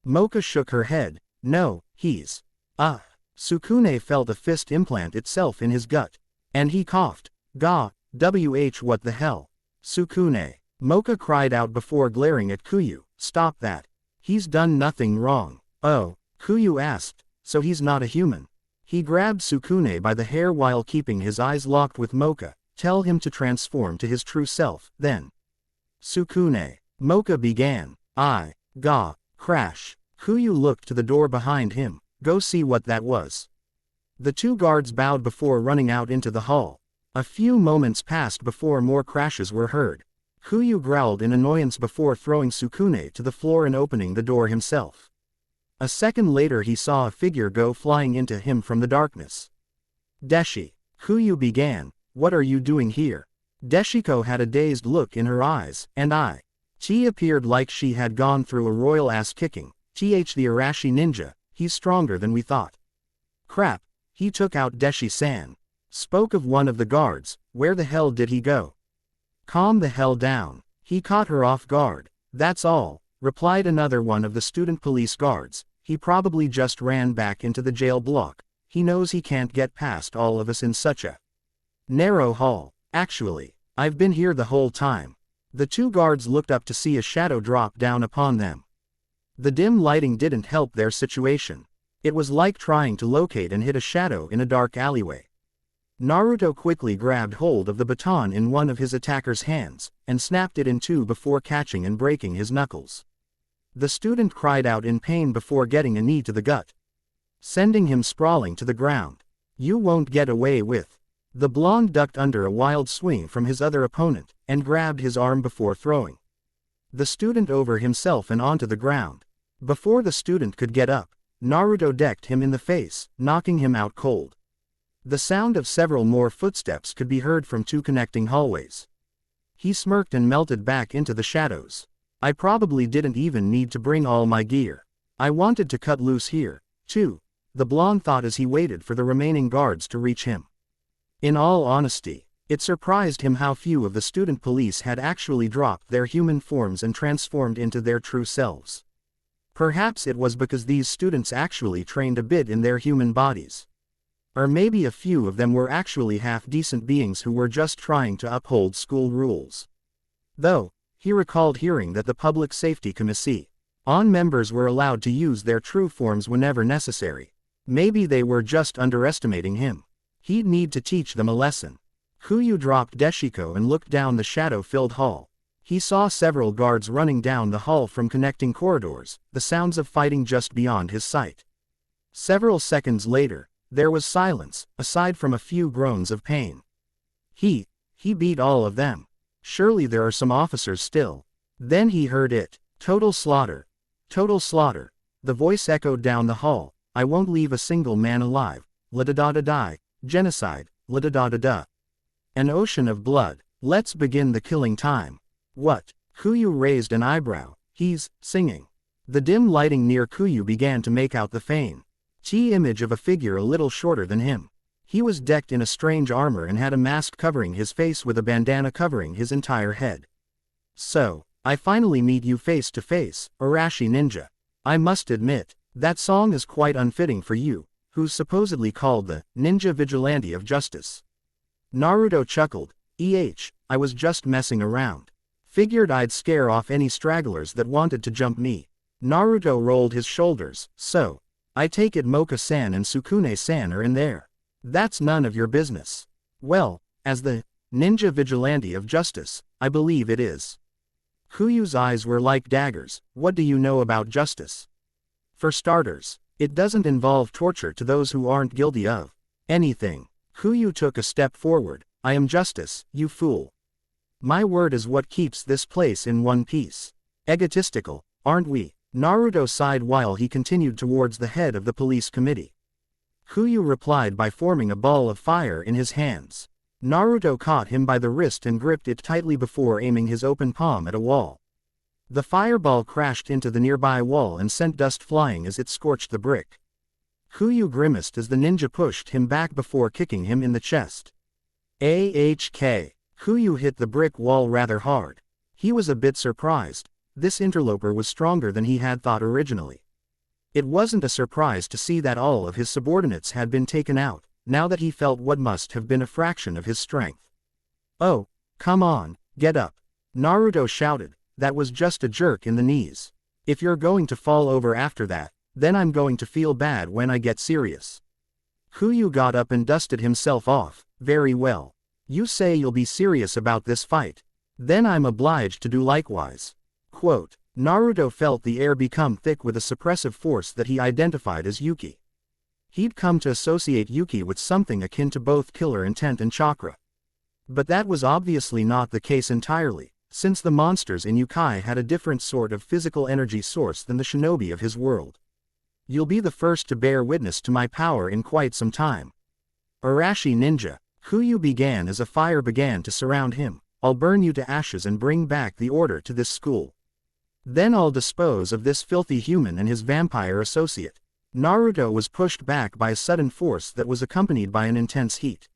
Mocha shook her head. No, he's. Sukune felt a fist implant itself in his gut. And he coughed. What the hell? Sukune. Mocha cried out before glaring at Kuyu. Stop that. He's done nothing wrong. Oh, Kuyu asked, so he's not a human. He grabbed Sukune by the hair while keeping his eyes locked with Mocha. Tell him to transform to his true self, then. Sukune. Mocha began. Crash. Kuyu looked to the door behind him. Go see what that was. The 2 guards bowed before running out into the hall. A few moments passed before more crashes were heard. Kuyu growled in annoyance before throwing Sukune to the floor and opening the door himself. A second later he saw a figure go flying into him from the darkness. Deshi. Kuyu began. What are you doing here? Deshiko had a dazed look in her eyes, and She appeared like she had gone through a royal ass-kicking. The Arashi ninja, he's stronger than we thought. Crap, he took out Deshi-san. Spoke of one of the guards. Where the hell did he go? Calm the hell down. He caught her off guard. That's all, replied another one of the student police guards. He probably just ran back into the jail block. He knows he can't get past all of us in such a narrow hall. Actually, I've been here the whole time. The 2 guards looked up to see a shadow drop down upon them. The dim lighting didn't help their situation. It was like trying to locate and hit a shadow in a dark alleyway. Naruto quickly grabbed hold of the baton in one of his attacker's hands, and snapped it in 2 before catching and breaking his knuckles. The student cried out in pain before getting a knee to the gut, sending him sprawling to the ground. You won't get away with. The blonde ducked under a wild swing from his other opponent, and grabbed his arm before throwing the student over himself and onto the ground. Before the student could get up, Naruto decked him in the face, knocking him out cold. The sound of several more footsteps could be heard from 2 connecting hallways. He smirked and melted back into the shadows. I probably didn't even need to bring all my gear. I wanted to cut loose here, too, the blonde thought as he waited for the remaining guards to reach him. In all honesty, it surprised him how few of the student police had actually dropped their human forms and transformed into their true selves. Perhaps it was because these students actually trained a bit in their human bodies. Or maybe a few of them were actually half-decent beings who were just trying to uphold school rules. Though, he recalled hearing that the Public Safety Committee members were allowed to use their true forms whenever necessary. Maybe they were just underestimating him. He'd need to teach them a lesson. Kuyu dropped Deshiko and looked down the shadow-filled hall. He saw several guards running down the hall from connecting corridors, the sounds of fighting just beyond his sight. Several seconds later, there was silence, aside from a few groans of pain. He beat all of them. Surely there are some officers still. Then he heard it. Total slaughter. Total slaughter. The voice echoed down the hall. I won't leave a single man alive. La-da-da-da-die. Genocide. La-da-da-da-da. An ocean of blood. Let's begin the killing time. What? Kuyu raised an eyebrow. He's singing. The dim lighting near Kuyu began to make out the faint image of a figure a little shorter than him. He was decked in a strange armor and had a mask covering his face with a bandana covering his entire head. So, I finally meet you face to face, Arashi Ninja. I must admit, that song is quite unfitting for you, who's supposedly called the Ninja Vigilante of Justice. Naruto chuckled. I I was just messing around. Figured I'd scare off any stragglers that wanted to jump me. Naruto rolled his shoulders. So, I take it Moka-san and Sukune-san are in there. That's none of your business. Well, as the ninja vigilante of justice, I believe it is. Kuyu's eyes were like daggers. What do you know about justice? For starters, it doesn't involve torture to those who aren't guilty of anything. Kuyu took a step forward. I am justice, you fool. My word is what keeps this place in one piece. Egotistical, aren't we? Naruto sighed while he continued towards the head of the police committee. Kuyu replied by forming a ball of fire in his hands. Naruto caught him by the wrist and gripped it tightly before aiming his open palm at a wall. The fireball crashed into the nearby wall and sent dust flying as it scorched the brick. Kuyu grimaced as the ninja pushed him back before kicking him in the chest. AHK. Kuyu hit the brick wall rather hard. He was a bit surprised. This interloper was stronger than he had thought originally. It wasn't a surprise to see that all of his subordinates had been taken out, now that he felt what must have been a fraction of his strength. Oh, come on, get up. Naruto shouted. That was just a jerk in the knees. If you're going to fall over after that, then I'm going to feel bad when I get serious. Kuyu got up and dusted himself off. Very well. You say you'll be serious about this fight. Then I'm obliged to do likewise. Quote, Naruto felt the air become thick with a suppressive force that he identified as Yuki. He'd come to associate Yuki with something akin to both killer intent and chakra. But that was obviously not the case entirely, since the monsters in Yukai had a different sort of physical energy source than the shinobi of his world. You'll be the first to bear witness to my power in quite some time. Arashi ninja, Kuyu began as a fire began to surround him. I'll burn you to ashes and bring back the order to this school. Then I'll dispose of this filthy human and his vampire associate. Naruto was pushed back by a sudden force that was accompanied by an intense heat.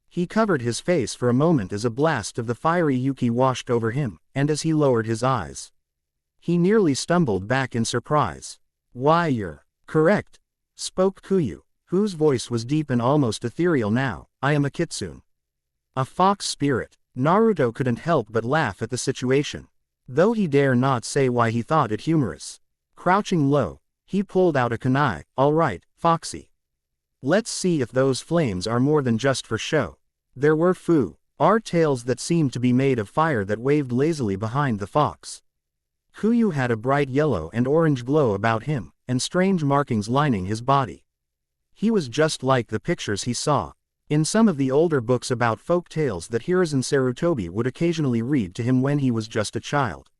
He covered his face for a moment as a blast of the fiery Yuki washed over him, and as he lowered his eyes, he nearly stumbled back in surprise. Why, you're correct, spoke Kuyu, whose voice was deep and almost ethereal now. I am a kitsune. A fox spirit. Naruto couldn't help but laugh at the situation, though he dare not say why he thought it humorous. Crouching low, he pulled out a kunai. All right, Foxy. Let's see if those flames are more than just for show. There were tails that seemed to be made of fire that waved lazily behind the fox. Kuyu had a bright yellow and orange glow about him, and strange markings lining his body. He was just like the pictures he saw in some of the older books about folk tales that Hiruzen Sarutobi would occasionally read to him when he was just a child.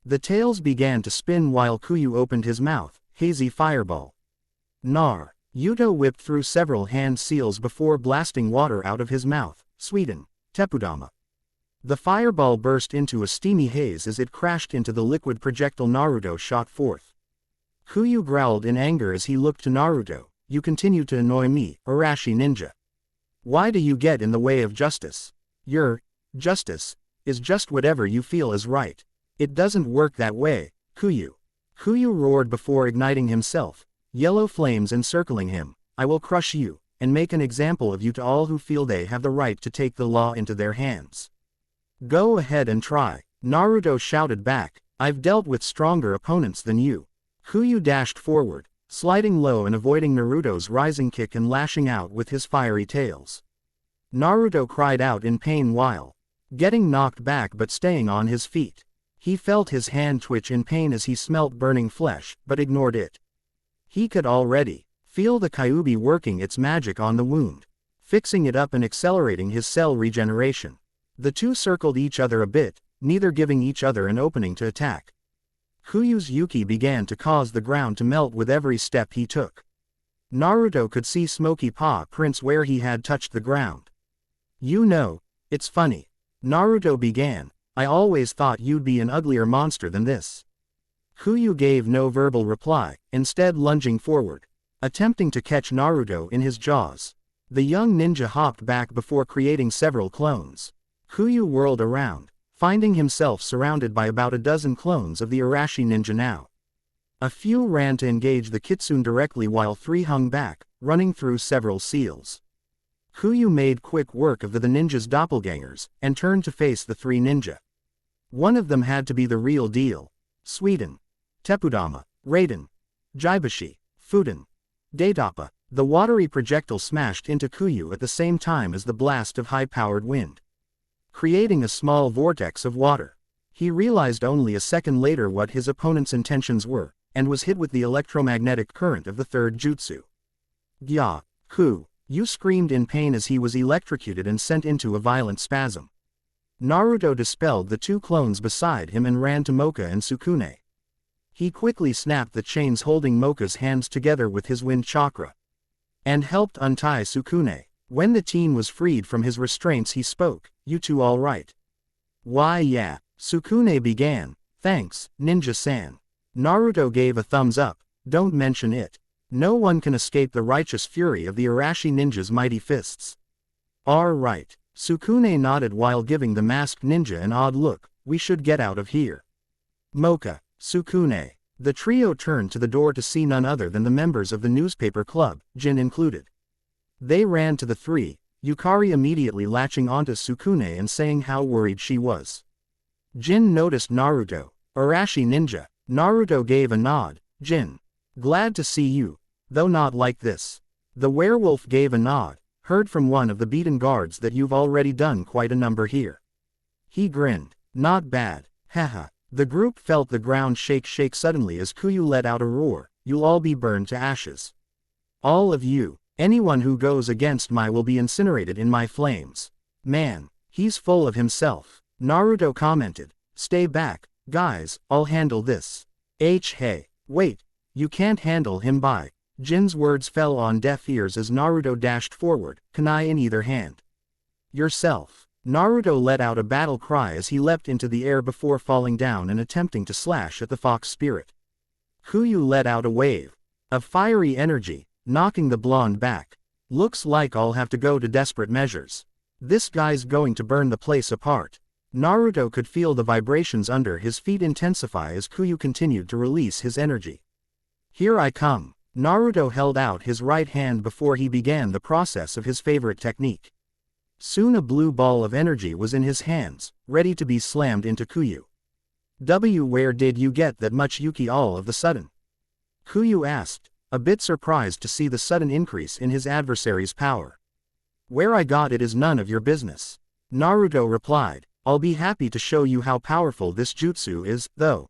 The tales began to spin while Kuyu opened his mouth. Hazy fireball. Nar. Yuto whipped through several hand seals before blasting water out of his mouth. Sweden. Tepudama. The fireball burst into a steamy haze as it crashed into the liquid projectile Naruto shot forth. Kuyu growled in anger as he looked to Naruto. You continue to annoy me, Arashi ninja. Why do you get in the way of justice? Your justice is just whatever you feel is right. It doesn't work that way, Kuyu. Kuyu roared before igniting himself, yellow flames encircling him. I will crush you, and make an example of you to all who feel they have the right to take the law into their hands. Go ahead and try, Naruto shouted back. I've dealt with stronger opponents than you. Kuyu dashed forward, sliding low and avoiding Naruto's rising kick and lashing out with his fiery tails. Naruto cried out in pain while getting knocked back but staying on his feet. He felt his hand twitch in pain as he smelt burning flesh, but ignored it. He could already feel the Kyuubi working its magic on the wound, fixing it up and accelerating his cell regeneration. The two circled each other a bit, neither giving each other an opening to attack. Kuyu's Yuki began to cause the ground to melt with every step he took. Naruto could see smoky paw prints where he had touched the ground. You know, it's funny. Naruto began. I always thought you'd be an uglier monster than this. Kuyu gave no verbal reply, instead lunging forward, attempting to catch Naruto in his jaws. The young ninja hopped back before creating several clones. Kuyu whirled around, finding himself surrounded by about a dozen clones of the Arashi ninja now. A few ran to engage the kitsune directly while 3 hung back, running through several seals. Kuyu made quick work of the ninja's doppelgangers, and turned to face the three ninja. One of them had to be the real deal. Sweden. Tepudama. Raiden. Jaibashi. Fuden. Daidappa. The watery projectile smashed into Kuyu at the same time as the blast of high-powered wind, creating a small vortex of water. He realized only a second later what his opponent's intentions were, and was hit with the electromagnetic current of the third jutsu. Gya. Ku. Yu screamed in pain as he was electrocuted and sent into a violent spasm. Naruto dispelled the two clones beside him and ran to Mocha and Sukune. He quickly snapped the chains holding Mocha's hands together with his wind chakra, and helped untie Sukune. When the teen was freed from his restraints he spoke, "You two all right?" "Why yeah," Sukune began. "Thanks, Ninja-san." Naruto gave a thumbs up. "Don't mention it. No one can escape the righteous fury of the Arashi ninja's mighty fists." "All right." Sukune nodded while giving the masked ninja an odd look. "We should get out of here." Mocha, Sukune. The trio turned to the door to see none other than the members of the newspaper club, Jin included. They ran to the three, Yukari immediately latching onto Sukune and saying how worried she was. Jin noticed Naruto. "Arashi ninja." Naruto gave a nod. "Jin. Glad to see you. Though not like this." The werewolf gave a nod. "Heard from one of the beaten guards that you've already done quite a number here." He grinned. "Not bad. Haha." The group felt the ground shake suddenly as Kuyu let out a roar. "You'll all be burned to ashes. All of you. Anyone who goes against my will be incinerated in my flames." "Man, he's full of himself," Naruto commented. "Stay back, guys, I'll handle this." Hey, wait, you can't handle him by. Jin's words fell on deaf ears as Naruto dashed forward, kunai in either hand. "Yourself." Naruto let out a battle cry as he leapt into the air before falling down and attempting to slash at the fox spirit. Kuyu let out a wave of fiery energy, knocking the blonde back. "Looks like I'll have to go to desperate measures. This guy's going to burn the place apart." Naruto could feel the vibrations under his feet intensify as Kuyu continued to release his energy. "Here I come." Naruto held out his right hand before he began the process of his favorite technique. Soon a blue ball of energy was in his hands, ready to be slammed into Kuyu. Where did you get that much Yuki all of the sudden?" Kuyu asked, a bit surprised to see the sudden increase in his adversary's power. "Where I got it is none of your business." Naruto replied. "I'll be happy to show you how powerful this jutsu is, though."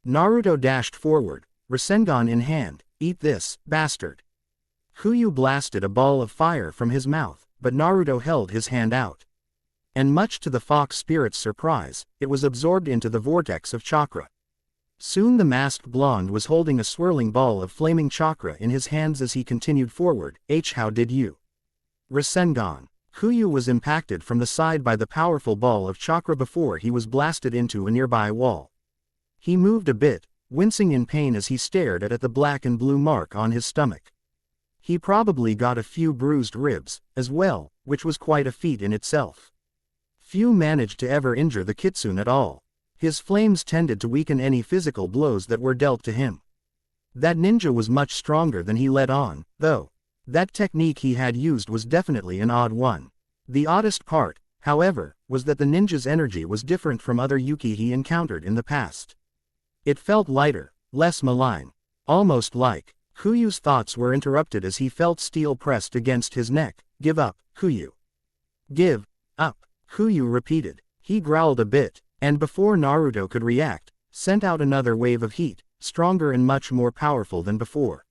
Naruto dashed forward, Rasengan in hand. "Eat this, bastard." Kuyu blasted a ball of fire from his mouth, but Naruto held his hand out. And much to the fox spirit's surprise, it was absorbed into the vortex of chakra. Soon the masked blonde was holding a swirling ball of flaming chakra in his hands as he continued forward. How did you?" Rasengan. Kuyu was impacted from the side by the powerful ball of chakra before he was blasted into a nearby wall. He moved a bit, wincing in pain as he stared at the black and blue mark on his stomach. He probably got a few bruised ribs, as well, which was quite a feat in itself. Few managed to ever injure the kitsune at all. His flames tended to weaken any physical blows that were dealt to him. That ninja was much stronger than he let on, though. That technique he had used was definitely an odd one. The oddest part, however, was that the ninja's energy was different from other Yuki he encountered in the past. It felt lighter, less malign. Almost like. Kuyu's thoughts were interrupted as he felt steel pressed against his neck. "Give up, Kuyu." "Give up," Kuyu repeated. He growled a bit, and before Naruto could react, sent out another wave of heat, stronger and much more powerful than before.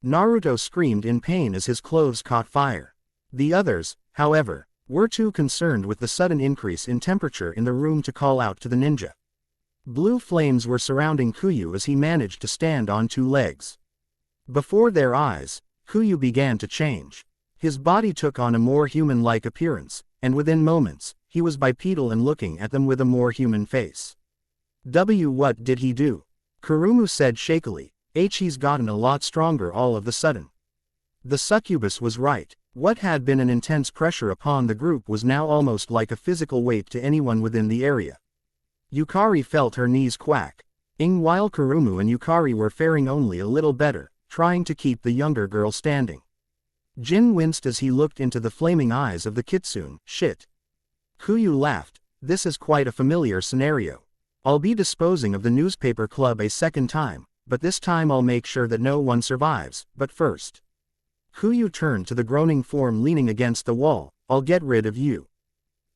Naruto screamed in pain as his clothes caught fire. The others, however, were too concerned with the sudden increase in temperature in the room to call out to the ninja. Blue flames were surrounding Kuyu as he managed to stand on two legs. Before their eyes, Kuyu began to change. His body took on a more human-like appearance, and within moments, he was bipedal and looking at them with a more human face. What did he do?" Kurumu said shakily. "He's gotten a lot stronger all of the sudden." The succubus was right. What had been an intense pressure upon the group was now almost like a physical weight to anyone within the area. Yukari felt her knees quack. While Kurumu and Yukari were faring only a little better, trying to keep the younger girl standing. Jin winced as he looked into the flaming eyes of the kitsune. Shit. Kuyu laughed. This is quite a familiar scenario. I'll be disposing of the newspaper club a second time, but this time I'll make sure that no one survives, but first. Kuyu turned to the groaning form leaning against the wall. I'll get rid of you.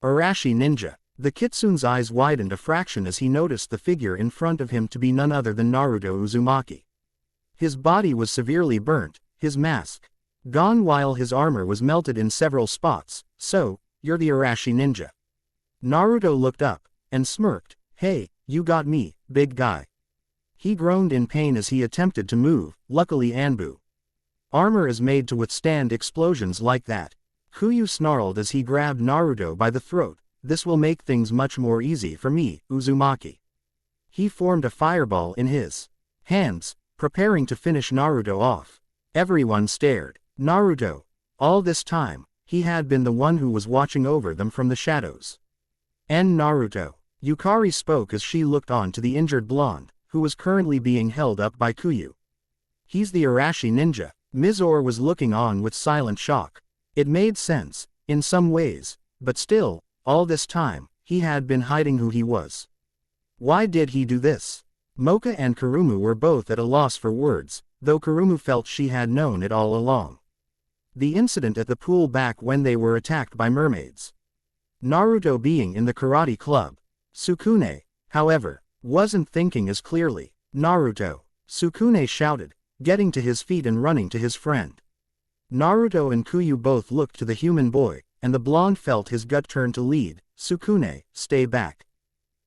Arashi ninja. The kitsune's eyes widened a fraction as he noticed the figure in front of him to be none other than Naruto Uzumaki. His body was severely burnt, his mask gone while his armor was melted in several spots. So, you're the Arashi ninja. Naruto looked up and smirked. Hey, you got me, big guy. He groaned in pain as he attempted to move. Luckily Anbu armor is made to withstand explosions like that. Kuyu snarled as he grabbed Naruto by the throat. This will make things much more easy for me, Uzumaki. He formed a fireball in his hands, preparing to finish Naruto off. Everyone stared. Naruto. All this time, he had been the one who was watching over them from the shadows. And Naruto. Yukari spoke as she looked on to the injured blonde, who was currently being held up by Kuyu. He's the Arashi ninja. Mizore was looking on with silent shock. It made sense, in some ways, but still, all this time, he had been hiding who he was. Why did he do this? Mocha and Kurumu were both at a loss for words, though Kurumu felt she had known it all along. The incident at the pool back when they were attacked by mermaids. Naruto being in the karate club. Sukune, however, wasn't thinking as clearly. Naruto. Sukune shouted, getting to his feet and running to his friend. Naruto and Kuyu both looked to the human boy, and the blonde felt his gut turn to lead. Sukune, stay back.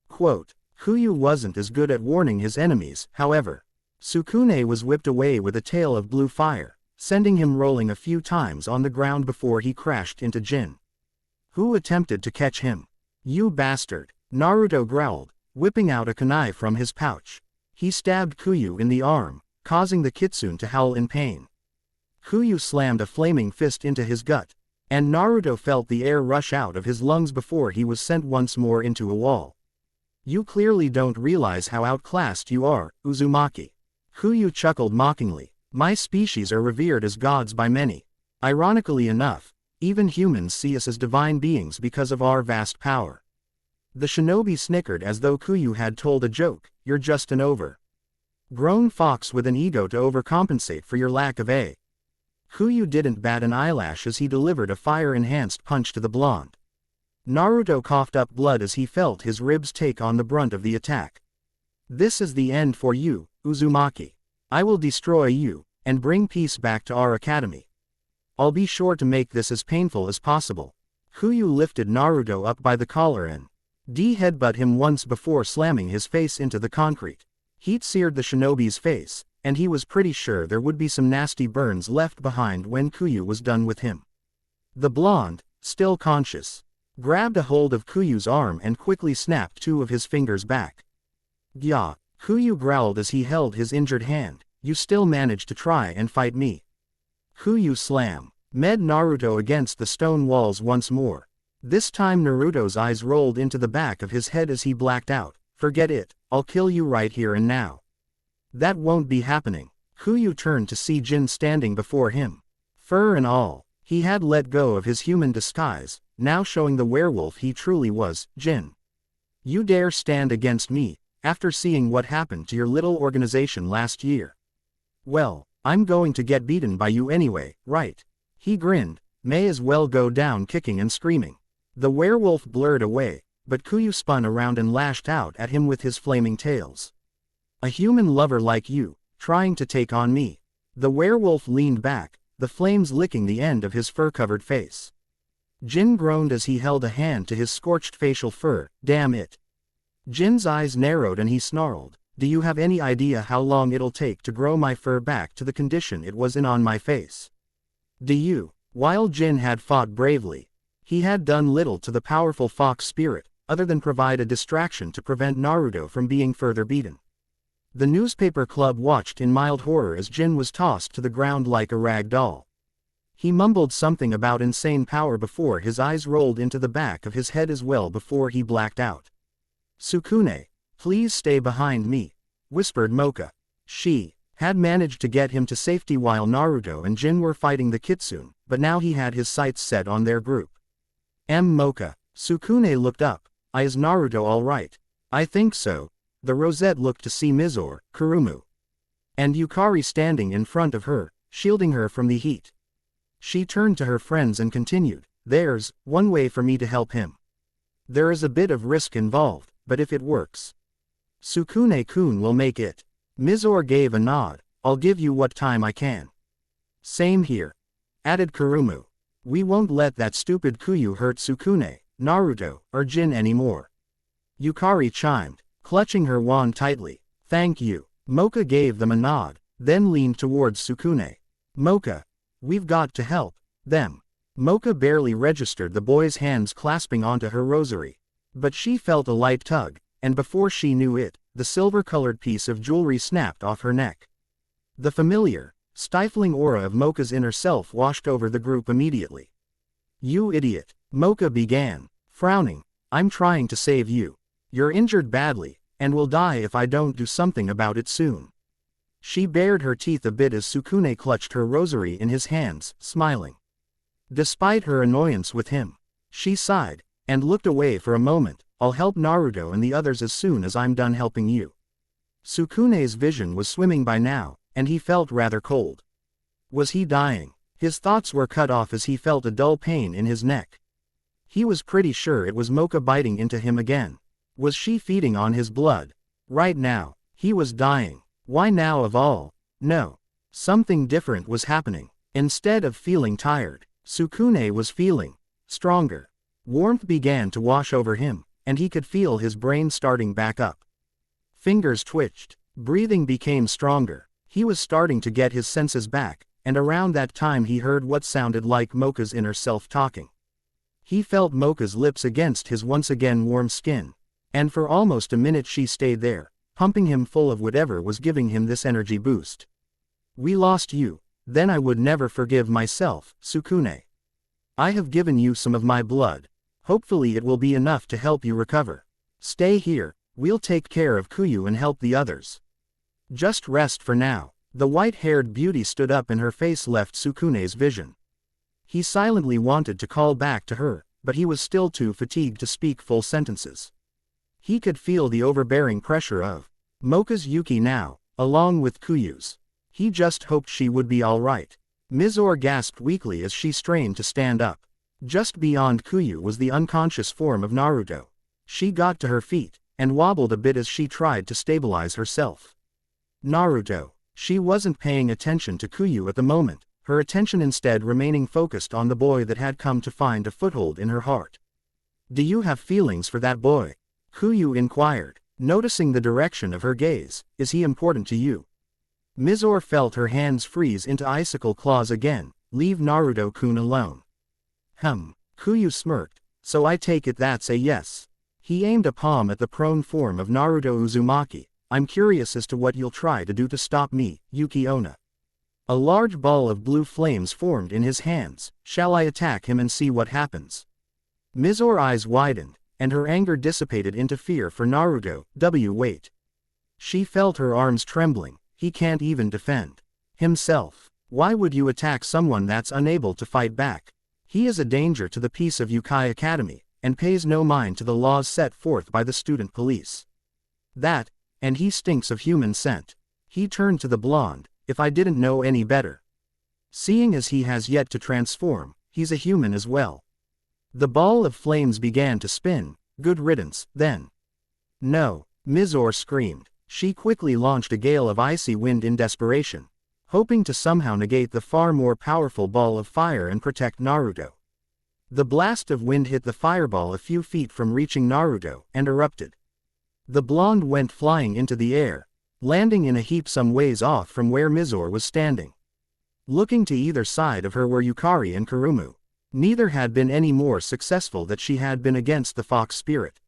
Quote, Kuyu wasn't as good at warning his enemies, however. Sukune was whipped away with a tail of blue fire, sending him rolling a few times on the ground before he crashed into Jin, who attempted to catch him. You bastard, Naruto growled, whipping out a kunai from his pouch. He stabbed Kuyu in the arm, causing the kitsune to howl in pain. Kuyu slammed a flaming fist into his gut, and Naruto felt the air rush out of his lungs before he was sent once more into a wall. You clearly don't realize how outclassed you are, Uzumaki. Kuyu chuckled mockingly. My species are revered as gods by many. Ironically enough, even humans see us as divine beings because of our vast power. The shinobi snickered as though Kuyu had told a joke. You're just an overgrown fox with an ego to overcompensate for your lack of a. Kuyu didn't bat an eyelash as he delivered a fire-enhanced punch to the blonde. Naruto coughed up blood as he felt his ribs take on the brunt of the attack. This is the end for you, Uzumaki. I will destroy you, and bring peace back to our academy. I'll be sure to make this as painful as possible. Kuyu lifted Naruto up by the collar and headbutt him once before slamming his face into the concrete. Heat seared the shinobi's face, and he was pretty sure there would be some nasty burns left behind when Kuyu was done with him. The blonde, still conscious, grabbed a hold of Kuyu's arm and quickly snapped two of his fingers back. Gya, Kuyu growled as he held his injured hand. You still managed to try and fight me. Kuyu slam med Naruto against the stone walls once more. This time Naruto's eyes rolled into the back of his head as he blacked out. Forget it, I'll kill you right here and now. That won't be happening. Kuyu turned to see Jin standing before him. Fur and all, he had let go of his human disguise, now showing the werewolf he truly was. Jin. You dare stand against me, after seeing what happened to your little organization last year. Well, I'm going to get beaten by you anyway, right? He grinned, may as well go down kicking and screaming. The werewolf blurred away, but Kuyu spun around and lashed out at him with his flaming tails. A human lover like you, trying to take on me. The werewolf leaned back, the flames licking the end of his fur-covered face. Jin groaned as he held a hand to his scorched facial fur. Damn it. Jin's eyes narrowed and he snarled, do you have any idea how long it'll take to grow my fur back to the condition it was in on my face? Do you? While Jin had fought bravely, he had done little to the powerful fox spirit, other than provide a distraction to prevent Naruto from being further beaten. The newspaper club watched in mild horror as Jin was tossed to the ground like a rag doll. He mumbled something about insane power before his eyes rolled into the back of his head as well before he blacked out. Sukune, please stay behind me, whispered Mocha. She had managed to get him to safety while Naruto and Jin were fighting the kitsune, but now he had his sights set on their group. Mocha. Sukune looked up. Is Naruto alright? I think so. The Rosette looked to see Mizore, Kurumu, and Yukari standing in front of her, shielding her from the heat. She turned to her friends and continued, there's one way for me to help him. There is a bit of risk involved, but if it works, Sukune-kun will make it. Mizore gave a nod. I'll give you what time I can. Same here, added Kurumu. We won't let that stupid Kuyu hurt Sukune, Naruto, or Jin anymore. Yukari chimed, clutching her wand tightly. Thank you. Mocha gave them a nod, then leaned towards Sukune. Mocha, we've got to help them. Mocha barely registered the boy's hands clasping onto her rosary. But she felt a light tug, and before she knew it, the silver-colored piece of jewelry snapped off her neck. The familiar, stifling aura of Mocha's inner self washed over the group immediately. You idiot, Mocha began, frowning. I'm trying to save you. You're injured badly, and will die if I don't do something about it soon. She bared her teeth a bit as Sukune clutched her rosary in his hands, smiling. Despite her annoyance with him, she sighed, and looked away for a moment. I'll help Naruto and the others as soon as I'm done helping you. Sukune's vision was swimming by now, and he felt rather cold. Was he dying? His thoughts were cut off as he felt a dull pain in his neck. He was pretty sure it was Mocha biting into him again. Was she feeding on his blood? Right now, he was dying. Why now of all? No. Something different was happening. Instead of feeling tired, Sukune was feeling stronger. Warmth began to wash over him, and he could feel his brain starting back up. Fingers twitched. Breathing became stronger. He was starting to get his senses back, and around that time he heard what sounded like Mocha's inner self talking. He felt Mocha's lips against his once again warm skin, and for almost a minute she stayed there, pumping him full of whatever was giving him this energy boost. We lost you, then I would never forgive myself, Sukune. I have given you some of my blood. Hopefully it will be enough to help you recover. Stay here, we'll take care of Kuyu and help the others. Just rest for now. The white-haired beauty stood up and her face left Sukune's vision. He silently wanted to call back to her, but he was still too fatigued to speak full sentences. He could feel the overbearing pressure of Mocha's Yuki now, along with Kuyu's. He just hoped she would be alright. Mizore gasped weakly as she strained to stand up. Just beyond Kuyu was the unconscious form of Naruto. She got to her feet, and wobbled a bit as she tried to stabilize herself. Naruto. She wasn't paying attention to Kuyu at the moment, her attention instead remaining focused on the boy that had come to find a foothold in her heart. Do you have feelings for that boy? Kuyu inquired, noticing the direction of her gaze. Is he important to you? Mizore felt her hands freeze into icicle claws again. Leave Naruto-kun alone. Kuyu smirked. So I take it that's a yes. He aimed a palm at the prone form of Naruto Uzumaki. I'm curious as to what you'll try to do to stop me, Yuki Onna. A large ball of blue flames formed in his hands. Shall I attack him and see what happens? Mizore's eyes widened, and her anger dissipated into fear for Naruto. Wait. She felt her arms trembling. He can't even defend himself. Why would you attack someone that's unable to fight back? He is a danger to the peace of Yukai Academy, and pays no mind to the laws set forth by the student police. That, and he stinks of human scent. He turned to the blonde. If I didn't know any better. Seeing as he has yet to transform, he's a human as well. The ball of flames began to spin. Good riddance, then. No, Mizore screamed. She quickly launched a gale of icy wind in desperation, hoping to somehow negate the far more powerful ball of fire and protect Naruto. The blast of wind hit the fireball a few feet from reaching Naruto, and erupted. The blonde went flying into the air, landing in a heap some ways off from where Mizore was standing. Looking to either side of her were Yukari and Kurumu. Neither had been any more successful than she had been against the fox spirit.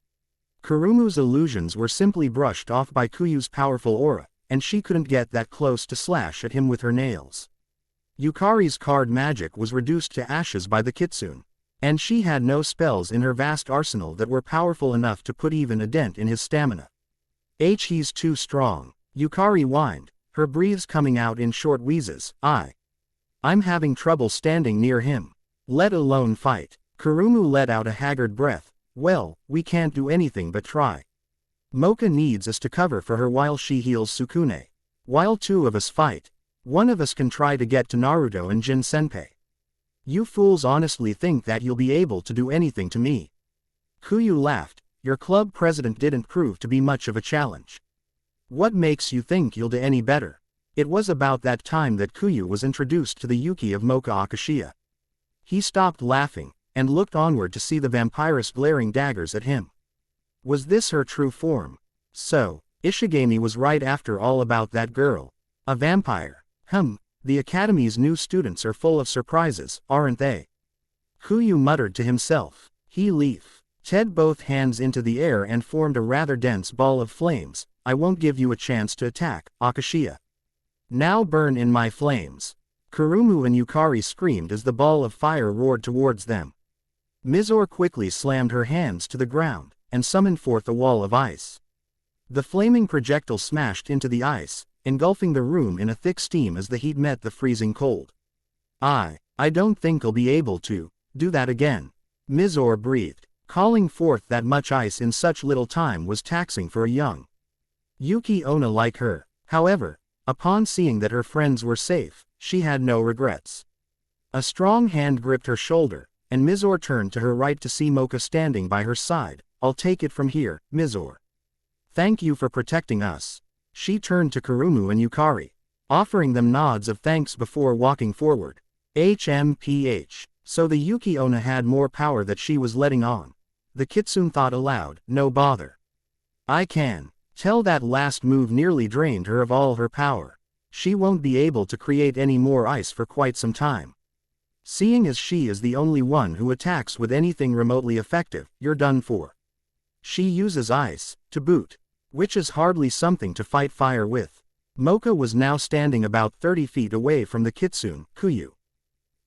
Kurumu's illusions were simply brushed off by Kuyu's powerful aura, and she couldn't get that close to slash at him with her nails. Yukari's card magic was reduced to ashes by the kitsune, and she had no spells in her vast arsenal that were powerful enough to put even a dent in his stamina. He's too strong. Yukari whined, her breaths coming out in short wheezes. I I'm having trouble standing near him. Let alone fight. Kurumu let out a haggard breath. Well, we can't do anything but try. Mocha needs us to cover for her while she heals Sukune. While two of us fight, one of us can try to get to Naruto and Jin Senpai. You fools honestly think that you'll be able to do anything to me? Kuyu laughed. Your club president didn't prove to be much of a challenge. What makes you think you'll do any better? It was about that time that Kuyu was introduced to the Yuki of Mocha Akashiya. He stopped laughing, and looked onward to see the vampiress glaring daggers at him. Was this her true form? So, Ishigami was right after all about that girl. A vampire. The academy's new students are full of surprises, aren't they? Kuyu muttered to himself. He leaf. Ted both hands into the air and formed a rather dense ball of flames. I won't give you a chance to attack, Akashiya. Now burn in my flames. Kurumu and Yukari screamed as the ball of fire roared towards them. Mizore quickly slammed her hands to the ground, and summoned forth a wall of ice. The flaming projectile smashed into the ice, engulfing the room in a thick steam as the heat met the freezing cold. I don't think I'll be able to do that again. Mizore breathed. Calling forth that much ice in such little time was taxing for a young Yuki Onna like her. However, upon seeing that her friends were safe, she had no regrets. A strong hand gripped her shoulder, and Mizore turned to her right to see Mocha standing by her side. I'll take it from here, Mizore. Thank you for protecting us. She turned to Kurumu and Yukari, offering them nods of thanks before walking forward. HMPH. So the Yuki Onna had more power that she was letting on. The Kitsune thought aloud, no bother. I can tell that last move nearly drained her of all her power. She won't be able to create any more ice for quite some time. Seeing as she is the only one who attacks with anything remotely effective, you're done for. She uses ice, to boot, which is hardly something to fight fire with. Mocha was now standing about 30 feet away from the Kitsune. Kuyu.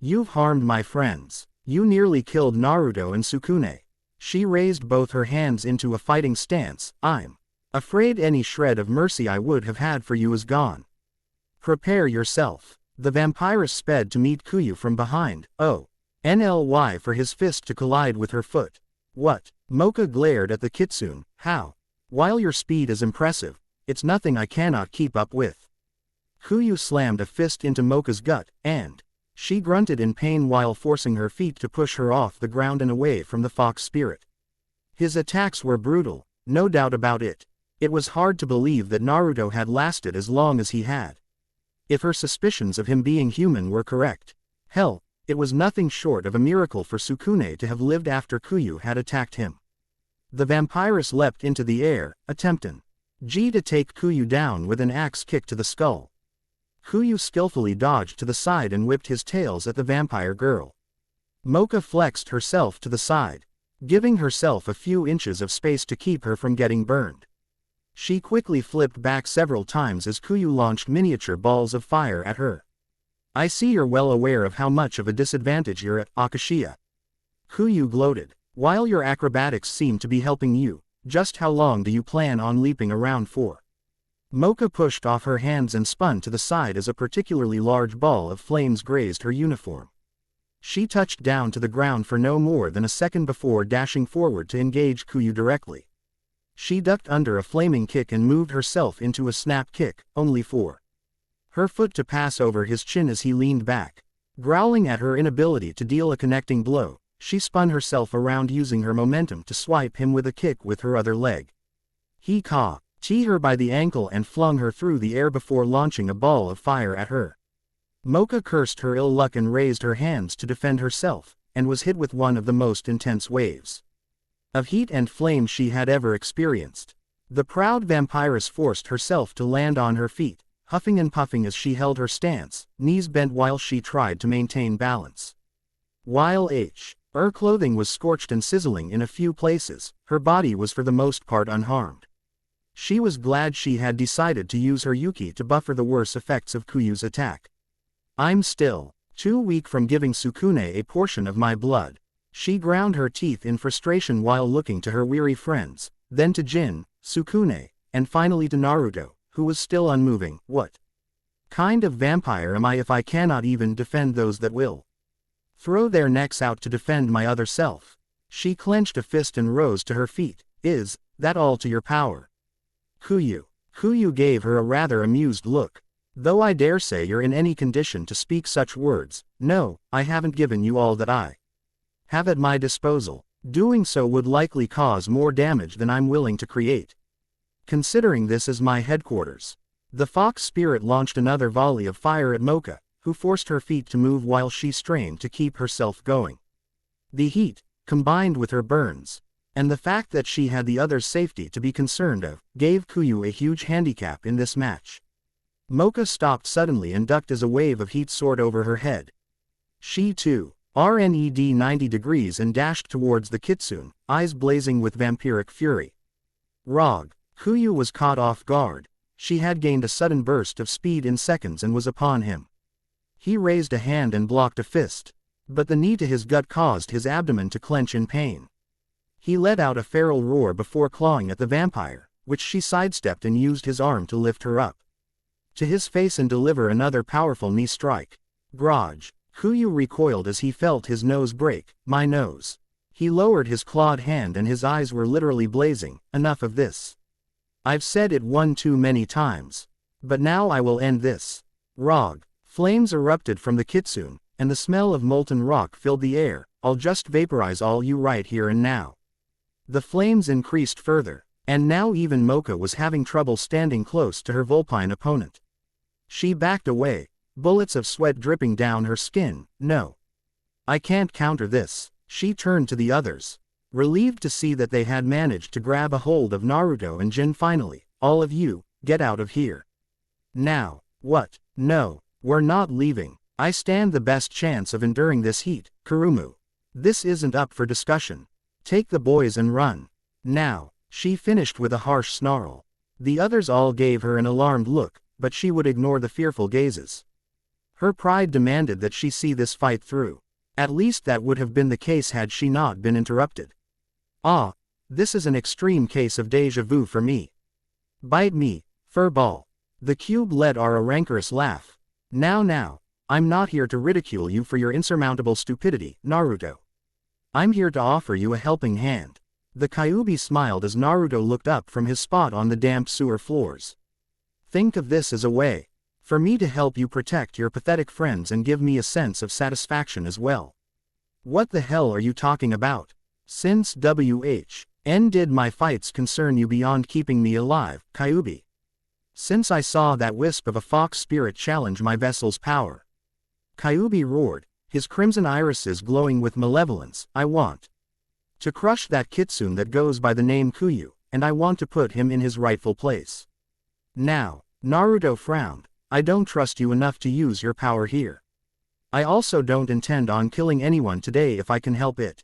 You've harmed my friends. You nearly killed Naruto and Sukune. She raised both her hands into a fighting stance. I'm afraid any shred of mercy I would have had for you is gone. Prepare yourself. The vampiress sped to meet Kuyu from behind. NLY for his fist to collide with her foot. What? Mocha glared at the Kitsune. How? While your speed is impressive, it's nothing I cannot keep up with. Kuyu slammed a fist into Mocha's gut, and she grunted in pain while forcing her feet to push her off the ground and away from the fox spirit. His attacks were brutal, no doubt about it. It was hard to believe that Naruto had lasted as long as he had. If her suspicions of him being human were correct, hell, it was nothing short of a miracle for Sukune to have lived after Kuyu had attacked him. The vampiress leapt into the air, attempting to take Kuyu down with an axe kick to the skull. Kuyu skillfully dodged to the side and whipped his tails at the vampire girl. Mocha flexed herself to the side, giving herself a few inches of space to keep her from getting burned. She quickly flipped back several times as Kuyu launched miniature balls of fire at her. I see you're well aware of how much of a disadvantage you're at, Akashiya. Kuyu gloated. While your acrobatics seem to be helping you, just how long do you plan on leaping around for? Mocha pushed off her hands and spun to the side as a particularly large ball of flames grazed her uniform. She touched down to the ground for no more than a second before dashing forward to engage Kuyu directly. She ducked under a flaming kick and moved herself into a snap kick, only for her foot to pass over his chin as he leaned back. Growling at her inability to deal a connecting blow, she spun herself around using her momentum to swipe him with a kick with her other leg. He caught her by the ankle and flung her through the air before launching a ball of fire at her. Mocha cursed her ill luck and raised her hands to defend herself, and was hit with one of the most intense waves of heat and flame she had ever experienced. The proud vampiress forced herself to land on her feet, huffing and puffing as she held her stance, knees bent while she tried to maintain balance. While her clothing was scorched and sizzling in a few places, her body was for the most part unharmed. She was glad she had decided to use her Yuki to buffer the worse effects of Kuyu's attack. I'm still too weak from giving Sukune a portion of my blood. She ground her teeth in frustration while looking to her weary friends, then to Jin, Sukune, and finally to Naruto, who was still unmoving. What Kind of vampire am I if I cannot even defend those that will throw their necks out to defend my other self? She clenched a fist and rose to her feet. Is that all to your power? Kuyu. Kuyu gave her a rather amused look. Though I dare say you're in any condition to speak such words, no, I haven't given you all that I have at my disposal. Doing so would likely cause more damage than I'm willing to create. Considering this as my headquarters. The fox spirit launched another volley of fire at Mocha, who forced her feet to move while she strained to keep herself going. The heat, combined with her burns, and the fact that she had the other's safety to be concerned of, gave Kuyu a huge handicap in this match. Mocha stopped suddenly and ducked as a wave of heat soared over her head. She too, RNED 90 degrees and dashed towards the kitsune, eyes blazing with vampiric fury. Rog. Kuyu was caught off guard. She had gained a sudden burst of speed in seconds and was upon him. He raised a hand and blocked a fist, but the knee to his gut caused his abdomen to clench in pain. He let out a feral roar before clawing at the vampire, which she sidestepped and used his arm to lift her up to his face and deliver another powerful knee strike. Grudge. Kuyu recoiled as he felt his nose break. My nose. He lowered his clawed hand and his eyes were literally blazing. Enough of this. I've said it one too many times. But now I will end this. Rog. Flames erupted from the kitsune, and the smell of molten rock filled the air. I'll just vaporize all you right here and now. The flames increased further, and now even Mocha was having trouble standing close to her vulpine opponent. She backed away, bullets of sweat dripping down her skin. No. I can't counter this. She turned to the others, relieved to see that they had managed to grab a hold of Naruto and Jin finally. All of you, get out of here. Now. What? No, we're not leaving. I stand the best chance of enduring this heat, Kurumu. This isn't up for discussion. Take the boys and run. Now. She finished with a harsh snarl. The others all gave her an alarmed look, but she would ignore the fearful gazes. Her pride demanded that she see this fight through. At least that would have been the case had she not been interrupted. Ah, this is an extreme case of déjà vu for me. Bite me, furball. The cube let out a rancorous laugh. Now, I'm not here to ridicule you for your insurmountable stupidity, Naruto. I'm here to offer you a helping hand. The Kyuubi smiled as Naruto looked up from his spot on the damp sewer floors. Think of this as a way for me to help you protect your pathetic friends and give me a sense of satisfaction as well. What the hell are you talking about? Since when did my fights concern you beyond keeping me alive, Kyuubi? Since I saw that wisp of a fox spirit challenge my vessel's power. Kyuubi roared, his crimson irises glowing with malevolence. I want to crush that kitsune that goes by the name Kuyu, and I want to put him in his rightful place. Now. Naruto frowned. I don't trust you enough to use your power here. I also don't intend on killing anyone today if I can help it.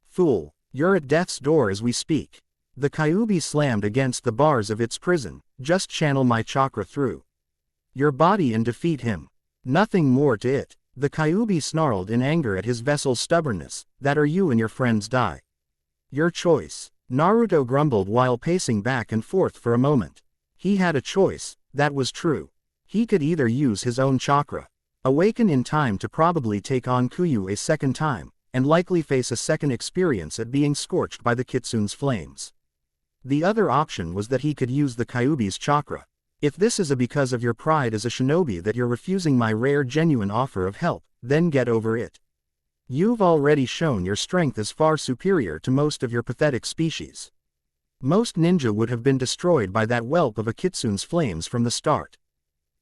Fool, you're at death's door as we speak. The Kyuubi slammed against the bars of its prison. Just channel my chakra through your body and defeat him. Nothing more to it. The Kyuubi snarled in anger at his vessel's stubbornness. That or you and your friends die. Your choice. Naruto grumbled while pacing back and forth for a moment. He had a choice, that was true. He could either use his own chakra, awaken in time to probably take on Kuyu a second time, and likely face a second experience at being scorched by the kitsune's flames. The other option was that he could use the Kyuubi's chakra. If this is because of your pride as a shinobi that you're refusing my rare genuine offer of help, then get over it. You've already shown your strength is far superior to most of your pathetic species. Most ninja would have been destroyed by that whelp of a kitsune's flames from the start.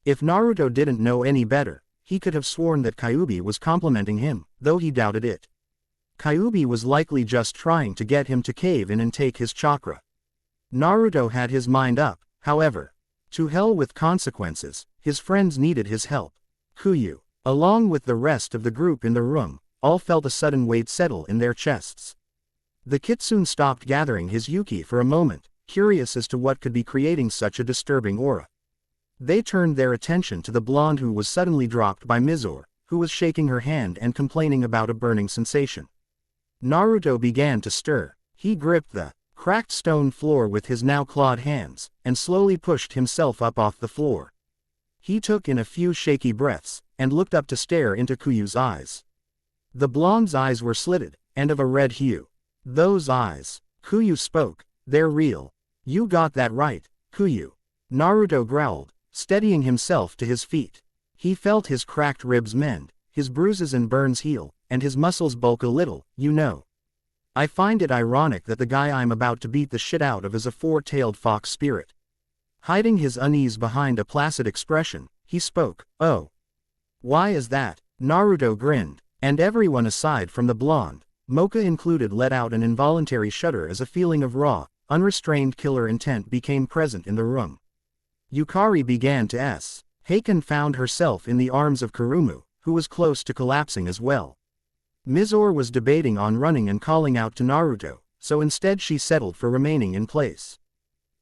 If Naruto didn't know any better, he could have sworn that Kyuubi was complimenting him, though he doubted it. Kyuubi was likely just trying to get him to cave in and take his chakra. Naruto had his mind up, however. To hell with consequences, his friends needed his help. Kuyu, along with the rest of the group in the room, all felt a sudden weight settle in their chests. The kitsune stopped gathering his yuki for a moment, curious as to what could be creating such a disturbing aura. They turned their attention to the blonde who was suddenly dropped by Mizore, who was shaking her hand and complaining about a burning sensation. Naruto began to stir. He gripped the cracked stone floor with his now clawed hands, and slowly pushed himself up off the floor. He took in a few shaky breaths, and looked up to stare into Kuyu's eyes. The blonde's eyes were slitted, and of a red hue. Those eyes. Kuyu spoke, they're real. You got that right, Kuyu. Naruto growled, steadying himself to his feet. He felt his cracked ribs mend, his bruises and burns heal, and his muscles bulk a little, you know. I find it ironic that the guy I'm about to beat the shit out of is a four-tailed fox spirit. Hiding his unease behind a placid expression, he spoke, oh. Why is that? Naruto grinned, and everyone aside from the blonde, Mocha included, let out an involuntary shudder as a feeling of raw, unrestrained killer intent became present in the room. Yukari began to s. Heiken found herself in the arms of Kurumu, who was close to collapsing as well. Mizore was debating on running and calling out to Naruto, so instead she settled for remaining in place.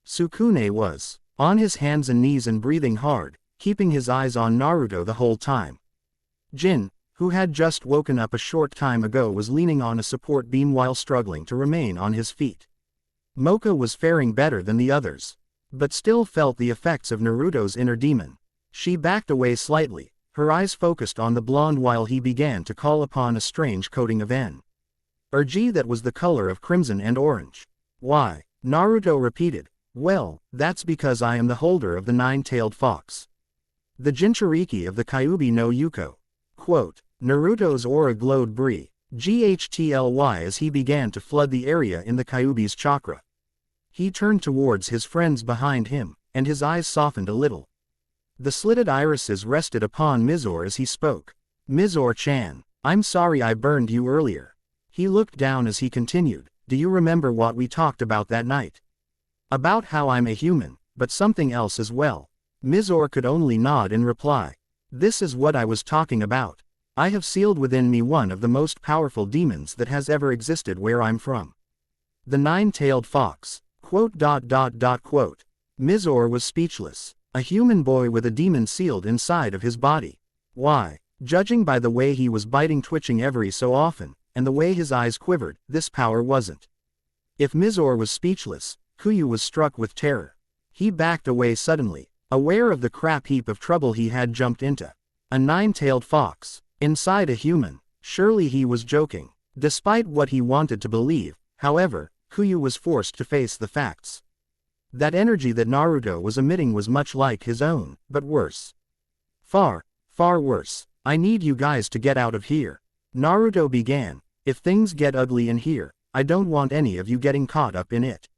Sukune was on his hands and knees and breathing hard, keeping his eyes on Naruto the whole time. Jin, who had just woken up a short time ago, was leaning on a support beam while struggling to remain on his feet. Mocha was faring better than the others, but still felt the effects of Naruto's inner demon. She backed away slightly, her eyes focused on the blonde while he began to call upon a strange coating of energy that was the color of crimson and orange. Why? Naruto repeated. Well, that's because I am the holder of the nine-tailed fox. The Jinchuriki of the Kyuubi no Yuko. Quote, Naruto's aura glowed ghtly as he began to flood the area in the Kyuubi's chakra. He turned towards his friends behind him, and his eyes softened a little. The slitted irises rested upon Mizore as he spoke. Mizore-chan, I'm sorry I burned you earlier. He looked down as he continued, do you remember what we talked about that night? About how I'm a human, but something else as well. Mizore could only nod in reply. This is what I was talking about. I have sealed within me one of the most powerful demons that has ever existed where I'm from. The nine-tailed fox. Quote. Mizore was speechless. A human boy with a demon sealed inside of his body. Why? Judging by the way he was biting, twitching every so often, and the way his eyes quivered, this power wasn't. If Mizore was speechless, Kuyu was struck with terror. He backed away suddenly, aware of the crap heap of trouble he had jumped into. A nine-tailed fox. Inside a human. Surely he was joking. Despite what he wanted to believe, however, Kuyu was forced to face the facts. That energy that Naruto was emitting was much like his own, but worse. Far, far worse. I need you guys to get out of here. Naruto began. If things get ugly in here, I don't want any of you getting caught up in it.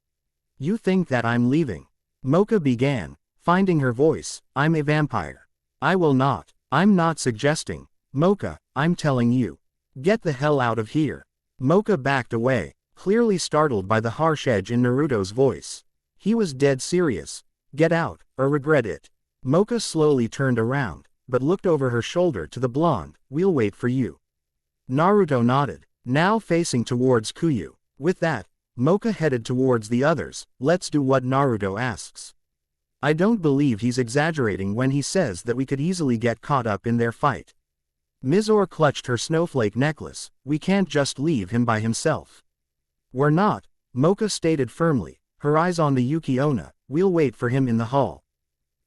You think that I'm leaving? Mocha began, finding her voice. I'm a vampire. I will not. I'm not suggesting. Mocha, I'm telling you. Get the hell out of here. Mocha backed away, clearly startled by the harsh edge in Naruto's voice. He was dead serious. Get out, or regret it. Mocha slowly turned around, but looked over her shoulder to the blonde. We'll wait for you. Naruto nodded, now facing towards Kuyu. With that, Mocha headed towards the others. Let's do what Naruto asks. I don't believe he's exaggerating when he says that we could easily get caught up in their fight. Mizore clutched her snowflake necklace. We can't just leave him by himself. We're not, Mocha stated firmly, her eyes on the Yuki Onna. We'll wait for him in the hall.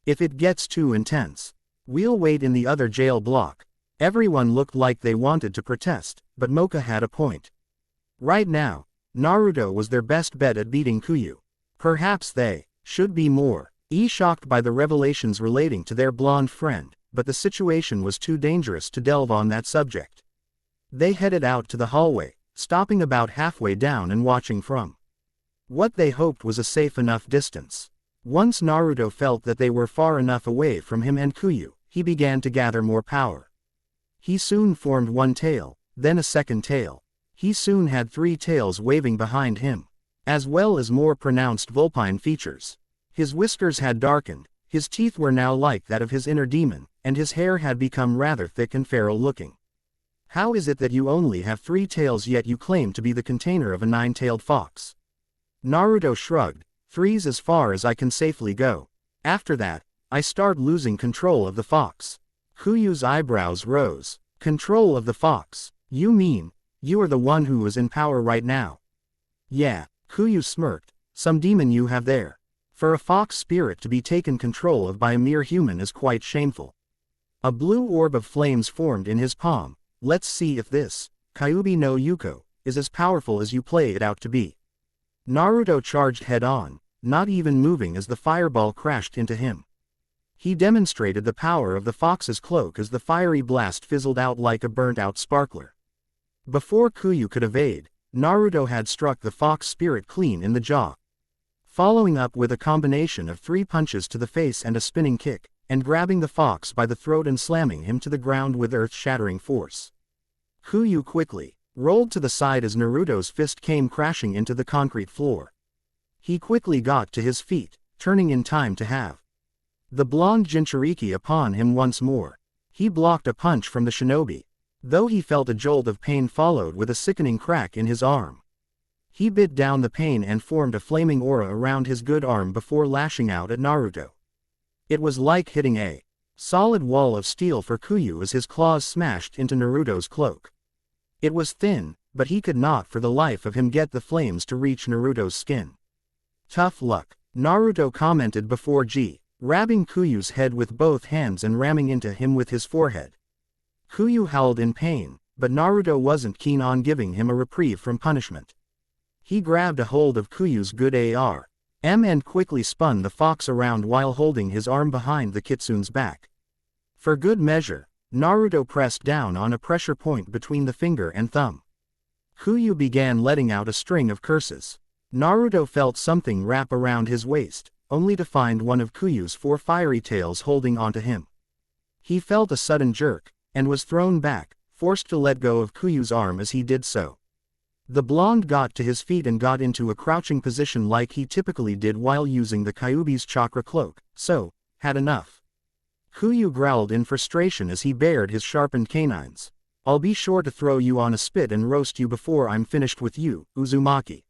If it gets too intense, we'll wait in the other jail block. Everyone looked like they wanted to protest, but Mocha had a point. Right now, Naruto was their best bet at beating Kuyu. Perhaps they should be more shocked by the revelations relating to their blonde friend, but the situation was too dangerous to delve on that subject. They headed out to the hallway, stopping about halfway down and watching from what they hoped was a safe enough distance. Once Naruto felt that they were far enough away from him and Kuyu, he began to gather more power. He soon formed one tail, then a second tail. He soon had three tails waving behind him, as well as more pronounced vulpine features. His whiskers had darkened, his teeth were now like that of his inner demon, and his hair had become rather thick and feral looking. How is it that you only have three tails yet you claim to be the container of a nine-tailed fox? Naruto shrugged. Three's as far as I can safely go. After that, I start losing control of the fox. Kuyu's eyebrows rose. Control of the fox? You mean, you are the one who is in power right now? Yeah, Kuyu smirked. Some demon you have there. For a fox spirit to be taken control of by a mere human is quite shameful. A blue orb of flames formed in his palm. Let's see if this, Kyuubi no Yuko, is as powerful as you play it out to be. Naruto charged head-on, not even moving as the fireball crashed into him. He demonstrated the power of the fox's cloak as the fiery blast fizzled out like a burnt-out sparkler. Before Kuyu could evade, Naruto had struck the fox spirit clean in the jaw. Following up with a combination of 3 punches to the face and a spinning kick, and grabbing the fox by the throat and slamming him to the ground with earth-shattering force. Kuyu quickly rolled to the side as Naruto's fist came crashing into the concrete floor. He quickly got to his feet, turning in time to have the blonde Jinchuriki upon him once more. He blocked a punch from the shinobi, though he felt a jolt of pain followed with a sickening crack in his arm. He bit down the pain and formed a flaming aura around his good arm before lashing out at Naruto. It was like hitting a solid wall of steel for Kuyu as his claws smashed into Naruto's cloak. It was thin, but he could not for the life of him get the flames to reach Naruto's skin. Tough luck, Naruto commented before grabbing Kuyu's head with both hands and ramming into him with his forehead. Kuyu howled in pain, but Naruto wasn't keen on giving him a reprieve from punishment. He grabbed a hold of Kuyu's good arm and quickly spun the fox around while holding his arm behind the kitsune's back. For good measure, Naruto pressed down on a pressure point between the finger and thumb. Kuyu began letting out a string of curses. Naruto felt something wrap around his waist, only to find one of Kuyu's 4 fiery tails holding onto him. He felt a sudden jerk, and was thrown back, forced to let go of Kuyu's arm as he did so. The blonde got to his feet and got into a crouching position like he typically did while using the Kyuubi's chakra cloak, so, had enough. Kuyu growled in frustration as he bared his sharpened canines. I'll be sure to throw you on a spit and roast you before I'm finished with you, Uzumaki.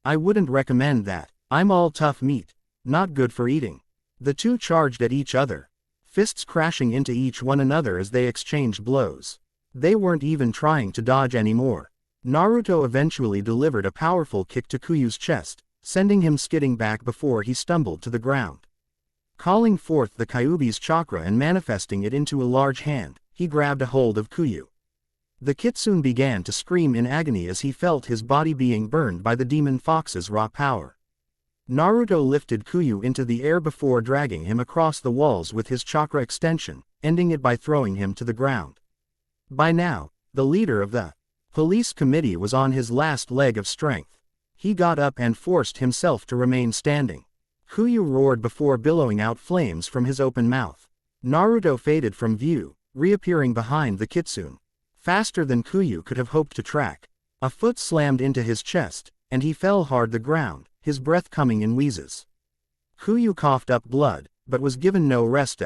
I wouldn't recommend that. I'm all tough meat. Not good for eating. The two charged at each other, fists crashing into each one another as they exchanged blows. They weren't even trying to dodge anymore. Naruto eventually delivered a powerful kick to Kuyu's chest, sending him skidding back before he stumbled to the ground. Calling forth the Kyuubi's chakra and manifesting it into a large hand, he grabbed a hold of Kuyu. The kitsune began to scream in agony as he felt his body being burned by the demon fox's raw power. Naruto lifted Kuyu into the air before dragging him across the walls with his chakra extension, ending it by throwing him to the ground. By now, the leader of the police committee was on his last leg of strength. He got up and forced himself to remain standing. Kuyu roared before billowing out flames from his open mouth. Naruto faded from view, reappearing behind the kitsune, faster than Kuyu could have hoped to track. A foot slammed into his chest, and he fell hard to the ground, his breath coming in wheezes. Kuyu coughed up blood, but was given no rest.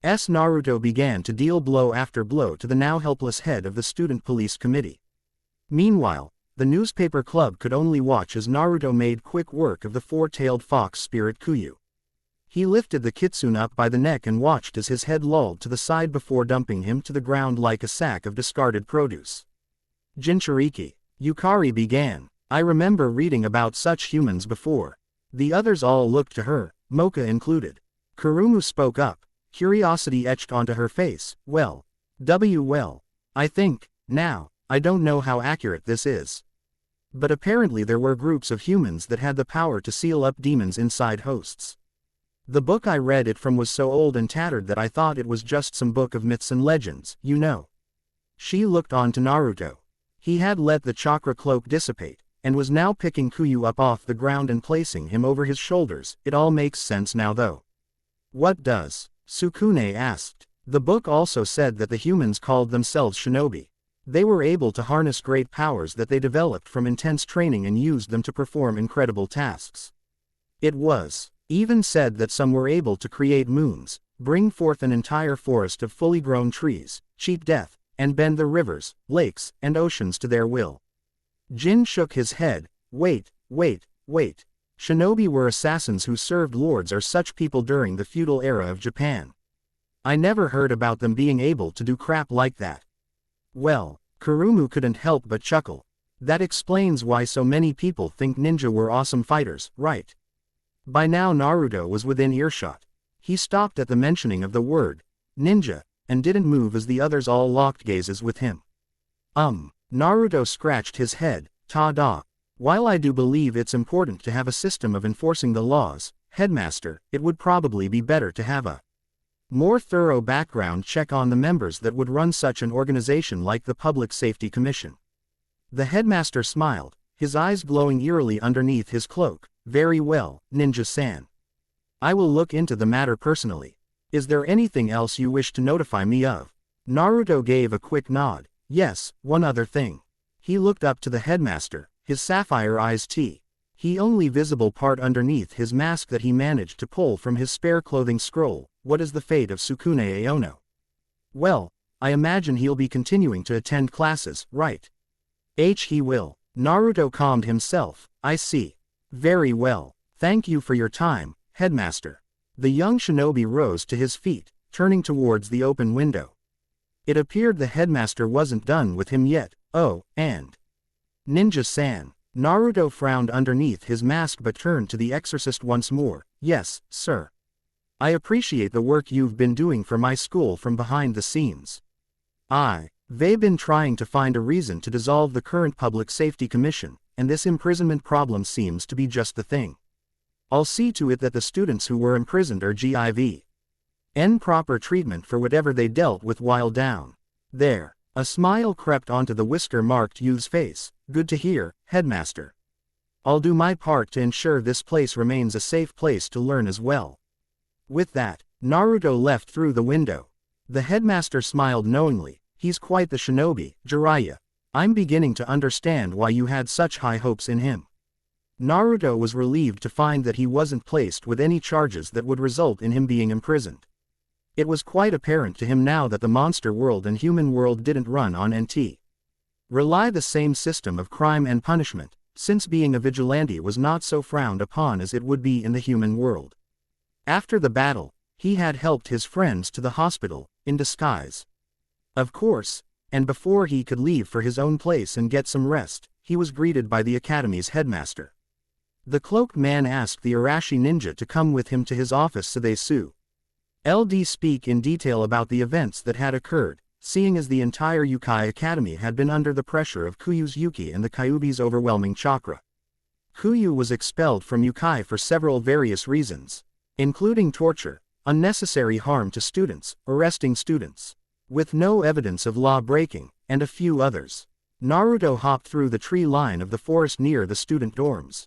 Naruto began to deal blow after blow to the now helpless head of the student police committee. Meanwhile, the newspaper club could only watch as Naruto made quick work of the 4-tailed fox spirit Kuyu. He lifted the kitsune up by the neck and watched as his head lolled to the side before dumping him to the ground like a sack of discarded produce. Jinchuriki, Yukari began. I remember reading about such humans before. The others all looked to her, Mocha included. Kurumu spoke up, curiosity etched onto her face. Well, I think, now, I don't know how accurate this is. But apparently there were groups of humans that had the power to seal up demons inside hosts. The book I read it from was so old and tattered that I thought it was just some book of myths and legends, you know. She looked on to Naruto. He had let the chakra cloak dissipate, and was now picking Kuyu up off the ground and placing him over his shoulders. It all makes sense now though. What does? Sukune asked. The book also said that the humans called themselves shinobi. They were able to harness great powers that they developed from intense training and used them to perform incredible tasks. It was even said that some were able to create moons, bring forth an entire forest of fully grown trees, cheat death, and bend the rivers, lakes, and oceans to their will. Jin shook his head. Wait. Shinobi were assassins who served lords or such people during the feudal era of Japan. I never heard about them being able to do crap like that. Well, Kurumu couldn't help but chuckle. That explains why so many people think ninja were awesome fighters, right? By now Naruto was within earshot. He stopped at the mentioning of the word, ninja, and didn't move as the others all locked gazes with him. Naruto scratched his head, ta-da. While I do believe it's important to have a system of enforcing the laws, Headmaster, it would probably be better to have a more thorough background check on the members that would run such an organization like the Public Safety Commission. The headmaster smiled, his eyes glowing eerily underneath his cloak. Very well, Ninja-san. I will look into the matter personally. Is there anything else you wish to notify me of? Naruto gave a quick nod. Yes, one other thing. He looked up to the headmaster, his sapphire eyes the only visible part underneath his mask that he managed to pull from his spare clothing scroll. What is the fate of Sukune Aono? Well, I imagine he'll be continuing to attend classes, right? He will. Naruto calmed himself. I see. Very well. Thank you for your time, headmaster. The young shinobi rose to his feet, turning towards the open window. It appeared the headmaster wasn't done with him yet. Oh, and Ninja-san. Naruto frowned underneath his mask but turned to the exorcist once more. Yes, sir. I appreciate the work you've been doing for my school from behind the scenes. They've been trying to find a reason to dissolve the current Public Safety Commission, and this imprisonment problem seems to be just the thing. I'll see to it that the students who were imprisoned are given proper treatment for whatever they dealt with while down there. A smile crept onto the whisker-marked youth's face. Good to hear, headmaster. I'll do my part to ensure this place remains a safe place to learn as well. With that, Naruto left through the window. The headmaster smiled knowingly. He's quite the shinobi, Jiraiya. I'm beginning to understand why you had such high hopes in him. Naruto was relieved to find that he wasn't placed with any charges that would result in him being imprisoned. It was quite apparent to him now that the monster world and human world didn't run on rely the same system of crime and punishment, since being a vigilante was not so frowned upon as it would be in the human world. After the battle, he had helped his friends to the hospital, in disguise. Of course, and before he could leave for his own place and get some rest, he was greeted by the academy's headmaster. The cloaked man asked the Arashi ninja to come with him to his office so they speak in detail about the events that had occurred, seeing as the entire Yukai Academy had been under the pressure of Kuyu's Yuki and the Kyuubi's overwhelming chakra. Kuyu was expelled from Yukai for several various reasons, including torture, unnecessary harm to students, arresting students with no evidence of law breaking, and a few others. Naruto hopped through the tree line of the forest near the student dorms.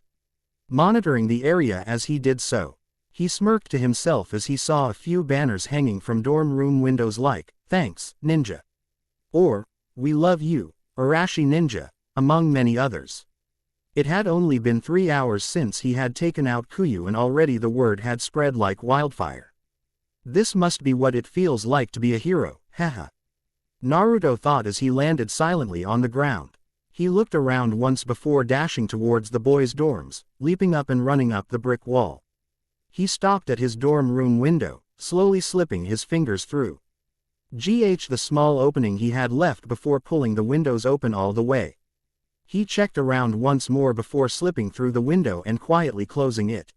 Monitoring the area as he did so, he smirked to himself as he saw a few banners hanging from dorm room windows like, "Thanks, Ninja," or, "We love you, Arashi Ninja," among many others. It had only been 3 hours since he had taken out Kuyu and already the word had spread like wildfire. This must be what it feels like to be a hero, haha. Naruto thought as he landed silently on the ground. He looked around once before dashing towards the boys' dorms, leaping up and running up the brick wall. He stopped at his dorm room window, slowly slipping his fingers through the small opening he had left before pulling the windows open all the way. He checked around once more before slipping through the window and quietly closing it.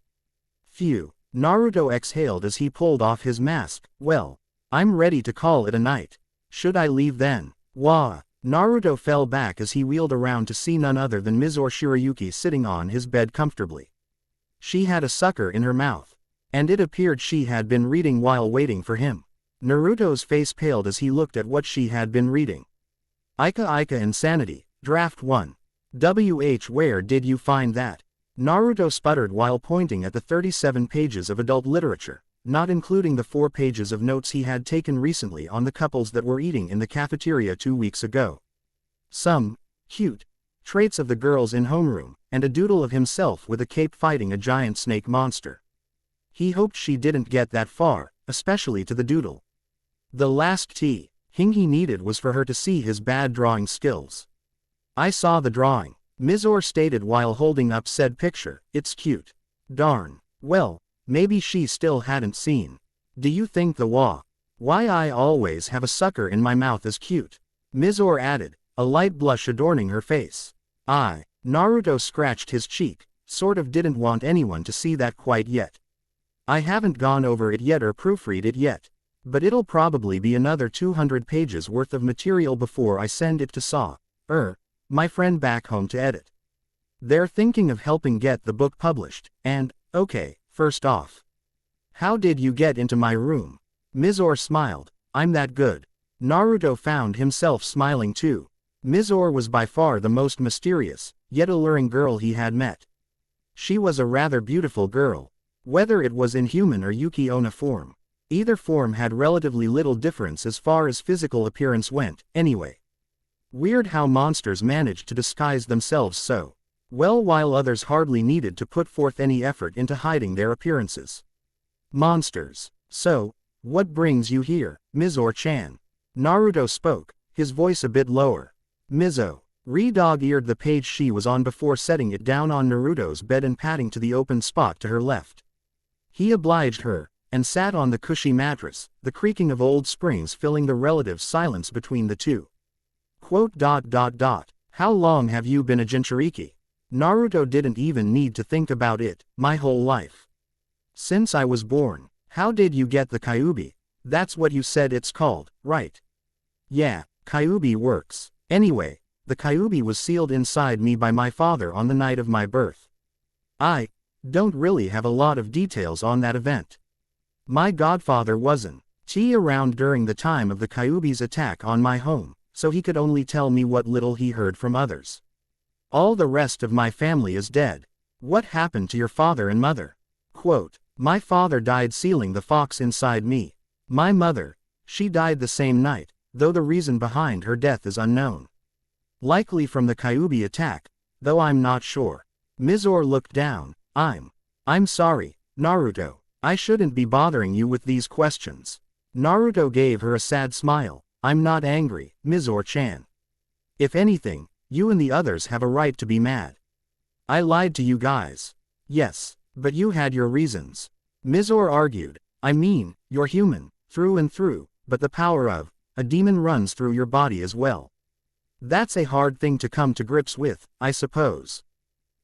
Phew, Naruto exhaled as he pulled off his mask. Well, I'm ready to call it a night. Should I leave then? Wah! Naruto fell back as he wheeled around to see none other than Mizore Shirayuki sitting on his bed comfortably. She had a sucker in her mouth, and it appeared she had been reading while waiting for him. Naruto's face paled as he looked at what she had been reading. Ika Insanity, Draft 1. Where did you find that? Naruto sputtered while pointing at the 37 pages of adult literature, not including the 4 pages of notes he had taken recently on the couples that were eating in the cafeteria 2 weeks ago. Some cute traits of the girls in homeroom, and a doodle of himself with a cape fighting a giant snake monster. He hoped she didn't get that far, especially to the doodle. The last thing he needed was for her to see his bad drawing skills. I saw the drawing, Mizore stated while holding up said picture. It's cute. Darn. Well, maybe she still hadn't seen. Do you think the why I always have a sucker in my mouth is cute? Mizore added, a light blush adorning her face. Naruto scratched his cheek. sort of didn't want anyone to see that quite yet. I haven't gone over it yet or proofread it yet. But it'll probably be another 200 pages worth of material before I send it to my friend back home to edit. They're thinking of helping get the book published, and, okay, first off. How did you get into my room? Mizore smiled. I'm that good. Naruto found himself smiling too. Mizore was by far the most mysterious, yet alluring girl he had met. She was a rather beautiful girl. Whether it was in human or Yuki-onna form. Either form had relatively little difference as far as physical appearance went, anyway. Weird how monsters managed to disguise themselves so well while others hardly needed to put forth any effort into hiding their appearances. Monsters. So, what brings you here, Mizore-chan? Naruto spoke, his voice a bit lower. Mizo. Re-dog-eared the page she was on before setting it down on Naruto's bed and padding to the open spot to her left. He obliged her, and sat on the cushy mattress, the creaking of old springs filling the relative silence between the two. How long have you been a Jinchuriki? Naruto didn't even need to think about it, my whole life. Since I was born. How did you get the Kyuubi? That's what you said it's called, right? Yeah, Kyuubi works. Anyway, the Kyuubi was sealed inside me by my father on the night of my birth. I don't really have a lot of details on that event. My godfather wasn't around during the time of the Kyuubi's attack on my home, so he could only tell me what little he heard from others. All the rest of my family is dead. What happened to your father and mother? My father died sealing the fox inside me. My mother, she died the same night, though the reason behind her death is unknown. Likely from the Kyuubi attack, though I'm not sure. Mizore looked down. I'm sorry, Naruto. I shouldn't be bothering you with these questions. Naruto gave her a sad smile. I'm not angry, Mizore-chan. If anything, you and the others have a right to be mad. I lied to you guys. Yes, but you had your reasons. Mizore argued. I mean, you're human, through and through, but the power of a demon runs through your body as well. That's a hard thing to come to grips with, I suppose.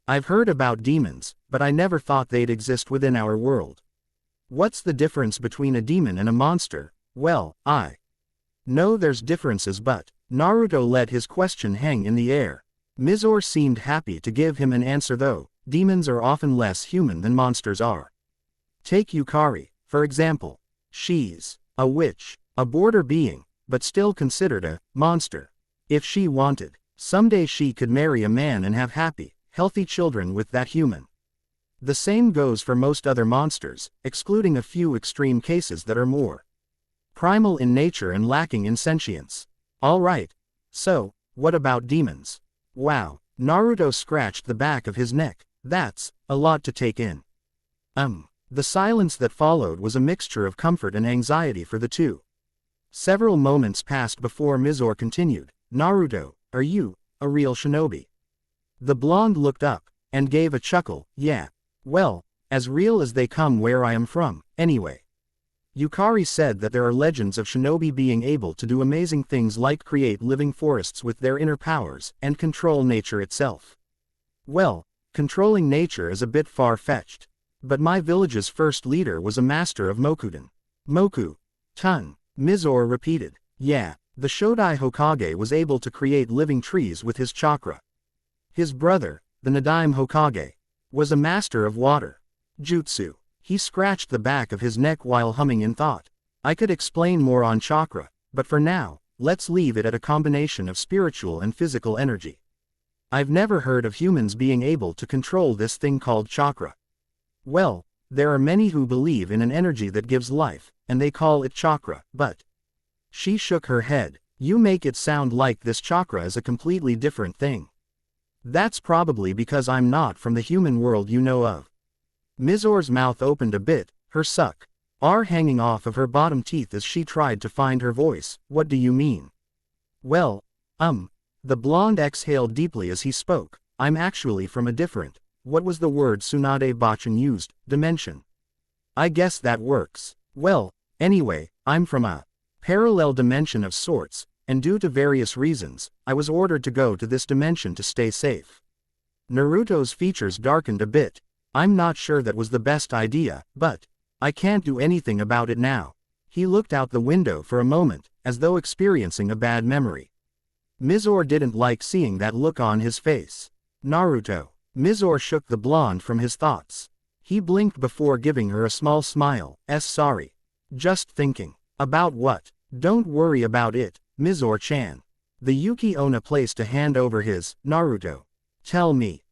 I've heard about demons, but I never thought they'd exist within our world. What's the difference between a demon and a monster? Well, I know there's differences, but Naruto let his question hang in the air. Mizore seemed happy to give him an answer though. Demons are often less human than monsters are. Take Yukari, for example. She's a witch, a border being, but still considered a monster. If she wanted, someday she could marry a man and have happy, healthy children with that human. The same goes for most other monsters, excluding a few extreme cases that are more primal in nature and lacking in sentience. Alright. So, what about demons? Wow. Naruto scratched the back of his neck. That's a lot to take in. The silence that followed was a mixture of comfort and anxiety for the two. Several moments passed before Mizore continued. Naruto, are you a real shinobi? The blonde looked up and gave a chuckle. Yeah. Well, as real as they come where I am from, anyway. Yukari said that there are legends of shinobi being able to do amazing things like create living forests with their inner powers and control nature itself. Well, controlling nature is a bit far-fetched. But my village's first leader was a master of Mokuden. Moku-tun, Mizore repeated. Yeah, the Shodai Hokage was able to create living trees with his chakra. His brother, the Nadaime Hokage, was a master of water jutsu. He scratched the back of his neck while humming in thought. I could explain more on chakra, but for now, let's leave it at a combination of spiritual and physical energy. I've never heard of humans being able to control this thing called chakra. Well, there are many who believe in an energy that gives life, and they call it chakra, but she shook her head. You make it sound like this chakra is a completely different thing. That's probably because I'm not from the human world you know of. Mizore's mouth opened a bit, her suck are hanging off of her bottom teeth as she tried to find her voice. What do you mean? Well, the blonde exhaled deeply as he spoke. I'm actually from a different, what was the word Tsunade Bachan used, dimension. I guess that works. Well, anyway, I'm from a parallel dimension of sorts, and due to various reasons, I was ordered to go to this dimension to stay safe. Naruto's features darkened a bit. I'm not sure that was the best idea, but I can't do anything about it now. He looked out the window for a moment, as though experiencing a bad memory. Mizore didn't like seeing that look on his face. Naruto. Mizore shook the blonde from his thoughts. He blinked before giving her a small smile. Sorry. Just thinking. About what? Don't worry about it, Mizore-chan. The Yuki Onna placed a hand over his. Naruto. Tell me.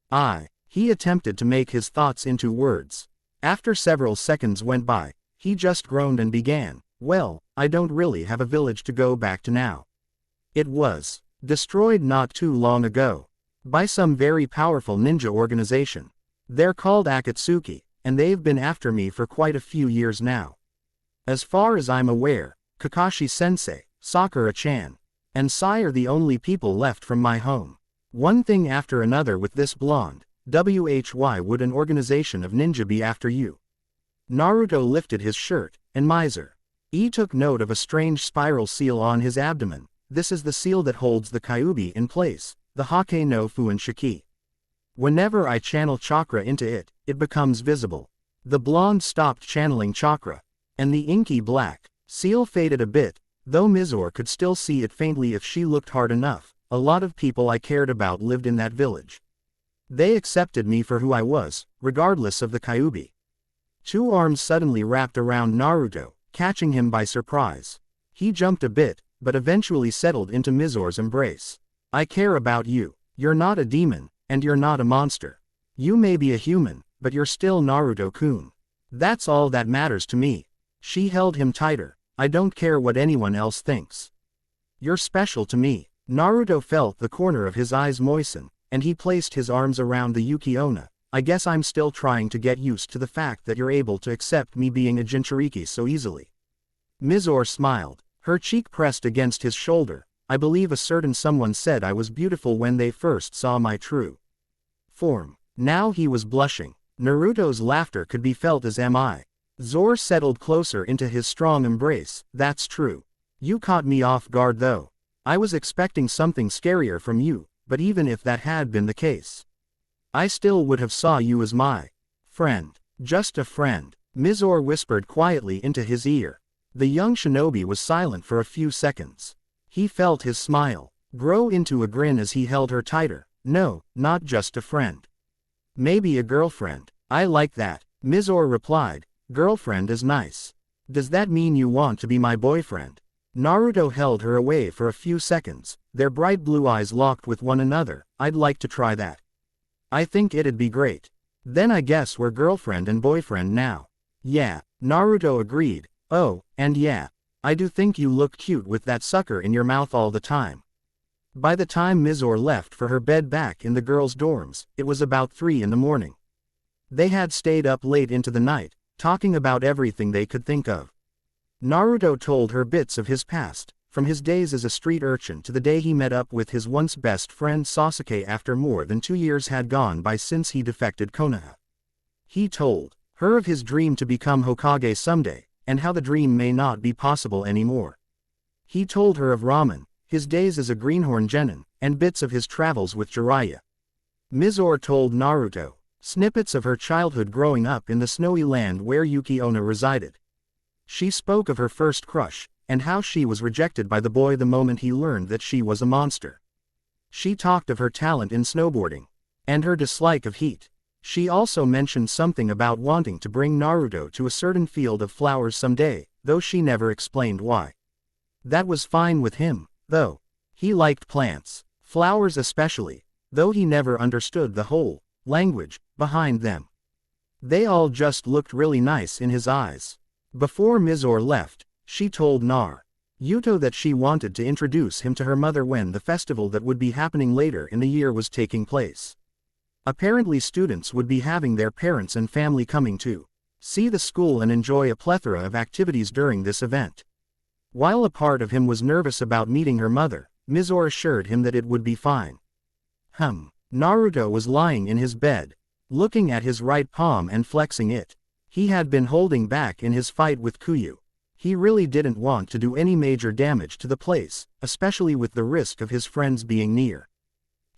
He attempted to make his thoughts into words. After several seconds went by, he just groaned and began. Well, I don't really have a village to go back to now. It was destroyed not too long ago by some very powerful ninja organization. They're called Akatsuki, and they've been after me for quite a few years now. As far as I'm aware, Kakashi-sensei, Sakura-chan, and Sai are the only people left from my home. One thing after another with this blonde. Why would an organization of ninja be after you? Naruto lifted his shirt, and miser. He took note of a strange spiral seal on his abdomen. This is the seal that holds the Kyuubi in place, the Hake no Fuin Shiki. Whenever I channel chakra into it, it becomes visible. The blonde stopped channeling chakra, and the inky black seal faded a bit, though Mizore could still see it faintly if she looked hard enough. A lot of people I cared about lived in that village. They accepted me for who I was, regardless of the Kyuubi. Two arms suddenly wrapped around Naruto, catching him by surprise. He jumped a bit, but eventually settled into Mizore's embrace. I care about you. You're not a demon, and you're not a monster. You may be a human, but you're still Naruto-kun. That's all that matters to me. She held him tighter. I don't care what anyone else thinks. You're special to me. Naruto felt the corner of his eyes moisten, and he placed his arms around the Yuki Onna. I guess I'm still trying to get used to the fact that you're able to accept me being a Jinchuriki so easily. Mizore smiled, her cheek pressed against his shoulder. I believe a certain someone said I was beautiful when they first saw my true form. Now he was blushing. Naruto's laughter could be felt as mi. Zoro settled closer into his strong embrace. That's true. You caught me off guard though. I was expecting something scarier from you, but even if that had been the case, I still would have saw you as my friend. Just a friend. Mizore whispered quietly into his ear. The young shinobi was silent for a few seconds. He felt his smile grow into a grin as he held her tighter. No, not just a friend. Maybe a girlfriend. I like that, Mizore replied. Girlfriend is nice. Does that mean you want to be my boyfriend? Naruto held her away for a few seconds, their bright blue eyes locked with one another. I'd like to try that. I think it'd be great. Then I guess we're girlfriend and boyfriend now. Yeah, Naruto agreed. Oh, and yeah, I do think you look cute with that sucker in your mouth all the time. By the time Mizore left for her bed back in the girls' dorms, it was about 3 in the morning. They had stayed up late into the night, talking about everything they could think of. Naruto told her bits of his past, from his days as a street urchin to the day he met up with his once best friend Sasuke after more than 2 years had gone by since he defected Konoha. He told her of his dream to become Hokage someday, and how the dream may not be possible anymore. He told her of ramen, his days as a greenhorn genin, and bits of his travels with Jiraiya. Mizore told Naruto snippets of her childhood growing up in the snowy land where Yuki Onna resided. She spoke of her first crush, and how she was rejected by the boy the moment he learned that she was a monster. She talked of her talent in snowboarding, and her dislike of heat. She also mentioned something about wanting to bring Naruto to a certain field of flowers someday, though she never explained why. That was fine with him, though. He liked plants, flowers especially, though he never understood the whole language behind them. They all just looked really nice in his eyes. Before Mizore left, she told Naruto that she wanted to introduce him to her mother when the festival that would be happening later in the year was taking place. Apparently students would be having their parents and family coming to see the school and enjoy a plethora of activities during this event. While a part of him was nervous about meeting her mother, Mizore assured him that it would be fine. Naruto was lying in his bed, looking at his right palm and flexing it. He had been holding back in his fight with Kuyu. He really didn't want to do any major damage to the place, especially with the risk of his friends being near.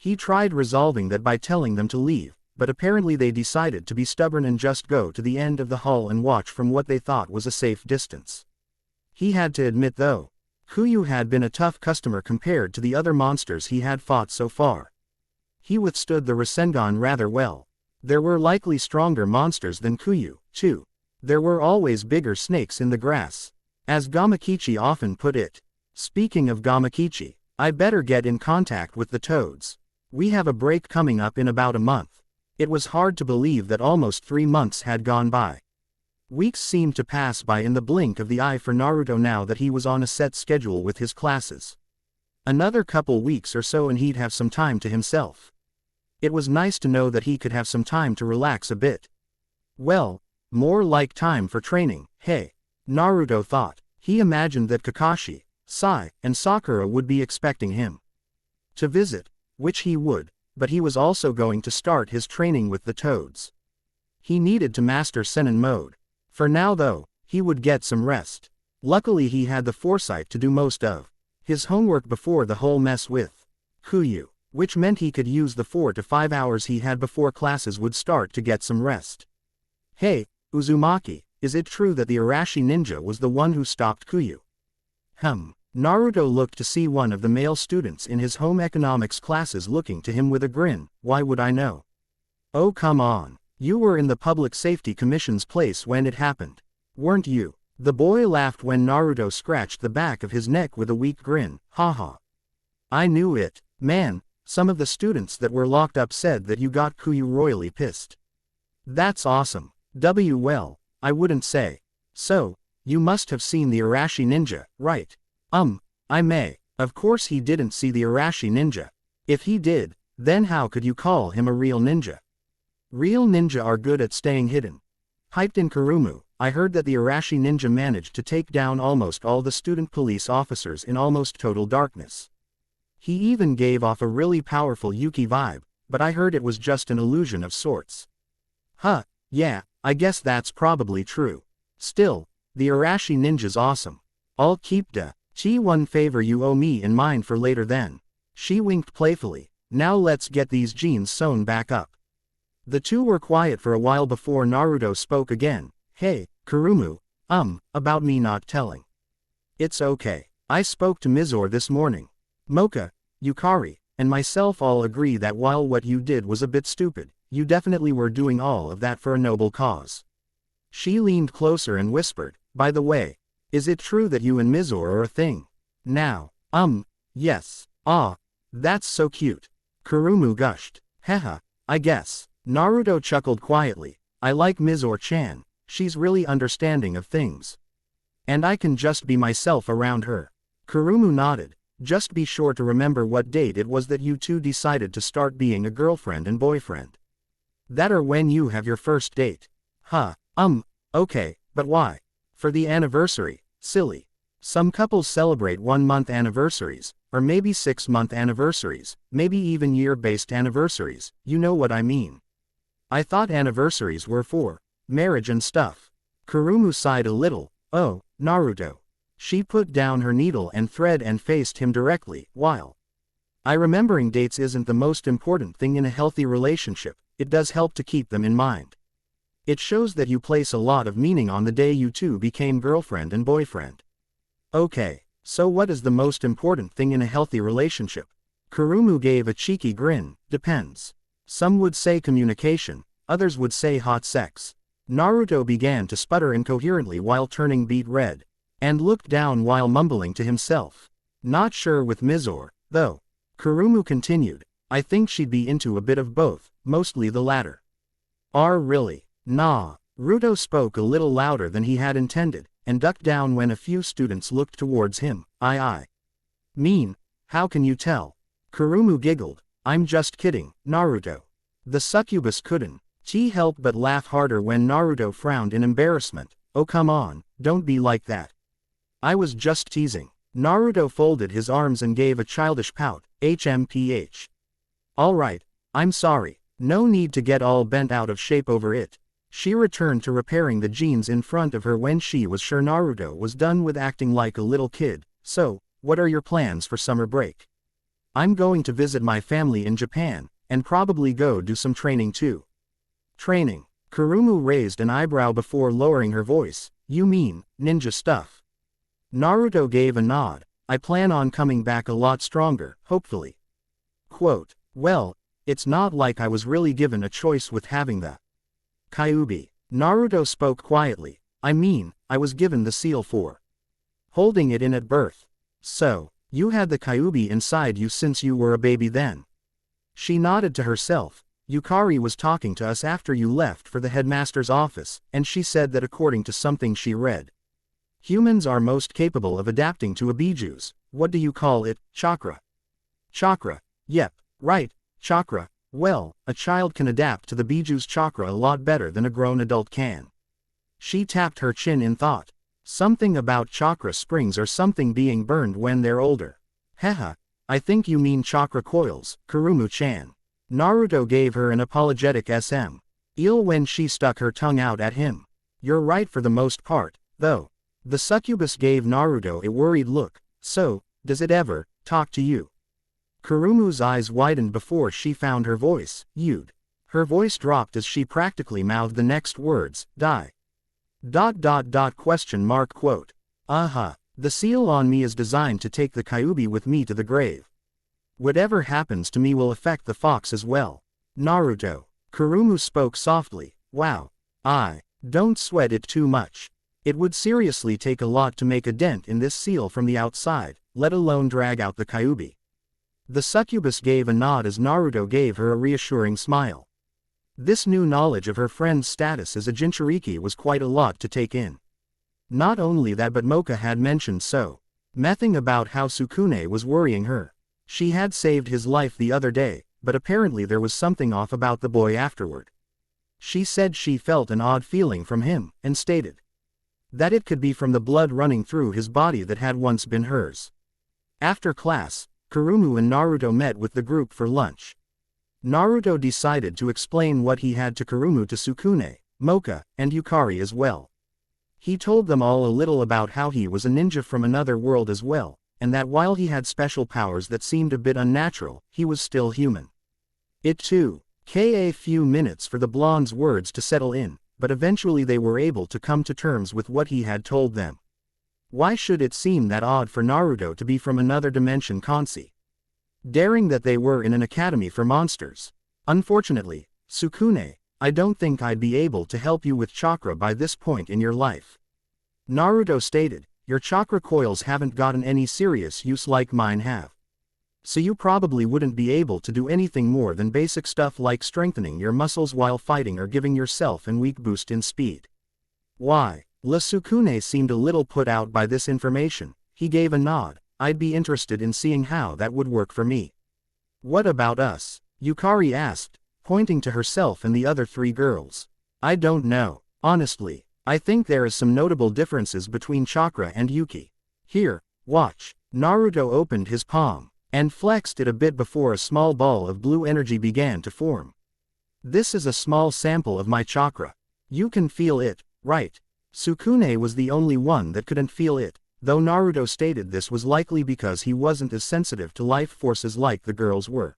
He tried resolving that by telling them to leave, but apparently they decided to be stubborn and just go to the end of the hall and watch from what they thought was a safe distance. He had to admit though, Kuyu had been a tough customer compared to the other monsters he had fought so far. He withstood the Rasengan rather well. There were likely stronger monsters than Kuyu, too. There were always bigger snakes in the grass. As Gamakichi often put it. Speaking of Gamakichi, I better get in contact with the toads. We have a break coming up in about a month. It was hard to believe that almost 3 months had gone by. Weeks seemed to pass by in the blink of the eye for Naruto now that he was on a set schedule with his classes. Another couple weeks or so and he'd have some time to himself. It was nice to know that he could have some time to relax a bit. Well, more like time for training, hey, Naruto thought. He imagined that Kakashi, Sai, and Sakura would be expecting him to visit, which he would, but he was also going to start his training with the toads. He needed to master Sennin mode. For now though, he would get some rest. Luckily he had the foresight to do most of his homework before the whole mess with Kuyu, which meant he could use the 4 to 5 hours he had before classes would start to get some rest. Hey, Uzumaki, is it true that the Arashi ninja was the one who stopped Kuyu? Naruto looked to see one of the male students in his home economics classes looking to him with a grin. Why would I know? Oh come on. You were in the Public Safety Commission's place when it happened, weren't you? The boy laughed when Naruto scratched the back of his neck with a weak grin. Haha. I knew it. Man, some of the students that were locked up said that you got Kuyu royally pissed. That's awesome. Well, I wouldn't say. So, you must have seen the Arashi ninja, right? I may. Of course he didn't see the Arashi ninja. If he did, then how could you call him a real ninja? Real ninja are good at staying hidden. Hyped in Kurumu, I heard that the Arashi ninja managed to take down almost all the student police officers in almost total darkness. He even gave off a really powerful Yuki vibe, but I heard it was just an illusion of sorts. Yeah, I guess that's probably true. Still, the Arashi ninja's awesome. I'll keep one favor you owe me in mind for later then. She winked playfully. Now let's get these jeans sewn back up. The two were quiet for a while before Naruto spoke again. Hey, Kurumu, about me not telling. It's okay. I spoke to Mizore this morning. Mocha, Yukari, and myself all agree that while what you did was a bit stupid, you definitely were doing all of that for a noble cause. She leaned closer and whispered, by the way, is it true that you and Mizore are a thing? Now, yes. That's so cute. Kurumu gushed. Haha, I guess. Naruto chuckled quietly. I like Mizore-chan, she's really understanding of things. And I can just be myself around her. Kurumu nodded. Just be sure to remember what date it was that you two decided to start being a girlfriend and boyfriend. That or when you have your first date. Okay, but why? For the anniversary, silly. Some couples celebrate 1-month anniversaries, or maybe 6-month anniversaries, maybe even year-based anniversaries, you know what I mean. I thought anniversaries were for marriage and stuff. Kurumu sighed a little. Oh, Naruto. She put down her needle and thread and faced him directly. While remembering dates isn't the most important thing in a healthy relationship, it does help to keep them in mind. It shows that you place a lot of meaning on the day you two became girlfriend and boyfriend. Okay, so what is the most important thing in a healthy relationship? Kurumu gave a cheeky grin. Depends. Some would say communication, others would say hot sex. Naruto began to sputter incoherently while turning beet red, and looked down while mumbling to himself. Not sure with Mizore, though. Kurumu continued, I think she'd be into a bit of both, mostly the latter. Really? Nah. Ruto spoke a little louder than he had intended, and ducked down when a few students looked towards him. I mean, how can you tell? Kurumu giggled. I'm just kidding, Naruto. The succubus couldn't help but laugh harder when Naruto frowned in embarrassment. Oh come on, don't be like that. I was just teasing. Naruto folded his arms and gave a childish pout. HMPH. Alright, I'm sorry. No need to get all bent out of shape over it. She returned to repairing the jeans in front of her when she was sure Naruto was done with acting like a little kid. So, what are your plans for summer break? I'm going to visit my family in Japan, and probably go do some training too. Training. Kurumu raised an eyebrow before lowering her voice. You mean, ninja stuff? Naruto gave a nod. I plan on coming back a lot stronger, hopefully. Quote, well, it's not like I was really given a choice with having the Kyuubi. Naruto spoke quietly. I mean, I was given the seal for holding it in at birth. So, you had the Kyuubi inside you since you were a baby then? She nodded to herself. Yukari was talking to us after you left for the headmaster's office, and she said that according to something she read, humans are most capable of adapting to a biju's, what do you call it, chakra? Chakra. Yep, right, chakra. Well, a child can adapt to the biju's chakra a lot better than a grown adult can. She tapped her chin in thought. Something about chakra springs or something being burned when they're older. Haha, I think you mean chakra coils, Kurumu-chan. Naruto gave her an apologetic SM. Ill when she stuck her tongue out at him. You're right for the most part, though. The succubus gave Naruto a worried look. So, does it ever talk to you? Kurumu's eyes widened before she found her voice. You'd. Her voice dropped as she practically mouthed the next words, die. ... Question mark quote. The seal on me is designed to take the Kyuubi with me to the grave. Whatever happens to me will affect the fox as well. Naruto. Kurumu spoke softly. Wow. Don't sweat it too much. It would seriously take a lot to make a dent in this seal from the outside, let alone drag out the Kyuubi. The succubus gave a nod as Naruto gave her a reassuring smile. This new knowledge of her friend's status as a Jinchuriki was quite a lot to take in. Not only that, but Mocha had mentioned nothing about how Sukune was worrying her. She had saved his life the other day, but apparently there was something off about the boy afterward. She said she felt an odd feeling from him, and stated that it could be from the blood running through his body that had once been hers. After class, Kurumu and Naruto met with the group for lunch. Naruto decided to explain what he had to Kurumu, to Sukune, Mocha, and Yukari as well. He told them all a little about how he was a ninja from another world as well, and that while he had special powers that seemed a bit unnatural, he was still human. It took a few minutes for the blonde's words to settle in, but eventually they were able to come to terms with what he had told them. Why should it seem that odd for Naruto to be from another dimension, daring that they were in an academy for monsters? Unfortunately, Sukune, I don't think I'd be able to help you with chakra by this point in your life. Naruto stated, your chakra coils haven't gotten any serious use like mine have. So you probably wouldn't be able to do anything more than basic stuff like strengthening your muscles while fighting or giving yourself a weak boost in speed. Why? Sukune seemed a little put out by this information. He gave a nod. I'd be interested in seeing how that would work for me. What about us? Yukari asked, pointing to herself and the other three girls. I don't know. Honestly, I think there is some notable differences between Chakra and Yuki. Here, watch. Naruto opened his palm and flexed it a bit before a small ball of blue energy began to form. This is a small sample of my chakra. You can feel it, right? Sukune was the only one that couldn't feel it, though Naruto stated this was likely because he wasn't as sensitive to life forces like the girls were,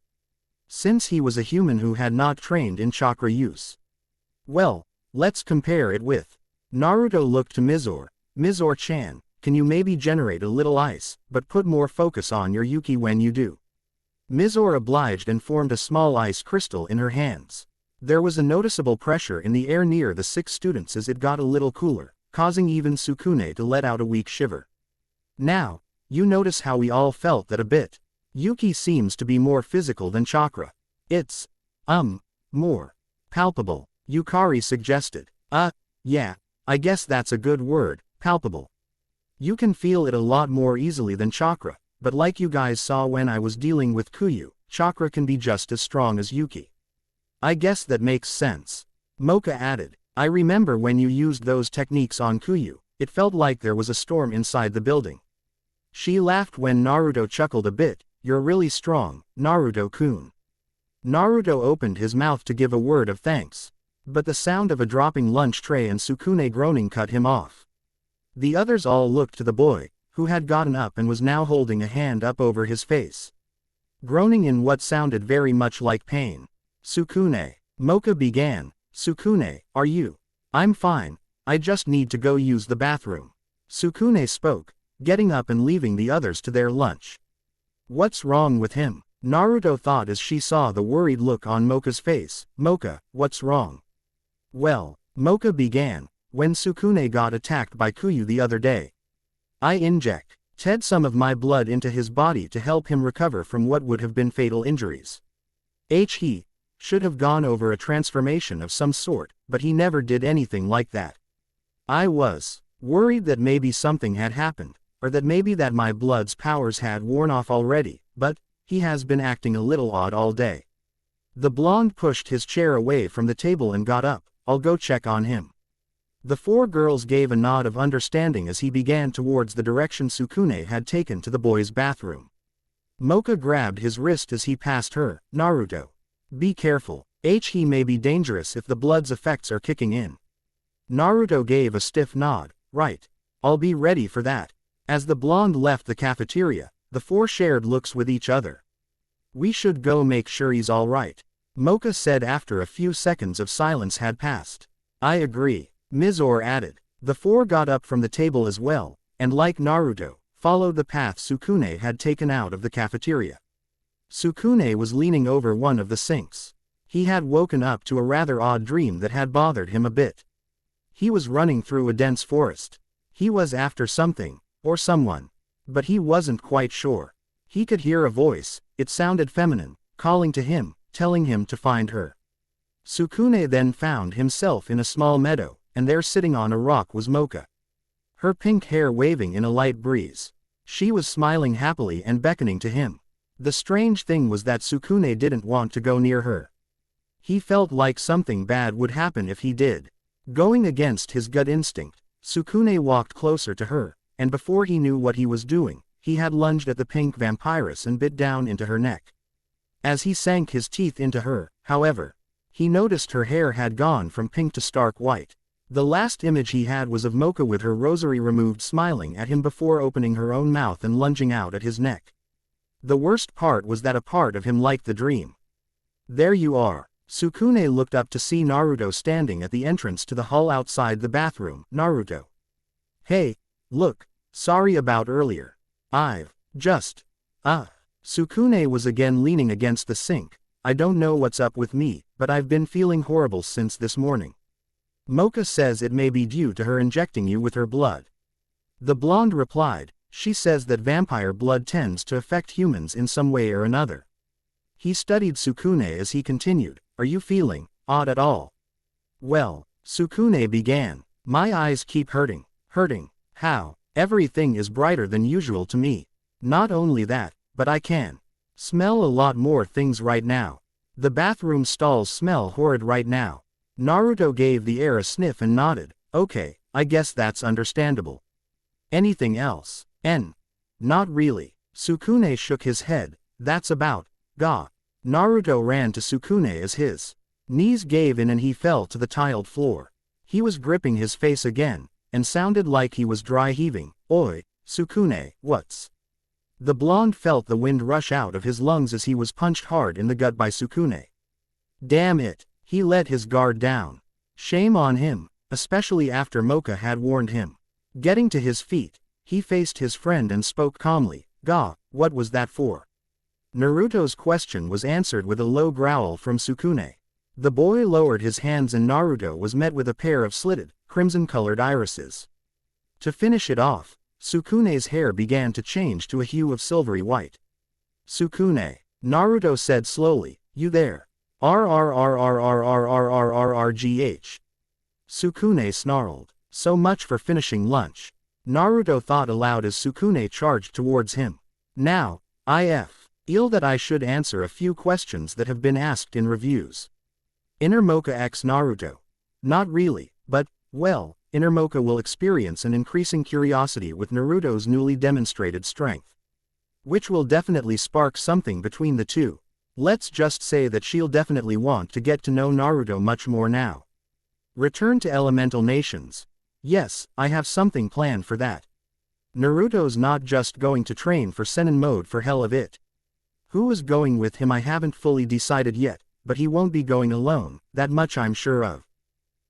since he was a human who had not trained in chakra use. Well, let's compare it with. Naruto looked to Mizore. Mizore-chan, can you maybe generate a little ice, but put more focus on your Yuki when you do? Mizore obliged and formed a small ice crystal in her hands. There was a noticeable pressure in the air near the 6 students as it got a little cooler, causing even Sukune to let out a weak shiver. Now, you notice how we all felt that a bit. Yuki seems to be more physical than chakra. It's, more palpable, Yukari suggested. Yeah, I guess that's a good word, palpable. You can feel it a lot more easily than chakra, but like you guys saw when I was dealing with Kuyu, chakra can be just as strong as Yuki. I guess that makes sense. Mocha added, I remember when you used those techniques on Kuyu, it felt like there was a storm inside the building. She laughed when Naruto chuckled a bit. You're really strong, Naruto-kun. Naruto opened his mouth to give a word of thanks, but the sound of a dropping lunch tray and Sukune groaning cut him off. The others all looked to the boy, who had gotten up and was now holding a hand up over his face. groaning in what sounded very much like pain. "Sukune." Moka began. "Sukune, are you?" "I'm fine, I just need to go use the bathroom." Sukune spoke, getting up and leaving the others to their lunch. "What's wrong with him?" Naruto thought as she saw the worried look on Moka's face. "Moka, what's wrong?" "Well," Moka began, "when Sukune got attacked by Kuyu the other day, I injected some of my blood into his body to help him recover from what would have been fatal injuries. He should have gone over a transformation of some sort, but he never did anything like that. I was worried that maybe something had happened, or that maybe that my blood's powers had worn off already, but he has been acting a little odd all day." The blonde pushed his chair away from the table and got up. "I'll go check on him." The four girls gave a nod of understanding as he began towards the direction Sukune had taken to the boys' bathroom. Moka grabbed his wrist as he passed her. "Naruto, be careful. He may be dangerous if the blood's effects are kicking in." Naruto gave a stiff nod. "Right. I'll be ready for that." As the blonde left the cafeteria, the four shared looks with each other. "We should go make sure he's all right," Moka said after a few seconds of silence had passed. "I agree," Mizore added. The four got up from the table as well, and like Naruto, followed the path Sukune had taken out of the cafeteria. Sukune was leaning over one of the sinks. He had woken up to a rather odd dream that had bothered him a bit. He was running through a dense forest. He was after something, or someone, but he wasn't quite sure. He could hear a voice, it sounded feminine, calling to him, telling him to find her. Sukune then found himself in a small meadow, and there sitting on a rock was Moka. Her pink hair waving in a light breeze. She was smiling happily and beckoning to him. The strange thing was that Sukune didn't want to go near her. He felt like something bad would happen if he did. Going against his gut instinct, Sukune walked closer to her, and before he knew what he was doing, he had lunged at the pink vampiress and bit down into her neck. As he sank his teeth into her, however, he noticed her hair had gone from pink to stark white. The last image he had was of Moka with her rosary removed smiling at him before opening her own mouth and lunging out at his neck. The worst part was that a part of him liked the dream. "There you are." Sukune looked up to see Naruto standing at the entrance to the hall outside the bathroom. "Naruto. Hey, look, sorry about earlier. I've just, Sukune was again leaning against the sink. "I don't know what's up with me, but I've been feeling horrible since this morning. Moka says it may be due to her injecting you with her blood." The blonde replied, "She says that vampire blood tends to affect humans in some way or another." He studied Sukune as he continued, "Are you feeling odd at all?" "Well," Sukune began, "my eyes keep hurting. Hurting? How? Everything is brighter than usual to me. Not only that, but I can smell a lot more things right now. The bathroom stalls smell horrid right now." Naruto gave the air a sniff and nodded. "Okay, I guess that's understandable. Anything else?" Not really." Sukune shook his head. "That's about, ga." Naruto ran to Sukune as his knees gave in and he fell to the tiled floor. He was gripping his face again, and sounded like he was dry heaving. "Oi, Sukune, what's?" The blonde felt the wind rush out of his lungs as he was punched hard in the gut by Sukune. Damn it, he let his guard down. Shame on him, especially after Moka had warned him. Getting to his feet, he faced his friend and spoke calmly. "Ga, what was that for?" Naruto's question was answered with a low growl from Sukune. The boy lowered his hands and Naruto was met with a pair of slitted, crimson-colored irises. To finish it off, Sukune's hair began to change to a hue of silvery white. "Sukune," Naruto said slowly, "you there? RRRRRRRRRRRGH." Sukune snarled. "So much for finishing lunch." Naruto thought aloud as Sukune charged towards him. "Now, I feel that I should answer a few questions that have been asked in reviews." Inner Mocha X Naruto. Not really, but, well, Inner Mocha will experience an increasing curiosity with Naruto's newly demonstrated strength, which will definitely spark something between the two. Let's just say that she'll definitely want to get to know Naruto much more now. Return to Elemental Nations. Yes, I have something planned for that. Naruto's not just going to train for Sennin mode for hell of it. Who is going with him I haven't fully decided yet, but he won't be going alone, that much I'm sure of.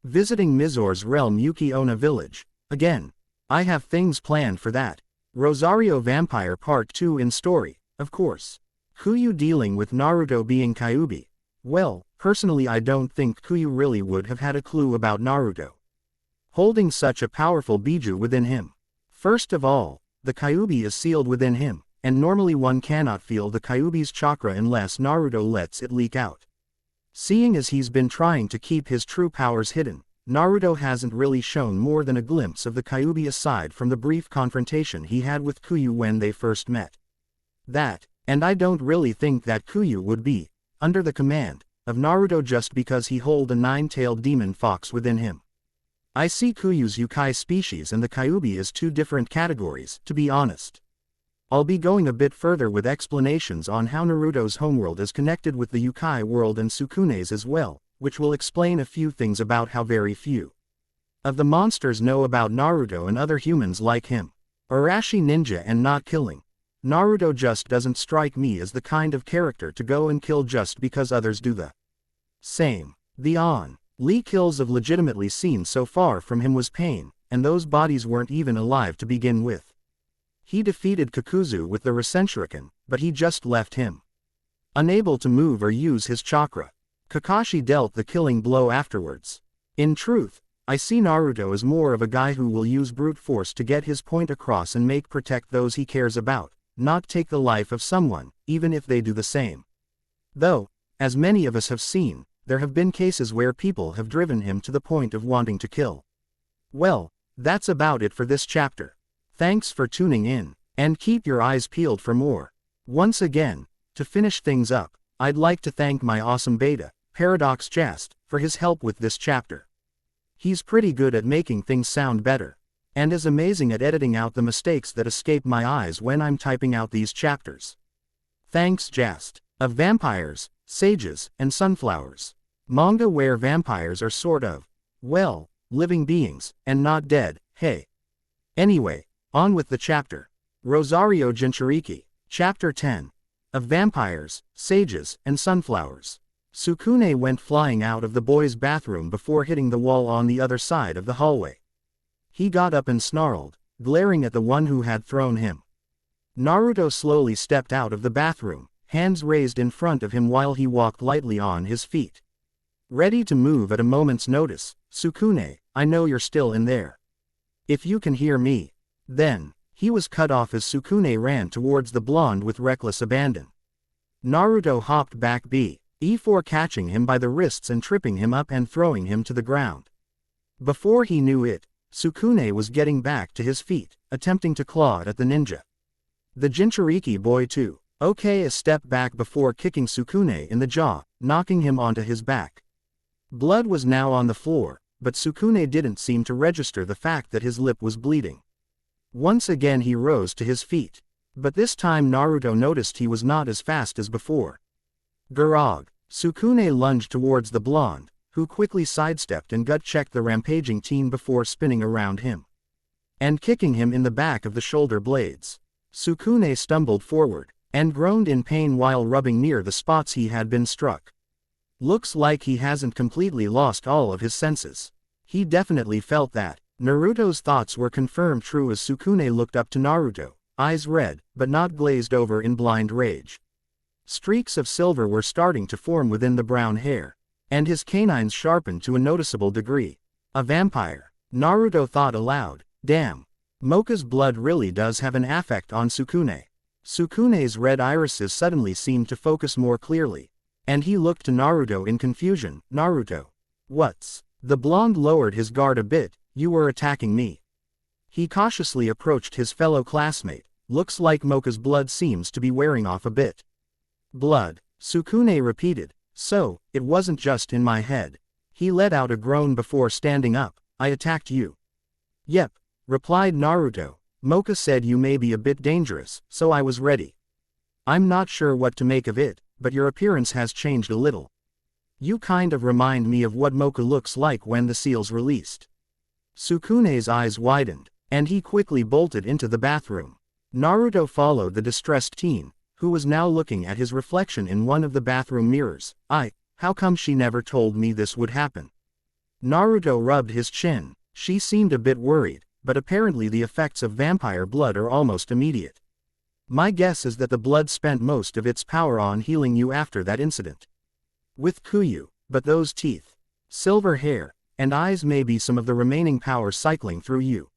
Visiting Mizor's realm Yuki-Onna village. Again. I have things planned for that. Rosario Vampire Part 2 in story, of course. Kuyu dealing with Naruto being Kyuubi. Well, personally I don't think Kuyu really would have had a clue about Naruto holding such a powerful Biju within him. First of all, the Kyuubi is sealed within him, and normally one cannot feel the Kyuubi's chakra unless Naruto lets it leak out. Seeing as he's been trying to keep his true powers hidden, Naruto hasn't really shown more than a glimpse of the Kyuubi aside from the brief confrontation he had with Kuyu when they first met. That, and I don't really think that Kuyu would be under the command of Naruto just because he hold a nine-tailed demon fox within him. I see Kuyu's Yukai species and the Kyuubi as two different categories, to be honest. I'll be going a bit further with explanations on how Naruto's homeworld is connected with the Yukai world and Sukune's as well, which will explain a few things about how very few of the monsters know about Naruto and other humans like him. Arashi ninja and not killing. Naruto just doesn't strike me as the kind of character to go and kill just because others do the same. The Lee kills I've legitimately seen so far from him was pain, and those bodies weren't even alive to begin with. He defeated Kakuzu with the Rasenshuriken, but he just left him unable to move or use his chakra. Kakashi dealt the killing blow afterwards. In truth, I see Naruto as more of a guy who will use brute force to get his point across and protect those he cares about, not take the life of someone, even if they do the same. Though, as many of us have seen, there have been cases where people have driven him to the point of wanting to kill. Well, that's about it for this chapter. Thanks for tuning in, and keep your eyes peeled for more. Once again, to finish things up, I'd like to thank my awesome beta, Paradox Jest, for his help with this chapter. He's pretty good at making things sound better, and is amazing at editing out the mistakes that escape my eyes when I'm typing out these chapters. Thanks Jest. Of vampires, sages, and sunflowers. Manga where vampires are sort of, well, living beings, and not dead, hey. Anyway, on with the chapter. Rosario Jinchuriki. Chapter 10. Of vampires, sages, and sunflowers. Sukune went flying out of the boys' bathroom before hitting the wall on the other side of the hallway. He got up and snarled, glaring at the one who had thrown him. Naruto slowly stepped out of the bathroom, hands raised in front of him while he walked lightly on his feet. Ready to move at a moment's notice. Sukune, I know you're still in there. If you can hear me. Then, he was cut off as Sukune ran towards the blonde with reckless abandon. Naruto hopped back before catching him by the wrists and tripping him up and throwing him to the ground. Before he knew it, Sukune was getting back to his feet, attempting to claw at the ninja. The Jinchuriki boy too. A step back before kicking Sukune in the jaw, knocking him onto his back. Blood was now on the floor, but Sukune didn't seem to register the fact that his lip was bleeding. Once again he rose to his feet. But this time Naruto noticed he was not as fast as before. Garag. Sukune lunged towards the blonde, who quickly sidestepped and gut-checked the rampaging teen before spinning around him and kicking him in the back of the shoulder blades. Sukune stumbled forward and groaned in pain while rubbing near the spots he had been struck. Looks like he hasn't completely lost all of his senses. He definitely felt that. Naruto's thoughts were confirmed true as Sukune looked up to Naruto, eyes red, but not glazed over in blind rage. Streaks of silver were starting to form within the brown hair, and his canines sharpened to a noticeable degree. A vampire. Naruto thought aloud, damn. Mocha's blood really does have an affect on Sukune. Sukune's red irises suddenly seemed to focus more clearly, and he looked to Naruto in confusion. Naruto. What's? The blonde lowered his guard a bit. You were attacking me. He cautiously approached his fellow classmate. Looks like Mocha's blood seems to be wearing off a bit. Blood. Sukune repeated. So, it wasn't just in my head. He let out a groan before standing up. I attacked you. Yep, replied Naruto. Mocha said you may be a bit dangerous, so I was ready. I'm not sure what to make of it, but your appearance has changed a little. You kind of remind me of what Mocha looks like when the seal's released. Sukune's eyes widened, and he quickly bolted into the bathroom. Naruto followed the distressed teen, who was now looking at his reflection in one of the bathroom mirrors. How come she never told me this would happen? Naruto rubbed his chin. She seemed a bit worried, but apparently the effects of vampire blood are almost immediate. My guess is that the blood spent most of its power on healing you after that incident. With Kuyu, but those teeth, silver hair, and eyes may be some of the remaining power cycling through you.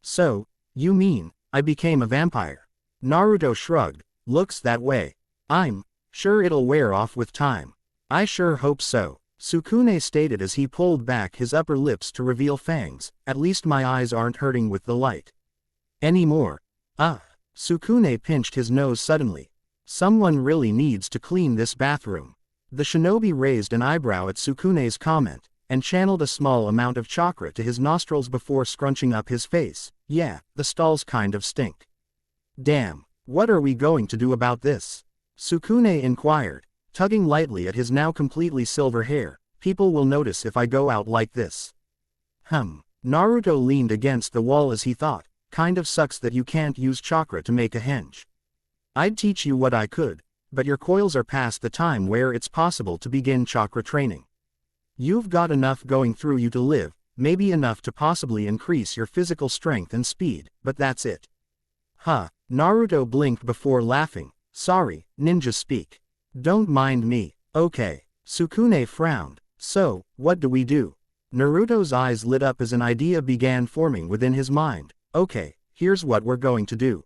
So, you mean, I became a vampire? Naruto shrugged. Looks that way. I'm sure it'll wear off with time. I sure hope so, Sukune stated as he pulled back his upper lips to reveal fangs. At least my eyes aren't hurting with the light anymore. Sukune pinched his nose suddenly. Someone really needs to clean this bathroom. The shinobi raised an eyebrow at Sukune's comment, and channeled a small amount of chakra to his nostrils before scrunching up his face. Yeah, the stalls kind of stink. Damn, what are we going to do about this? Sukune inquired, tugging lightly at his now completely silver hair. People will notice if I go out like this. Naruto leaned against the wall as he thought, kind of sucks that you can't use chakra to make a henge. I'd teach you what I could, but your coils are past the time where it's possible to begin chakra training. You've got enough going through you to live, maybe enough to possibly increase your physical strength and speed, but that's it. Naruto blinked before laughing. Sorry, ninja speak. Don't mind me. Okay. Sukune frowned. So, what do we do? Naruto's eyes lit up as an idea began forming within his mind. Okay, here's what we're going to do.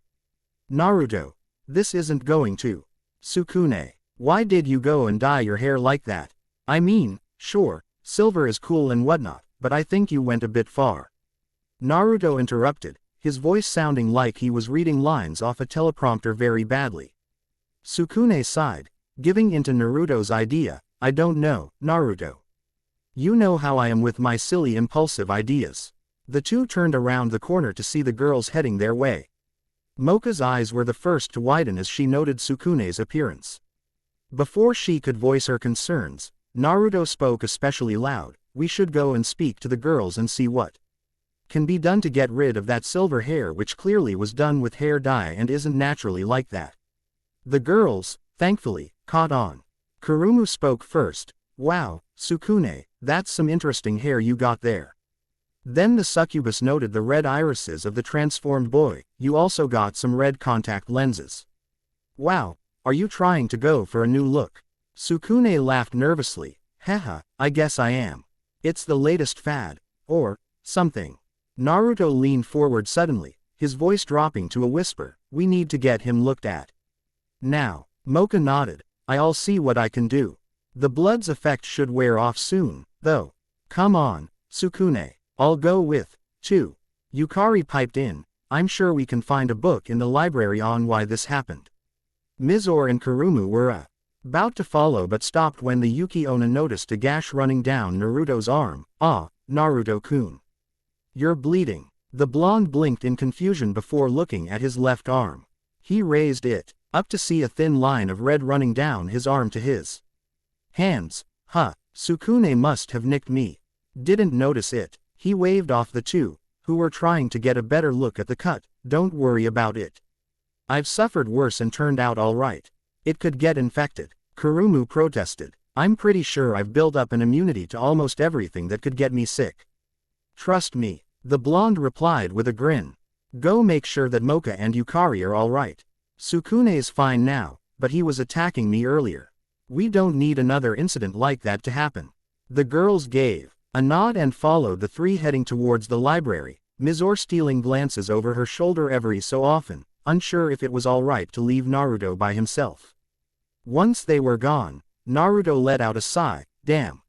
Naruto. This isn't going to. Sukune. Why did you go and dye your hair like that? I mean, sure, silver is cool and whatnot, but I think you went a bit far. Naruto interrupted, his voice sounding like he was reading lines off a teleprompter very badly. Sukune sighed, giving into Naruto's idea. I don't know, Naruto. You know how I am with my silly impulsive ideas. The two turned around the corner to see the girls heading their way. Mocha's eyes were the first to widen as she noted Sukune's appearance. Before she could voice her concerns, Naruto spoke especially loud. We should go and speak to the girls and see what can be done to get rid of that silver hair, which clearly was done with hair dye and isn't naturally like that. The girls, thankfully, caught on. Kurumu spoke first. Wow, Sukune, that's some interesting hair you got there. Then the succubus noted the red irises of the transformed boy. You also got some red contact lenses. Wow, are you trying to go for a new look? Sukune laughed nervously. Haha, I guess I am. It's the latest fad. Or something. Naruto leaned forward suddenly, his voice dropping to a whisper. We need to get him looked at. Now. Mocha nodded. I'll see what I can do. The blood's effect should wear off soon, though. Come on, Sukune. I'll go with, too. Yukari piped in. I'm sure we can find a book in the library on why this happened. Mizore and Kurumu were about to follow but stopped when the Yuki-onna noticed a gash running down Naruto's arm. Naruto-kun. You're bleeding. The blonde blinked in confusion before looking at his left arm. He raised it up to see a thin line of red running down his arm to his hands. Sukune must have nicked me. Didn't notice it. He waved off the two, who were trying to get a better look at the cut. Don't worry about it. I've suffered worse and turned out all right. It could get infected. Kurumu protested. I'm pretty sure I've built up an immunity to almost everything that could get me sick. Trust me, the blonde replied with a grin. Go make sure that Mocha and Yukari are all right. Sukune's fine now, but he was attacking me earlier. We don't need another incident like that to happen. The girls gave a nod and followed the three heading towards the library, Mizore stealing glances over her shoulder every so often, unsure if it was all right to leave Naruto by himself. Once they were gone, Naruto let out a sigh. Damn.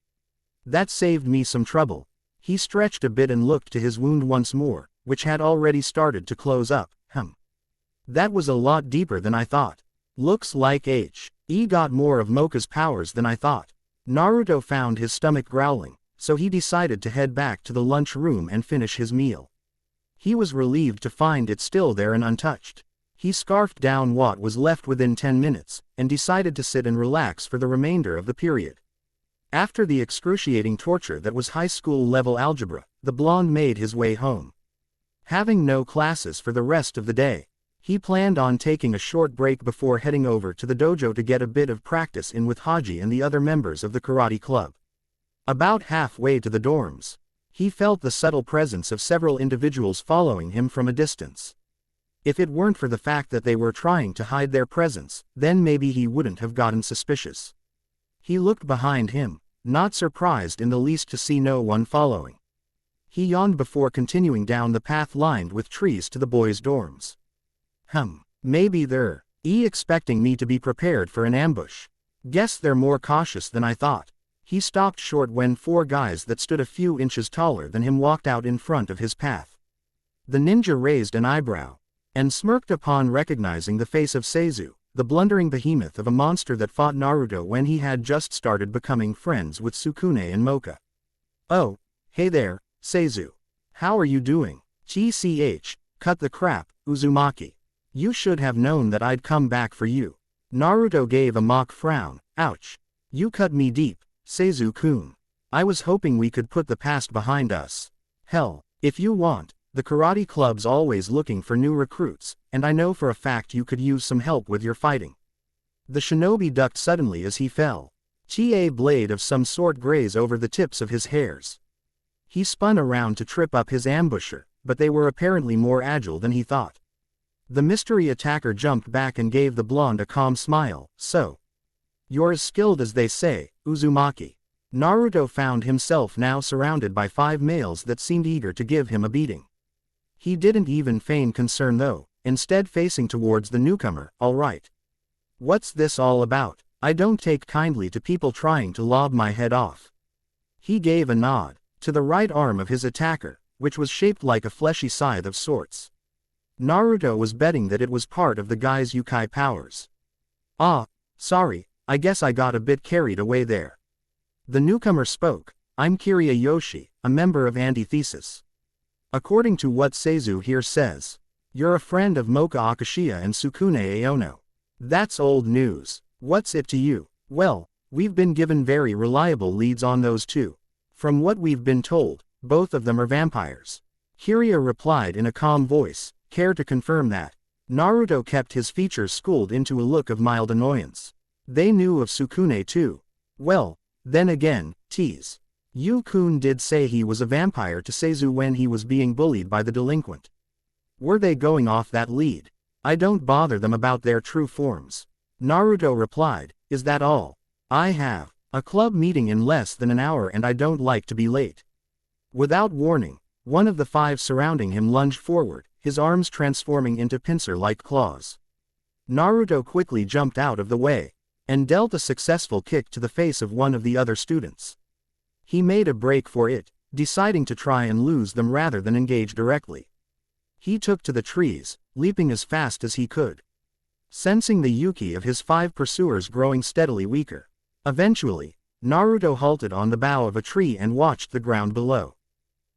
That saved me some trouble. He stretched a bit and looked to his wound once more, which had already started to close up. That was a lot deeper than I thought. Looks like He got more of Mocha's powers than I thought. Naruto found his stomach growling, so he decided to head back to the lunch room and finish his meal. He was relieved to find it still there and untouched. He scarfed down what was left within 10 minutes, and decided to sit and relax for the remainder of the period. After the excruciating torture that was high school level algebra, the blonde made his way home. Having no classes for the rest of the day, He planned on taking a short break before heading over to the dojo to get a bit of practice in with Haji and the other members of the karate club. About halfway to the dorms, he felt the subtle presence of several individuals following him from a distance. If it weren't for the fact that they were trying to hide their presence, then maybe he wouldn't have gotten suspicious. He looked behind him, not surprised in the least to see no one following. He yawned before continuing down the path lined with trees to the boys' dorms. Maybe they're expecting me to be prepared for an ambush. Guess they're more cautious than I thought. He stopped short when 4 guys that stood a few inches taller than him walked out in front of his path. The ninja raised an eyebrow and smirked upon recognizing the face of Seizu, the blundering behemoth of a monster that fought Naruto when he had just started becoming friends with Sukune and Mocha. "Oh, hey there, Seizu. How are you doing?" "GCH, cut the crap, Uzumaki. You should have known that I'd come back for you." Naruto gave a mock frown. "Ouch. You cut me deep, Seizu-kun. I was hoping we could put the past behind us. Hell, if you want. The karate club's always looking for new recruits, and I know for a fact you could use some help with your fighting." The shinobi ducked suddenly as he fell. A blade of some sort grazed over the tips of his hairs. He spun around to trip up his ambusher, but they were apparently more agile than he thought. The mystery attacker jumped back and gave the blonde a calm smile. "So, you're as skilled as they say, Uzumaki." Naruto found himself now surrounded by 5 males that seemed eager to give him a beating. He didn't even feign concern though, instead facing towards the newcomer. "All right. What's this all about? I don't take kindly to people trying to lob my head off." He gave a nod to the right arm of his attacker, which was shaped like a fleshy scythe of sorts. Naruto was betting that it was part of the guy's Yukai powers. Sorry, I guess I got a bit carried away there." The newcomer spoke. "I'm Kirya Yoshi, a member of Antithesis. According to what Seizu here says, you're a friend of Mocha Akashiya and Sukune Aono. That's old news. What's it to you?" "Well, we've been given very reliable leads on those two. From what we've been told, both of them are vampires." Kirya replied in a calm voice. "Care to confirm that?" Naruto kept his features schooled into a look of mild annoyance. They knew of Sukune too. "Well, then again, tease. Yu-kun did say he was a vampire to Seizu when he was being bullied by the delinquent. Were they going off that lead? I don't bother them about their true forms." Naruto replied. "Is that all? I have a club meeting in less than an hour and I don't like to be late." Without warning, one of the 5 surrounding him lunged forward, his arms transforming into pincer-like claws. Naruto quickly jumped out of the way and dealt a successful kick to the face of one of the other students. He made a break for it, deciding to try and lose them rather than engage directly. He took to the trees, leaping as fast as he could, sensing the yuki of his 5 pursuers growing steadily weaker. Eventually, Naruto halted on the bough of a tree and watched the ground below.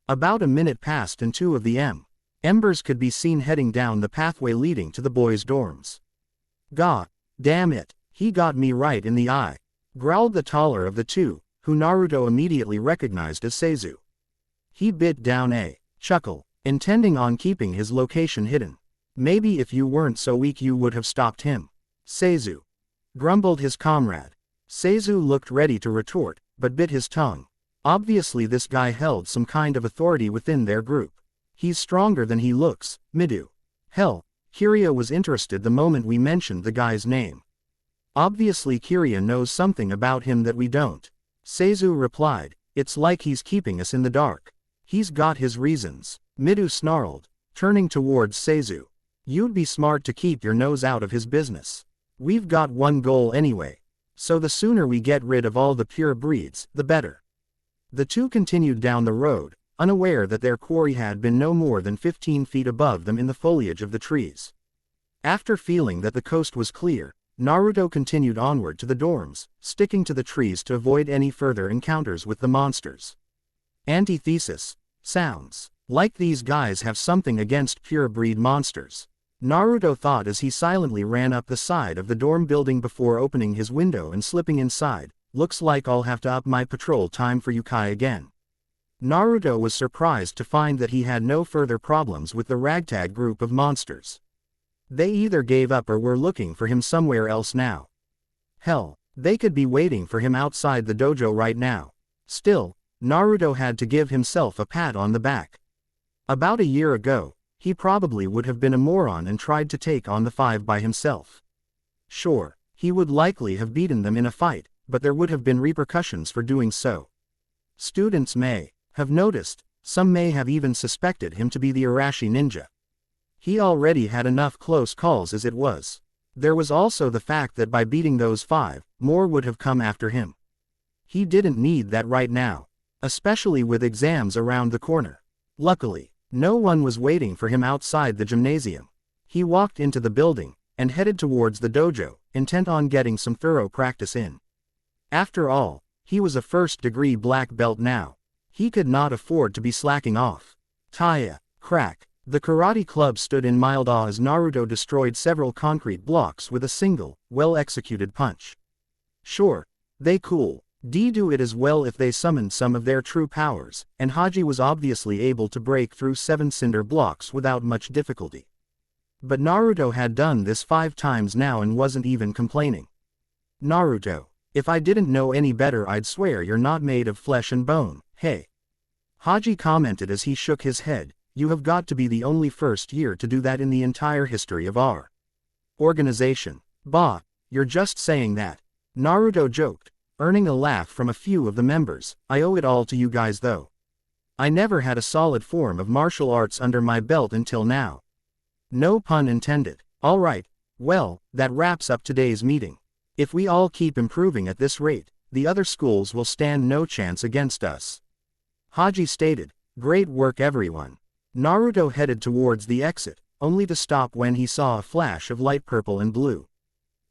About a minute passed and 2 of the embers could be seen heading down the pathway leading to the boys' dorms. "God damn it, he got me right in the eye," growled the taller of the 2, who Naruto immediately recognized as Seizu. He bit down a chuckle, intending on keeping his location hidden. "Maybe if you weren't so weak you would have stopped him, Seizu," grumbled his comrade. Seizu looked ready to retort, but bit his tongue. Obviously this guy held some kind of authority within their group. "He's stronger than he looks, Midu." Hell, Kirya was interested the moment we mentioned the guy's name. "Obviously Kirya knows something about him that we don't," Seizu replied. "It's like he's keeping us in the dark." "He's got his reasons," Midu snarled, turning towards Seizu. "You'd be smart to keep your nose out of his business. We've got one goal anyway. So the sooner we get rid of all the pure breeds, the better." The 2 continued down the road, unaware that their quarry had been no more than 15 feet above them in the foliage of the trees. After feeling that the coast was clear, Naruto continued onward to the dorms, sticking to the trees to avoid any further encounters with the monsters. Antithesis. Sounds like these guys have something against pure breed monsters, Naruto thought as he silently ran up the side of the dorm building before opening his window and slipping inside. "Looks like I'll have to up my patrol time for Yukai again." Naruto was surprised to find that he had no further problems with the ragtag group of monsters. They either gave up or were looking for him somewhere else now. Hell, they could be waiting for him outside the dojo right now. Still, Naruto had to give himself a pat on the back. About a year ago, he probably would have been a moron and tried to take on the 5 by himself. Sure, he would likely have beaten them in a fight, but there would have been repercussions for doing so. Students may have noticed, some may have even suspected him to be the Arashi ninja. He already had enough close calls as it was. There was also the fact that by beating those 5, more would have come after him. He didn't need that right now, especially with exams around the corner. Luckily, no one was waiting for him outside the gymnasium. He walked into the building, and headed towards the dojo, intent on getting some thorough practice in. After all, he was a first-degree black belt now. He could not afford to be slacking off. Taya, crack. The karate club stood in mild awe as Naruto destroyed several concrete blocks with a single, well-executed punch. Sure, they cool. Do it as well if they summoned some of their true powers, and Haji was obviously able to break through 7 cinder blocks without much difficulty. But Naruto had done this 5 times now and wasn't even complaining. Naruto, if I didn't know any better I'd swear you're not made of flesh and bone, hey. Haji commented as he shook his head, you have got to be the only first year to do that in the entire history of our organization. Bah, you're just saying that. Naruto joked, earning a laugh from a few of the members. I owe it all to you guys though. I never had a solid form of martial arts under my belt until now. No pun intended. Alright, well, that wraps up today's meeting. If we all keep improving at this rate, the other schools will stand no chance against us. Haji stated, great work everyone. Naruto headed towards the exit, only to stop when he saw a flash of light purple and blue.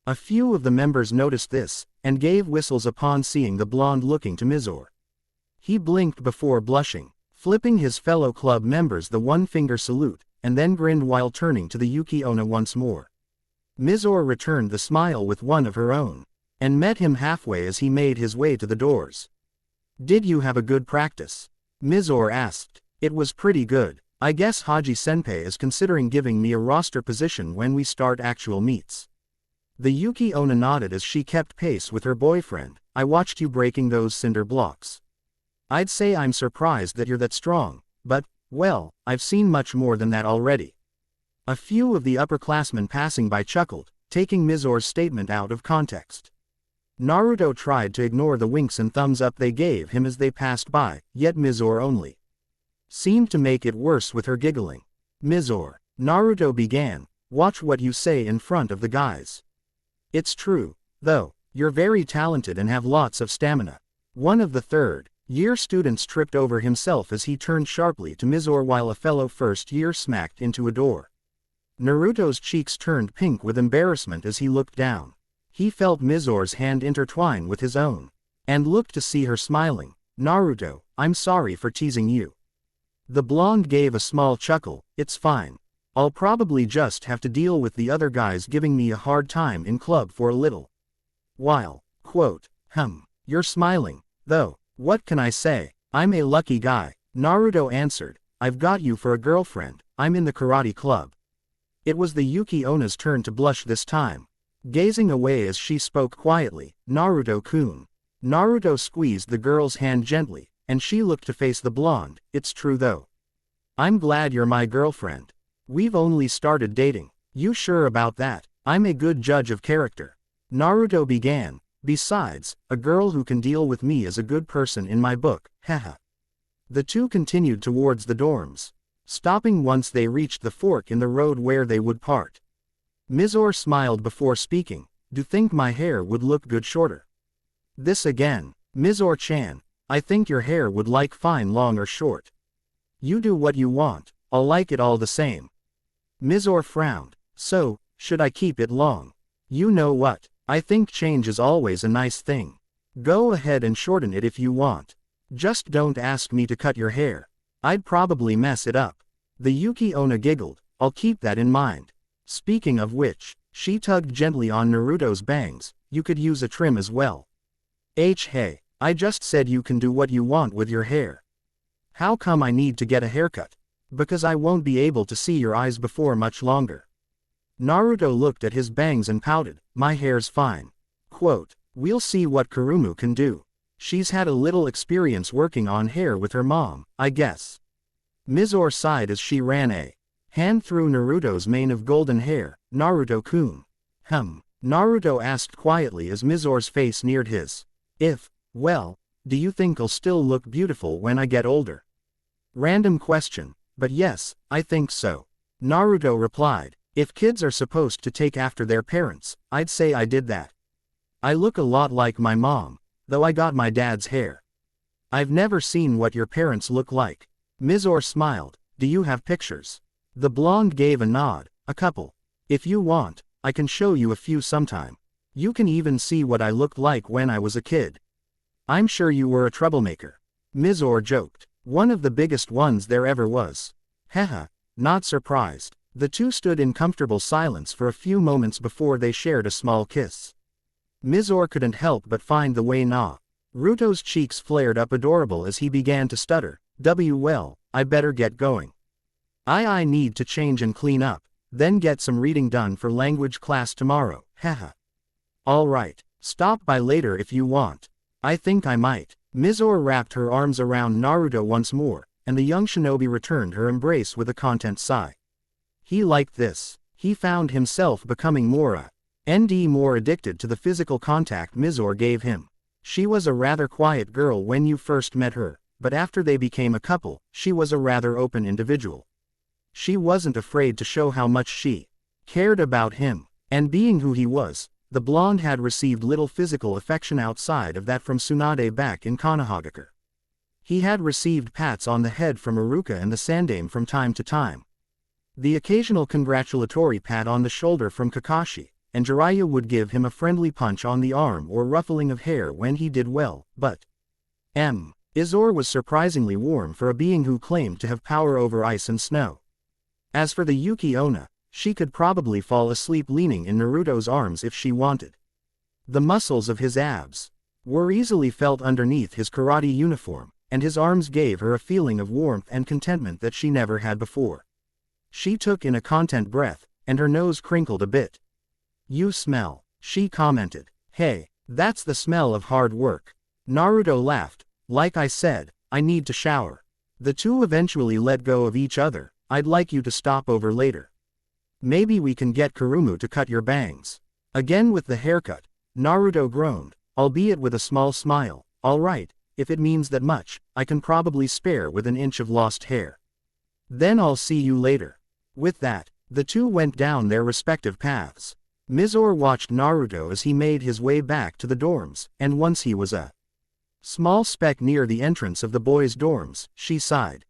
A few of the members noticed this, and gave whistles upon seeing the blonde looking to Mizore. He blinked before blushing, flipping his fellow club members the one-finger salute, and then grinned while turning to the Yuki Onna once more. Mizore returned the smile with one of her own, and met him halfway as he made his way to the doors. Did you have a good practice? Mizore asked. It was pretty good. I guess Haji Senpai is considering giving me a roster position when we start actual meets. The Yuki Onna nodded as she kept pace with her boyfriend. I watched you breaking those cinder blocks. I'd say I'm surprised that you're that strong, but, well, I've seen much more than that already. A few of the upperclassmen passing by chuckled, taking Mizore's statement out of context. Naruto tried to ignore the winks and thumbs up they gave him as they passed by, yet Mizore only seemed to make it worse with her giggling. Mizore, Naruto began, watch what you say in front of the guys. It's true, though, you're very talented and have lots of stamina. One of the third-year students tripped over himself as he turned sharply to Mizore while a fellow first-year smacked into a door. Naruto's cheeks turned pink with embarrassment as he looked down. He felt Mizore's hand intertwine with his own, and looked to see her smiling. Naruto, I'm sorry for teasing you. The blonde gave a small chuckle, it's fine. I'll probably just have to deal with the other guys giving me a hard time in club for a little while. Quote, you're smiling, though, what can I say? I'm a lucky guy. Naruto answered, I've got you for a girlfriend, I'm in the karate club. It was the Yuki Onna's turn to blush this time. Gazing away as she spoke quietly, Naruto-kun. Naruto squeezed the girl's hand gently, and she looked to face the blonde. It's true though. I'm glad you're my girlfriend. We've only started dating. You sure about that? I'm a good judge of character. Naruto began. Besides, a girl who can deal with me is a good person in my book, haha. The two continued towards the dorms, stopping once they reached the fork in the road where they would part. Mizore smiled before speaking, do think my hair would look good shorter? This again. Mizore-chan, I think your hair would like fine long or short. You do what you want, I'll like it all the same. Mizore frowned, so, should I keep it long? You know what, I think change is always a nice thing. Go ahead and shorten it if you want. Just don't ask me to cut your hair. I'd probably mess it up. The Yuki Onna giggled, I'll keep that in mind. Speaking of which, she tugged gently on Naruto's bangs, you could use a trim as well. Hey, I just said you can do what you want with your hair. How come I need to get a haircut? Because I won't be able to see your eyes before much longer. Naruto looked at his bangs and pouted, "My hair's fine." Quote, "We'll see what Kurumu can do. She's had a little experience working on hair with her mom, I guess." Mizore sighed as she ran a hand through Naruto's mane of golden hair. "Naruto-kun." Naruto asked quietly as Mizore's face neared his. Well, do you think I'll still look beautiful when I get older?" Random question, but yes, I think so. Naruto replied, "If kids are supposed to take after their parents, I'd say I did that. I look a lot like my mom, though I got my dad's hair." "I've never seen what your parents look like." Mizore smiled, "Do you have pictures?" The blonde gave a nod, "A couple. If you want, I can show you a few sometime. You can even see what I looked like when I was a kid." "I'm sure you were a troublemaker." Mizore joked. "One of the biggest ones there ever was." Haha, not surprised. The two stood in comfortable silence for a few moments before they shared a small kiss. Mizore couldn't help but find the way Naruto's cheeks flared up adorable as he began to stutter, Well, I better get going. I need to change and clean up, then get some reading done for language class tomorrow, haha." "Alright, stop by later if you want." "I think I might." Mizore wrapped her arms around Naruto once more, and the young shinobi returned her embrace with a content sigh. He liked this. He found himself becoming more addicted to the physical contact Mizore gave him. She was a rather quiet girl when you first met her, but after they became a couple, she was a rather open individual. She wasn't afraid to show how much she cared about him, and being who he was, the blonde had received little physical affection outside of that from Tsunade back in Konohagakure. He had received pats on the head from Iruka and the Sandaime from time to time. The occasional congratulatory pat on the shoulder from Kakashi, and Jiraiya would give him a friendly punch on the arm or ruffling of hair when he did well, but Izore was surprisingly warm for a being who claimed to have power over ice and snow. As for the Yuki Onna, she could probably fall asleep leaning in Naruto's arms if she wanted. The muscles of his abs were easily felt underneath his karate uniform, and his arms gave her a feeling of warmth and contentment that she never had before. She took in a content breath, and her nose crinkled a bit. "You smell," she commented. "Hey, that's the smell of hard work." Naruto laughed. "Like I said, I need to shower." The two eventually let go of each other. "I'd like you to stop over later. Maybe we can get Kurumu to cut your bangs." Again with the haircut, Naruto groaned, albeit with a small smile. "Alright, if it means that much, I can probably spare with an inch of lost hair. Then I'll see you later." With that, the two went down their respective paths. Mizore watched Naruto as he made his way back to the dorms, and once he was a small speck near the entrance of the boys' dorms, she sighed.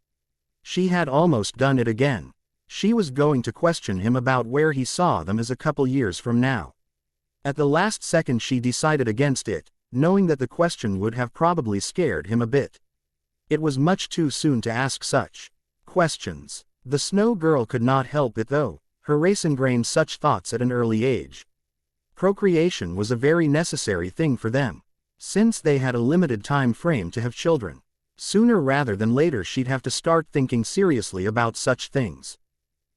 She had almost done it again. She was going to question him about where he saw them as a couple years from now. At the last second she decided against it, knowing that the question would have probably scared him a bit. It was much too soon to ask such questions. The Snow Girl could not help it though, her race ingrained such thoughts at an early age. Procreation was a very necessary thing for them, since they had a limited time frame to have children. Sooner rather than later she'd have to start thinking seriously about such things.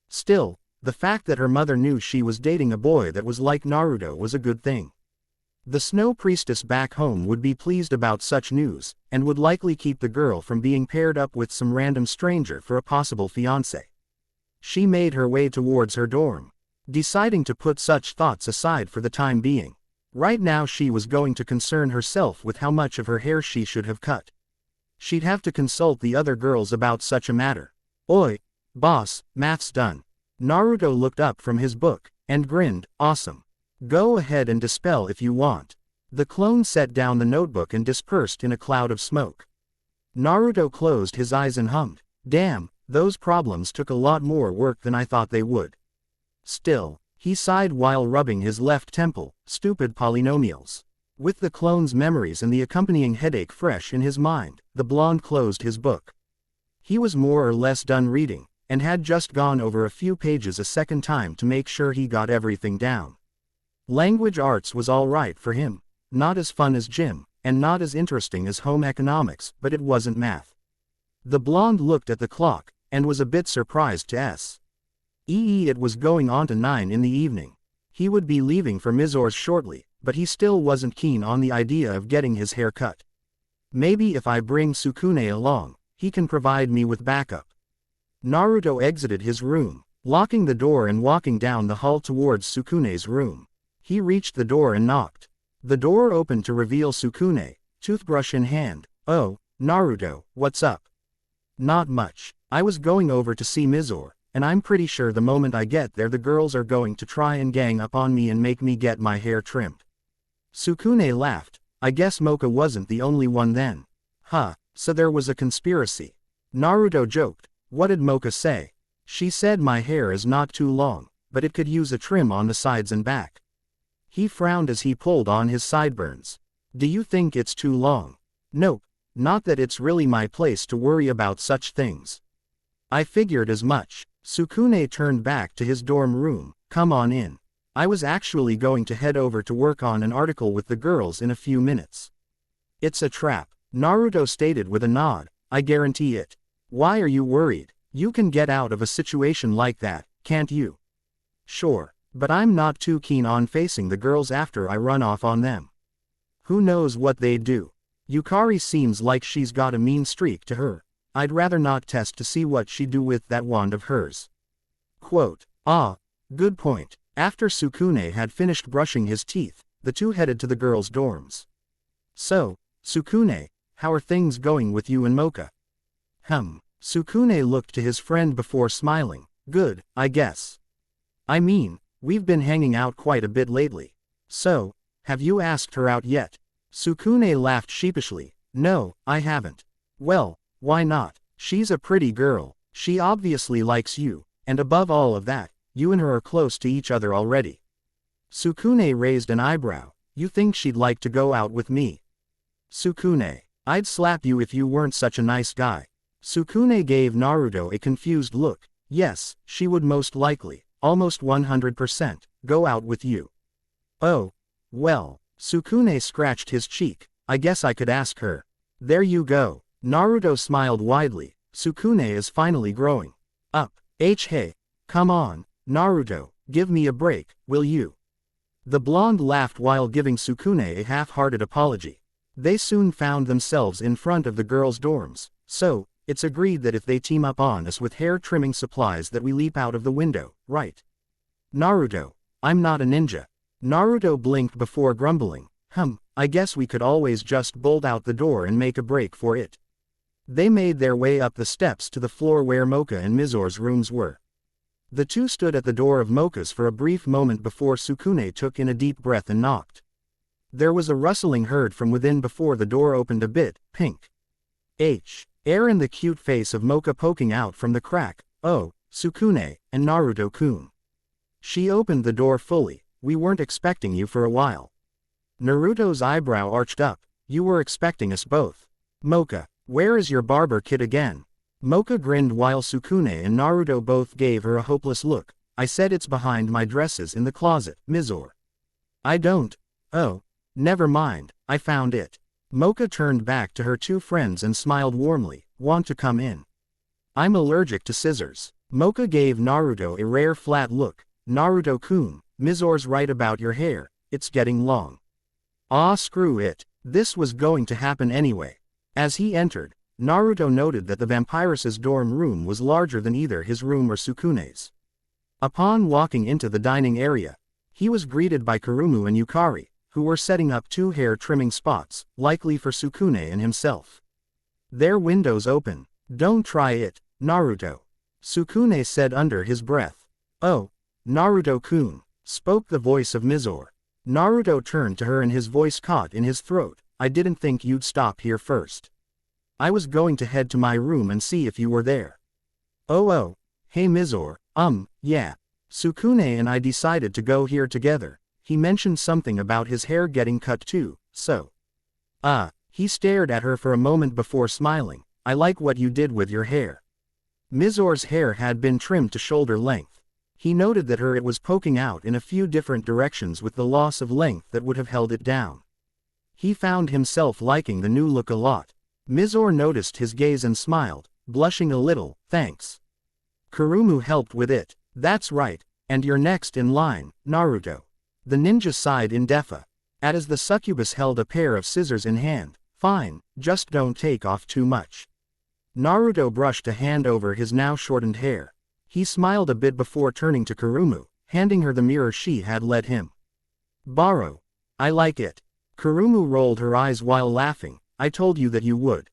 Still, the fact that her mother knew she was dating a boy that was like Naruto was a good thing. The Snow Priestess back home would be pleased about such news, and would likely keep the girl from being paired up with some random stranger for a possible fiancé. She made her way towards her dorm, deciding to put such thoughts aside for the time being. Right now she was going to concern herself with how much of her hair she should have cut. She'd have to consult the other girls about such a matter. "Oi, boss, math's done." Naruto looked up from his book, and grinned, "Awesome. Go ahead and dispel if you want." The clone set down the notebook and dispersed in a cloud of smoke. Naruto closed his eyes and hummed, "Damn, those problems took a lot more work than I thought they would." Still, he sighed while rubbing his left temple, stupid polynomials. With the clone's memories and the accompanying headache fresh in his mind, the blonde closed his book. He was more or less done reading, and had just gone over a few pages a second time to make sure he got everything down. Language arts was alright for him, not as fun as gym, and not as interesting as home economics, but it wasn't math. The blonde looked at the clock, and was a bit surprised to It was going on to 9 in the evening. He would be leaving for Mizor's shortly, but he still wasn't keen on the idea of getting his hair cut. Maybe if I bring Sukune along, he can provide me with backup. Naruto exited his room, locking the door and walking down the hall towards Sukune's room. He reached the door and knocked. The door opened to reveal Sukune, toothbrush in hand. "Oh, Naruto, what's up?" "Not much. I was going over to see Mizor, and I'm pretty sure the moment I get there the girls are going to try and gang up on me and make me get my hair trimmed." Sukune laughed. "I guess Mocha wasn't the only one then." "Huh, so there was a conspiracy." Naruto joked. "What did Mocha say?" "She said my hair is not too long, but it could use a trim on the sides and back." He frowned as he pulled on his sideburns. "Do you think it's too long?" "Nope, not that it's really my place to worry about such things." "I figured as much." Sukune turned back to his dorm room. "Come on in. I was actually going to head over to work on an article with the girls in a few minutes." "It's a trap," Naruto stated with a nod. "I guarantee it." "Why are you worried? You can get out of a situation like that, can't you?" "Sure, but I'm not too keen on facing the girls after I run off on them. Who knows what they'd do? Yukari seems like she's got a mean streak to her. I'd rather not test to see what she'd do with that wand of hers." Quote, good point. After Sukune had finished brushing his teeth, the two headed to the girls' dorms. "So, Sukune, how are things going with you and Mocha?" Sukune looked to his friend before smiling. "Good, I guess. I mean, we've been hanging out quite a bit lately." "So, have you asked her out yet?" Sukune laughed sheepishly. "No, I haven't." "Well, why not? She's a pretty girl, she obviously likes you, and above all of that, you and her are close to each other already." Sukune raised an eyebrow. "You think she'd like to go out with me?" "Sukune, I'd slap you if you weren't such a nice guy." Sukune gave Naruto a confused look. "Yes, she would most likely, almost 100%, go out with you." "Oh, well." Sukune scratched his cheek. "I guess I could ask her." "There you go." Naruto smiled widely. Sukune is finally growing up. Hey, come on, Naruto, give me a break, will you?" The blonde laughed while giving Sukune a half-hearted apology. They soon found themselves in front of the girls' dorms. "So, it's agreed that if they team up on us with hair trimming supplies that we leap out of the window, right?" "Naruto, I'm not a ninja." Naruto blinked before grumbling. I guess we could always just bolt out the door and make a break for it." They made their way up the steps to the floor where Mocha and Mizor's rooms were. The two stood at the door of Mocha's for a brief moment before Sukune took in a deep breath and knocked. There was a rustling heard from within before the door opened a bit. Pink. Air and the cute face of Mocha poking out from the crack. "Oh, Sukune, and Naruto-kun." She opened the door fully. "We weren't expecting you for a while." Naruto's eyebrow arched up. "You were expecting us both. Mocha, where is your barber kit again?" Mocha grinned while Sukune and Naruto both gave her a hopeless look. "I said it's behind my dresses in the closet, Mizor." "I don't." "Oh, never mind, I found it." Mocha turned back to her two friends and smiled warmly. "Want to come in?" "I'm allergic to scissors." Mocha gave Naruto a rare flat look. "Naruto-kun, Mizor's right about your hair, it's getting long." "Ah, screw it. This was going to happen anyway." As he entered, Naruto noted that the Vampires's dorm room was larger than either his room or Sukune's. Upon walking into the dining area, he was greeted by Kurumu and Yukari, who were setting up two hair trimming spots, likely for Sukune and himself. "Their window's open. Don't try it, Naruto," Sukune said under his breath. "Oh, Naruto-kun," spoke the voice of Mizor. Naruto turned to her and his voice caught in his throat. "I didn't think you'd stop here first. I was going to head to my room and see if you were there." Oh, hey Mizor, yeah. Sukune and I decided to go here together." He mentioned something about his hair getting cut too, so. He stared at her for a moment before smiling. "I like what you did with your hair." Mizor's hair had been trimmed to shoulder length. He noted that it was poking out in a few different directions with the loss of length that would have held it down. He found himself liking the new look a lot. Mizor noticed his gaze and smiled, blushing a little. "Thanks." Kurumu helped with it. That's right, and you're next in line, Naruto. The ninja sighed in defa. As the succubus held a pair of scissors in hand. Fine, just don't take off too much. Naruto brushed a hand over his now shortened hair. He smiled a bit before turning to Kurumu, handing her the mirror she had lent him. Borrow. I like it. Kurumu rolled her eyes while laughing. I told you that you would.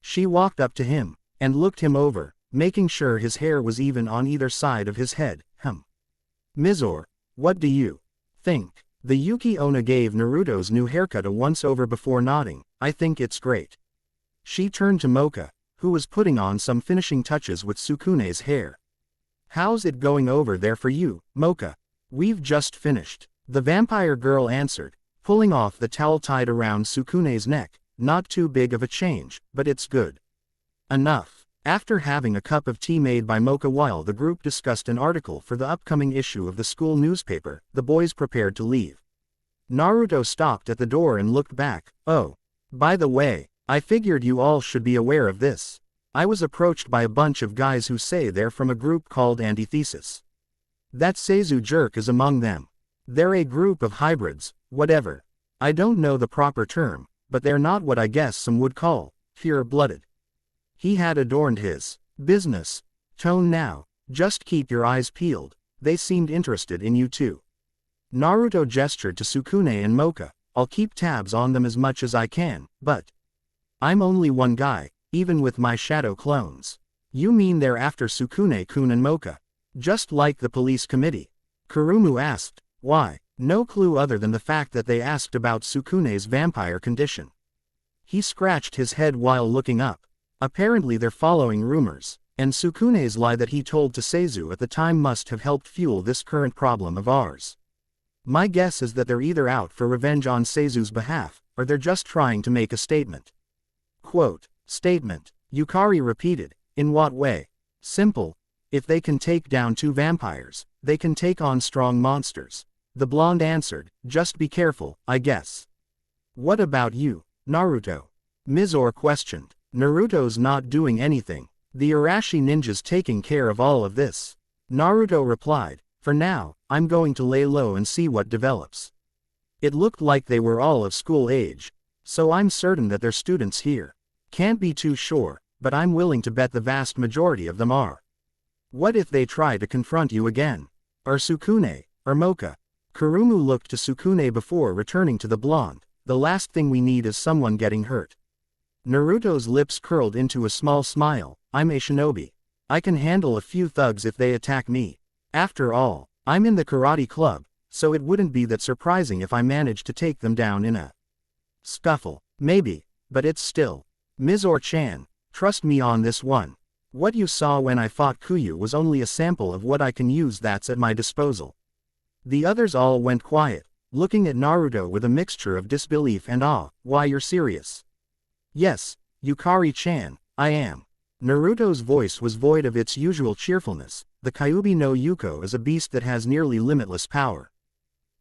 She walked up to him, and looked him over, making sure his hair was even on either side of his head. Mizore, what do you think? The Yuki Onna gave Naruto's new haircut a once-over before nodding. I think it's great. She turned to Mocha, who was putting on some finishing touches with Sukune's hair. How's it going over there for you, Mocha? We've just finished. The vampire girl answered, pulling off the towel tied around Sukune's neck. Not too big of a change, but it's good. Enough. After having a cup of tea made by Mocha while the group discussed an article for the upcoming issue of the school newspaper, the boys prepared to leave. Naruto stopped at the door and looked back. Oh. By the way, I figured you all should be aware of this. I was approached by a bunch of guys who say they're from a group called Antithesis. That Seizu jerk is among them. They're a group of hybrids, whatever. I don't know the proper term, but they're not what I guess some would call pure-blooded. He had adorned his business tone now. Just keep your eyes peeled. They seemed interested in you too. Naruto gestured to Sukune and Mocha. I'll keep tabs on them as much as I can, but I'm only one guy, even with my shadow clones. You mean they're after Sukune-kun and Mocha? Just like the police committee? Kurumu asked. Why? No clue other than the fact that they asked about Sukune's vampire condition. He scratched his head while looking up. Apparently they're following rumors, and Sukune's lie that he told to Seizu at the time must have helped fuel this current problem of ours. My guess is that they're either out for revenge on Seizu's behalf, or they're just trying to make a statement. Quote, statement, Yukari repeated. In what way? Simple. If they can take down 2 vampires, they can take on strong monsters. The blonde answered, just be careful, I guess. What about you, Naruto? Mizore questioned. Naruto's not doing anything. The Arashi ninja's taking care of all of this. Naruto replied, for now, I'm going to lay low and see what develops. It looked like they were all of school age, so I'm certain that they're students here. Can't be too sure, but I'm willing to bet the vast majority of them are. What if they try to confront you again? Or Sukune, or Mocha? Kurumu looked to Sukune before returning to the blonde. The last thing we need is someone getting hurt. Naruto's lips curled into a small smile. I'm a shinobi. I can handle a few thugs if they attack me. After all, I'm in the karate club, so it wouldn't be that surprising if I managed to take them down in a scuffle. Maybe, but it's still. Mizore-chan, trust me on this one. What you saw when I fought Kuyu was only a sample of what I can use that's at my disposal. The others all went quiet, looking at Naruto with a mixture of disbelief and awe. Why, you're serious? Yes, Yukari-chan, I am. Naruto's voice was void of its usual cheerfulness. The Kyuubi no Yuko is a beast that has nearly limitless power.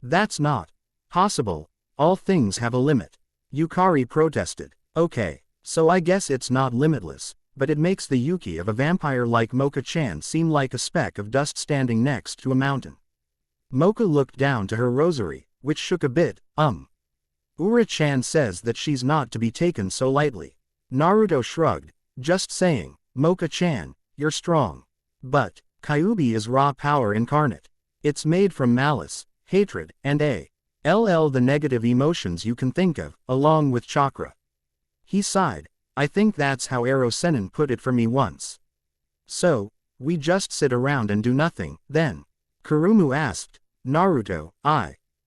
That's not possible. All things have a limit. Yukari protested. Okay, so I guess it's not limitless, but it makes the Yuki of a vampire like Mocha-chan seem like a speck of dust standing next to a mountain. Mocha looked down to her rosary, which shook a bit. Ura-chan says that she's not to be taken so lightly. Naruto shrugged. Just saying, Mocha-chan, you're strong. But Kyuubi is raw power incarnate. It's made from malice, hatred, and the negative emotions you can think of, along with chakra. He sighed. I think that's how Ero-sennin put it for me once. So, we just sit around and do nothing, then? Kurumu asked. Naruto,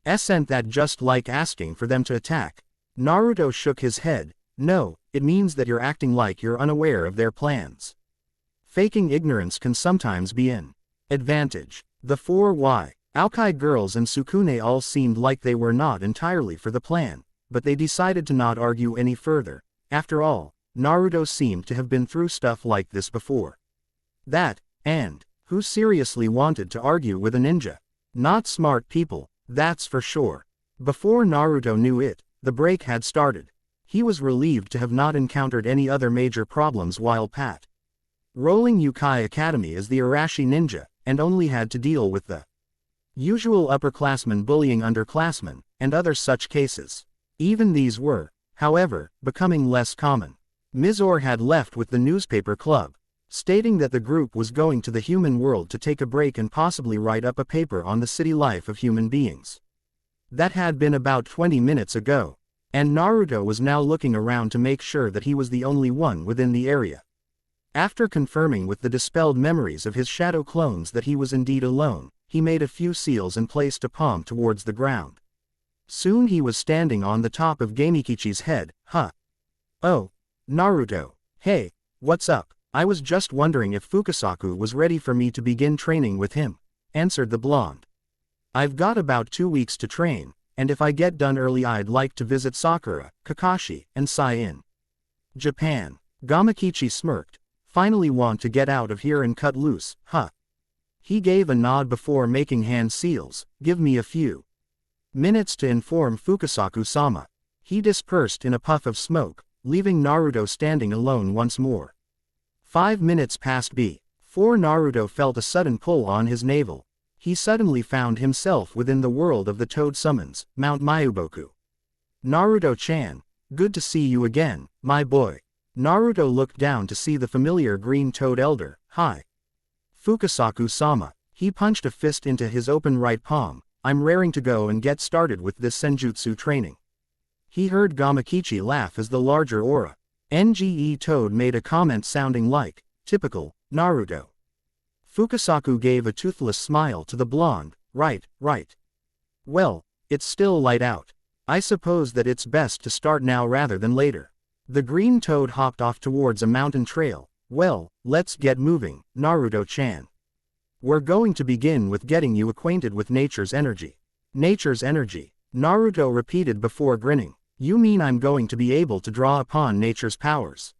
isn't that just like asking for them to attack? Naruto shook his head. No, it means that you're acting like you're unaware of their plans. Faking ignorance can sometimes be an advantage. The 4 Aokai girls and Sukune all seemed like they were not entirely for the plan, but they decided to not argue any further. After all, Naruto seemed to have been through stuff like this before. And who seriously wanted to argue with a ninja? Not smart people, that's for sure. Before Naruto knew it, the break had started. He was relieved to have not encountered any other major problems while rolling Yukai Academy as the Arashi ninja. and only had to deal with the usual upperclassmen bullying underclassmen, and other such cases. Even these were, however, becoming less common. Mizor had left with the newspaper club, stating that the group was going to the human world to take a break and possibly write up a paper on the city life of human beings. That had been about 20 minutes ago, and Naruto was now looking around to make sure that he was the only one within the area. After confirming with the dispelled memories of his shadow clones that he was indeed alone, he made a few seals and placed a palm towards the ground. Soon he was standing on the top of Gamikichi's head. Huh. Oh, Naruto. Hey, what's up? I was just wondering if Fukasaku was ready for me to begin training with him, answered the blonde. I've got about 2 weeks to train, and if I get done early I'd like to visit Sakura, Kakashi, and Sai in Japan. Gamakichi smirked. Finally want to get out of here and cut loose, huh? He gave a nod before making hand seals. Give me a few minutes to inform Fukasaku-sama. He dispersed in a puff of smoke, leaving Naruto standing alone once more. 5 minutes passed before Naruto felt a sudden pull on his navel. He suddenly found himself within the world of the Toad Summons, Mount Mayuboku. Naruto-chan, good to see you again, my boy. Naruto looked down to see the familiar green toad elder. Hi. Fukasaku-sama. He punched a fist into his open right palm. I'm raring to go and get started with this senjutsu training. He heard Gamakichi laugh as the larger aura NGE Toad made a comment sounding like, typical, Naruto. Fukasaku gave a toothless smile to the blonde. Right. Well, it's still light out. I suppose that it's best to start now rather than later. The green toad hopped off towards a mountain trail. Well, let's get moving, Naruto-chan. We're going to begin with getting you acquainted with nature's energy. Nature's energy, Naruto repeated before grinning. You mean I'm going to be able to draw upon nature's powers?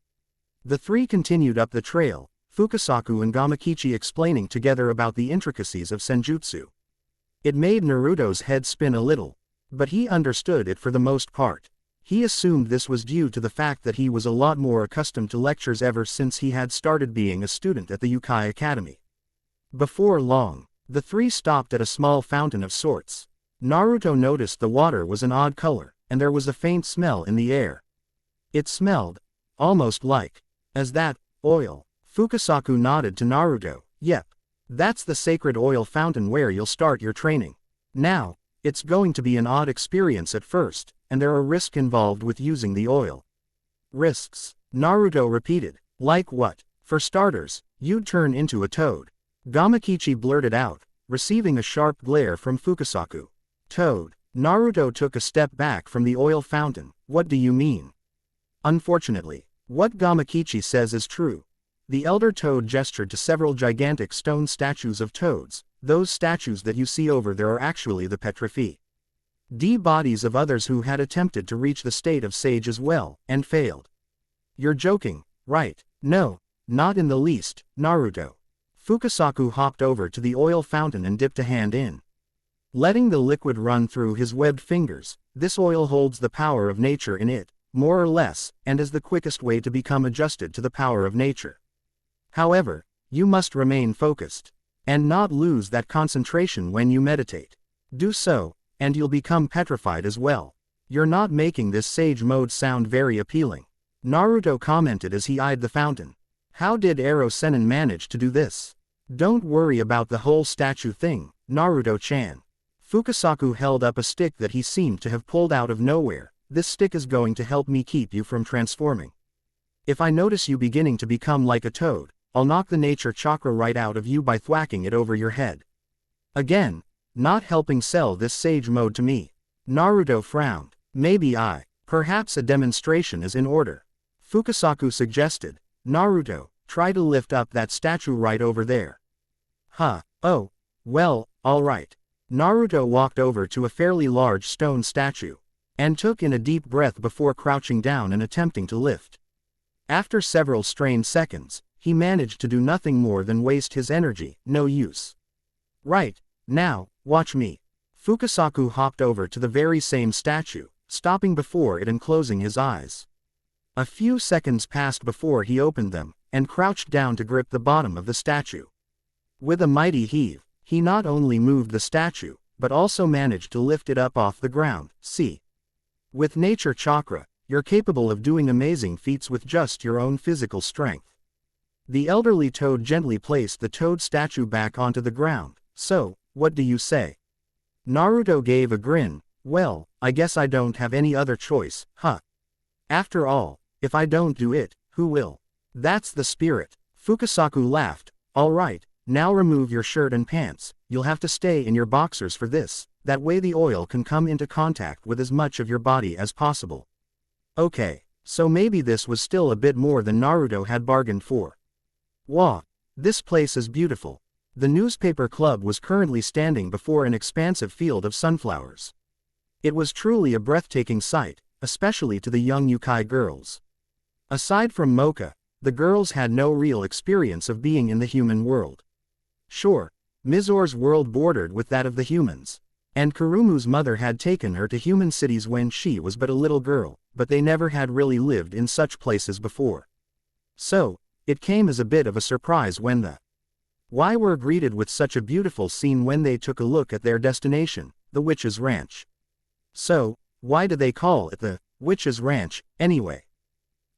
The three continued up the trail, Fukasaku and Gamakichi explaining together about the intricacies of senjutsu. It made Naruto's head spin a little, but he understood it for the most part. He assumed this was due to the fact that he was a lot more accustomed to lectures ever since he had started being a student at the Ukai Academy. Before long, the three stopped at a small fountain of sorts. Naruto noticed the water was an odd color, and there was a faint smell in the air. It smelled almost like that oil. Fukasaku nodded to Naruto. Yep. That's the sacred oil fountain where you'll start your training. Now, it's going to be an odd experience at first, and there are risks involved with using the oil. Risks? Naruto repeated. Like what? For starters, you'd turn into a toad. Gamakichi blurted out, receiving a sharp glare from Fukasaku. Toad. Naruto took a step back from the oil fountain. What do you mean? Unfortunately, what Gamakichi says is true. The elder toad gestured to several gigantic stone statues of toads. Those statues that you see over there are actually the petrified bodies of others who had attempted to reach the state of sage as well, and failed. You're joking, right? No, not in the least, Naruto. Fukasaku hopped over to the oil fountain and dipped a hand in. Letting the liquid run through his webbed fingers, this oil holds the power of nature in it, more or less, and is the quickest way to become adjusted to the power of nature. However, you must remain focused, and not lose that concentration when you meditate. Do so, and you'll become petrified as well. You're not making this sage mode sound very appealing. Naruto commented as he eyed the fountain. How did Ero Sennin manage to do this? Don't worry about the whole statue thing, Naruto-chan. Fukasaku held up a stick that he seemed to have pulled out of nowhere. This stick is going to help me keep you from transforming. If I notice you beginning to become like a toad, I'll knock the nature chakra right out of you by thwacking it over your head. Again, not helping sell this sage mode to me. Naruto frowned. Perhaps a demonstration is in order. Fukasaku suggested. Naruto, try to lift up that statue right over there. Huh, oh, well, alright. Naruto walked over to a fairly large stone statue, and took in a deep breath before crouching down and attempting to lift. After several strained seconds, he managed to do nothing more than waste his energy. No use. Right, now, watch me. Fukasaku hopped over to the very same statue, stopping before it and closing his eyes. A few seconds passed before he opened them, and crouched down to grip the bottom of the statue. With a mighty heave, he not only moved the statue, but also managed to lift it up off the ground. See? With nature chakra, you're capable of doing amazing feats with just your own physical strength. The elderly toad gently placed the toad statue back onto the ground. So, what do you say? Naruto gave a grin. Well, I guess I don't have any other choice, huh? After all, if I don't do it, who will? That's the spirit. Fukasaku laughed. All right, now remove your shirt and pants. You'll have to stay in your boxers for this. That way the oil can come into contact with as much of your body as possible. Okay, so maybe this was still a bit more than Naruto had bargained for. Wow, this place is beautiful. The newspaper club was currently standing before an expansive field of sunflowers. It was truly a breathtaking sight, especially to the young Yukai girls. Aside from Mocha, the girls had no real experience of being in the human world. Sure, Mizor's world bordered with that of the humans, and Kurumu's mother had taken her to human cities when she was but a little girl, but they never had really lived in such places before. So, it came as a bit of a surprise when the Y were greeted with such a beautiful scene when they took a look at their destination, the Witch's Ranch. So, why do they call it the Witch's Ranch, anyway?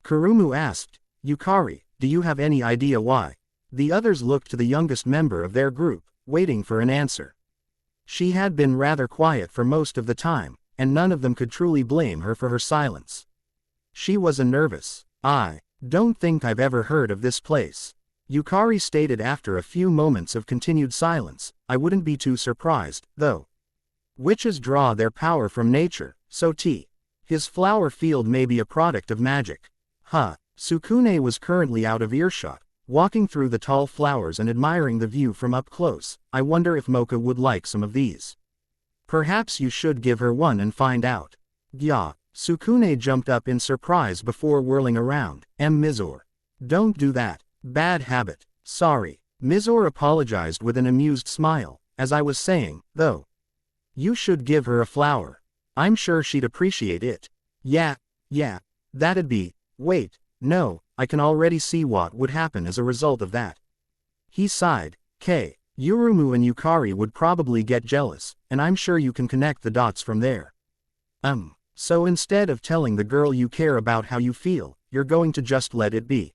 Kurumu asked. Yukari, do you have any idea why? The others looked to the youngest member of their group, waiting for an answer. She had been rather quiet for most of the time, and none of them could truly blame her for her silence. She was nervous. I don't think I've ever heard of this place. Yukari stated after a few moments of continued silence. I wouldn't be too surprised, though. Witches draw their power from nature, so his flower field may be a product of magic. Huh. Sukune was currently out of earshot, walking through the tall flowers and admiring the view from up close. I wonder if Mocha would like some of these. Perhaps you should give her one and find out. Gya. Sukune jumped up in surprise before whirling around. Mizor. Don't do that. Bad habit. Sorry. Mizor apologized with an amused smile. As I was saying, though. You should give her a flower. I'm sure she'd appreciate it. Yeah, that'd be. Wait, no, I can already see what would happen as a result of that. He sighed. Yurumu and Yukari would probably get jealous, and I'm sure you can connect the dots from there. So instead of telling the girl you care about how you feel, you're going to just let it be.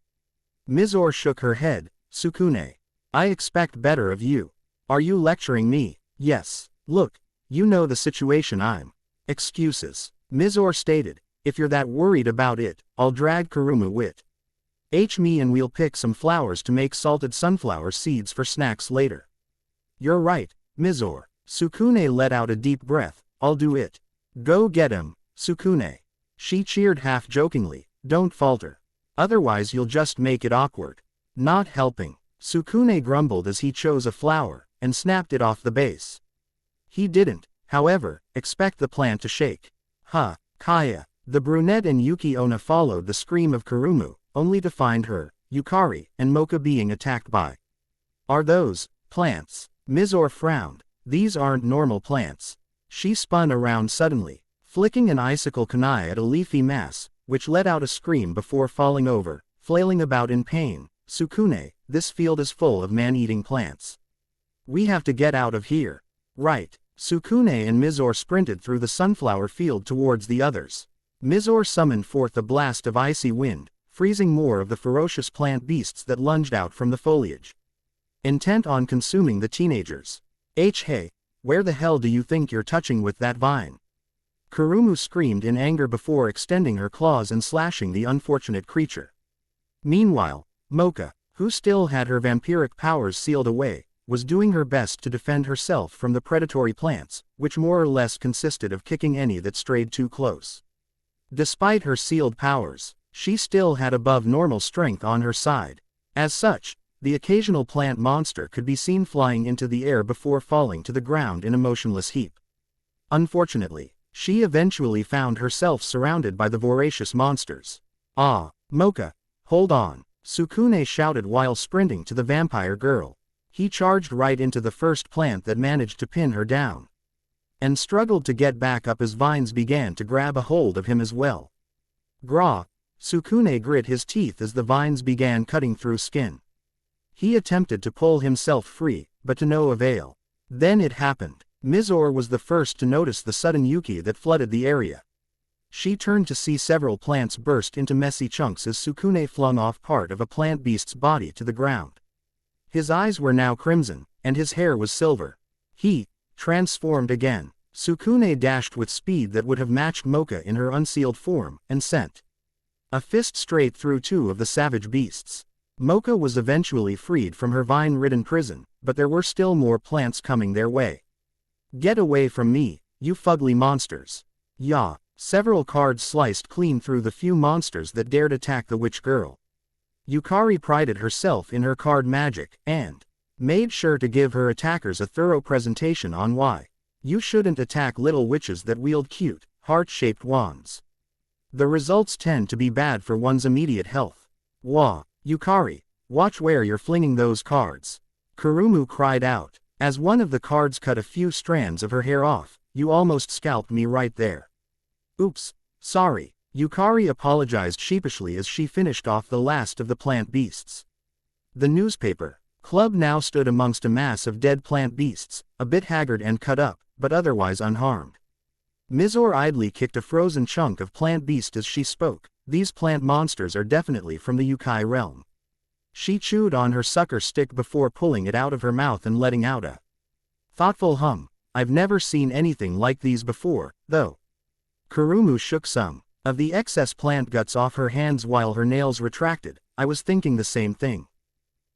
Mizor shook her head. Sukune. I expect better of you. Are you lecturing me? Yes. Look, you know the situation I'm. Excuses. Mizor stated. If you're that worried about it, I'll drag Kurumu with me and we'll pick some flowers to make salted sunflower seeds for snacks later. You're right, Mizor. Sukune let out a deep breath. I'll do it. Go get him, Sukune. She cheered half-jokingly. Don't falter. Otherwise you'll just make it awkward. Not helping. Sukune grumbled as he chose a flower, and snapped it off the base. He didn't, however, expect the plant to shake. Kaya. The brunette and Yuki Onna followed the scream of Kurumu, only to find her, Yukari, and Mocha being attacked by. Are those plants? Mizor frowned. These aren't normal plants. She spun around suddenly, flicking an icicle kunai at a leafy mass, which let out a scream before falling over, flailing about in pain. Sukune, this field is full of man-eating plants. We have to get out of here. Right. Sukune and Mizor sprinted through the sunflower field towards the others. Mizor summoned forth a blast of icy wind, freezing more of the ferocious plant beasts that lunged out from the foliage. Intent on consuming the teenagers. Hey, where the hell do you think you're touching with that vine? Kurumu screamed in anger before extending her claws and slashing the unfortunate creature. Meanwhile, Mocha, who still had her vampiric powers sealed away, was doing her best to defend herself from the predatory plants, which more or less consisted of kicking any that strayed too close. Despite her sealed powers, she still had above normal strength on her side. As such, the occasional plant monster could be seen flying into the air before falling to the ground in a motionless heap. Unfortunately, she eventually found herself surrounded by the voracious monsters. Mocha, hold on, Sukune shouted while sprinting to the vampire girl. He charged right into the first plant that managed to pin her down, and struggled to get back up as vines began to grab a hold of him as well. Gra! Sukune grit his teeth as the vines began cutting through skin. He attempted to pull himself free, but to no avail. Then it happened. Mizore was the first to notice the sudden Yuki that flooded the area. She turned to see several plants burst into messy chunks as Sukune flung off part of a plant beast's body to the ground. His eyes were now crimson, and his hair was silver. He transformed again. Sukune dashed with speed that would have matched Mocha in her unsealed form, and sent a fist straight through two of the savage beasts. Mocha was eventually freed from her vine-ridden prison, but there were still more plants coming their way. Get away from me, you fugly monsters. Yah! Several cards sliced clean through the few monsters that dared attack the witch girl. Yukari prided herself in her card magic, and made sure to give her attackers a thorough presentation on why you shouldn't attack little witches that wield cute, heart-shaped wands. The results tend to be bad for one's immediate health. Wah! Yukari, watch where you're flinging those cards. Kurumu cried out. As one of the cards cut a few strands of her hair off, you almost scalped me right there. Oops, sorry. Yukari apologized sheepishly as she finished off the last of the plant beasts. The newspaper club now stood amongst a mass of dead plant beasts, a bit haggard and cut up, but otherwise unharmed. Mizore idly kicked a frozen chunk of plant beast as she spoke. These plant monsters are definitely from the Yukai realm. She chewed on her sucker stick before pulling it out of her mouth and letting out a thoughtful hum. I've never seen anything like these before, though. Kurumu shook some of the excess plant guts off her hands while her nails retracted. I was thinking the same thing.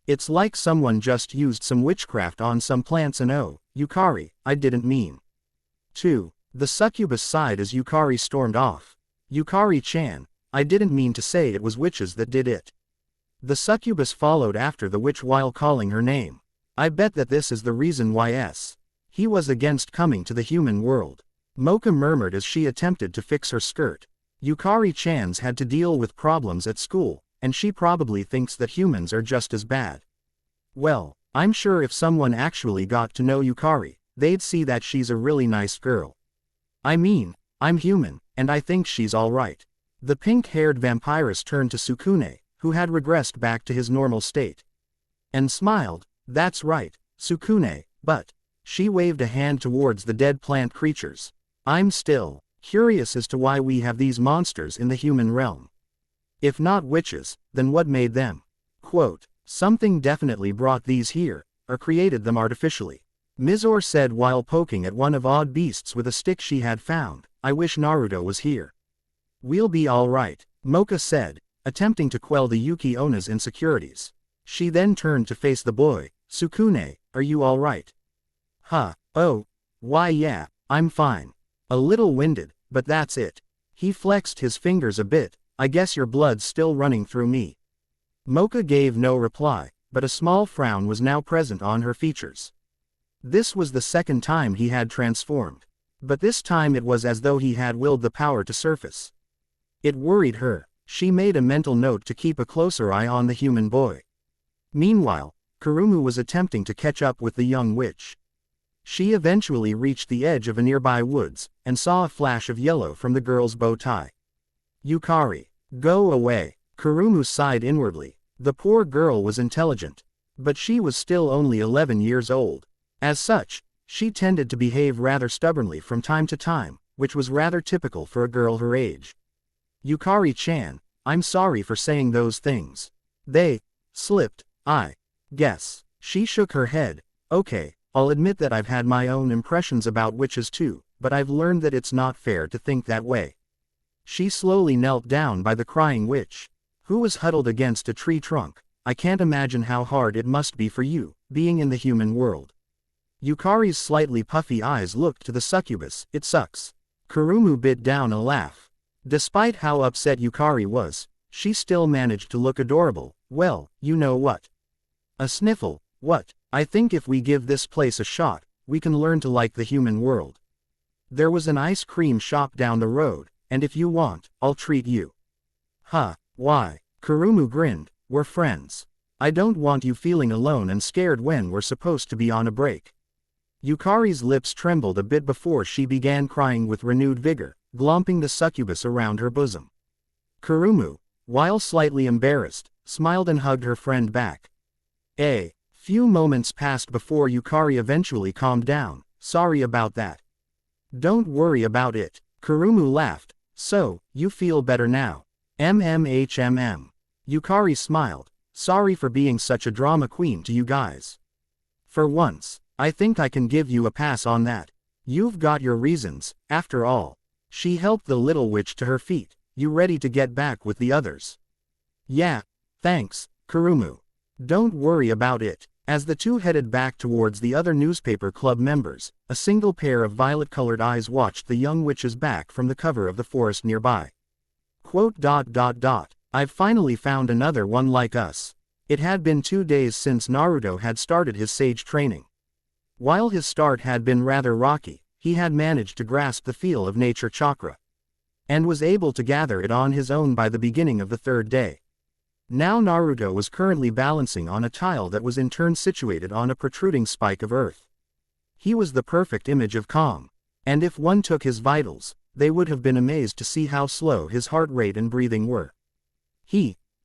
It's like someone just used some witchcraft on some plants and oh, Yukari, I didn't mean to. The succubus sighed as Yukari stormed off. Yukari-chan, I didn't mean to say it was witches that did it. The succubus followed after the witch while calling her name. I bet that this is the reason why he was against coming to the human world. Mocha murmured as she attempted to fix her skirt. Yukari-chan's had to deal with problems at school, and she probably thinks that humans are just as bad. Well, I'm sure if someone actually got to know Yukari, they'd see that she's a really nice girl. I mean, I'm human, and I think she's alright. The pink-haired vampiress turned to Sukune, who had regressed back to his normal state, and smiled. That's right, Sukune, but she waved a hand towards the dead plant creatures. I'm still curious as to why we have these monsters in the human realm. If not witches, then what made them? Quote, something definitely brought these here, or created them artificially. Mizore said while poking at one of odd beasts with a stick she had found. I wish Naruto was here. We'll be alright, Mocha said, attempting to quell the Yuki Ona's insecurities. She then turned to face the boy. Sukune, are you alright? Huh, oh, why yeah, I'm fine. A little winded, but that's it. He flexed his fingers a bit. I guess your blood's still running through me. Mocha gave no reply, but a small frown was now present on her features. This was the second time he had transformed. But this time it was as though he had willed the power to surface. It worried her. She made a mental note to keep a closer eye on the human boy. Meanwhile, Kurumu was attempting to catch up with the young witch. She eventually reached the edge of a nearby woods, and saw a flash of yellow from the girl's bow tie. Yukari, go away. Kurumu sighed inwardly. The poor girl was intelligent, but she was still only 11 years old. As such, she tended to behave rather stubbornly from time to time, which was rather typical for a girl her age. Yukari-chan, I'm sorry for saying those things. They slipped, I guess. She shook her head. Okay, I'll admit that I've had my own impressions about witches too, but I've learned that it's not fair to think that way. She slowly knelt down by the crying witch, who was huddled against a tree trunk. I can't imagine how hard it must be for you, being in the human world. Yukari's slightly puffy eyes looked to the succubus. It sucks. Kurumu bit down a laugh. Despite how upset Yukari was, she still managed to look adorable. Well, you know what? A sniffle. What? I think if we give this place a shot, we can learn to like the human world. There was an ice cream shop down the road, and if you want, I'll treat you. Huh, why? Kurumu grinned. We're friends. I don't want you feeling alone and scared when we're supposed to be on a break. Yukari's lips trembled a bit before she began crying with renewed vigor, glomping the succubus around her bosom. Kurumu, while slightly embarrassed, smiled and hugged her friend back. A few moments passed before Yukari eventually calmed down. Sorry about that. Don't worry about it. Kurumu laughed. So, you feel better now. MMHMM. Yukari smiled. Sorry for being such a drama queen to you guys. For once, I think I can give you a pass on that. You've got your reasons, after all. She helped the little witch to her feet. You ready to get back with the others? Yeah, thanks, Kurumu. Don't worry about it. As the two headed back towards the other newspaper club members, a single pair of violet-colored eyes watched the young witch's back from the cover of the forest nearby. I've finally found another one like us. It had been 2 days since Naruto had started his sage training. While his start had been rather rocky, he had managed to grasp the feel of nature chakra, and was able to gather it on his own by the beginning of the 3rd day. Now Naruto was currently balancing on a tile that was in turn situated on a protruding spike of earth. He was the perfect image of calm, and if one took his vitals, they would have been amazed to see how slow his heart rate and breathing were.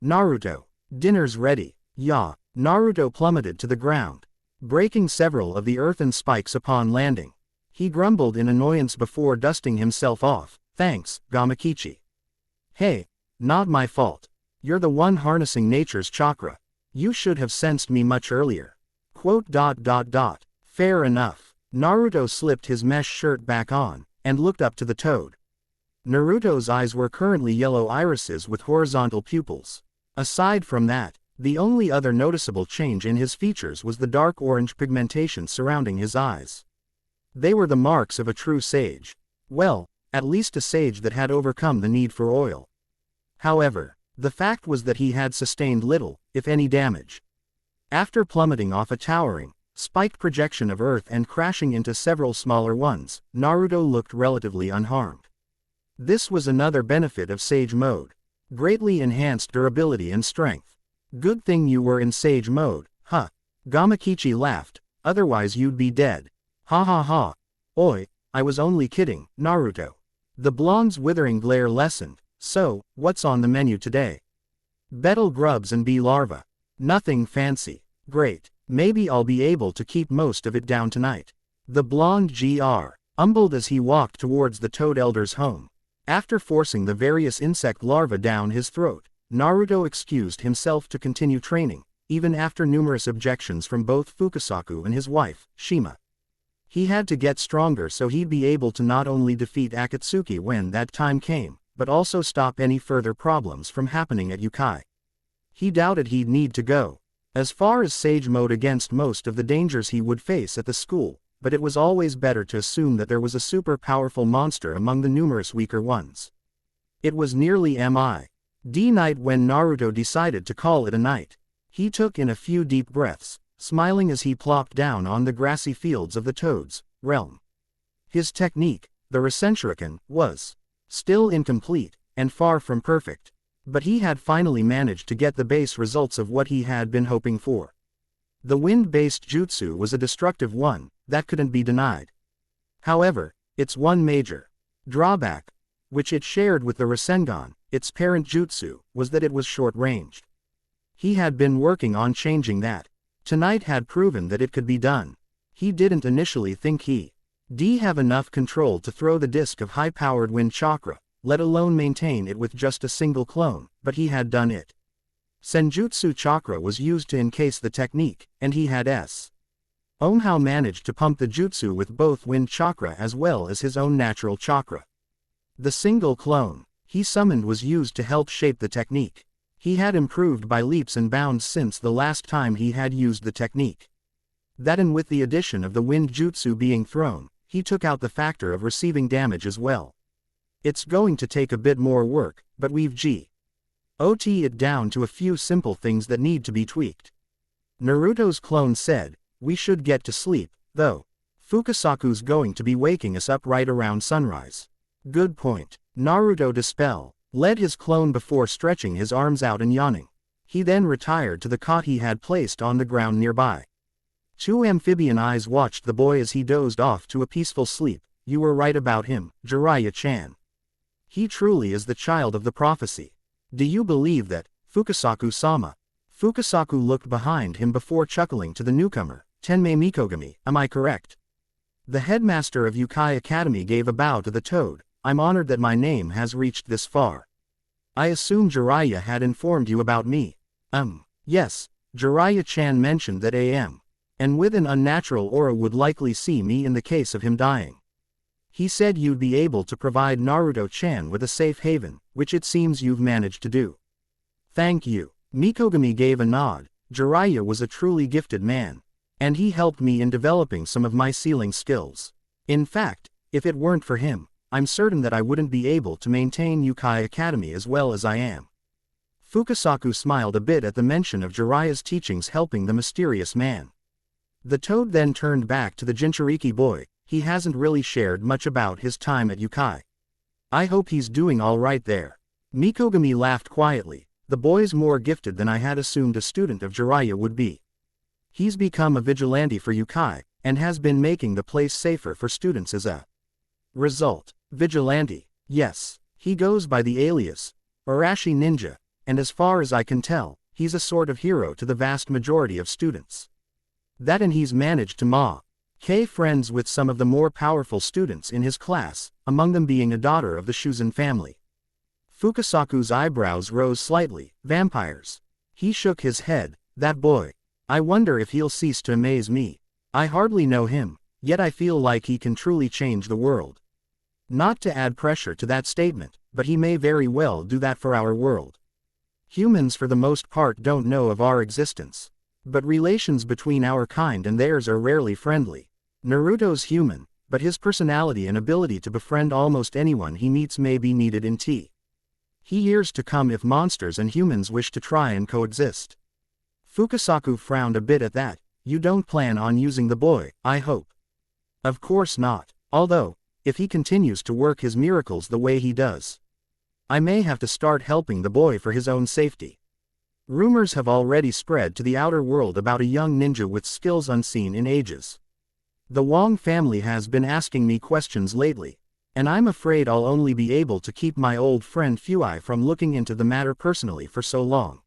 Naruto, dinner's ready. Yeah. Naruto plummeted to the ground, breaking several of the earthen spikes upon landing. He grumbled in annoyance before dusting himself off. Thanks, Gamakichi. Hey, not my fault. You're the one harnessing nature's chakra. You should have sensed me much earlier. Fair enough. Naruto slipped his mesh shirt back on, and looked up to the toad. Naruto's eyes were currently yellow irises with horizontal pupils. Aside from that, the only other noticeable change in his features was the dark orange pigmentation surrounding his eyes. They were the marks of a true sage. Well, at least a sage that had overcome the need for oil. However, the fact was that he had sustained little, if any damage. After plummeting off a towering, spiked projection of earth and crashing into several smaller ones, Naruto looked relatively unharmed. This was another benefit of Sage Mode. Greatly enhanced durability and strength. Good thing you were in Sage Mode, huh? Gamakichi laughed, otherwise you'd be dead. Ha ha ha. Oi, I was only kidding, Naruto. The blonde's withering glare lessened. So, what's on the menu today? Betel grubs and bee larvae. Nothing fancy. Great. Maybe I'll be able to keep most of it down tonight. The blonde GR umbled as he walked towards the Toad Elder's home. After forcing the various insect larvae down his throat, Naruto excused himself to continue training, even after numerous objections from both Fukasaku and his wife, Shima. He had to get stronger so he'd be able to not only defeat Akatsuki when that time came, but also stop any further problems from happening at Yukai. He doubted he'd need to go as far as Sage Mode against most of the dangers he would face at the school, but it was always better to assume that there was a super powerful monster among the numerous weaker ones. It was nearly midnight when Naruto decided to call it a night. He took in a few deep breaths, smiling as he plopped down on the grassy fields of the Toad's realm. His technique, the Rasenshuriken, was still incomplete, and far from perfect, but he had finally managed to get the base results of what he had been hoping for. The wind-based jutsu was a destructive one, that couldn't be denied. However, its one major drawback, which it shared with the Rasengan, its parent jutsu, was that it was short-ranged. He had been working on changing that. Tonight had proven that it could be done. He didn't initially think he'd have enough control to throw the disc of high-powered wind chakra, let alone maintain it with just a single clone, but he had done it. Senjutsu chakra was used to encase the technique, and he had somehow managed to pump the jutsu with both wind chakra as well as his own natural chakra. The single clone he summoned was used to help shape the technique. He had improved by leaps and bounds since the last time he had used the technique. That, and with the addition of the wind jutsu being thrown, he took out the factor of receiving damage as well. It's going to take a bit more work, but we've got it down to a few simple things that need to be tweaked. Naruto's clone said, we should get to sleep, though. Fukasaku's going to be waking us up right around sunrise. Good point. Naruto led his clone before stretching his arms out and yawning. He then retired to the cot he had placed on the ground nearby. Two amphibian eyes watched the boy as he dozed off to a peaceful sleep. You were right about him, Jiraiya-chan. He truly is the child of the prophecy. Do you believe that, Fukasaku-sama? Fukasaku looked behind him before chuckling to the newcomer. Tenmei Mikogami, am I correct? The headmaster of Yukai Academy gave a bow to the toad. I'm honored that my name has reached this far. I assume Jiraiya had informed you about me. Yes, Jiraiya-chan mentioned that AM. And with an unnatural aura would likely see me in the case of him dying. He said you'd be able to provide Naruto-chan with a safe haven, which it seems you've managed to do. Thank you. Mikogami gave a nod. Jiraiya was a truly gifted man. And he helped me in developing some of my sealing skills. In fact, if it weren't for him, I'm certain that I wouldn't be able to maintain Yukai Academy as well as I am. Fukasaku smiled a bit at the mention of Jiraiya's teachings helping the mysterious man. The toad then turned back to the Jinchuriki boy. He hasn't really shared much about his time at Yukai. I hope he's doing all right there. Mikogami laughed quietly. The boy's more gifted than I had assumed a student of Jiraiya would be. He's become a vigilante for Yukai, and has been making the place safer for students as a result. Vigilante. Yes, he goes by the alias Arashi Ninja, and as far as I can tell, he's a sort of hero to the vast majority of students. That and he's managed to make friends with some of the more powerful students in his class, among them being a daughter of the Shuzen family. Fukasaku's eyebrows rose slightly. Vampires. He shook his head. That boy. I wonder if he'll cease to amaze me. I hardly know him, yet I feel like he can truly change the world. Not to add pressure to that statement, but he may very well do that for our world. Humans for the most part don't know of our existence. But relations between our kind and theirs are rarely friendly. Naruto's human, but his personality and ability to befriend almost anyone he meets may be needed in years to come if monsters and humans wish to try and coexist. Fukasaku frowned a bit at that. You don't plan on using the boy, I hope. Of course not. Although, if he continues to work his miracles the way he does, I may have to start helping the boy for his own safety. Rumors have already spread to the outer world about a young ninja with skills unseen in ages. The Wong family has been asking me questions lately, and I'm afraid I'll only be able to keep my old friend Fui from looking into the matter personally for so long.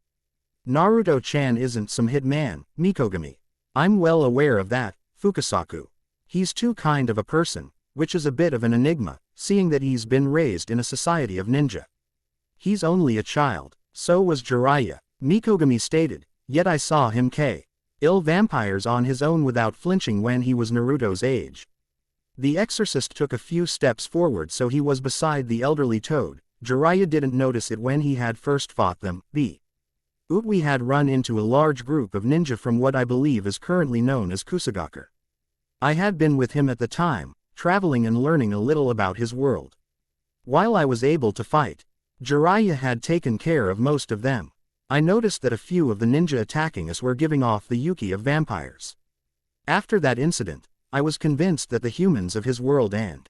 Naruto-chan isn't some hit man, Mikogami. I'm well aware of that, Fukasaku. He's too kind of a person, which is a bit of an enigma, seeing that he's been raised in a society of ninja. He's only a child, so was Jiraiya, Mikogami stated, yet I saw him kill vampires on his own without flinching when he was Naruto's age. The exorcist took a few steps forward so he was beside the elderly toad. Jiraiya didn't notice it when he had first fought them. We had run into a large group of ninja from what I believe is currently known as Kusagaku. I had been with him at the time, traveling and learning a little about his world. While I was able to fight, Jiraiya had taken care of most of them. I noticed that a few of the ninja attacking us were giving off the yuki of vampires. After that incident, I was convinced that the humans of his world and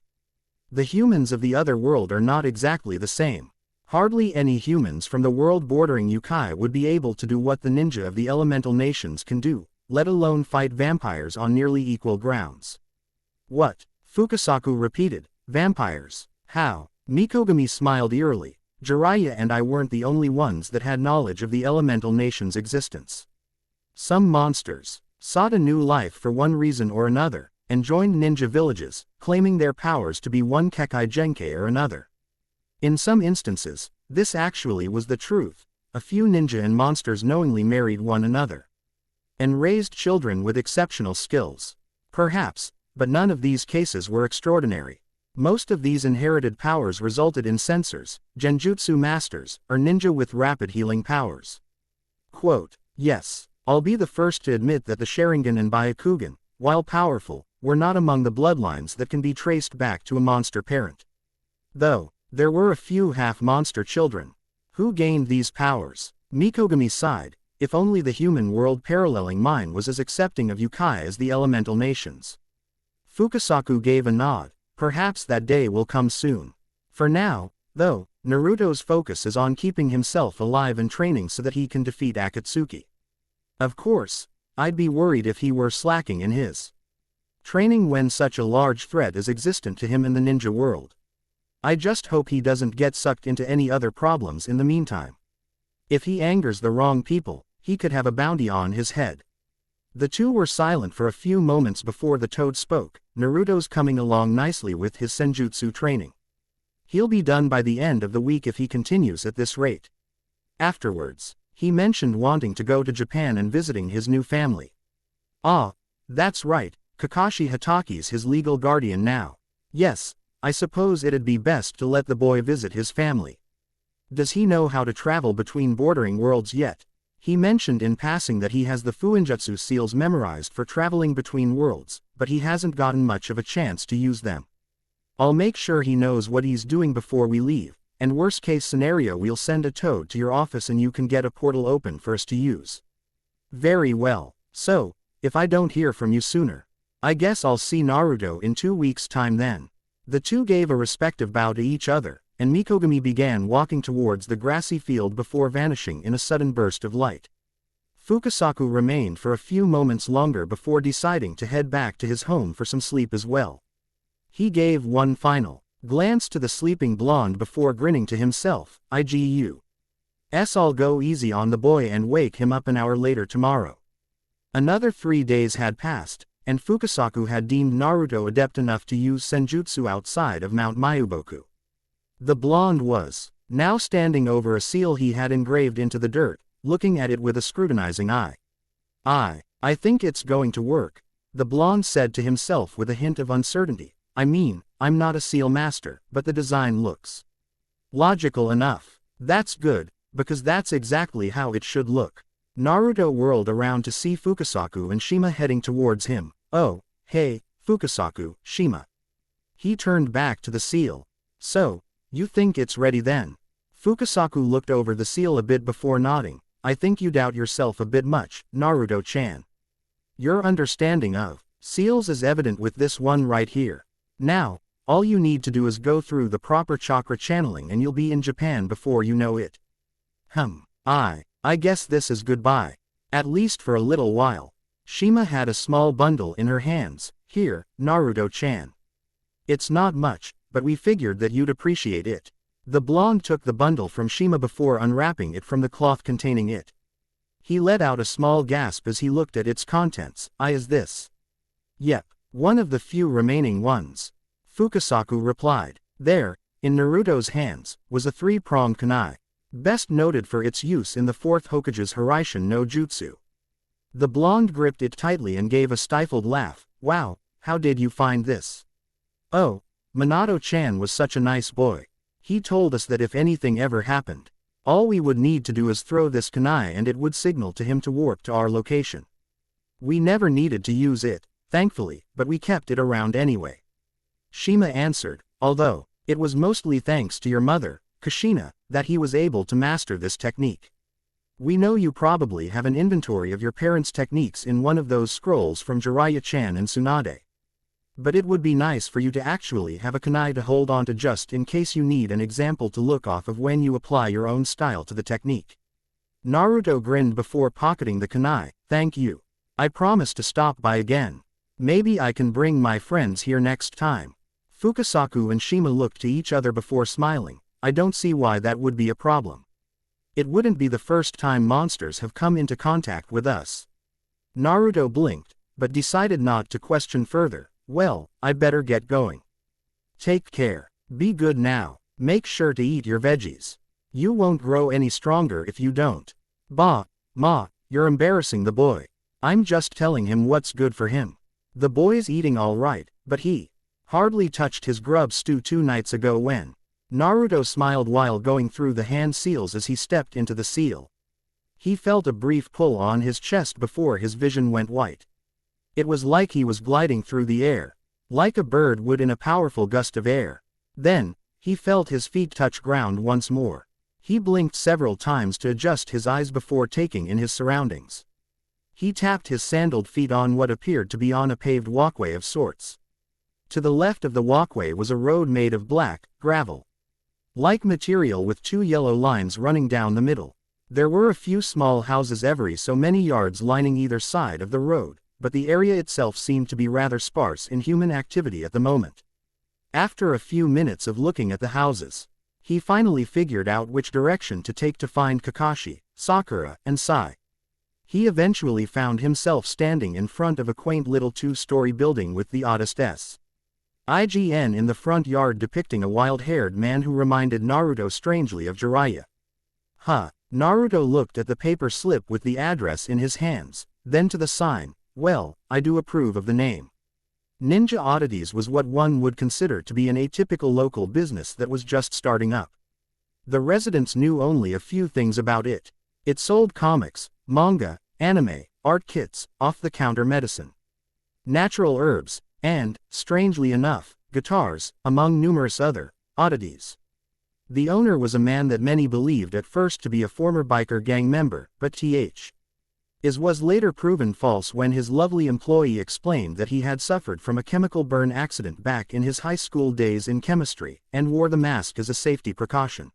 the humans of the other world are not exactly the same. Hardly any humans from the world bordering Yukai would be able to do what the ninja of the elemental nations can do, let alone fight vampires on nearly equal grounds. What? Fukasaku repeated. Vampires. How? Mikogami smiled eerily. Jiraiya and I weren't the only ones that had knowledge of the elemental nation's existence. Some monsters sought a new life for one reason or another, and joined ninja villages, claiming their powers to be one Kekai Genkai or another. In some instances, this actually was the truth. A few ninja and monsters knowingly married one another and raised children with exceptional skills. Perhaps, but none of these cases were extraordinary. Most of these inherited powers resulted in sensors, genjutsu masters, or ninja with rapid healing powers. Quote, yes, I'll be the first to admit that the Sharingan and Byakugan, while powerful, were not among the bloodlines that can be traced back to a monster parent. Though, there were a few half-monster children. Who gained these powers? Mikogami sighed. If only the human world paralleling mine was as accepting of Yukai as the elemental nations. Fukasaku gave a nod. Perhaps that day will come soon. For now, though, Naruto's focus is on keeping himself alive and training so that he can defeat Akatsuki. Of course, I'd be worried if he were slacking in his training when such a large threat is existent to him in the ninja world. I just hope he doesn't get sucked into any other problems in the meantime. If he angers the wrong people, he could have a bounty on his head. The two were silent for a few moments before the toad spoke. Naruto's coming along nicely with his senjutsu training. He'll be done by the end of the week if he continues at this rate. Afterwards, he mentioned wanting to go to Japan and visiting his new family. Ah, that's right, Kakashi Hataki's his legal guardian now. Yes, I suppose it'd be best to let the boy visit his family. Does he know how to travel between bordering worlds yet? He mentioned in passing that he has the Fuinjutsu seals memorized for traveling between worlds, but he hasn't gotten much of a chance to use them. I'll make sure he knows what he's doing before we leave, and worst case scenario we'll send a toad to your office and you can get a portal open for us to use. Very well, so, if I don't hear from you sooner, I guess I'll see Naruto in 2 weeks' time then. The two gave a respective bow to each other, and Mikogami began walking towards the grassy field before vanishing in a sudden burst of light. Fukasaku remained for a few moments longer before deciding to head back to his home for some sleep as well. He gave one final glance to the sleeping blonde before grinning to himself. I'll go easy on the boy and wake him up an hour later tomorrow. Another 3 days had passed, and Fukasaku had deemed Naruto adept enough to use senjutsu outside of Mount Mayuboku. The blonde was now standing over a seal he had engraved into the dirt, looking at it with a scrutinizing eye. I think it's going to work, the blonde said to himself with a hint of uncertainty. I mean, I'm not a seal master, but the design looks logical enough. That's good, because that's exactly how it should look. Naruto whirled around to see Fukasaku and Shima heading towards him. Oh, hey, Fukasaku, Shima. He turned back to the seal. So, you think it's ready then? Fukasaku looked over the seal a bit before nodding. I think you doubt yourself a bit much, Naruto-chan. Your understanding of seals is evident with this one right here. Now, all you need to do is go through the proper chakra channeling and you'll be in Japan before you know it. I guess this is goodbye. At least for a little while. Shima had a small bundle in her hands. Here, Naruto-chan. It's not much, but we figured that you'd appreciate it. The blonde took the bundle from Shima before unwrapping it from the cloth containing it. He let out a small gasp as he looked at its contents. Is this? Yep, one of the few remaining ones. Fukasaku replied. There, in Naruto's hands, was a 3-pronged kunai, best noted for its use in the 4th Hokage's Hiraishin no Jutsu. The blonde gripped it tightly and gave a stifled laugh. Wow, how did you find this? Oh, Minato-chan was such a nice boy. He told us that if anything ever happened, all we would need to do is throw this kunai and it would signal to him to warp to our location. We never needed to use it, thankfully, but we kept it around anyway. Shima answered, although, it was mostly thanks to your mother, Kushina, that he was able to master this technique. We know you probably have an inventory of your parents' techniques in one of those scrolls from Jiraiya-chan and Tsunade. But it would be nice for you to actually have a kunai to hold on to just in case you need an example to look off of when you apply your own style to the technique. Naruto grinned before pocketing the kunai. Thank you. I promise to stop by again. Maybe I can bring my friends here next time. Fukasaku and Shima looked to each other before smiling. I don't see why that would be a problem. It wouldn't be the first time monsters have come into contact with us. Naruto blinked, but decided not to question further. Well, I better get going. Take care. Be good now. Make sure to eat your veggies. You won't grow any stronger if you don't. Ma, you're embarrassing the boy. I'm just telling him what's good for him. The boy's eating all right, but he hardly touched his grub stew 2 nights ago when. Naruto smiled while going through the hand seals as he stepped into the seal. He felt a brief pull on his chest before his vision went white. It was like he was gliding through the air, like a bird would in a powerful gust of air. Then, he felt his feet touch ground once more. He blinked several times to adjust his eyes before taking in his surroundings. He tapped his sandaled feet on what appeared to be on a paved walkway of sorts. To the left of the walkway was a road made of black, gravel-like material with 2 yellow lines running down the middle. There were a few small houses every so many yards lining either side of the road, but the area itself seemed to be rather sparse in human activity at the moment. After a few minutes of looking at the houses, he finally figured out which direction to take to find Kakashi, Sakura, and Sai. He eventually found himself standing in front of a quaint little two-story building with the oddest IGN in the front yard depicting a wild-haired man who reminded Naruto strangely of Jiraiya. Huh. Naruto looked at the paper slip with the address in his hands, then to the sign. Well, I do approve of the name. Ninja Oddities was what one would consider to be an atypical local business that was just starting up. The residents knew only a few things about it. It sold comics, manga, anime, art kits, off-the-counter medicine, natural herbs, and, strangely enough, guitars, among numerous other oddities. The owner was a man that many believed at first to be a former biker gang member, but was later proven false when his lovely employee explained that he had suffered from a chemical burn accident back in his high school days in chemistry, and wore the mask as a safety precaution.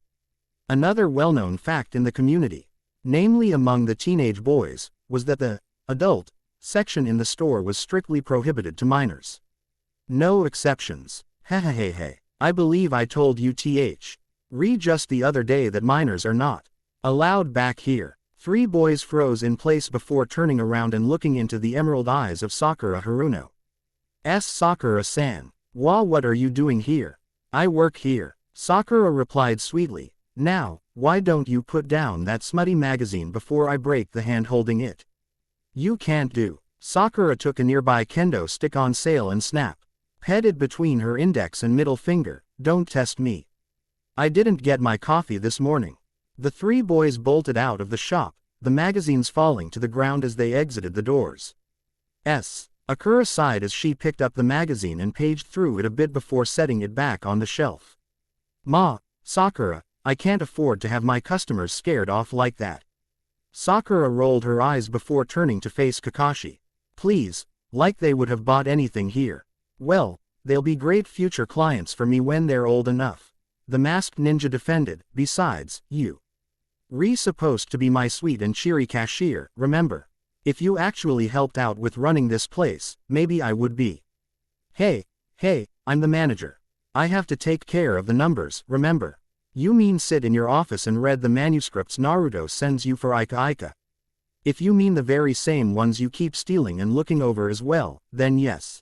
Another well-known fact in the community, namely among the teenage boys, was that the adult section in the store was strictly prohibited to minors. No exceptions. Hehehehe. I believe I told you read just the other day that minors are not allowed back here. Three boys froze in place before turning around and looking into the emerald eyes of Sakura Haruno. Sakura-san. What are you doing here? I work here. Sakura replied sweetly. Now, why don't you put down that smutty magazine before I break the hand holding it? You can't do. Sakura took a nearby kendo stick on sale and petted between her index and middle finger. Don't test me. I didn't get my coffee this morning. The three boys bolted out of the shop, the magazines falling to the ground as they exited the doors. Akira sighed as she picked up the magazine and paged through it a bit before setting it back on the shelf. Sakura, I can't afford to have my customers scared off like that. Sakura rolled her eyes before turning to face Kakashi. Please, like they would have bought anything here. Well, they'll be great future clients for me when they're old enough. The masked ninja defended. Besides, you're supposed to be my sweet and cheery cashier, remember? If you actually helped out with running this place, maybe I would be. Hey, I'm the manager. I have to take care of the numbers, remember? You mean sit in your office and read the manuscripts Naruto sends you for Ika. If you mean the very same ones you keep stealing and looking over as well, then yes.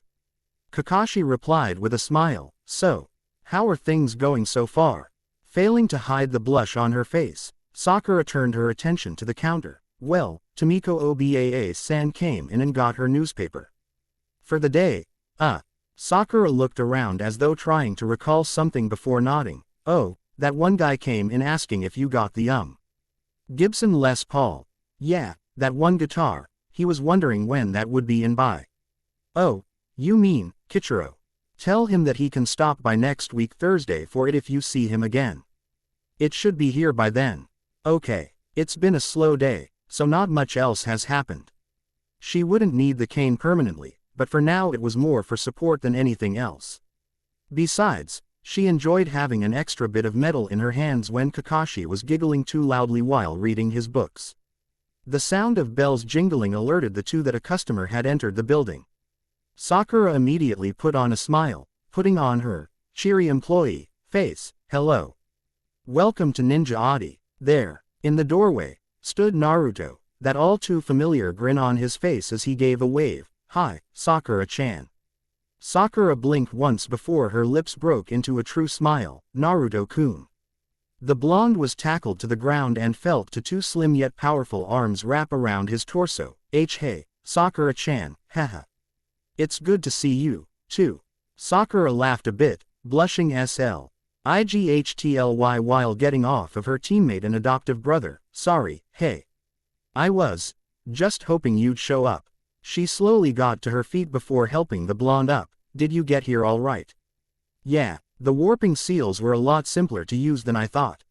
Kakashi replied with a smile. So, how are things going so far? Failing to hide the blush on her face, Sakura turned her attention to the counter. Well, Tomiko Obaa-san came in and got her newspaper for the day. Sakura looked around as though trying to recall something before nodding. Oh, that one guy came in asking if you got the Gibson Les Paul. Yeah, that one guitar. He was wondering when that would be in by. Oh, you mean, Kichiro. Tell him that he can stop by next week Thursday for it if you see him again. It should be here by then. Okay, it's been a slow day, so not much else has happened. She wouldn't need the cane permanently, but for now it was more for support than anything else. Besides, she enjoyed having an extra bit of metal in her hands when Kakashi was giggling too loudly while reading his books. The sound of bells jingling alerted the two that a customer had entered the building. Sakura immediately put on a smile, putting on her cheery employee face. Hello. Welcome to Ninja Oddie. There, in the doorway, stood Naruto, that all too familiar grin on his face as he gave a wave. Hi, Sakura-chan. Sakura blinked once before her lips broke into a true smile. Naruto-kun. The blonde was tackled to the ground and felt to two slim yet powerful arms wrap around his torso. Hey, Sakura-chan, haha. It's good to see you, too. Sakura laughed a bit, blushing slightly while getting off of her teammate and adoptive brother. Sorry, hey. I was just hoping you'd show up. She slowly got to her feet before helping the blonde up. Did you get here all right? Yeah, the warping seals were a lot simpler to use than I thought.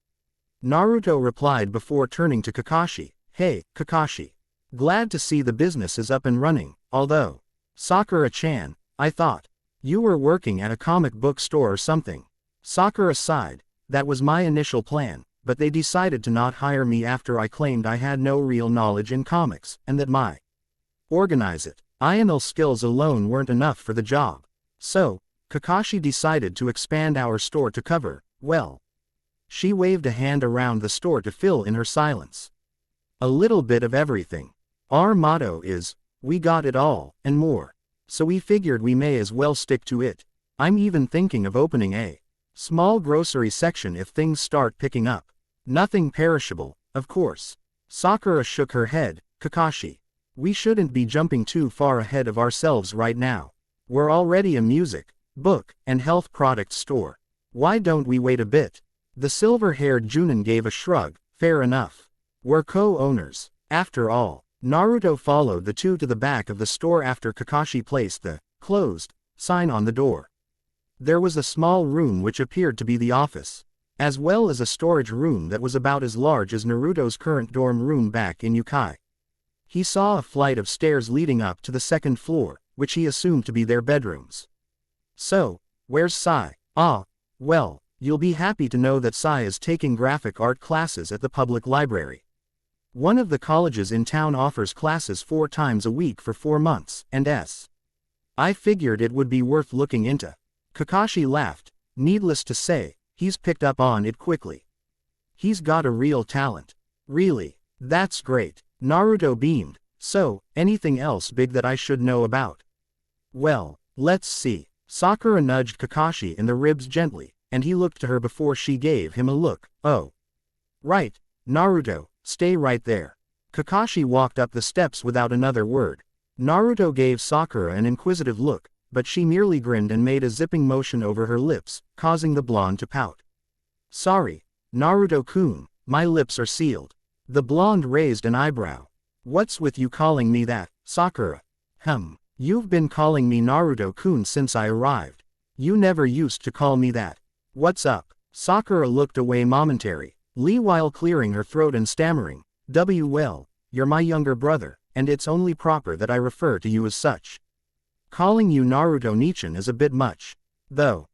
Naruto replied before turning to Kakashi. Hey, Kakashi. Glad to see the business is up and running, although, Sakura-chan, I thought you were working at a comic book store or something. Sakura sighed. That was my initial plan, but they decided to not hire me after I claimed I had no real knowledge in comics, and that my organizational skills alone weren't enough for the job. So, Kakashi decided to expand our store to cover, well. She waved a hand around the store to fill in her silence. A little bit of everything. Our motto is, we got it all, and more. So we figured we may as well stick to it. I'm even thinking of opening a small grocery section if things start picking up. Nothing perishable, of course. Sakura shook her head. Kakashi, we shouldn't be jumping too far ahead of ourselves right now. We're already a music, book, and health product store. Why don't we wait a bit? The silver-haired Junin gave a shrug. Fair enough. We're co-owners. After all. Naruto followed the two to the back of the store after Kakashi placed the closed sign on the door. There was a small room which appeared to be the office, as well as a storage room that was about as large as Naruto's current dorm room back in Yukai. He saw a flight of stairs leading up to the second floor, which he assumed to be their bedrooms. So, where's Sai? Ah, well, you'll be happy to know that Sai is taking graphic art classes at the public library. One of the colleges in town offers classes 4 times a week for 4 months, and I figured it would be worth looking into. Kakashi laughed. Needless to say, he's picked up on it quickly. He's got a real talent. Really? That's great. Naruto beamed. So, anything else big that I should know about? Well, let's see. Sakura nudged Kakashi in the ribs gently, and he looked to her before she gave him a look. Oh. Right, Naruto. Stay right there. Kakashi walked up the steps without another word. Naruto gave Sakura an inquisitive look, but she merely grinned and made a zipping motion over her lips, causing the blonde to pout. Sorry, Naruto-kun, my lips are sealed. The blonde raised an eyebrow. What's with you calling me that, Sakura? You've been calling me Naruto-kun since I arrived. You never used to call me that. What's up? Sakura looked away momentarily, while clearing her throat and stammering, well, you're my younger brother, and it's only proper that I refer to you as such. Calling you Naruto-nichan is a bit much. Though,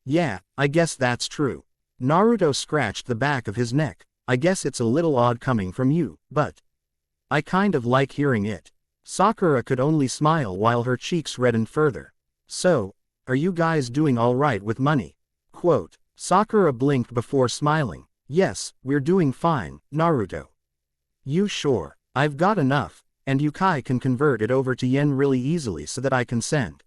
yeah, I guess that's true. Naruto scratched the back of his neck. I guess it's a little odd coming from you, but I kind of like hearing it. Sakura could only smile while her cheeks reddened further. So, are you guys doing all right with money? Quote. Sakura blinked before smiling. Yes, we're doing fine, Naruto. You sure? I've got enough, and Yukai can convert it over to yen really easily so that I can send.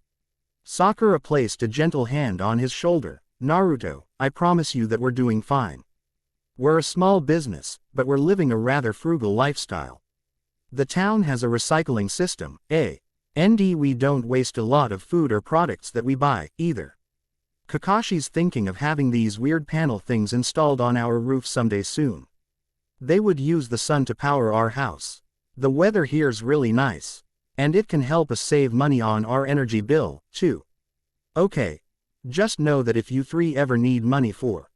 Sakura placed a gentle hand on his shoulder. Naruto, I promise you that we're doing fine. We're a small business, but we're living a rather frugal lifestyle. The town has a recycling system, and we don't waste a lot of food or products that we buy, either. Kakashi's thinking of having these weird panel things installed on our roof someday soon. They would use the sun to power our house. The weather here's really nice. And it can help us save money on our energy bill, too. Okay. Just know that if you 3 ever need money for.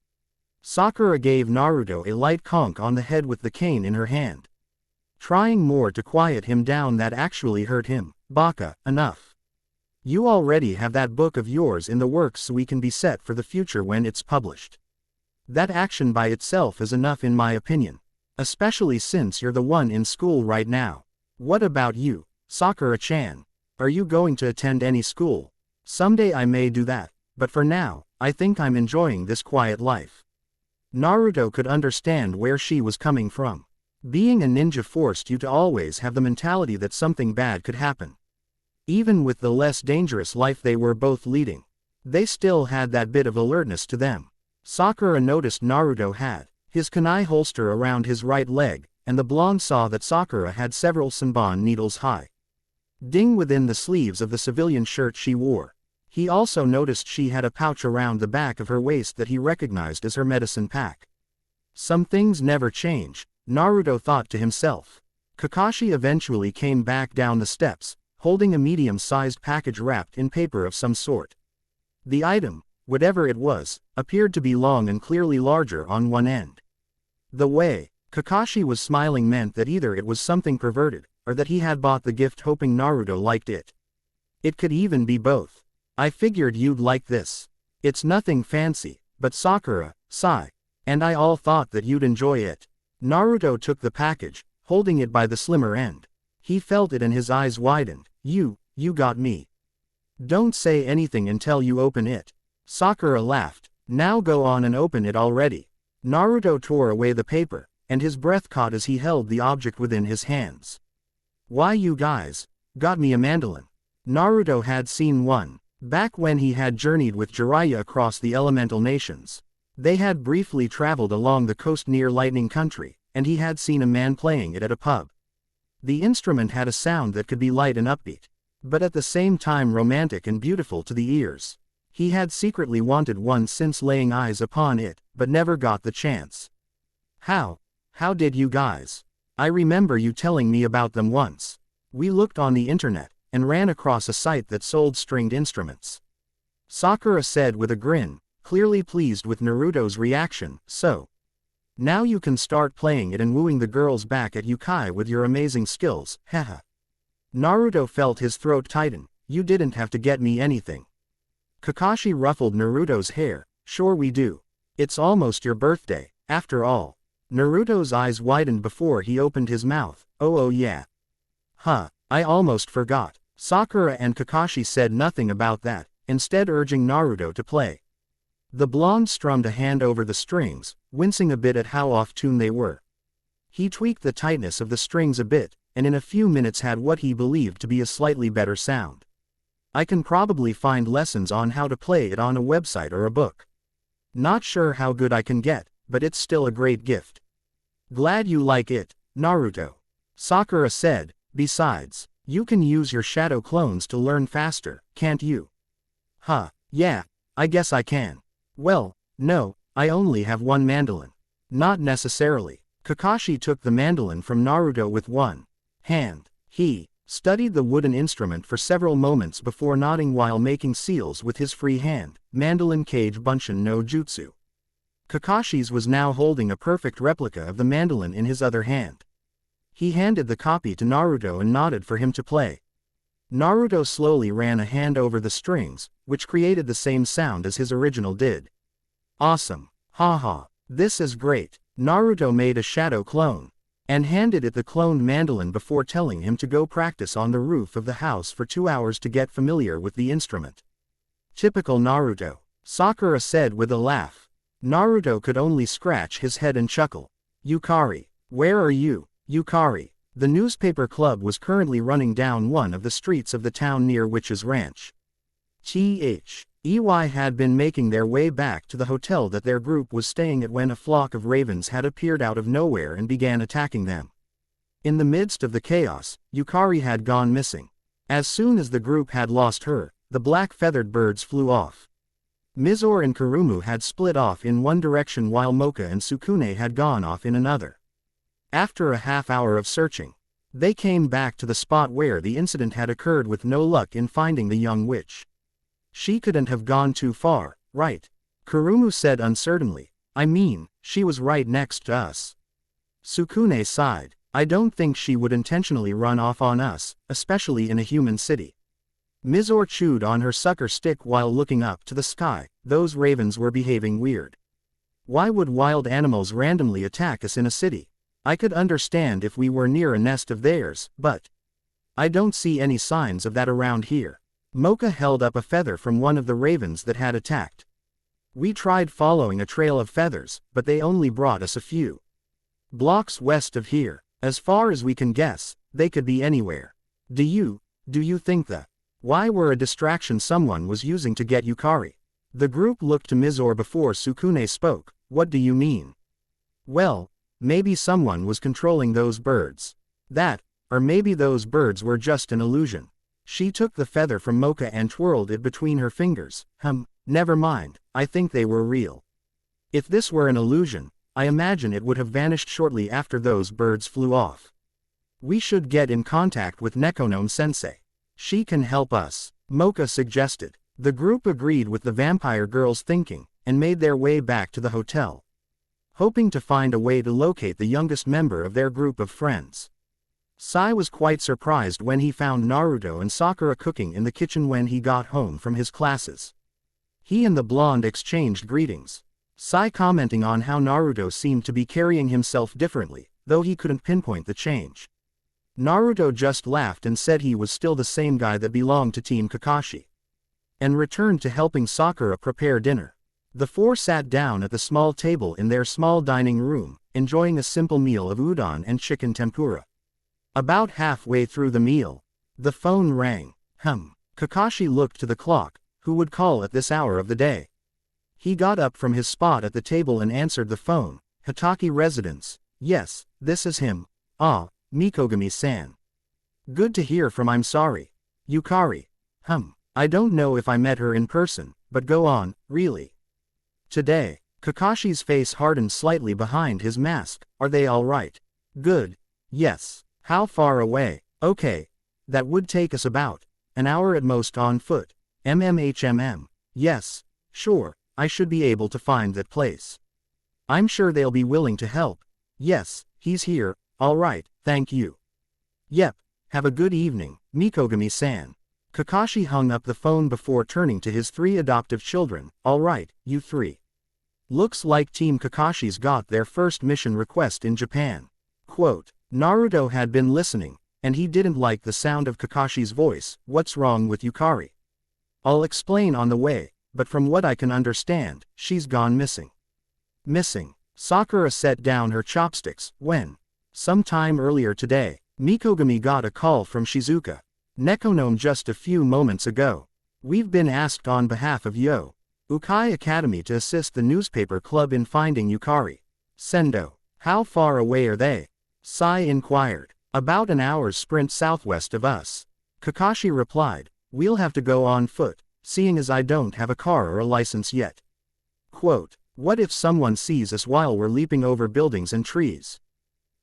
Sakura gave Naruto a light conk on the head with the cane in her hand. Trying more to quiet him down that actually hurt him. Baka, enough. You already have that book of yours in the works so we can be set for the future when it's published. That action by itself is enough in my opinion. Especially since you're the one in school right now. What about you, Sakura-chan? Are you going to attend any school? Someday I may do that, but for now, I think I'm enjoying this quiet life. Naruto could understand where she was coming from. Being a ninja forced you to always have the mentality that something bad could happen. Even with the less dangerous life they were both leading, they still had that bit of alertness to them. Sakura noticed Naruto had his kunai holster around his right leg, and the blonde saw that Sakura had several senbon needles high ding within the sleeves of the civilian shirt she wore. He also noticed she had a pouch around the back of her waist that he recognized as her medicine pack. Some things never change, Naruto thought to himself. Kakashi eventually came back down the steps, holding a medium-sized package wrapped in paper of some sort. The item, whatever it was, appeared to be long and clearly larger on one end. The way Kakashi was smiling meant that either it was something perverted, or that he had bought the gift hoping Naruto liked it. It could even be both. I figured you'd like this. It's nothing fancy, but Sakura, Sai, and I all thought that you'd enjoy it. Naruto took the package, holding it by the slimmer end. He felt it and his eyes widened. You got me. Don't say anything until you open it. Sakura laughed. Now go on and open it already. Naruto tore away the paper, and his breath caught as he held the object within his hands. Why you guys got me a mandolin. Naruto had seen one. Back when he had journeyed with Jiraiya across the elemental nations. They had briefly traveled along the coast near Lightning Country, and he had seen a man playing it at a pub. The instrument had a sound that could be light and upbeat, but at the same time romantic and beautiful to the ears. He had secretly wanted one since laying eyes upon it, but never got the chance. How did you guys? I remember you telling me about them once. We looked on the internet, and ran across a site that sold stringed instruments. Sakura said with a grin, clearly pleased with Naruto's reaction. So now you can start playing it and wooing the girls back at Yukai with your amazing skills, haha. Naruto felt his throat tighten. You didn't have to get me anything. Kakashi ruffled Naruto's hair. Sure we do. It's almost your birthday, after all. Naruto's eyes widened before he opened his mouth. Oh yeah. Huh, I almost forgot. Sakura and Kakashi said nothing about that, instead urging Naruto to play. The blonde strummed a hand over the strings, wincing a bit at how off-tune they were. He tweaked the tightness of the strings a bit, and in a few minutes had what he believed to be a slightly better sound. I can probably find lessons on how to play it on a website or a book. Not sure how good I can get, but it's still a great gift. Glad you like it, Naruto. Sakura said, besides, you can use your shadow clones to learn faster, can't you? Huh, yeah, I guess I can. Well, no, I only have one mandolin. Not necessarily. Kakashi took the mandolin from Naruto with one hand. He studied the wooden instrument for several moments before nodding while making seals with his free hand. Mandolin Kage Bunshin no Jutsu. Kakashi's was now holding a perfect replica of the mandolin in his other hand. He handed the copy to Naruto and nodded for him to play. Naruto slowly ran a hand over the strings, which created the same sound as his original did. Awesome. Haha. This is great. Naruto made a shadow clone, and handed it the cloned mandolin before telling him to go practice on the roof of the house for 2 hours to get familiar with the instrument. Typical Naruto, Sakura said with a laugh. Naruto could only scratch his head and chuckle. Yukari. Where are you, Yukari? The newspaper club was currently running down one of the streets of the town near Witch's Ranch. EY had been making their way back to the hotel that their group was staying at when a flock of ravens had appeared out of nowhere and began attacking them. In the midst of the chaos, Yukari had gone missing. As soon as the group had lost her, the black feathered birds flew off. Mizore and Kurumu had split off in one direction while Mocha and Sukune had gone off in another. After a half hour of searching, they came back to the spot where the incident had occurred with no luck in finding the young witch. She couldn't have gone too far, right? Kurumu said uncertainly. I mean, she was right next to us. Sukune sighed. I don't think she would intentionally run off on us, especially in a human city. Mizore chewed on her sucker stick while looking up to the sky. Those ravens were behaving weird. Why would wild animals randomly attack us in a city? I could understand if we were near a nest of theirs, but I don't see any signs of that around here. Mocha held up a feather from one of the ravens that had attacked. We tried following a trail of feathers, but they only brought us a few blocks west of here. As far as we can guess, they could be anywhere. Do you think that why were a distraction someone was using to get Yukari? The group looked to Mizore before Sukune spoke. What do you mean? Well, maybe someone was controlling those birds. That, or maybe those birds were just an illusion. She took the feather from Mocha and twirled it between her fingers. Never mind, I think they were real. If this were an illusion, I imagine it would have vanished shortly after those birds flew off. We should get in contact with Nekonomiya-sensei. She can help us, Mocha suggested. The group agreed with the vampire girl's thinking, and made their way back to the hotel, hoping to find a way to locate the youngest member of their group of friends. Sai was quite surprised when he found Naruto and Sakura cooking in the kitchen when he got home from his classes. He and the blonde exchanged greetings, Sai commenting on how Naruto seemed to be carrying himself differently, though he couldn't pinpoint the change. Naruto just laughed and said he was still the same guy that belonged to Team Kakashi, and returned to helping Sakura prepare dinner. The four sat down at the small table in their small dining room, enjoying a simple meal of udon and chicken tempura. About halfway through the meal, the phone rang. Kakashi looked to the clock. Who would call at this hour of the day? He got up from his spot at the table and answered the phone. Hitaki Residence. Yes, this is him. Ah, Mikogami-san. Good to hear from. I'm sorry. Yukari. I don't know if I met her in person, but go on, really. Today. Kakashi's face hardened slightly behind his mask. Are they all right? Good. Yes. How far away? Okay. That would take us about an hour at most on foot. Yes. Sure, I should be able to find that place. I'm sure they'll be willing to help. Yes, he's here. All right, thank you. Yep. Have a good evening, Mikogami-san. Kakashi hung up the phone before turning to his 3 adoptive children. All right, you 3. Looks like Team Kakashi's got their first mission request in Japan. Quote, Naruto had been listening, and he didn't like the sound of Kakashi's voice. What's wrong with Yukari? I'll explain on the way, but from what I can understand, she's gone missing. Missing. Sakura set down her chopsticks. When? Sometime earlier today, Mikogami got a call from Shizuka Nekonome just a few moments ago. We've been asked on behalf of Ukai Academy to assist the newspaper club in finding Yukari. Sendo. How far away are they? Sai inquired. About an hour's sprint southwest of us. Kakashi replied. We'll have to go on foot, seeing as I don't have a car or a license yet. Quote, what if someone sees us while we're leaping over buildings and trees?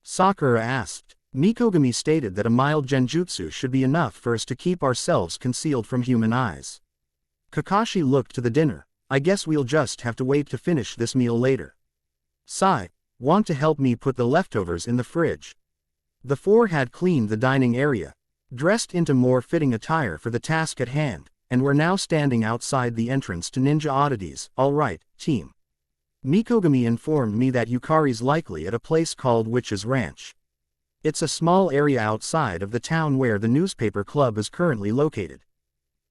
Sakura asked. Mikogami stated that a mild genjutsu should be enough for us to keep ourselves concealed from human eyes. Kakashi looked to the dinner. I guess we'll just have to wait to finish this meal later. Sai, want to help me put the leftovers in the fridge? The 4 had cleaned the dining area, dressed into more fitting attire for the task at hand, and were now standing outside the entrance to Ninja Oddities. All right, team. Mikogami informed me that Yukari's likely at a place called Witch's Ranch. It's a small area outside of the town where the newspaper club is currently located.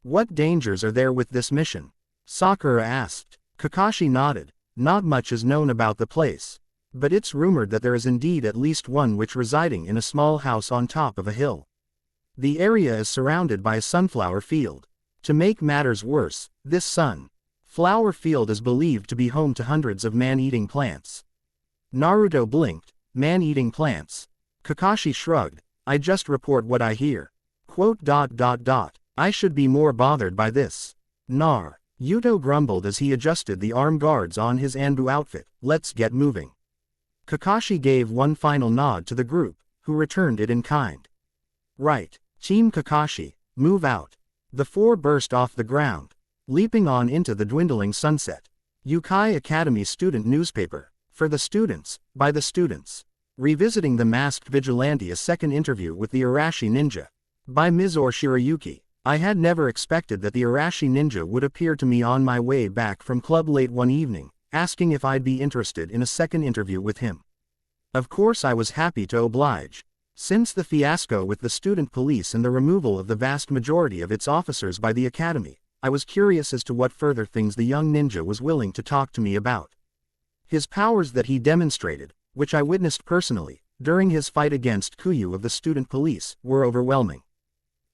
What dangers are there with this mission? Sakura asked. Kakashi nodded. Not much is known about the place, but it's rumored that there is indeed at least one witch residing in a small house on top of a hill. The area is surrounded by a sunflower field. To make matters worse, this sunflower field is believed to be home to hundreds of man-eating plants. Naruto blinked. Man-eating plants. Kakashi shrugged. I just report what I hear. Quote, I should be more bothered by this. Yuto grumbled as he adjusted the arm guards on his Anbu outfit. Let's get moving. Kakashi gave one final nod to the group, who returned it in kind. Right. Team Kakashi, move out. The 4 burst off the ground, leaping on into the dwindling sunset. Ukai Academy student newspaper. For the students, by the students. Revisiting the Masked Vigilante, a second interview with the Arashi Ninja. By Mizore Shirayuki. I had never expected that the Arashi Ninja would appear to me on my way back from club late one evening, asking if I'd be interested in a second interview with him. Of course I was happy to oblige. Since the fiasco with the student police and the removal of the vast majority of its officers by the academy, I was curious as to what further things the young ninja was willing to talk to me about. His powers that he demonstrated, which I witnessed personally, during his fight against Kuyu of the student police, were overwhelming.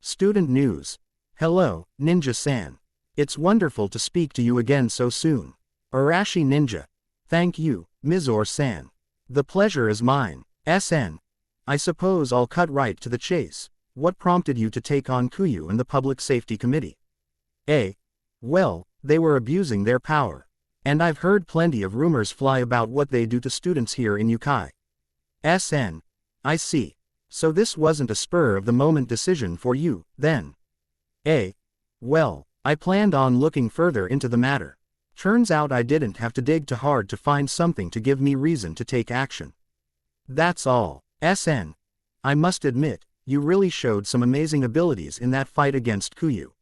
Student news. Hello, Ninja-san. It's wonderful to speak to you again so soon. Arashi Ninja. Thank you, Mizore-san. The pleasure is mine. SN. I suppose I'll cut right to the chase. What prompted you to take on Kuyu and the Public Safety Committee? Well, they were abusing their power. And I've heard plenty of rumors fly about what they do to students here in Ukai. SN. I see. So this wasn't a spur-of-the-moment decision for you, then? Well, I planned on looking further into the matter. Turns out I didn't have to dig too hard to find something to give me reason to take action. That's all. SN. I must admit, you really showed some amazing abilities in that fight against Kuyu.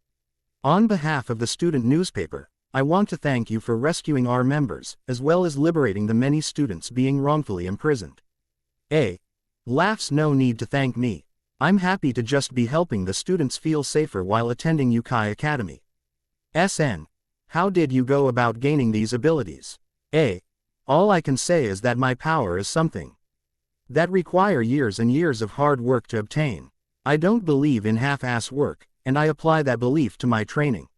On behalf of the student newspaper, I want to thank you for rescuing our members, as well as liberating the many students being wrongfully imprisoned. Laughs. No need to thank me. I'm happy to just be helping the students feel safer while attending Ukai Academy. SN. How did you go about gaining these abilities? All I can say is that my power is something that require years and years of hard work to obtain. I don't believe in half-ass work, and I apply that belief to my training.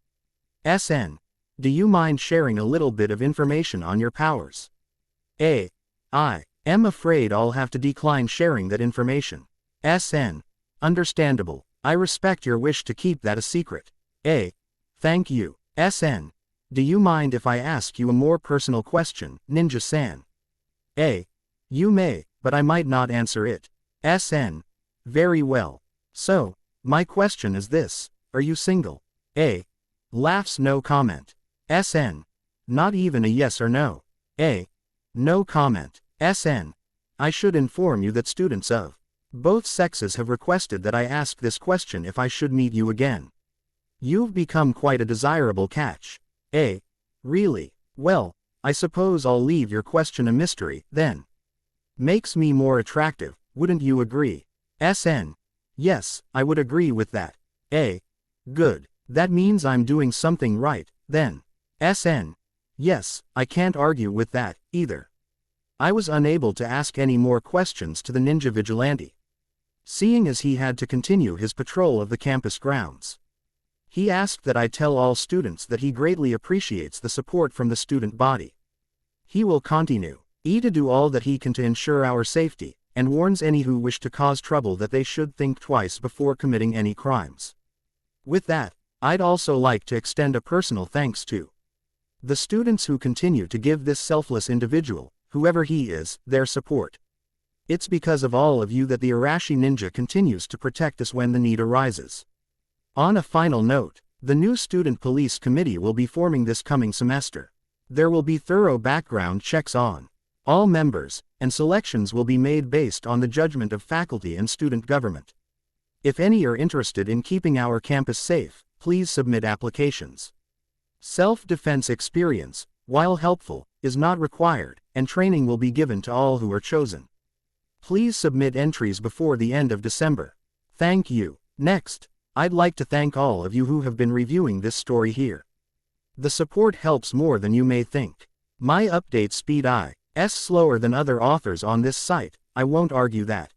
SN. Do you mind sharing a little bit of information on your powers? A. I am afraid I'll have to decline sharing that information. SN. Understandable. I respect your wish to keep that a secret. A. Thank you. SN. Do you mind if I ask you a more personal question, Ninja-san? A. You may, but I might not answer it. SN. Very well. So, my question is this: are you single? A. Laughs, no comment. SN. Not even a yes or no. A. No comment. SN. I should inform you that students of both sexes have requested that I ask this question if I should meet you again. You've become quite a desirable catch. A. Really? Well, I suppose I'll leave your question a mystery, then. Makes me more attractive, wouldn't you agree? SN. Yes, I would agree with that. A. Good. That means I'm doing something right, then. SN. Yes, I can't argue with that, either. I was unable to ask any more questions to the ninja vigilante, seeing as he had to continue his patrol of the campus grounds. He asked that I tell all students that he greatly appreciates the support from the student body. He will continue to do all that he can to ensure our safety, and warns any who wish to cause trouble that they should think twice before committing any crimes. With that, I'd also like to extend a personal thanks to the students who continue to give this selfless individual, whoever he is, their support. It's because of all of you that the Arashi Ninja continues to protect us when the need arises. On a final note, the new Student Police Committee will be forming this coming semester. There will be thorough background checks on all members, and selections will be made based on the judgment of faculty and student government. If any are interested in keeping our campus safe, please submit applications. Self-defense experience, while helpful, is not required, and training will be given to all who are chosen. Please submit entries before the end of December. Thank you. Next, I'd like to thank all of you who have been reviewing this story here. The support helps more than you may think. My update speed is slower than other authors on this site, I won't argue that.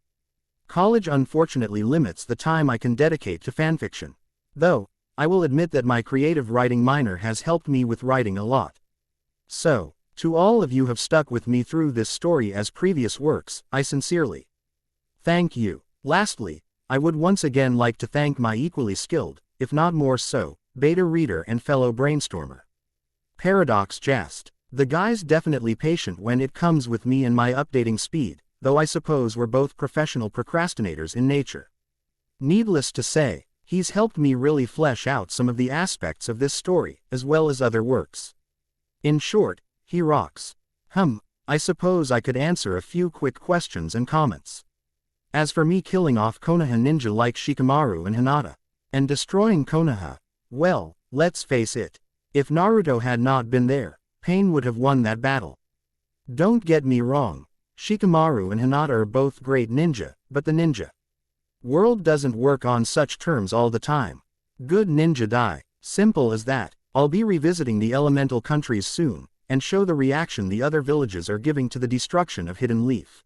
College unfortunately limits the time I can dedicate to fanfiction. Though, I will admit that my creative writing minor has helped me with writing a lot. So, to all of you who have stuck with me through this story as previous works, I sincerely thank you. Lastly, I would once again like to thank my equally skilled, if not more so, beta reader and fellow brainstormer, Paradox Jast. The guy's definitely patient when it comes with me and my updating speed, though I suppose we're both professional procrastinators in nature. Needless to say, he's helped me really flesh out some of the aspects of this story, as well as other works. In short, he rocks. I suppose I could answer a few quick questions and comments. As for me killing off Konoha ninja like Shikamaru and Hinata, and destroying Konoha, well, let's face it. If Naruto had not been there, Pain would have won that battle. Don't get me wrong, Shikamaru and Hinata are both great ninja, but the ninja world doesn't work on such terms all the time. Good ninja die. Simple as that. I'll be revisiting the elemental countries soon, and show the reaction the other villages are giving to the destruction of Hidden Leaf.